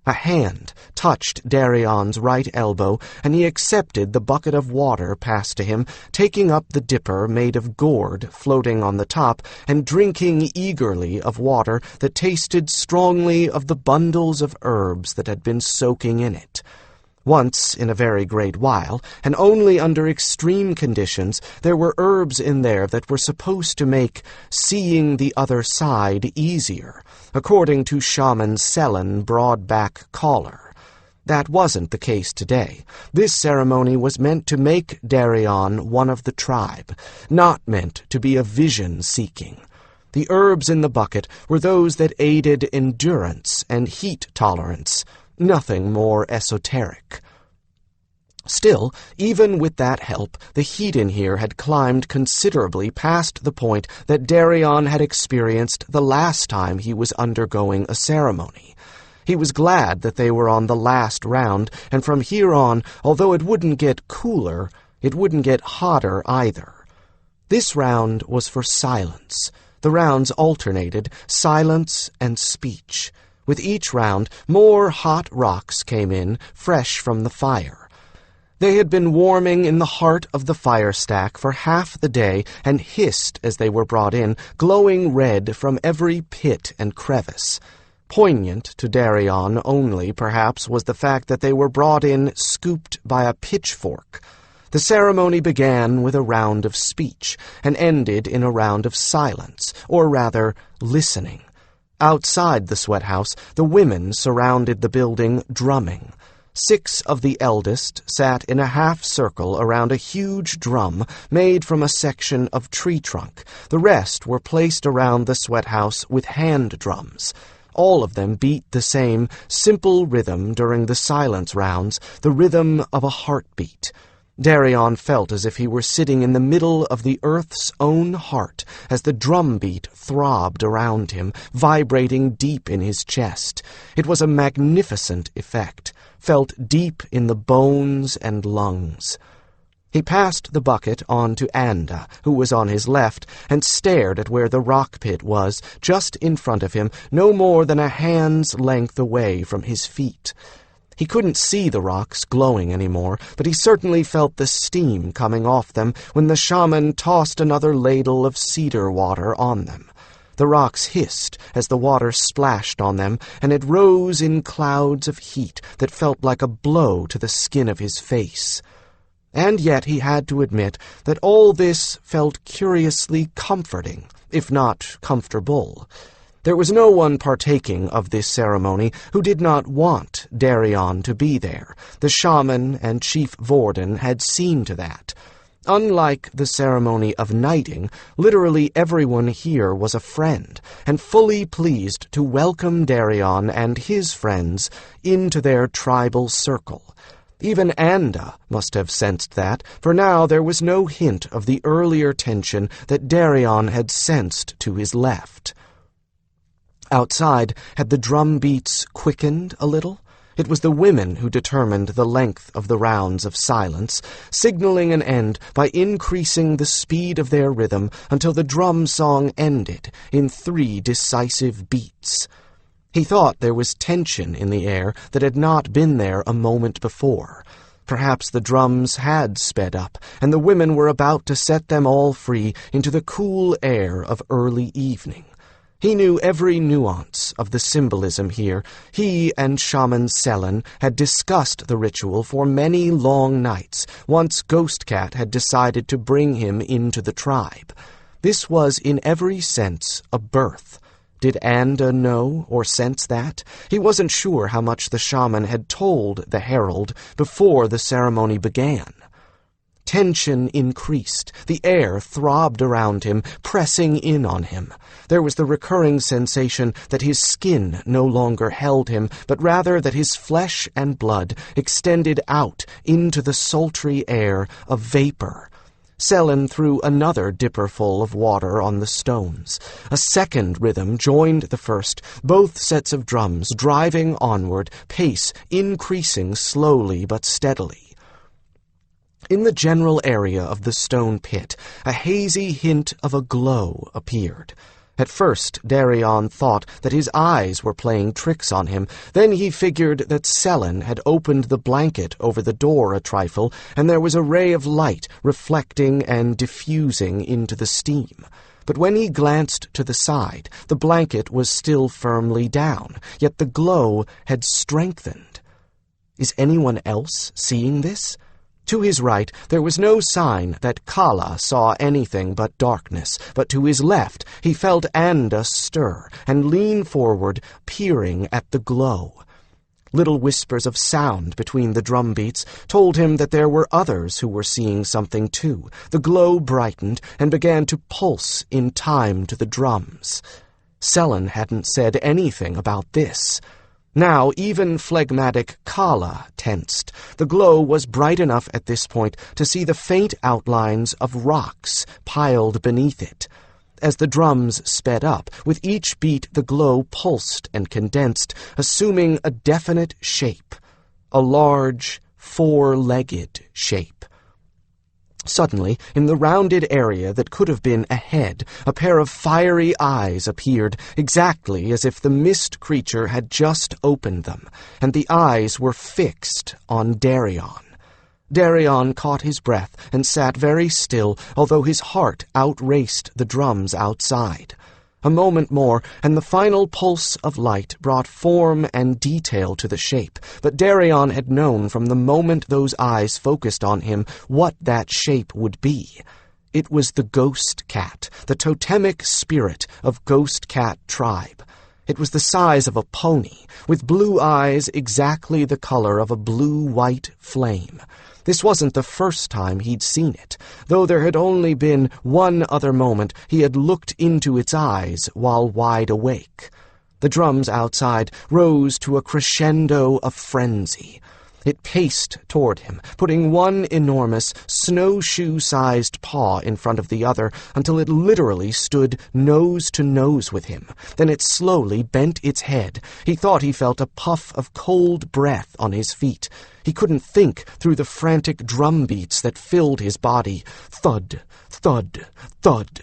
A hand touched Darian's right elbow, and he accepted the bucket of water passed to him, taking up the dipper made of gourd floating on the top, and drinking eagerly of water that tasted strongly of the bundles of herbs that had been soaking in it. Once in a very great while, and only under extreme conditions, there were herbs in there that were supposed to make seeing the other side easier, according to Shaman Selen Broadback Collar. That wasn't the case today. This ceremony was meant to make Darian one of the tribe, not meant to be a vision-seeking. The herbs in the bucket were those that aided endurance and heat tolerance, nothing more esoteric. Still, even with that help, the heat in here had climbed considerably past the point that Darian had experienced the last time he was undergoing a ceremony. He was glad that they were on the last round, and from here on, although it wouldn't get cooler, it wouldn't get hotter either. This round was for silence. The rounds alternated, silence and speech. With each round, more hot rocks came in, fresh from the fire. They had been warming in the heart of the fire stack for half the day and hissed as they were brought in, glowing red from every pit and crevice. Poignant to Darian only, perhaps, was the fact that they were brought in scooped by a pitchfork. The ceremony began with a round of speech and ended in a round of silence, or rather, listening. Outside the sweathouse, the women surrounded the building, drumming. 6 of the eldest sat in a half-circle around a huge drum made from a section of tree trunk. The rest were placed around the sweathouse with hand drums. All of them beat the same simple rhythm during the silence rounds, the rhythm of a heartbeat. Darian felt as if he were sitting in the middle of the earth's own heart as the drum beat throbbed around him, vibrating deep in his chest. It was a magnificent effect, felt deep in the bones and lungs. He passed the bucket on to Anda, who was on his left, and stared at where the rock pit was, just in front of him, no more than a hand's length away from his feet. He couldn't see the rocks glowing anymore, but he certainly felt the steam coming off them when the shaman tossed another ladle of cedar water on them. The rocks hissed as the water splashed on them, and it rose in clouds of heat that felt like a blow to the skin of his face. And yet he had to admit that all this felt curiously comforting, if not comfortable. There was no one partaking of this ceremony who did not want Darian to be there. The shaman and Chief Vorden had seen to that. Unlike the ceremony of knighting, literally everyone here was a friend, and fully pleased to welcome Darian and his friends into their tribal circle. Even Anda must have sensed that, for now there was no hint of the earlier tension that Darian had sensed to his left. Outside, had the drum beats quickened a little? It was the women who determined the length of the rounds of silence, signaling an end by increasing the speed of their rhythm until the drum song ended in 3 decisive beats. He thought there was tension in the air that had not been there a moment before. Perhaps the drums had sped up, and the women were about to set them all free into the cool air of early evening. He knew every nuance of the symbolism here. He and Shaman Selen had discussed the ritual for many long nights, once Ghost Cat had decided to bring him into the tribe. This was in every sense a birth. Did Anda know or sense that? He wasn't sure how much the shaman had told the herald before the ceremony began. Tension increased. The air throbbed around him, pressing in on him. There was the recurring sensation that his skin no longer held him, but rather that his flesh and blood extended out into the sultry air of vapor. Selen threw another dipperful of water on the stones. A second rhythm joined the first, both sets of drums driving onward, pace increasing slowly but steadily. In the general area of the stone pit, a hazy hint of a glow appeared. At first, Darian thought that his eyes were playing tricks on him. Then he figured that Selen had opened the blanket over the door a trifle, and there was a ray of light reflecting and diffusing into the steam. But when he glanced to the side, the blanket was still firmly down, yet the glow had strengthened. Is anyone else seeing this? To his right, there was no sign that Kala saw anything but darkness, but to his left, he felt Anda stir and lean forward, peering at the glow. Little whispers of sound between the drum beats told him that there were others who were seeing something too. The glow brightened and began to pulse in time to the drums. Selen hadn't said anything about this. Now, even phlegmatic Kala tensed. The glow was bright enough at this point to see the faint outlines of rocks piled beneath it. As the drums sped up, with each beat the glow pulsed and condensed, assuming a definite shape, a large, 4-legged shape. Suddenly, in the rounded area that could have been a head, a pair of fiery eyes appeared, exactly as if the mist creature had just opened them, and the eyes were fixed on Darian. Darian caught his breath and sat very still, although his heart outraced the drums outside. A moment more, and the final pulse of light brought form and detail to the shape, but Darian had known from the moment those eyes focused on him what that shape would be. It was the ghost cat, the totemic spirit of Ghost Cat tribe. It was the size of a pony, with blue eyes exactly the color of a blue-white flame. This wasn't the first time he'd seen it, though there had only been one other moment he had looked into its eyes while wide awake. The drums outside rose to a crescendo of frenzy. It paced toward him, putting one enormous, snowshoe-sized paw in front of the other until it literally stood nose to nose with him. Then it slowly bent its head. He thought he felt a puff of cold breath on his feet. He couldn't think through the frantic drum beats that filled his body. Thud, thud, thud.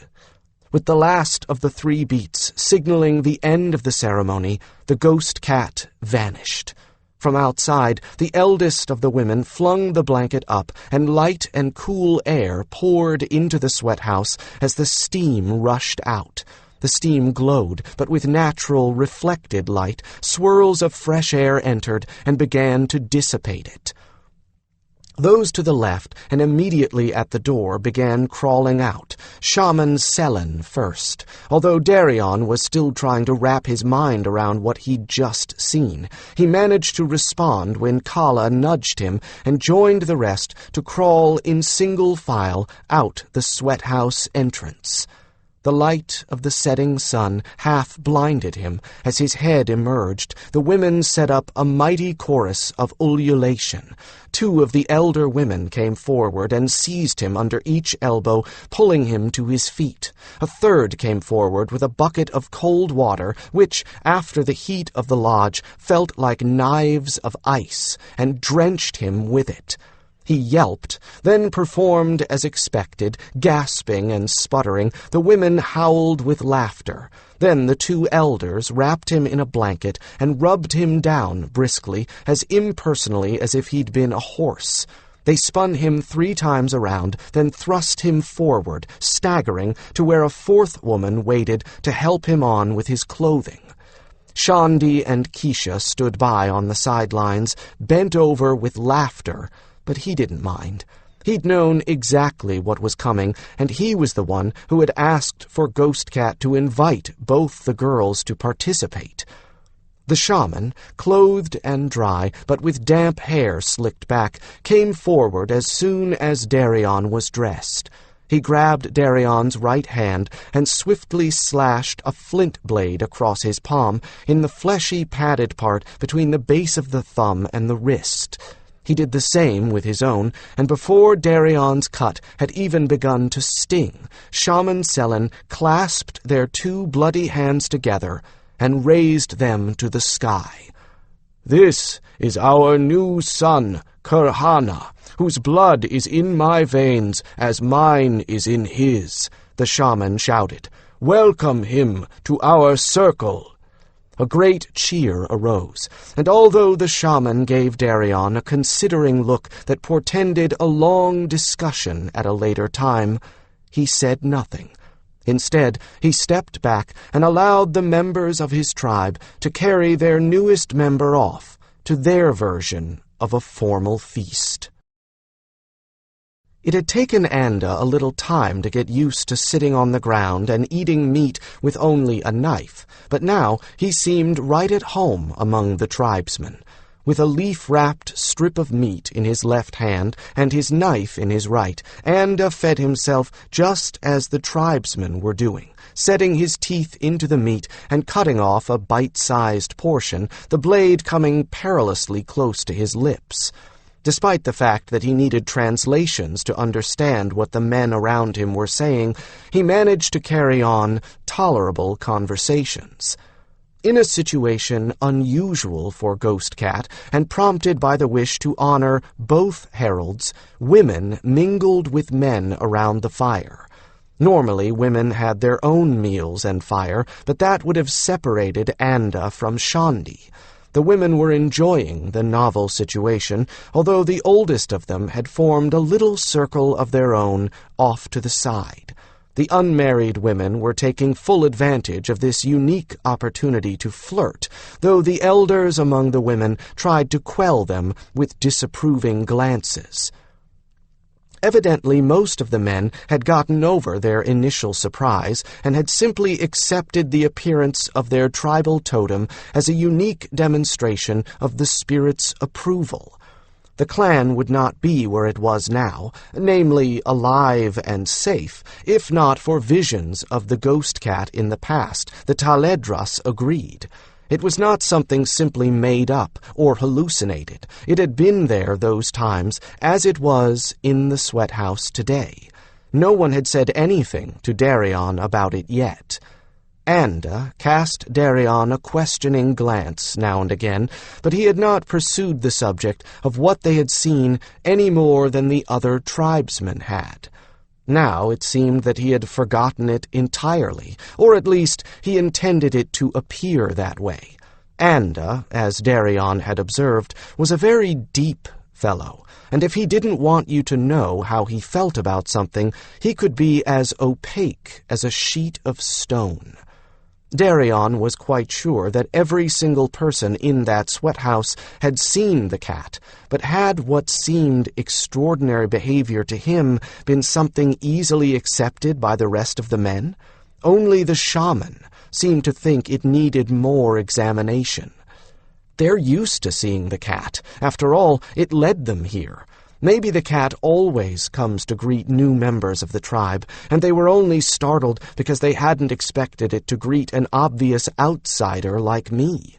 With the last of the 3 beats signaling the end of the ceremony, the ghost cat vanished. From outside, the eldest of the women flung the blanket up, and light and cool air poured into the sweat house as the steam rushed out. The steam glowed, but with natural, reflected light, swirls of fresh air entered and began to dissipate it. Those to the left and immediately at the door began crawling out, Shaman Selen first, although Darian was still trying to wrap his mind around what he'd just seen. He managed to respond when Kala nudged him and joined the rest to crawl in single file out the sweat house entrance. The light of the setting sun half blinded him. As his head emerged, the women set up a mighty chorus of ululation. 2 of the elder women came forward and seized him under each elbow, pulling him to his feet. A 3rd came forward with a bucket of cold water, which, after the heat of the lodge, felt like knives of ice, and drenched him with it. He yelped, then performed as expected, gasping and sputtering. The women howled with laughter. Then the 2 elders wrapped him in a blanket and rubbed him down briskly, as impersonally as if he'd been a horse. They spun him 3 times around, then thrust him forward, staggering, to where a 4th woman waited to help him on with his clothing. Shandi and Keisha stood by on the sidelines, bent over with laughter, but he didn't mind. He'd known exactly what was coming, and he was the one who had asked for Ghost Cat to invite both the girls to participate. The shaman, clothed and dry, but with damp hair slicked back, came forward as soon as Darian was dressed. He grabbed Darian's right hand and swiftly slashed a flint blade across his palm, in the fleshy padded part between the base of the thumb and the wrist. He did the same with his own, and before Darian's cut had even begun to sting, Shaman Selen clasped their 2 bloody hands together and raised them to the sky. "This is our new son, Kurhana, whose blood is in my veins as mine is in his," the shaman shouted. "Welcome him to our circle." A great cheer arose, and although the shaman gave Darian a considering look that portended a long discussion at a later time, he said nothing. Instead, he stepped back and allowed the members of his tribe to carry their newest member off to their version of a formal feast. It had taken Anda a little time to get used to sitting on the ground and eating meat with only a knife, but now he seemed right at home among the tribesmen. With a leaf-wrapped strip of meat in his left hand and his knife in his right, Anda fed himself just as the tribesmen were doing, setting his teeth into the meat and cutting off a bite-sized portion, the blade coming perilously close to his lips. Despite the fact that he needed translations to understand what the men around him were saying, he managed to carry on tolerable conversations. In a situation unusual for Ghost Cat, and prompted by the wish to honor both heralds, women mingled with men around the fire. Normally, women had their own meals and fire, but that would have separated Anda from Shandi. The women were enjoying the novel situation, although the oldest of them had formed a little circle of their own off to the side. The unmarried women were taking full advantage of this unique opportunity to flirt, though the elders among the women tried to quell them with disapproving glances. Evidently, most of the men had gotten over their initial surprise and had simply accepted the appearance of their tribal totem as a unique demonstration of the spirit's approval. The clan would not be where it was now, namely alive and safe, if not for visions of the ghost cat in the past. The Taledras agreed. It was not something simply made up or hallucinated. It had been there those times, as it was in the sweat house today. No one had said anything to Darian about it yet. Anda cast Darian a questioning glance now and again, but he had not pursued the subject of what they had seen any more than the other tribesmen had. Now it seemed that he had forgotten it entirely, or at least he intended it to appear that way. Anda, as Darian had observed, was a very deep fellow, and if he didn't want you to know how he felt about something, he could be as opaque as a sheet of stone. Darian was quite sure that every single person in that sweat house had seen the cat, but had what seemed extraordinary behavior to him been something easily accepted by the rest of the men? Only the shaman seemed to think it needed more examination. They're used to seeing the cat. After all, it led them here. Maybe the cat always comes to greet new members of the tribe, and they were only startled because they hadn't expected it to greet an obvious outsider like me.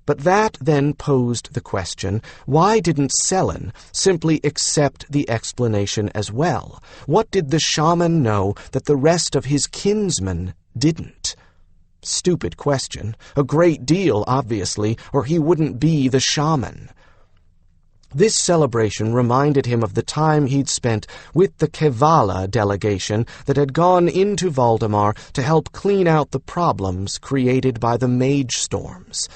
But that then posed the question, why didn't Selen simply accept the explanation as well? What did the shaman know that the rest of his kinsmen didn't? Stupid question. A great deal, obviously, or he wouldn't be the shaman. This celebration reminded him of the time he'd spent with the Kevala delegation that had gone into Valdemar to help clean out the problems created by the mage storms.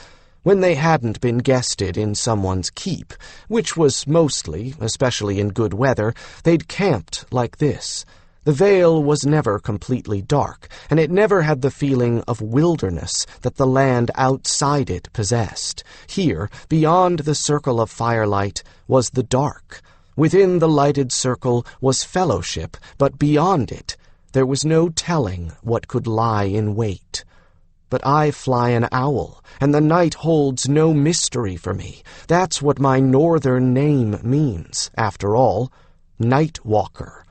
When they hadn't been guested in someone's keep, which was mostly, especially in good weather, they'd camped like this. The Vale was never completely dark, and it never had the feeling of wilderness that the land outside it possessed. Here, beyond the circle of firelight, was the dark. Within the lighted circle was fellowship, but beyond it, there was no telling what could lie in wait. But I fly an owl, and the night holds no mystery for me. That's what my northern name means, after all. Night Walker.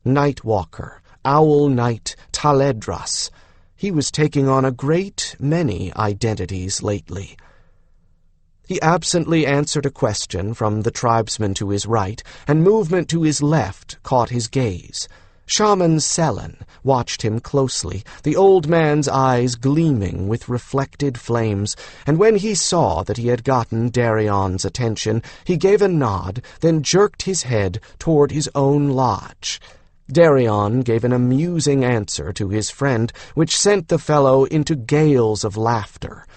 Night Walker, Owlknight, Taledras. He was taking on a great many identities lately. He absently answered a question from the tribesman to his right, and movement to his left caught his gaze. Shaman Selen watched him closely, the old man's eyes gleaming with reflected flames, and when he saw that he had gotten Darian's attention, he gave a nod, then jerked his head toward his own lodge. Darian gave an amusing answer to his friend, which sent the fellow into gales of laughter.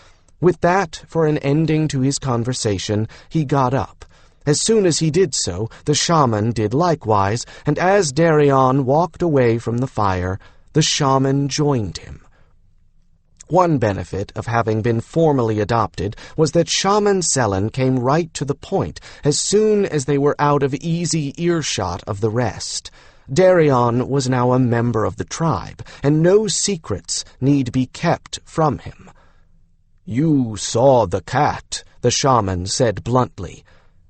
With that for an ending to his conversation, he got up. As soon as he did so, the shaman did likewise, and as Darian walked away from the fire, the shaman joined him. One benefit of having been formally adopted was that Shaman Selen came right to the point as soon as they were out of easy earshot of the rest. Darian was now a member of the tribe, and no secrets need be kept from him. "You saw the cat," the shaman said bluntly.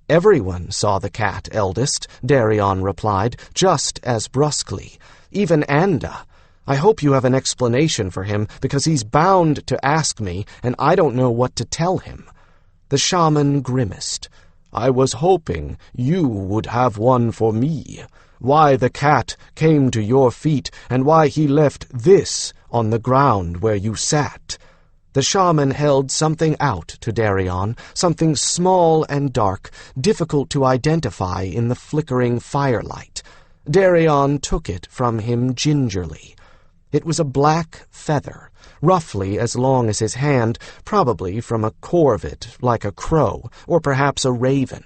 "Everyone saw the cat, eldest," Darian replied, just as brusquely. "Even Anda. I hope you have an explanation for him, because he's bound to ask me, and I don't know what to tell him." The shaman grimaced. "I was hoping you would have one for me. Why the cat came to your feet, and why he left this on the ground where you sat." The shaman held something out to Darian, something small and dark, difficult to identify in the flickering firelight. Darian took it from him gingerly. It was a black feather, roughly as long as his hand, probably from a corvid, like a crow, or perhaps a raven.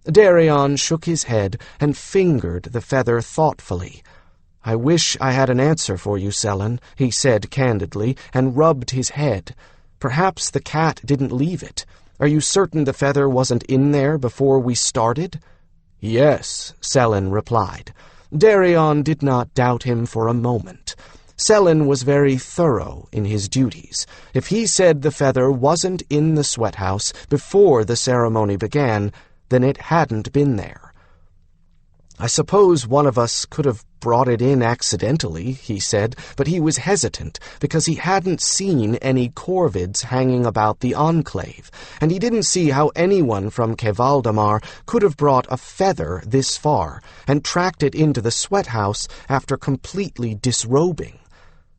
Darian shook his head and fingered the feather thoughtfully. "I wish I had an answer for you, Selen," he said candidly, and rubbed his head. "Perhaps the cat didn't leave it. Are you certain the feather wasn't in there before we started?" "Yes," Selen replied. Darian did not doubt him for a moment. Selen was very thorough in his duties. If he said the feather wasn't in the sweathouse before the ceremony began, then it hadn't been there. "I suppose one of us could have brought it in accidentally," he said, but he was hesitant because he hadn't seen any corvids hanging about the enclave, and he didn't see how anyone from Kevaldamar could have brought a feather this far and tracked it into the sweathouse after completely disrobing.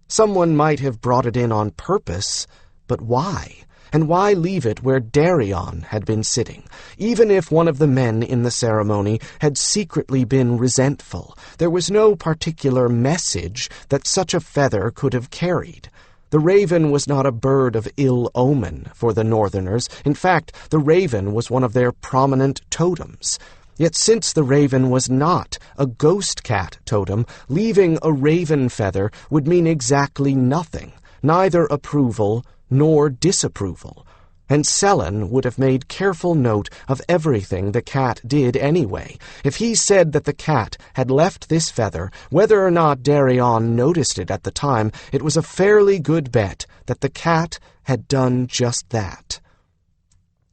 Someone might have brought it in on purpose, but why? And why leave it where Darian had been sitting? Even if one of the men in the ceremony had secretly been resentful, there was no particular message that such a feather could have carried. The raven was not a bird of ill omen for the Northerners. In fact, the raven was one of their prominent totems. Yet since the raven was not a ghost cat totem, leaving a raven feather would mean exactly nothing, neither approval nor disapproval, and Selen would have made careful note of everything the cat did anyway. If he said that the cat had left this feather, whether or not Darian noticed it at the time, it was a fairly good bet that the cat had done just that.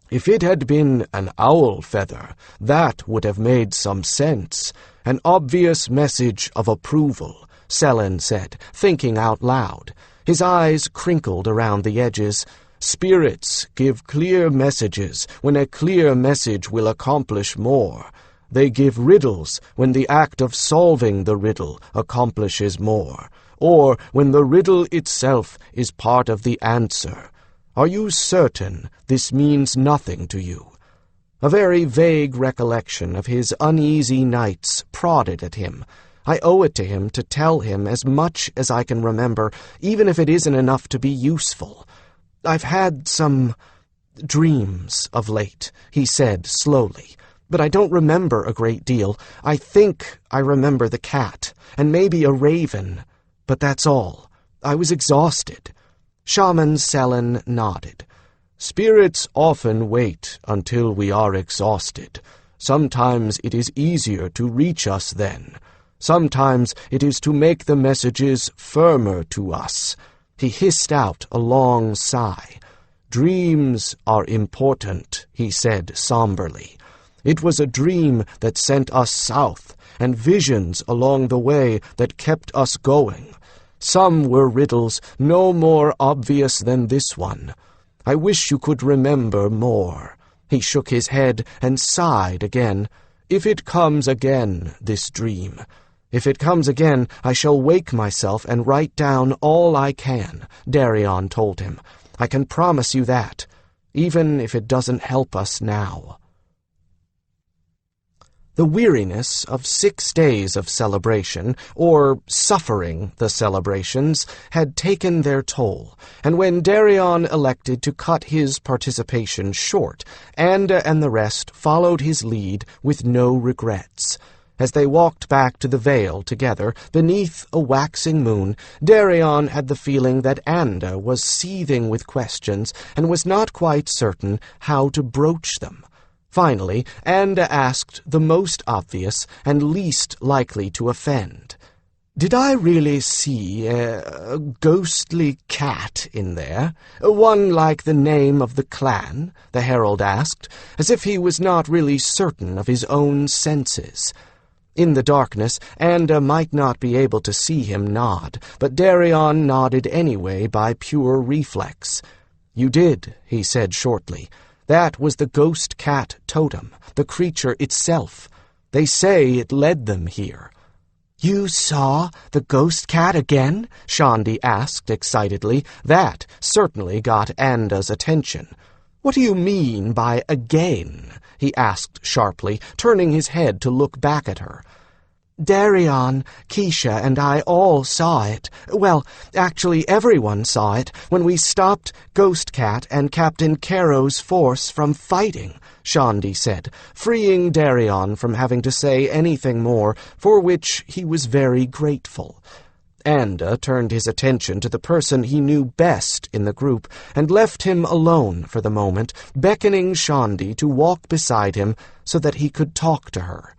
"If it had been an owl feather, that would have made some sense. An obvious message of approval," Selen said, thinking out loud. His eyes crinkled around the edges. "Spirits give clear messages when a clear message will accomplish more. They give riddles when the act of solving the riddle accomplishes more, or when the riddle itself is part of the answer. Are you certain this means nothing to you?" A very vague recollection of his uneasy nights prodded at him. I owe it to him to tell him as much as I can remember, even if it isn't enough to be useful. "I've had some dreams of late," he said slowly, "but I don't remember a great deal. I think I remember the cat, and maybe a raven, but that's all. I was exhausted." Shaman Selen nodded. "Spirits often wait until we are exhausted. Sometimes it is easier to reach us then. Sometimes it is to make the messages firmer to us." He hissed out a long sigh. "Dreams are important," he said somberly. "It was a dream that sent us south, and visions along the way that kept us going. Some were riddles no more obvious than this one. I wish you could remember more." He shook his head and sighed again. "If it comes again, this dream. If it comes again, I shall wake myself and write down all I can," Darian told him. "I can promise you that, even if it doesn't help us now." The weariness of 6 days of celebration, or suffering the celebrations, had taken their toll, and when Darian elected to cut his participation short, Anda and the rest followed his lead with no regrets. As they walked back to the Vale together, beneath a waxing moon, Darian had the feeling that Anda was seething with questions and was not quite certain how to broach them. Finally, Anda asked the most obvious and least likely to offend. "Did I really see a ghostly cat in there? One like the name of the clan?" the herald asked, as if he was not really certain of his own senses. In the darkness, Anda might not be able to see him nod, but Darian nodded anyway by pure reflex. "You did," he said shortly. "That was the ghost cat totem, the creature itself. They say it led them here." "You saw the ghost cat again?" Shandi asked excitedly. That certainly got Anda's attention. "What do you mean by again?" he asked sharply, turning his head to look back at her. Darian, Keisha, and I all saw it. Well, actually everyone saw it when we stopped Ghost Cat and Captain Caro's force from fighting, Shandi said, freeing Darian from having to say anything more, for which he was very grateful. Anda turned his attention to the person he knew best in the group and left him alone for the moment, beckoning Shandi to walk beside him so that he could talk to her.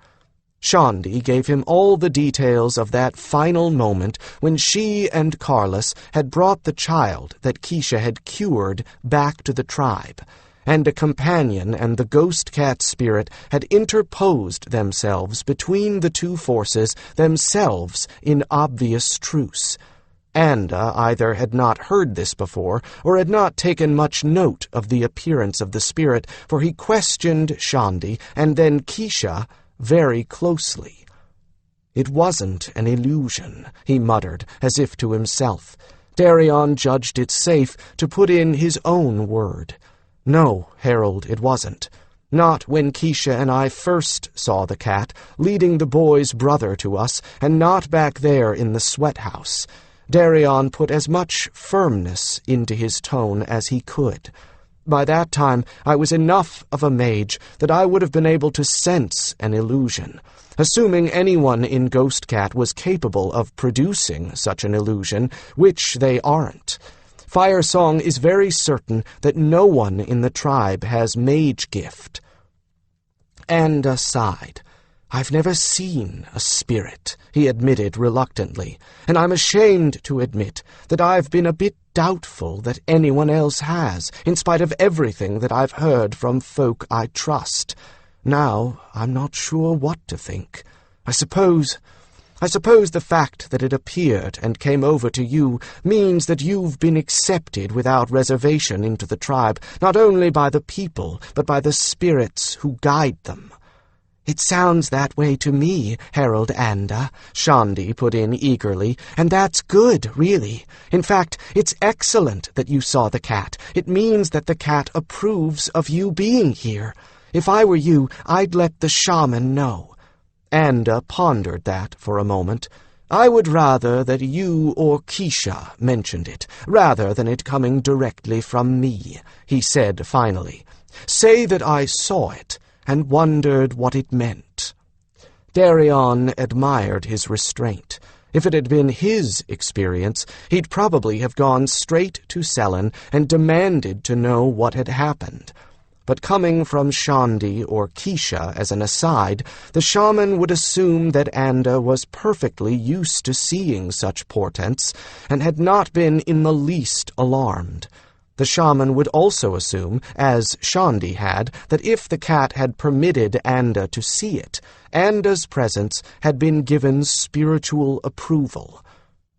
Shandi gave him all the details of that final moment when she and Carlos had brought the child that Keisha had cured back to the tribe, and a companion and the ghost cat spirit had interposed themselves between the two forces, themselves in obvious truce. Anda either had not heard this before, or had not taken much note of the appearance of the spirit, for he questioned Shandi and then Keisha very closely. "It wasn't an illusion," he muttered, as if to himself. Darian judged it safe to put in his own word. "No, Harold, it wasn't. Not when Keisha and I first saw the cat, leading the boy's brother to us, and not back there in the sweat house." Darian put as much firmness into his tone as he could. "By that time, I was enough of a mage that I would have been able to sense an illusion, assuming anyone in Ghost Cat was capable of producing such an illusion, which they aren't. Firesong is very certain that no one in the tribe has mage gift." Anda sighed. "I've never seen a spirit," he admitted reluctantly, "and I'm ashamed to admit that I've been a bit doubtful that anyone else has, in spite of everything that I've heard from folk I trust. Now I'm not sure what to think. I suppose the fact that it appeared and came over to you means that you've been accepted without reservation into the tribe, not only by the people, but by the spirits who guide them." "It sounds that way to me, Harold Anda," Shandi put in eagerly, "and that's good, really. In fact, it's excellent that you saw the cat. It means that the cat approves of you being here. If I were you, I'd let the shaman know." Anda pondered that for a moment. "I would rather that you or Keisha mentioned it, rather than it coming directly from me," he said finally. "Say that I saw it and wondered what it meant." Darian admired his restraint. If it had been his experience, he'd probably have gone straight to Selen and demanded to know what had happened. But coming from Shandi or Keisha as an aside, the shaman would assume that Anda was perfectly used to seeing such portents and had not been in the least alarmed. The shaman would also assume, as Shandi had, that if the cat had permitted Anda to see it, Anda's presence had been given spiritual approval.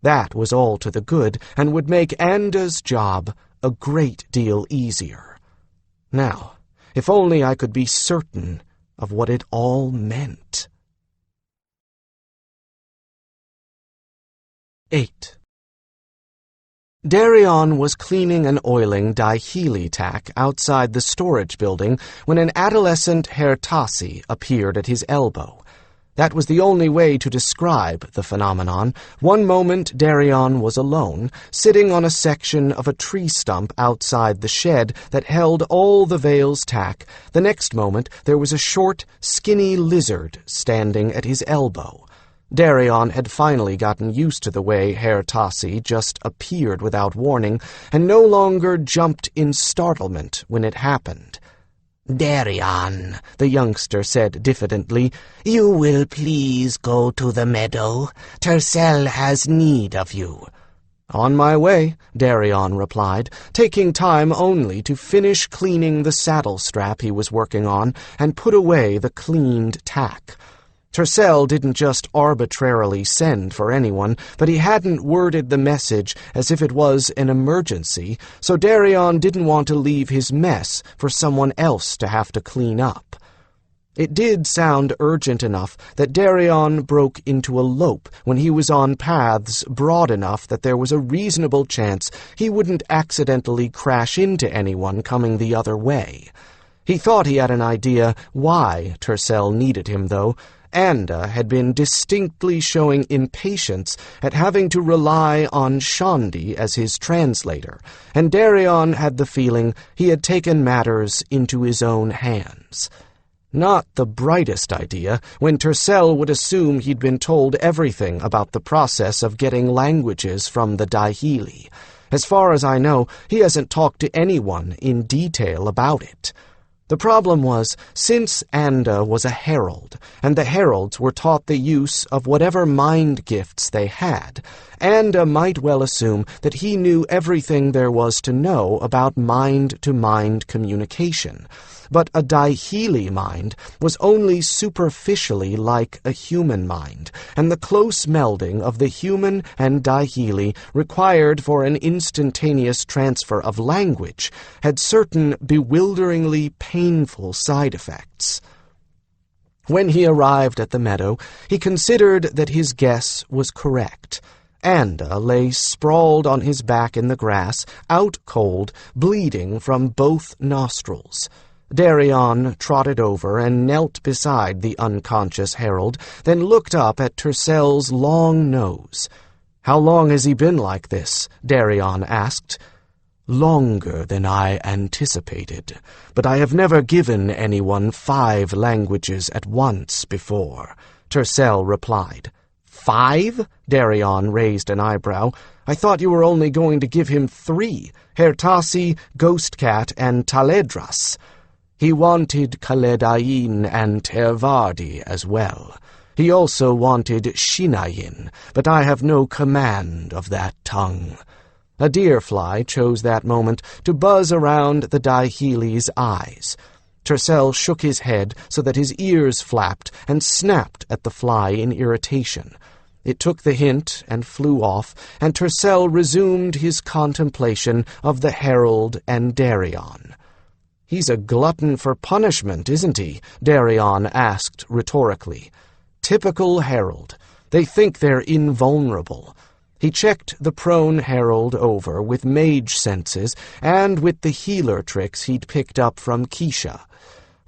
That was all to the good and would make Anda's job a great deal easier. Now, if only I could be certain of what it all meant. 8. Darian was cleaning and oiling diheli tack outside the storage building when an adolescent Hertasi appeared at his elbow. That was the only way to describe the phenomenon. One moment Darian was alone, sitting on a section of a tree stump outside the shed that held all the Vale's tack. The next moment there was a short, skinny lizard standing at his elbow. Darian had finally gotten used to the way Hertasi just appeared without warning, and no longer jumped in startlement when it happened. "Darian," the youngster said diffidently, "you will please go to the meadow. Tercel has need of you." "On my way," Darian replied, taking time only to finish cleaning the saddle strap he was working on and put away the cleaned tack. Tercel didn't just arbitrarily send for anyone, but he hadn't worded the message as if it was an emergency, so Darian didn't want to leave his mess for someone else to have to clean up. It did sound urgent enough that Darian broke into a lope when he was on paths broad enough that there was a reasonable chance he wouldn't accidentally crash into anyone coming the other way. He thought he had an idea why Tercel needed him, though, Anda had been distinctly showing impatience at having to rely on Shandi as his translator, and Darian had the feeling he had taken matters into his own hands. Not the brightest idea, when Tercel would assume he'd been told everything about the process of getting languages from the Daihili. As far as I know, he hasn't talked to anyone in detail about it. The problem was, since Anda was a herald, and the heralds were taught the use of whatever mind gifts they had, Anda might well assume that he knew everything there was to know about mind-to-mind communication. But a Daihili mind was only superficially like a human mind, and the close melding of the human and Daihili required for an instantaneous transfer of language had certain bewilderingly painful side effects. When he arrived at the meadow, he considered that his guess was correct. Anda lay sprawled on his back in the grass, out cold, bleeding from both nostrils. Darian trotted over and knelt beside the unconscious herald, then looked up at Tercel's long nose. "How long has he been like this?" Darian asked. "Longer than I anticipated, but I have never given anyone 5 languages at once before," Tercel replied. 5? Darian raised an eyebrow. "I thought you were only going to give him 3, Hertasi, Ghostcat, and Taledras." "He wanted Kaledain and Tervardi as well. He also wanted Shinayin, but I have no command of that tongue." A deer-fly chose that moment to buzz around the Daihili's eyes. Tercel shook his head so that his ears flapped and snapped at the fly in irritation. It took the hint and flew off, and Tercel resumed his contemplation of the herald and Darian. "He's a glutton for punishment, isn't he?" Darian asked rhetorically. "Typical herald. They think they're invulnerable." He checked the prone herald over with mage senses and with the healer tricks he'd picked up from Keisha.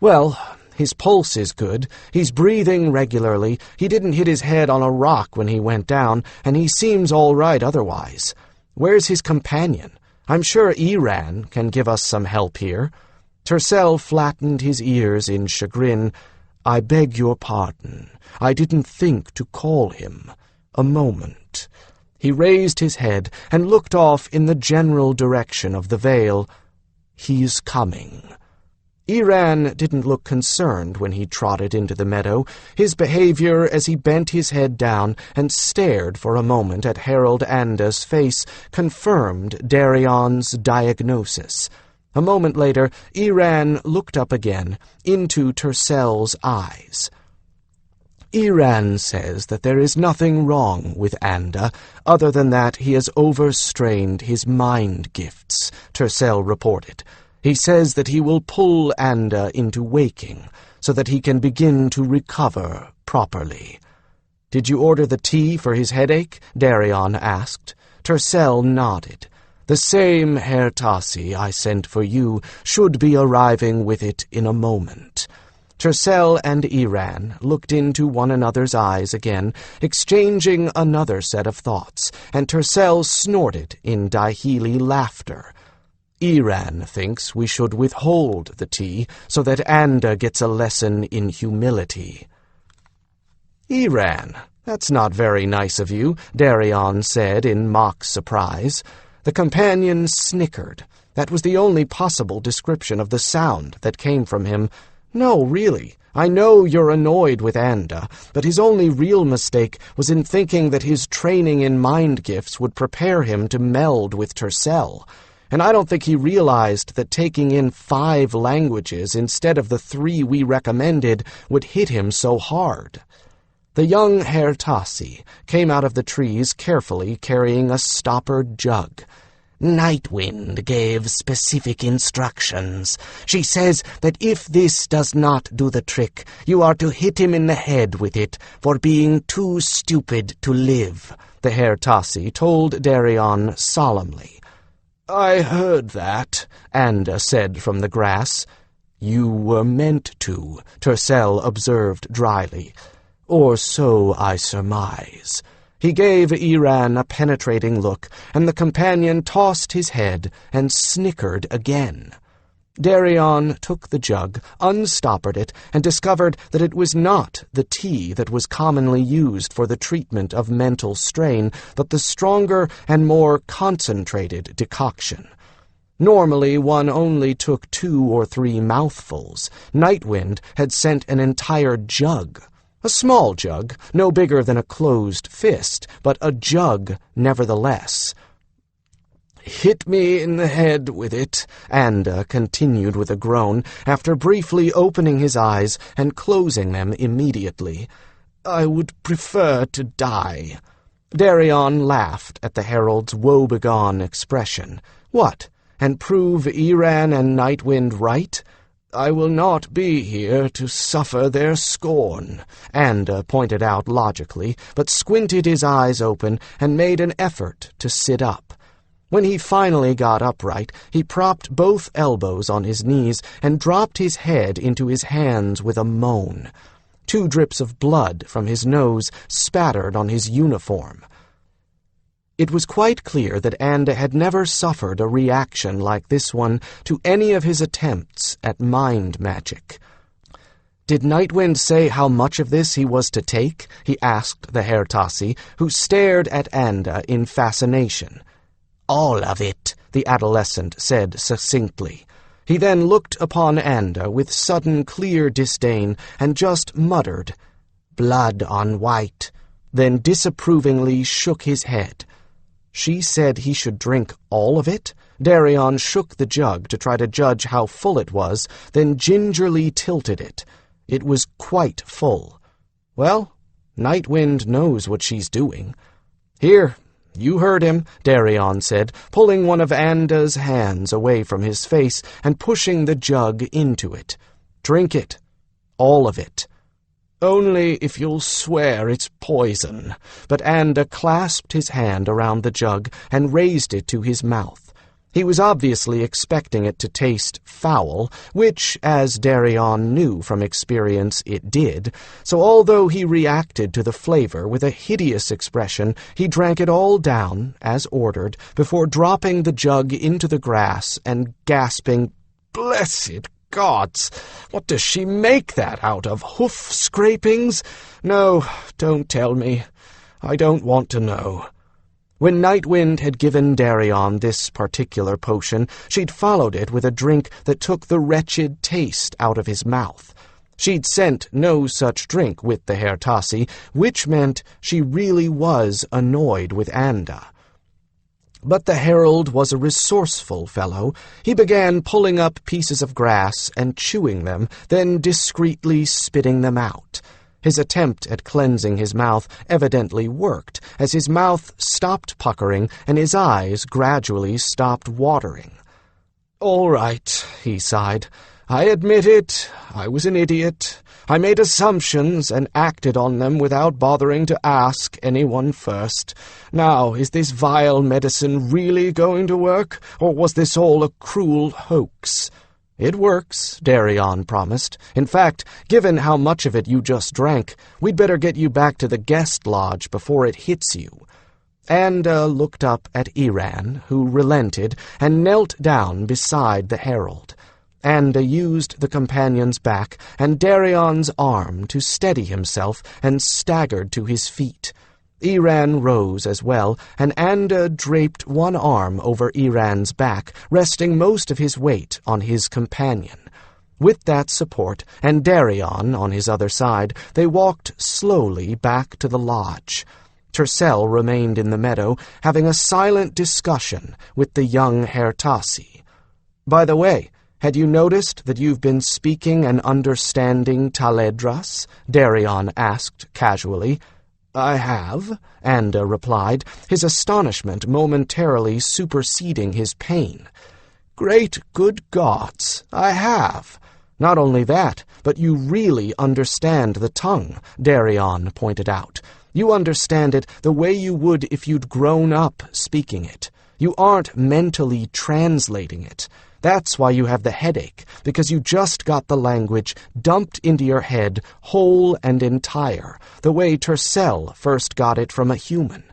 "Well, his pulse is good. He's breathing regularly. He didn't hit his head on a rock when he went down, and he seems all right otherwise. Where's his companion? I'm sure Iran can give us some help here." Tercel flattened his ears in chagrin. "I beg your pardon. I didn't think to call him. A moment." He raised his head and looked off in the general direction of the vale. "He's coming." Iran didn't look concerned when he trotted into the meadow. His behavior as he bent his head down and stared for a moment at Herald Anda's face confirmed Darian's diagnosis. A moment later, Iran looked up again, into Tercel's eyes. "Iran says that there is nothing wrong with Anda, other than that he has overstrained his mind gifts," Tercel reported. "He says that he will pull Anda into waking, so that he can begin to recover properly." "Did you order the tea for his headache?" Darian asked. Tercel nodded. "The same Hertasi I sent for you should be arriving with it in a moment." Tercel and Iran looked into one another's eyes again, exchanging another set of thoughts, and Tercel snorted in Daihili laughter. "Iran thinks we should withhold the tea so that Anda gets a lesson in humility." "Iran, that's not very nice of you," Darian said in mock surprise. The companion snickered. That was the only possible description of the sound that came from him. "No, really. I know you're annoyed with Anda, but his only real mistake was in thinking that his training in mind gifts would prepare him to meld with Tercel. And I don't think he realized that taking in 5 languages instead of the 3 we recommended would hit him so hard." The young Hertasi came out of the trees carefully carrying a stoppered jug. "Nightwind gave specific instructions. She says that if this does not do the trick, you are to hit him in the head with it for being too stupid to live," the Hertasi told Darian solemnly. "I heard that," Anda said from the grass. "You were meant to," Tercel observed dryly. Or so I surmise." He gave Iran a penetrating look, and the companion tossed his head and snickered again. Darian took the jug, unstoppered it, and discovered that it was not the tea that was commonly used for the treatment of mental strain, but the stronger and more concentrated decoction. Normally one only took 2 or 3 mouthfuls. Nightwind had sent an entire jug. A small jug, no bigger than a closed fist, but a jug nevertheless. "Hit me in the head with it," Anda continued with a groan, after briefly opening his eyes and closing them immediately. "I would prefer to die." Darian laughed at the herald's woebegone expression. "What, and prove Iran and Nightwind right?" "I will not be here to suffer their scorn," Anda pointed out logically, but squinted his eyes open and made an effort to sit up. When he finally got upright, he propped both elbows on his knees and dropped his head into his hands with a moan. 2 drips of blood from his nose spattered on his uniform. It was quite clear that Anda had never suffered a reaction like this one to any of his attempts at mind magic. "Did Nightwind say how much of this he was to take?" he asked the Hertasi, who stared at Anda in fascination. "All of it," the adolescent said succinctly. He then looked upon Anda with sudden clear disdain and just muttered, "Blood on white," then disapprovingly shook his head. She said he should drink all of it? Darian shook the jug to try to judge how full it was, then gingerly tilted it. It was quite full. Well, Nightwind knows what she's doing. "Here, you heard him," Darian said, pulling one of Anda's hands away from his face and pushing the jug into it. "Drink it. All of it." "Only if you'll swear it's poison." But Anda clasped his hand around the jug and raised it to his mouth. He was obviously expecting it to taste foul, which, as Darian knew from experience, it did, so although he reacted to the flavor with a hideous expression, he drank it all down, as ordered, before dropping the jug into the grass and gasping, "Blessed gods! What does she make that out of? Hoof scrapings? No, don't tell me. I don't want to know." When Nightwind had given Darian this particular potion, she'd followed it with a drink that took the wretched taste out of his mouth. She'd sent no such drink with the Hertasi, which meant she really was annoyed with Anda. But the herald was a resourceful fellow. He began pulling up pieces of grass and chewing them, then discreetly spitting them out. His attempt at cleansing his mouth evidently worked, as his mouth stopped puckering and his eyes gradually stopped watering. "All right," he sighed. "I admit it. I was an idiot. I made assumptions and acted on them without bothering to ask anyone first. Now, is this vile medicine really going to work, or was this all a cruel hoax?" "It works," Darian promised. "In fact, given how much of it you just drank, we'd better get you back to the guest lodge before it hits you." Anda looked up at Iran, who relented, and knelt down beside the herald. Anda used the companion's back and Darian's arm to steady himself and staggered to his feet. Iran rose as well, and Anda draped one arm over Iran's back, resting most of his weight on his companion. With that support, and Darian on his other side, they walked slowly back to the lodge. Tercel remained in the meadow, having a silent discussion with the young Hertasi. "By the way, had you noticed that you've been speaking and understanding Taledras?" Darian asked casually. "I have," Anda replied, his astonishment momentarily superseding his pain. "Great good gods, I have. Not only that, but you really understand the tongue," Darian pointed out. "You understand it the way you would if you'd grown up speaking it. You aren't mentally translating it. That's why you have the headache, because you just got the language dumped into your head whole and entire, the way Tercel first got it from a human.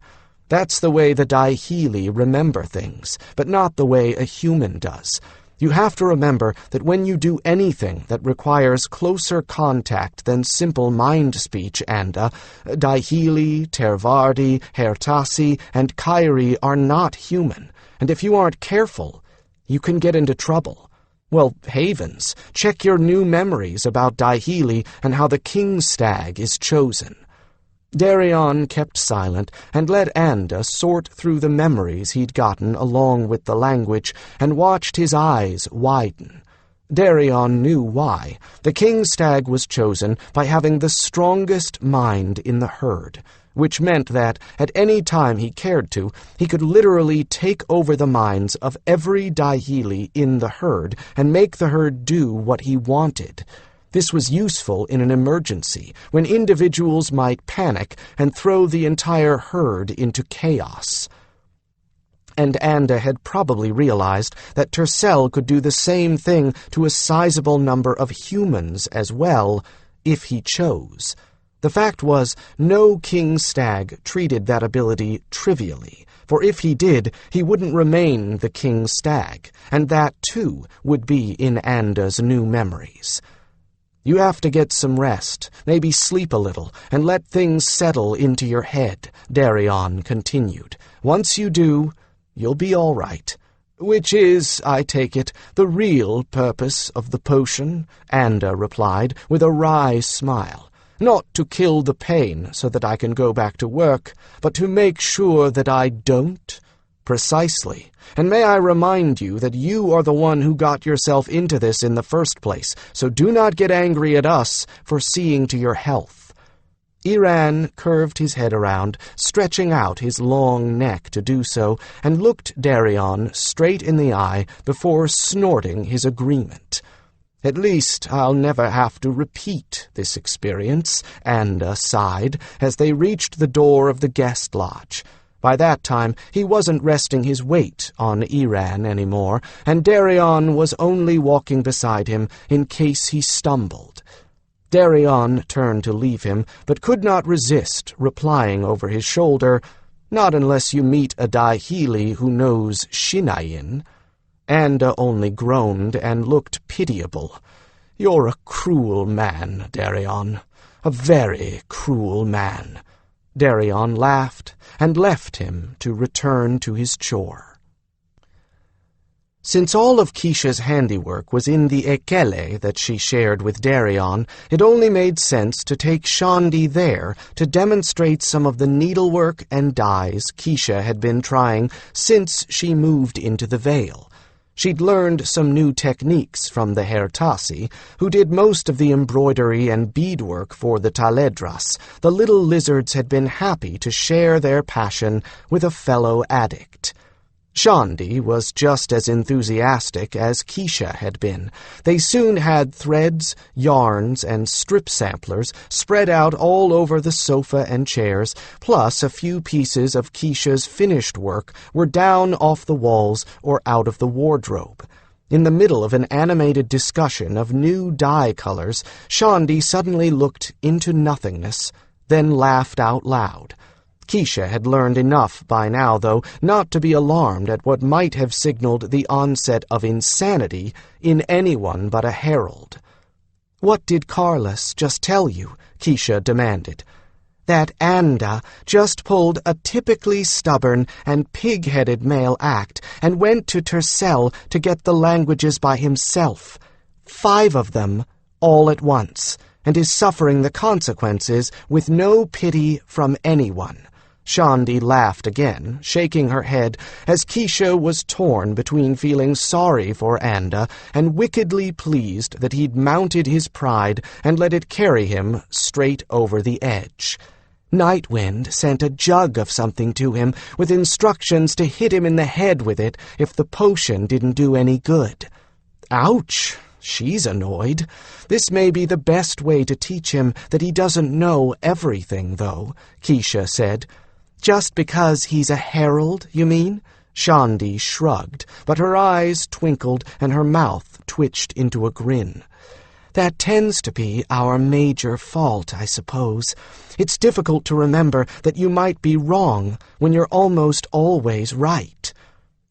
That's the way the Daihili remember things, but not the way a human does. You have to remember that when you do anything that requires closer contact than simple mind speech, Daihili, Tervardi, Hertasi, and Kairi are not human, and if you aren't careful, you can get into trouble. Well, Havens, check your new memories about Daihili and how the king stag is chosen. Darian kept silent and let Anda sort through the memories he'd gotten along with the language and watched his eyes widen. Darian knew why. The king stag was chosen by having the strongest mind in the herd, which meant that, at any time he cared to, he could literally take over the minds of every Daihili in the herd and make the herd do what he wanted. This was useful in an emergency, when individuals might panic and throw the entire herd into chaos. And Anda had probably realized that Tercel could do the same thing to a sizable number of humans as well, if he chose. The fact was, no king stag treated that ability trivially, for if he did, he wouldn't remain the king stag, and that, too, would be in Anda's new memories. You have to get some rest, maybe sleep a little, and let things settle into your head, Darian continued. Once you do, you'll be all right. Which is, I take it, the real purpose of the potion, Anda replied, with a wry smile. Not to kill the pain so that I can go back to work, but to make sure that I don't. Precisely. And may I remind you that you are the one who got yourself into this in the first place, so do not get angry at us for seeing to your health. Iran curved his head around, stretching out his long neck to do so, and looked Darian straight in the eye before snorting his agreement. At least I'll never have to repeat this experience, Anda sighed, as they reached the door of the guest lodge. By that time, he wasn't resting his weight on Iran anymore, and Darian was only walking beside him in case he stumbled. Darian turned to leave him, but could not resist replying over his shoulder, "Not unless you meet a Daihili who knows Shinayin." Anda only groaned and looked pitiable. "You're a cruel man, Darian. A very cruel man." Darian laughed and left him to return to his chore. Since all of Keisha's handiwork was in the ekele that she shared with Darian, it only made sense to take Shandi there to demonstrate some of the needlework and dyes Keisha had been trying since she moved into the Vale. She'd learned some new techniques from the Hertasi, who did most of the embroidery and beadwork for the Taledras. The little lizards had been happy to share their passion with a fellow addict. Shandi was just as enthusiastic as Keisha had been. They soon had threads, yarns, and strip samplers spread out all over the sofa and chairs, plus a few pieces of Keisha's finished work were down off the walls or out of the wardrobe. In the middle of an animated discussion of new dye colors, Shandi suddenly looked into nothingness, then laughed out loud. Keisha had learned enough by now, though, not to be alarmed at what might have signaled the onset of insanity in anyone but a herald. "What did Carlos just tell you?" Keisha demanded. "That Anda just pulled a typically stubborn and pig-headed male act and went to Tercel to get the languages by himself. 5 of them, all at once, and is suffering the consequences with no pity from anyone." Shandi laughed again, shaking her head, as Keisha was torn between feeling sorry for Anda and wickedly pleased that he'd mounted his pride and let it carry him straight over the edge. Nightwind sent a jug of something to him with instructions to hit him in the head with it if the potion didn't do any good. Ouch! She's annoyed. This may be the best way to teach him that he doesn't know everything, though, Keisha said. "Just because he's a herald, you mean?" Shandi shrugged, but her eyes twinkled and her mouth twitched into a grin. That tends to be our major fault, I suppose. It's difficult to remember that you might be wrong when you're almost always right.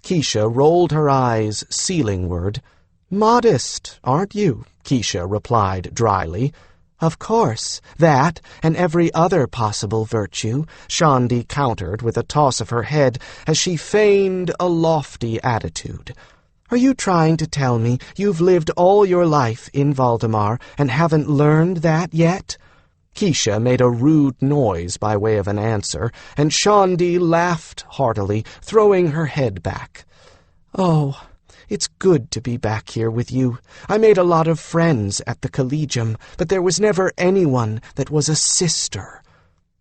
Keisha rolled her eyes ceilingward. Modest, aren't you? Keisha replied dryly. Of course, that and every other possible virtue, Shandi countered with a toss of her head as she feigned a lofty attitude. Are you trying to tell me you've lived all your life in Valdemar and haven't learned that yet? Keisha made a rude noise by way of an answer, and Shandi laughed heartily, throwing her head back. Oh, it's good to be back here with you. I made a lot of friends at the Collegium, but there was never anyone that was a sister.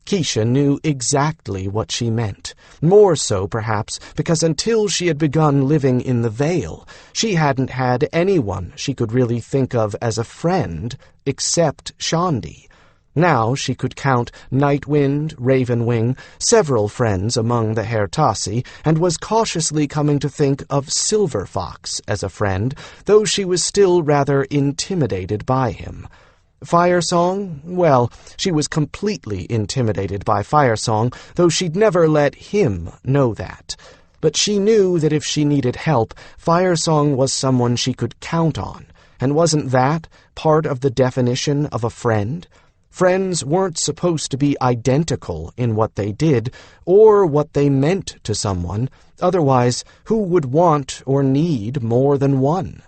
Keisha knew exactly what she meant, more so perhaps because until she had begun living in the Vale, she hadn't had anyone she could really think of as a friend except Shandi. Now she could count Nightwind, Ravenwing, several friends among the Hertasi, and was cautiously coming to think of Silverfox as a friend, though she was still rather intimidated by him. Firesong? Well, she was completely intimidated by Firesong, though she'd never let him know that. But she knew that if she needed help, Firesong was someone she could count on, and wasn't that part of the definition of a friend? Friends weren't supposed to be identical in what they did, or what they meant to someone, otherwise who would want or need more than one?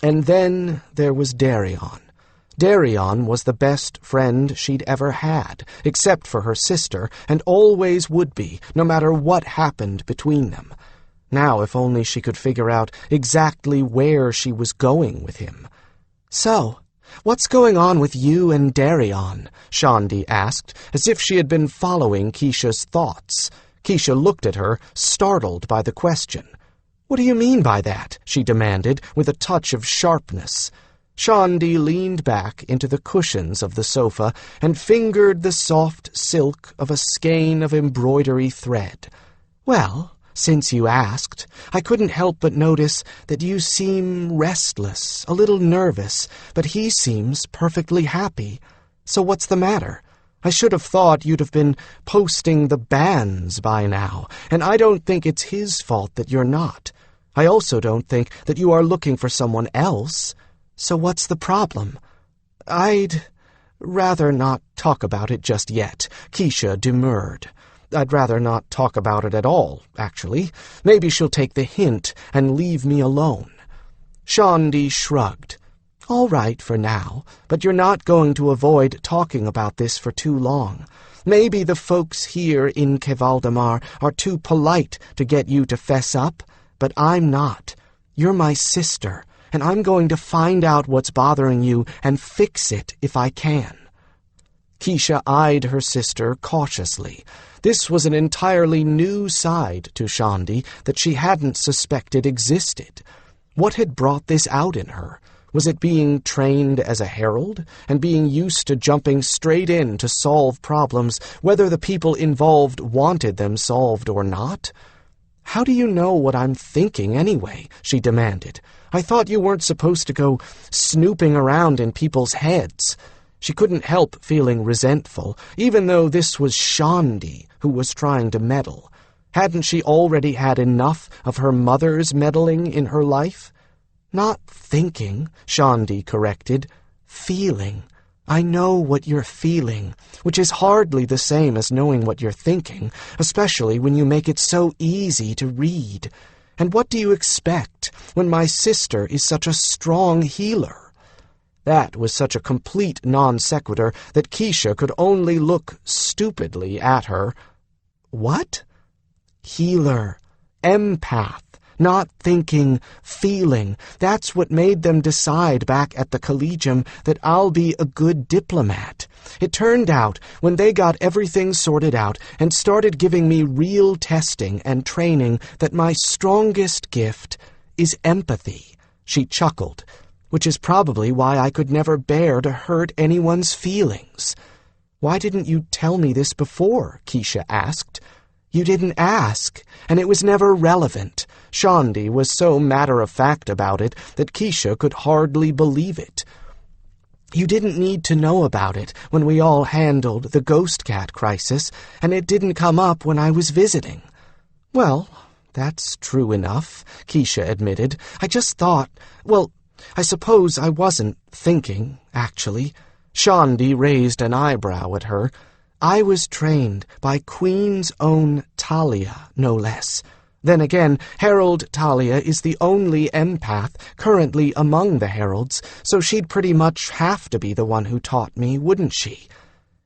And then there was Darian. Darian was the best friend she'd ever had, except for her sister, and always would be, no matter what happened between them. Now if only she could figure out exactly where she was going with him. So, what's going on with you and Darian? Shandi asked, as if she had been following Keisha's thoughts. Keisha looked at her, startled by the question. What do you mean by that? She demanded, with a touch of sharpness. Shandi leaned back into the cushions of the sofa and fingered the soft silk of a skein of embroidery thread. Well, since you asked, I couldn't help but notice that you seem restless, a little nervous, but he seems perfectly happy. So what's the matter? I should have thought you'd have been posting the bans by now, and I don't think it's his fault that you're not. I also don't think that you are looking for someone else. So what's the problem? I'd rather not talk about it just yet, Keisha demurred. I'd rather not talk about it at all, actually. Maybe she'll take the hint and leave me alone. Shandi shrugged. All right for now, but you're not going to avoid talking about this for too long. Maybe the folks here in Kevaldamar are too polite to get you to fess up, but I'm not. You're my sister, and I'm going to find out what's bothering you and fix it if I can. Keisha eyed her sister cautiously. This was an entirely new side to Shandi that she hadn't suspected existed. What had brought this out in her? Was it being trained as a herald, and being used to jumping straight in to solve problems, whether the people involved wanted them solved or not? How do you know what I'm thinking anyway? She demanded. I thought you weren't supposed to go snooping around in people's heads. She couldn't help feeling resentful, even though this was Shandi who was trying to meddle. Hadn't she already had enough of her mother's meddling in her life? Not thinking, Shandi corrected. Feeling. I know what you're feeling, which is hardly the same as knowing what you're thinking, especially when you make it so easy to read. And what do you expect when my sister is such a strong healer? That was such a complete non-sequitur that Keisha could only look stupidly at her. What? Healer. Empath. Not thinking, feeling. That's what made them decide back at the Collegium that I'll be a good diplomat. It turned out, when they got everything sorted out and started giving me real testing and training, that my strongest gift is empathy. She chuckled, which is probably why I could never bear to hurt anyone's feelings. Why didn't you tell me this before? Keisha asked. You didn't ask, and it was never relevant. Shaundi was so matter-of-fact about it that Keisha could hardly believe it. You didn't need to know about it when we all handled the ghost cat crisis, and it didn't come up when I was visiting. Well, that's true enough, Keisha admitted. I just thought, well, I suppose I wasn't thinking, actually. Shaundi raised an eyebrow at her. I was trained by Queen's own Talia, no less. Then again, Herald Talia is the only empath currently among the heralds, so she'd pretty much have to be the one who taught me, wouldn't she?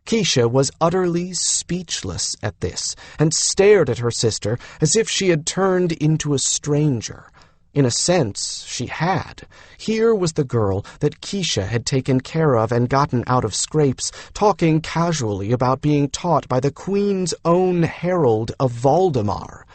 Keisha was utterly speechless at this, and stared at her sister as if she had turned into a stranger. In a sense, she had. Here was the girl that Keisha had taken care of and gotten out of scrapes, talking casually about being taught by the Queen's own herald of Valdemar.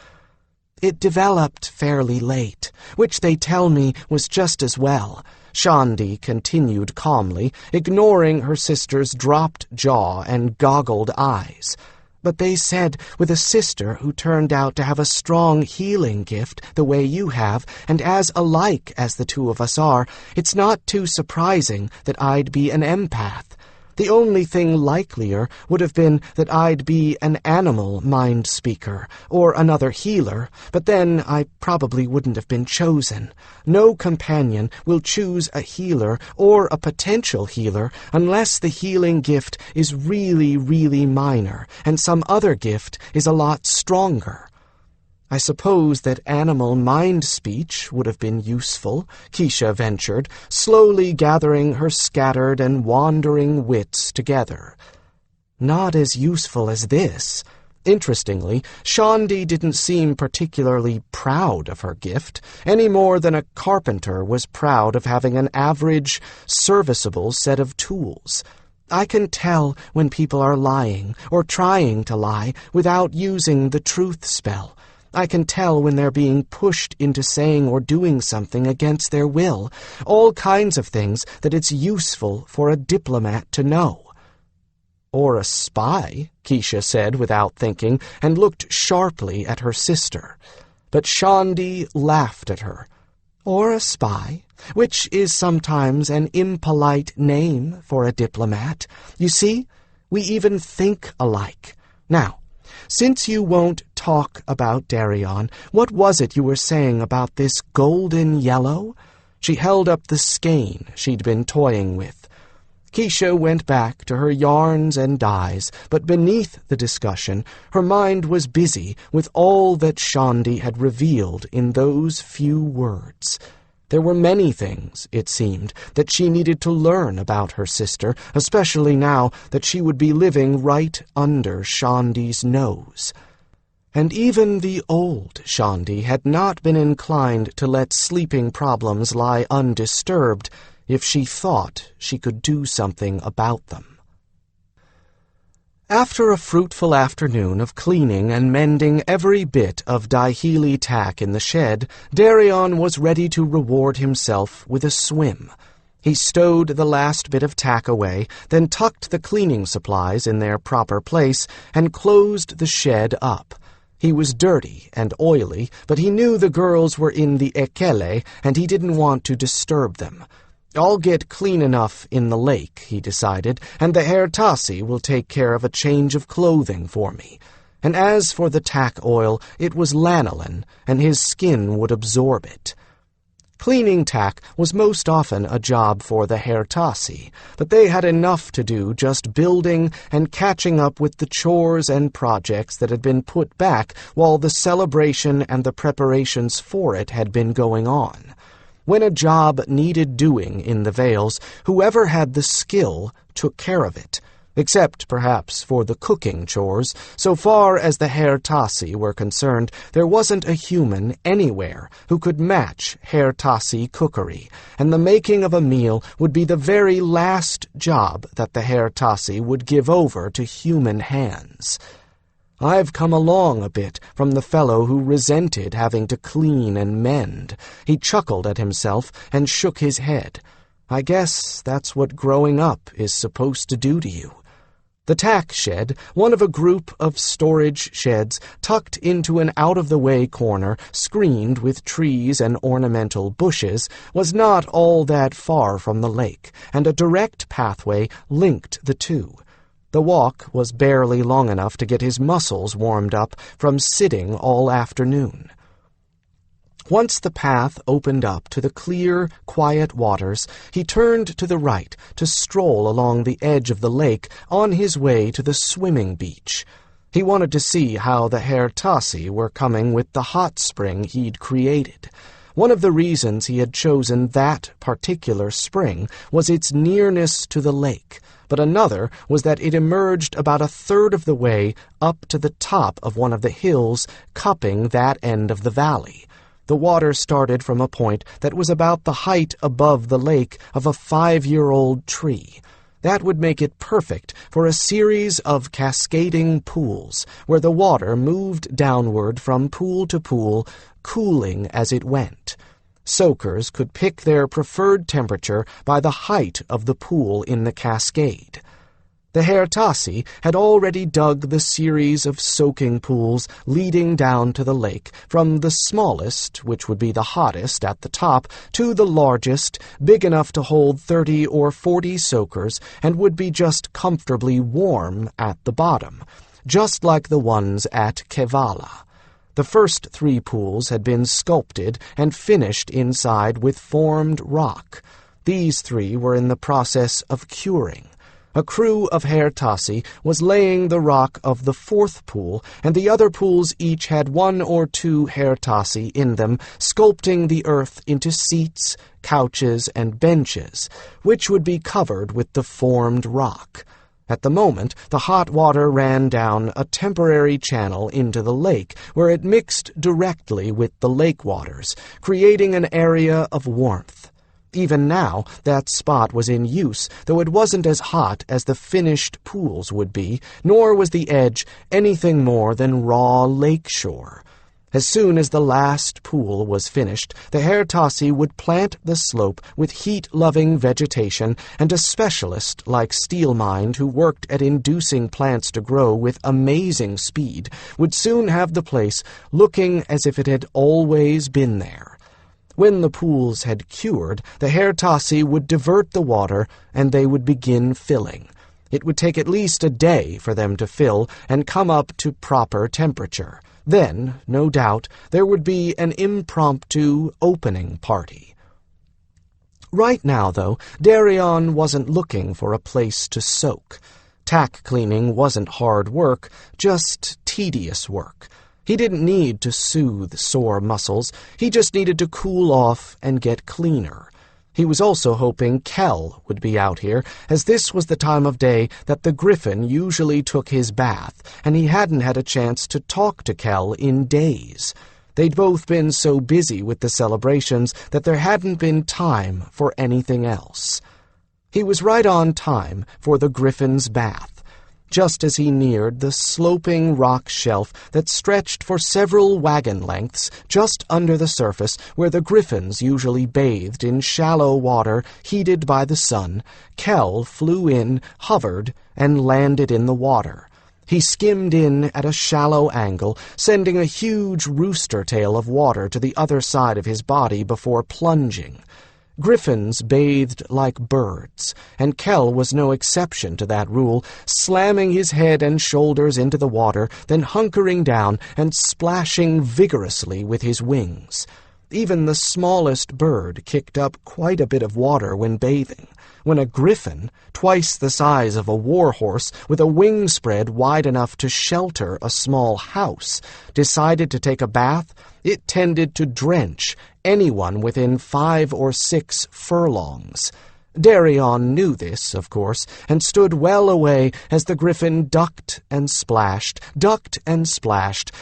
It developed fairly late, which they tell me was just as well. Shaundi continued calmly, ignoring her sister's dropped jaw and goggled eyes. But they said with a sister who turned out to have a strong healing gift the way you have, and as alike as the two of us are, it's not too surprising that I'd be an empath. The only thing likelier would have been that I'd be an animal mind speaker or another healer, but then I probably wouldn't have been chosen. No companion will choose a healer or a potential healer unless the healing gift is really, really minor and some other gift is a lot stronger. I suppose that animal mind speech would have been useful, Keisha ventured, slowly gathering her scattered and wandering wits together. Not as useful as this. Interestingly, Shaundi didn't seem particularly proud of her gift, any more than a carpenter was proud of having an average, serviceable set of tools. I can tell when people are lying or trying to lie without using the truth spell. I can tell when they're being pushed into saying or doing something against their will, all kinds of things that it's useful for a diplomat to know. Or a spy, Keisha said without thinking, and looked sharply at her sister. But Shaundi laughed at her. Or a spy, which is sometimes an impolite name for a diplomat. You see, we even think alike. Now, since you won't talk about Darian, what was it you were saying about this golden yellow? She held up the skein she'd been toying with. Keisha went back to her yarns and dyes, but beneath the discussion, her mind was busy with all that Shaundi had revealed in those few words. There were many things, it seemed, that she needed to learn about her sister, especially now that she would be living right under Shaundi's nose. And even the old Shaundi had not been inclined to let sleeping problems lie undisturbed if she thought she could do something about them. After a fruitful afternoon of cleaning and mending every bit of diheli tack in the shed, Darian was ready to reward himself with a swim. He stowed the last bit of tack away, then tucked the cleaning supplies in their proper place and closed the shed up. He was dirty and oily, but he knew the girls were in the ekele and he didn't want to disturb them. I'll get clean enough in the lake, he decided, and the Hertasi will take care of a change of clothing for me. And as for the tack oil, it was lanolin, and his skin would absorb it. Cleaning tack was most often a job for the Hertasi, but they had enough to do just building and catching up with the chores and projects that had been put back while the celebration and the preparations for it had been going on. When a job needed doing in the Vales, whoever had the skill took care of it, except perhaps for the cooking chores. So far as the Hertasi were concerned, there wasn't a human anywhere who could match Hertasi cookery, and the making of a meal would be the very last job that the Hertasi would give over to human hands. I've come along a bit from the fellow who resented having to clean and mend. He chuckled at himself and shook his head. I guess that's what growing up is supposed to do to you. The tack shed, one of a group of storage sheds tucked into an out-of-the-way corner screened with trees and ornamental bushes, was not all that far from the lake, and a direct pathway linked the two. The walk was barely long enough to get his muscles warmed up from sitting all afternoon. Once the path opened up to the clear, quiet waters, he turned to the right to stroll along the edge of the lake on his way to the swimming beach. He wanted to see how the Hertasi were coming with the hot spring he'd created. One of the reasons he had chosen that particular spring was its nearness to the lake, but another was that it emerged about a third of the way up to the top of one of the hills cupping that end of the valley. The water started from a point that was about the height above the lake of a 5-year-old tree. That would make it perfect for a series of cascading pools, where the water moved downward from pool to pool, cooling as it went. Soakers could pick their preferred temperature by the height of the pool in the cascade. The Hertasi had already dug the series of soaking pools leading down to the lake, from the smallest, which would be the hottest at the top, to the largest, big enough to hold 30 or 40 soakers, and would be just comfortably warm at the bottom, just like the ones at Kevala. The first 3 pools had been sculpted and finished inside with formed rock. These 3 were in the process of curing. A crew of Hertasi was laying the rock of the 4th pool, and the other pools each had 1 or 2 Hertasi in them, sculpting the earth into seats, couches, and benches, which would be covered with the formed rock. At the moment, the hot water ran down a temporary channel into the lake, where it mixed directly with the lake waters, creating an area of warmth. Even now, that spot was in use, though it wasn't as hot as the finished pools would be, nor was the edge anything more than raw lake shore. As soon as the last pool was finished, the Hertasi would plant the slope with heat-loving vegetation, and a specialist like Steelmind, who worked at inducing plants to grow with amazing speed, would soon have the place looking as if it had always been there. When the pools had cured, the Hertasi would divert the water, and they would begin filling. It would take at least a day for them to fill and come up to proper temperature. Then, no doubt, there would be an impromptu opening party. Right now, though, Darian wasn't looking for a place to soak. Tack cleaning wasn't hard work, just tedious work. He didn't need to soothe sore muscles. He just needed to cool off and get cleaner. He was also hoping Kell would be out here, as this was the time of day that the Griffin usually took his bath, and he hadn't had a chance to talk to Kell in days. They'd both been so busy with the celebrations that there hadn't been time for anything else. He was right on time for the Griffin's bath. Just as he neared the sloping rock shelf that stretched for several wagon lengths just under the surface where the griffins usually bathed in shallow water heated by the sun, Kell flew in, hovered, and landed in the water. He skimmed in at a shallow angle, sending a huge rooster tail of water to the other side of his body before plunging. Griffins bathed like birds, and Kell was no exception to that rule, slamming his head and shoulders into the water, then hunkering down and splashing vigorously with his wings. Even the smallest bird kicked up quite a bit of water when bathing. When a griffin, twice the size of a warhorse, with a wing spread wide enough to shelter a small house, decided to take a bath, it tended to drench anyone within 5 or 6 furlongs. Darian knew this, of course, and stood well away as the griffin ducked and splashed,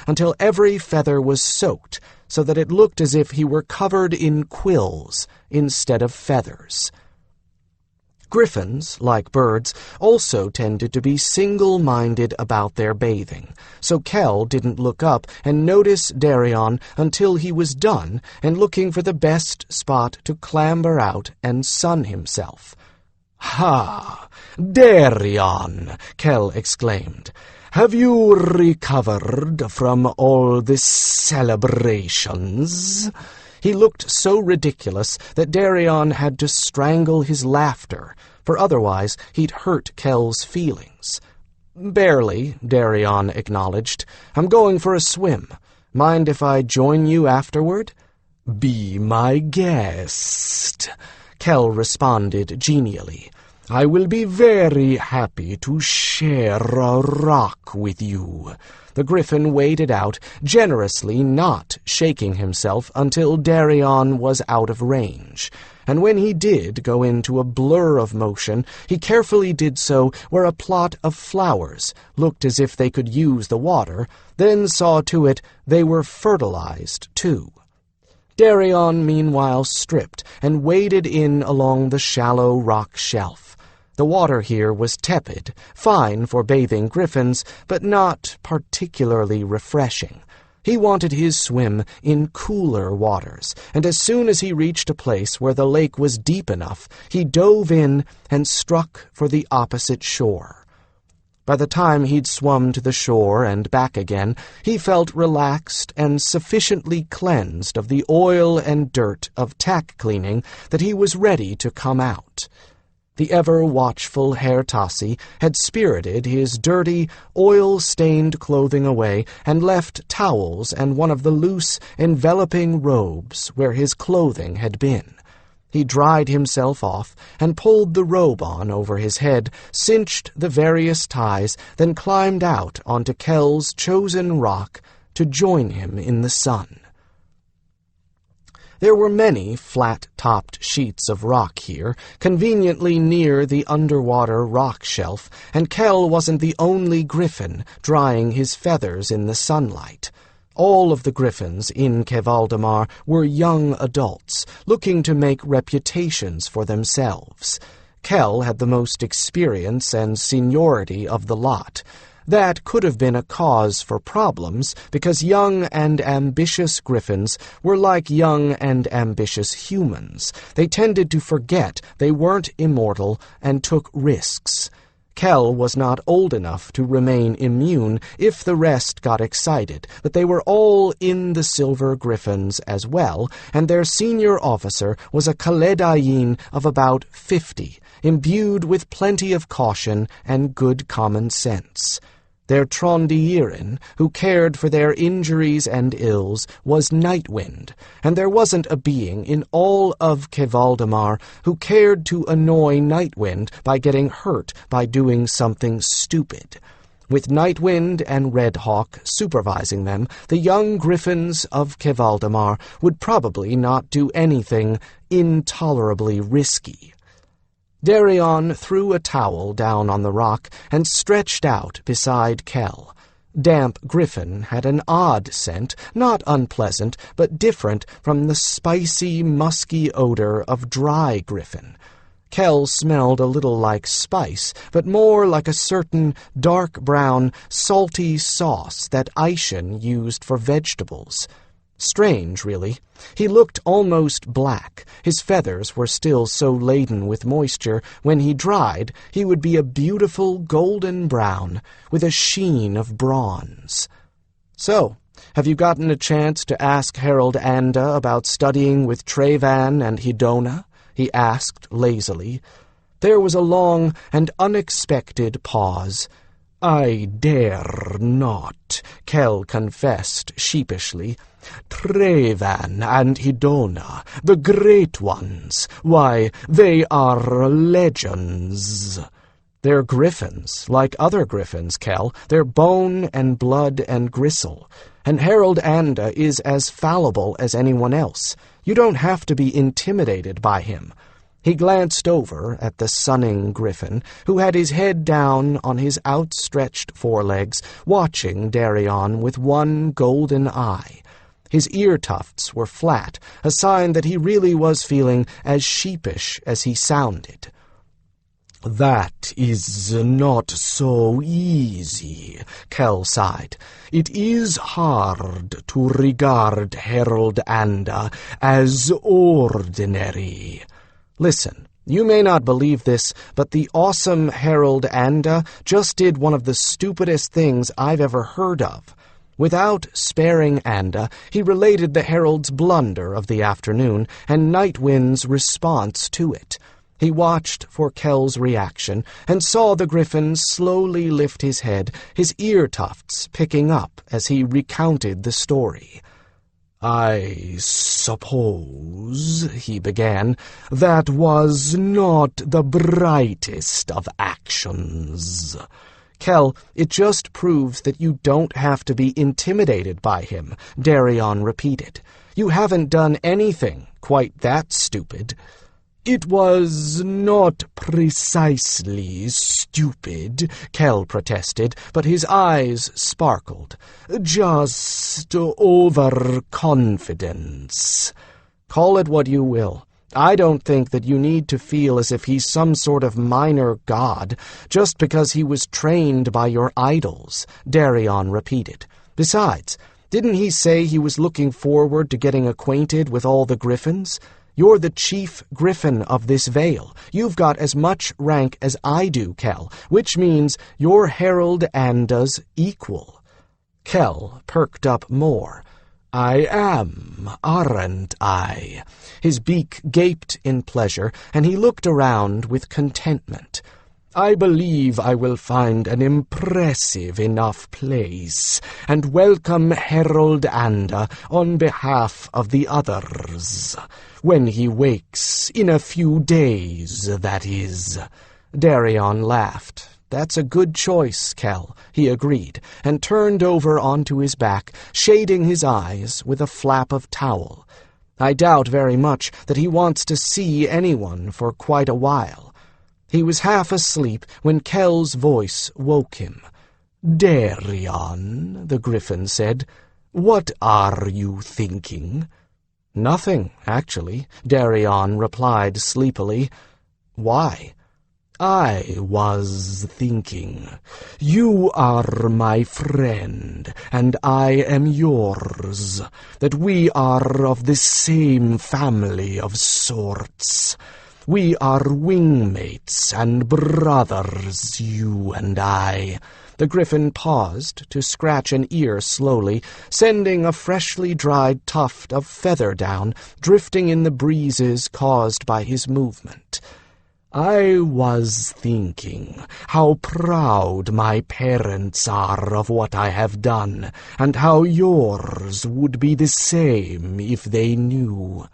until every feather was soaked, so that it looked as if he were covered in quills instead of feathers. Griffins, like birds, also tended to be single-minded about their bathing, so Kell didn't look up and notice Darian until he was done and looking for the best spot to clamber out and sun himself. "Ha! Darian!" Kell exclaimed. "Have you recovered from all the celebrations?" He looked so ridiculous that Darian had to strangle his laughter, for otherwise he'd hurt Kell's feelings. "Barely," Darian acknowledged. "I'm going for a swim. Mind if I join you afterward?" "Be my guest," Kell responded genially. "I will be very happy to share a rock with you." The griffin waded out, generously not shaking himself until Darian was out of range. And when he did go into a blur of motion, he carefully did so where a plot of flowers looked as if they could use the water, then saw to it they were fertilized, too. Darian, meanwhile, stripped and waded in along the shallow rock shelf. The water here was tepid, fine for bathing griffins, but not particularly refreshing. He wanted his swim in cooler waters, and as soon as he reached a place where the lake was deep enough, he dove in and struck for the opposite shore. By the time he'd swum to the shore and back again, he felt relaxed and sufficiently cleansed of the oil and dirt of tack cleaning that he was ready to come out. The ever-watchful Herr Tassi had spirited his dirty, oil-stained clothing away and left towels and one of the loose, enveloping robes where his clothing had been. He dried himself off and pulled the robe on over his head, cinched the various ties, then climbed out onto Kell's chosen rock to join him in the sun. There were many flat-topped sheets of rock here, conveniently near the underwater rock shelf, and Kell wasn't the only griffin drying his feathers in the sunlight. All of the griffins in Kevaldamar were young adults, looking to make reputations for themselves. Kell had the most experience and seniority of the lot. That could have been a cause for problems, because young and ambitious griffins were like young and ambitious humans. They tended to forget they weren't immortal and took risks. Kell was not old enough to remain immune if the rest got excited, but they were all in the Silver Griffins as well, and their senior officer was a Kaledayin of about 50, imbued with plenty of caution and good common sense. Their Trondiirin, who cared for their injuries and ills, was Nightwind, and there wasn't a being in all of Kevaldamar who cared to annoy Nightwind by getting hurt by doing something stupid. With Nightwind and Redhawk supervising them, the young griffins of Kevaldamar would probably not do anything intolerably risky. Darian threw a towel down on the rock and stretched out beside Kell. Damp griffin had an odd scent, not unpleasant, but different from the spicy, musky odor of dry griffin. Kell smelled a little like spice, but more like a certain dark brown, salty sauce that Aishin used for vegetables. Strange, really. He looked almost black. His feathers were still so laden with moisture, when he dried, he would be a beautiful golden brown, with a sheen of bronze. "So, have you gotten a chance to ask Harold Anda about studying with Trevan and Hidona?" he asked lazily. There was a long and unexpected pause. "I dare not," Kell confessed sheepishly. "Trevan and Hidona, the great ones, why, they are legends." "They're griffins, like other griffins, Kell. They're bone and blood and gristle. And Harold Anda is as fallible as anyone else. You don't have to be intimidated by him." He glanced over at the sunning griffin, who had his head down on his outstretched forelegs, watching Darian with one golden eye. His ear tufts were flat, a sign that he really was feeling as sheepish as he sounded. "That is not so easy," Kell sighed. "It is hard to regard Harold Anda as ordinary." "Listen," You may not believe this, but the awesome Herald Anda just did one of the stupidest things I've ever heard of. Without sparing Anda, he related the Herald's blunder of the afternoon and Nightwind's response to it. He watched for Kell's reaction and saw the Griffin slowly lift his head, his ear tufts picking up as he recounted the story. "I suppose," he began, "that was not the brightest of actions." "Kell, it just proves that you don't have to be intimidated by him," Darian repeated. "You haven't done anything quite that stupid." "It was not precisely stupid," Kell protested, but his eyes sparkled. "Just overconfidence." "Call it what you will. I don't think that you need to feel as if he's some sort of minor god just because he was trained by your idols," Darian repeated. "Besides, didn't he say he was looking forward to getting acquainted with all the Griffins? You're the chief Griffin of this Vale. You've got as much rank as I do, Kell, which means you're Herald Anda's equal." Kell perked up more. "I am, aren't I?" His beak gaped in pleasure, and he looked around with contentment. "I believe I will find an impressive enough place, and welcome Herald Anda on behalf of the others. When he wakes, in a few days, that is." Darian laughed. "That's a good choice, Kell," he agreed, and turned over onto his back, shading his eyes with a flap of towel. "I doubt very much that he wants to see anyone for quite a while." He was half asleep when Kell's voice woke him. "Darian," the Griffin said, "what are you thinking?" "Nothing, actually," Darian replied sleepily. "Why?" "I was thinking. You are my friend, and I am yours, that we are of the same family of sorts. We are wingmates and brothers, you and I." The Griffin paused to scratch an ear slowly, sending a freshly dried tuft of feather down, drifting in the breezes caused by his movement. "I was thinking how proud my parents are of what I have done, and how yours would be the same if they knew."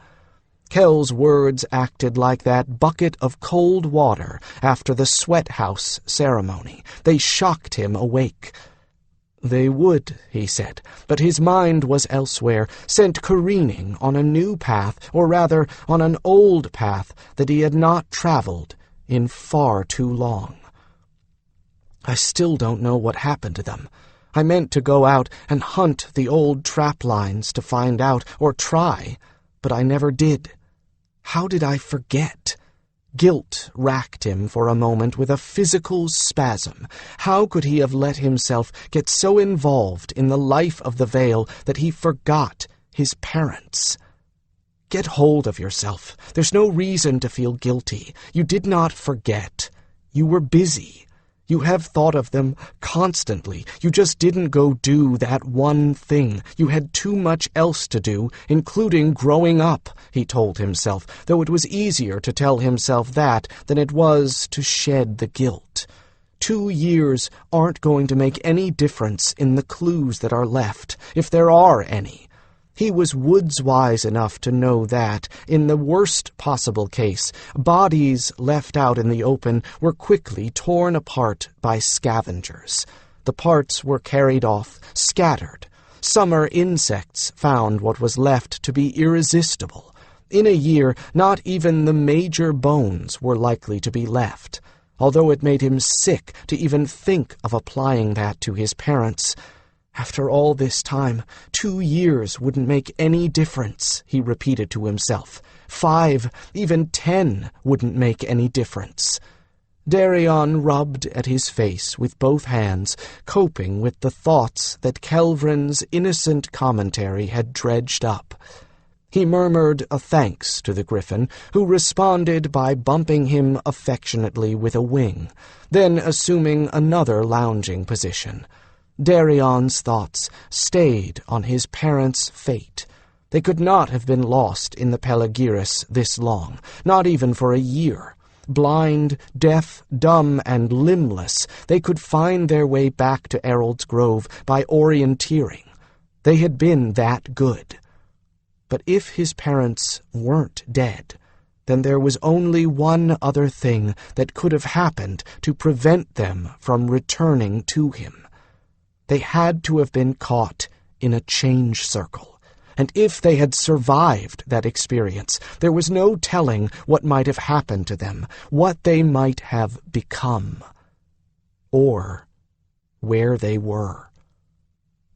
Kell's words acted like that bucket of cold water after the sweat house ceremony. They shocked him awake. "They would," he said, but his mind was elsewhere, sent careening on a new path, or rather on an old path that he had not traveled in far too long. "I still don't know what happened to them. I meant to go out and hunt the old trap lines to find out, or try, but I never did. How did I forget?" Guilt racked him for a moment with a physical spasm. How could he have let himself get so involved in the life of the Vale that he forgot his parents? "Get hold of yourself. There's no reason to feel guilty. You did not forget. You were busy. You have thought of them constantly. You just didn't go do that one thing. You had too much else to do, including growing up," he told himself, though it was easier to tell himself that than it was to shed the guilt. 2 years aren't going to make any difference in the clues that are left, if there are any. He was woods-wise enough to know that, in the worst possible case, bodies left out in the open were quickly torn apart by scavengers. The parts were carried off, scattered. Summer insects found what was left to be irresistible. In a year, not even the major bones were likely to be left, although it made him sick to even think of applying that to his parents. After all this time, 2 years wouldn't make any difference, he repeated to himself. 5, even 10 wouldn't make any difference. Darian rubbed at his face with both hands, coping with the thoughts that Kelvrin's innocent commentary had dredged up. He murmured a thanks to the griffin, who responded by bumping him affectionately with a wing, then assuming another lounging position. Darian's thoughts stayed on his parents' fate. They could not have been lost in the Pelagiris this long, not even for a year. Blind, deaf, dumb, and limbless, they could find their way back to Errol's Grove by orienteering. They had been that good. But if his parents weren't dead, then there was only one other thing that could have happened to prevent them from returning to him. They had to have been caught in a change circle, and if they had survived that experience, there was no telling what might have happened to them, what they might have become, or where they were.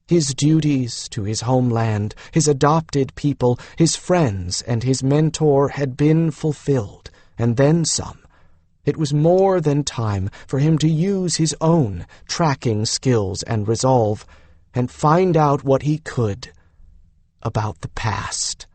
His duties to his homeland, his adopted people, his friends, and his mentor had been fulfilled, and then some. It was more than time for him to use his own tracking skills and resolve, and find out what he could about the past.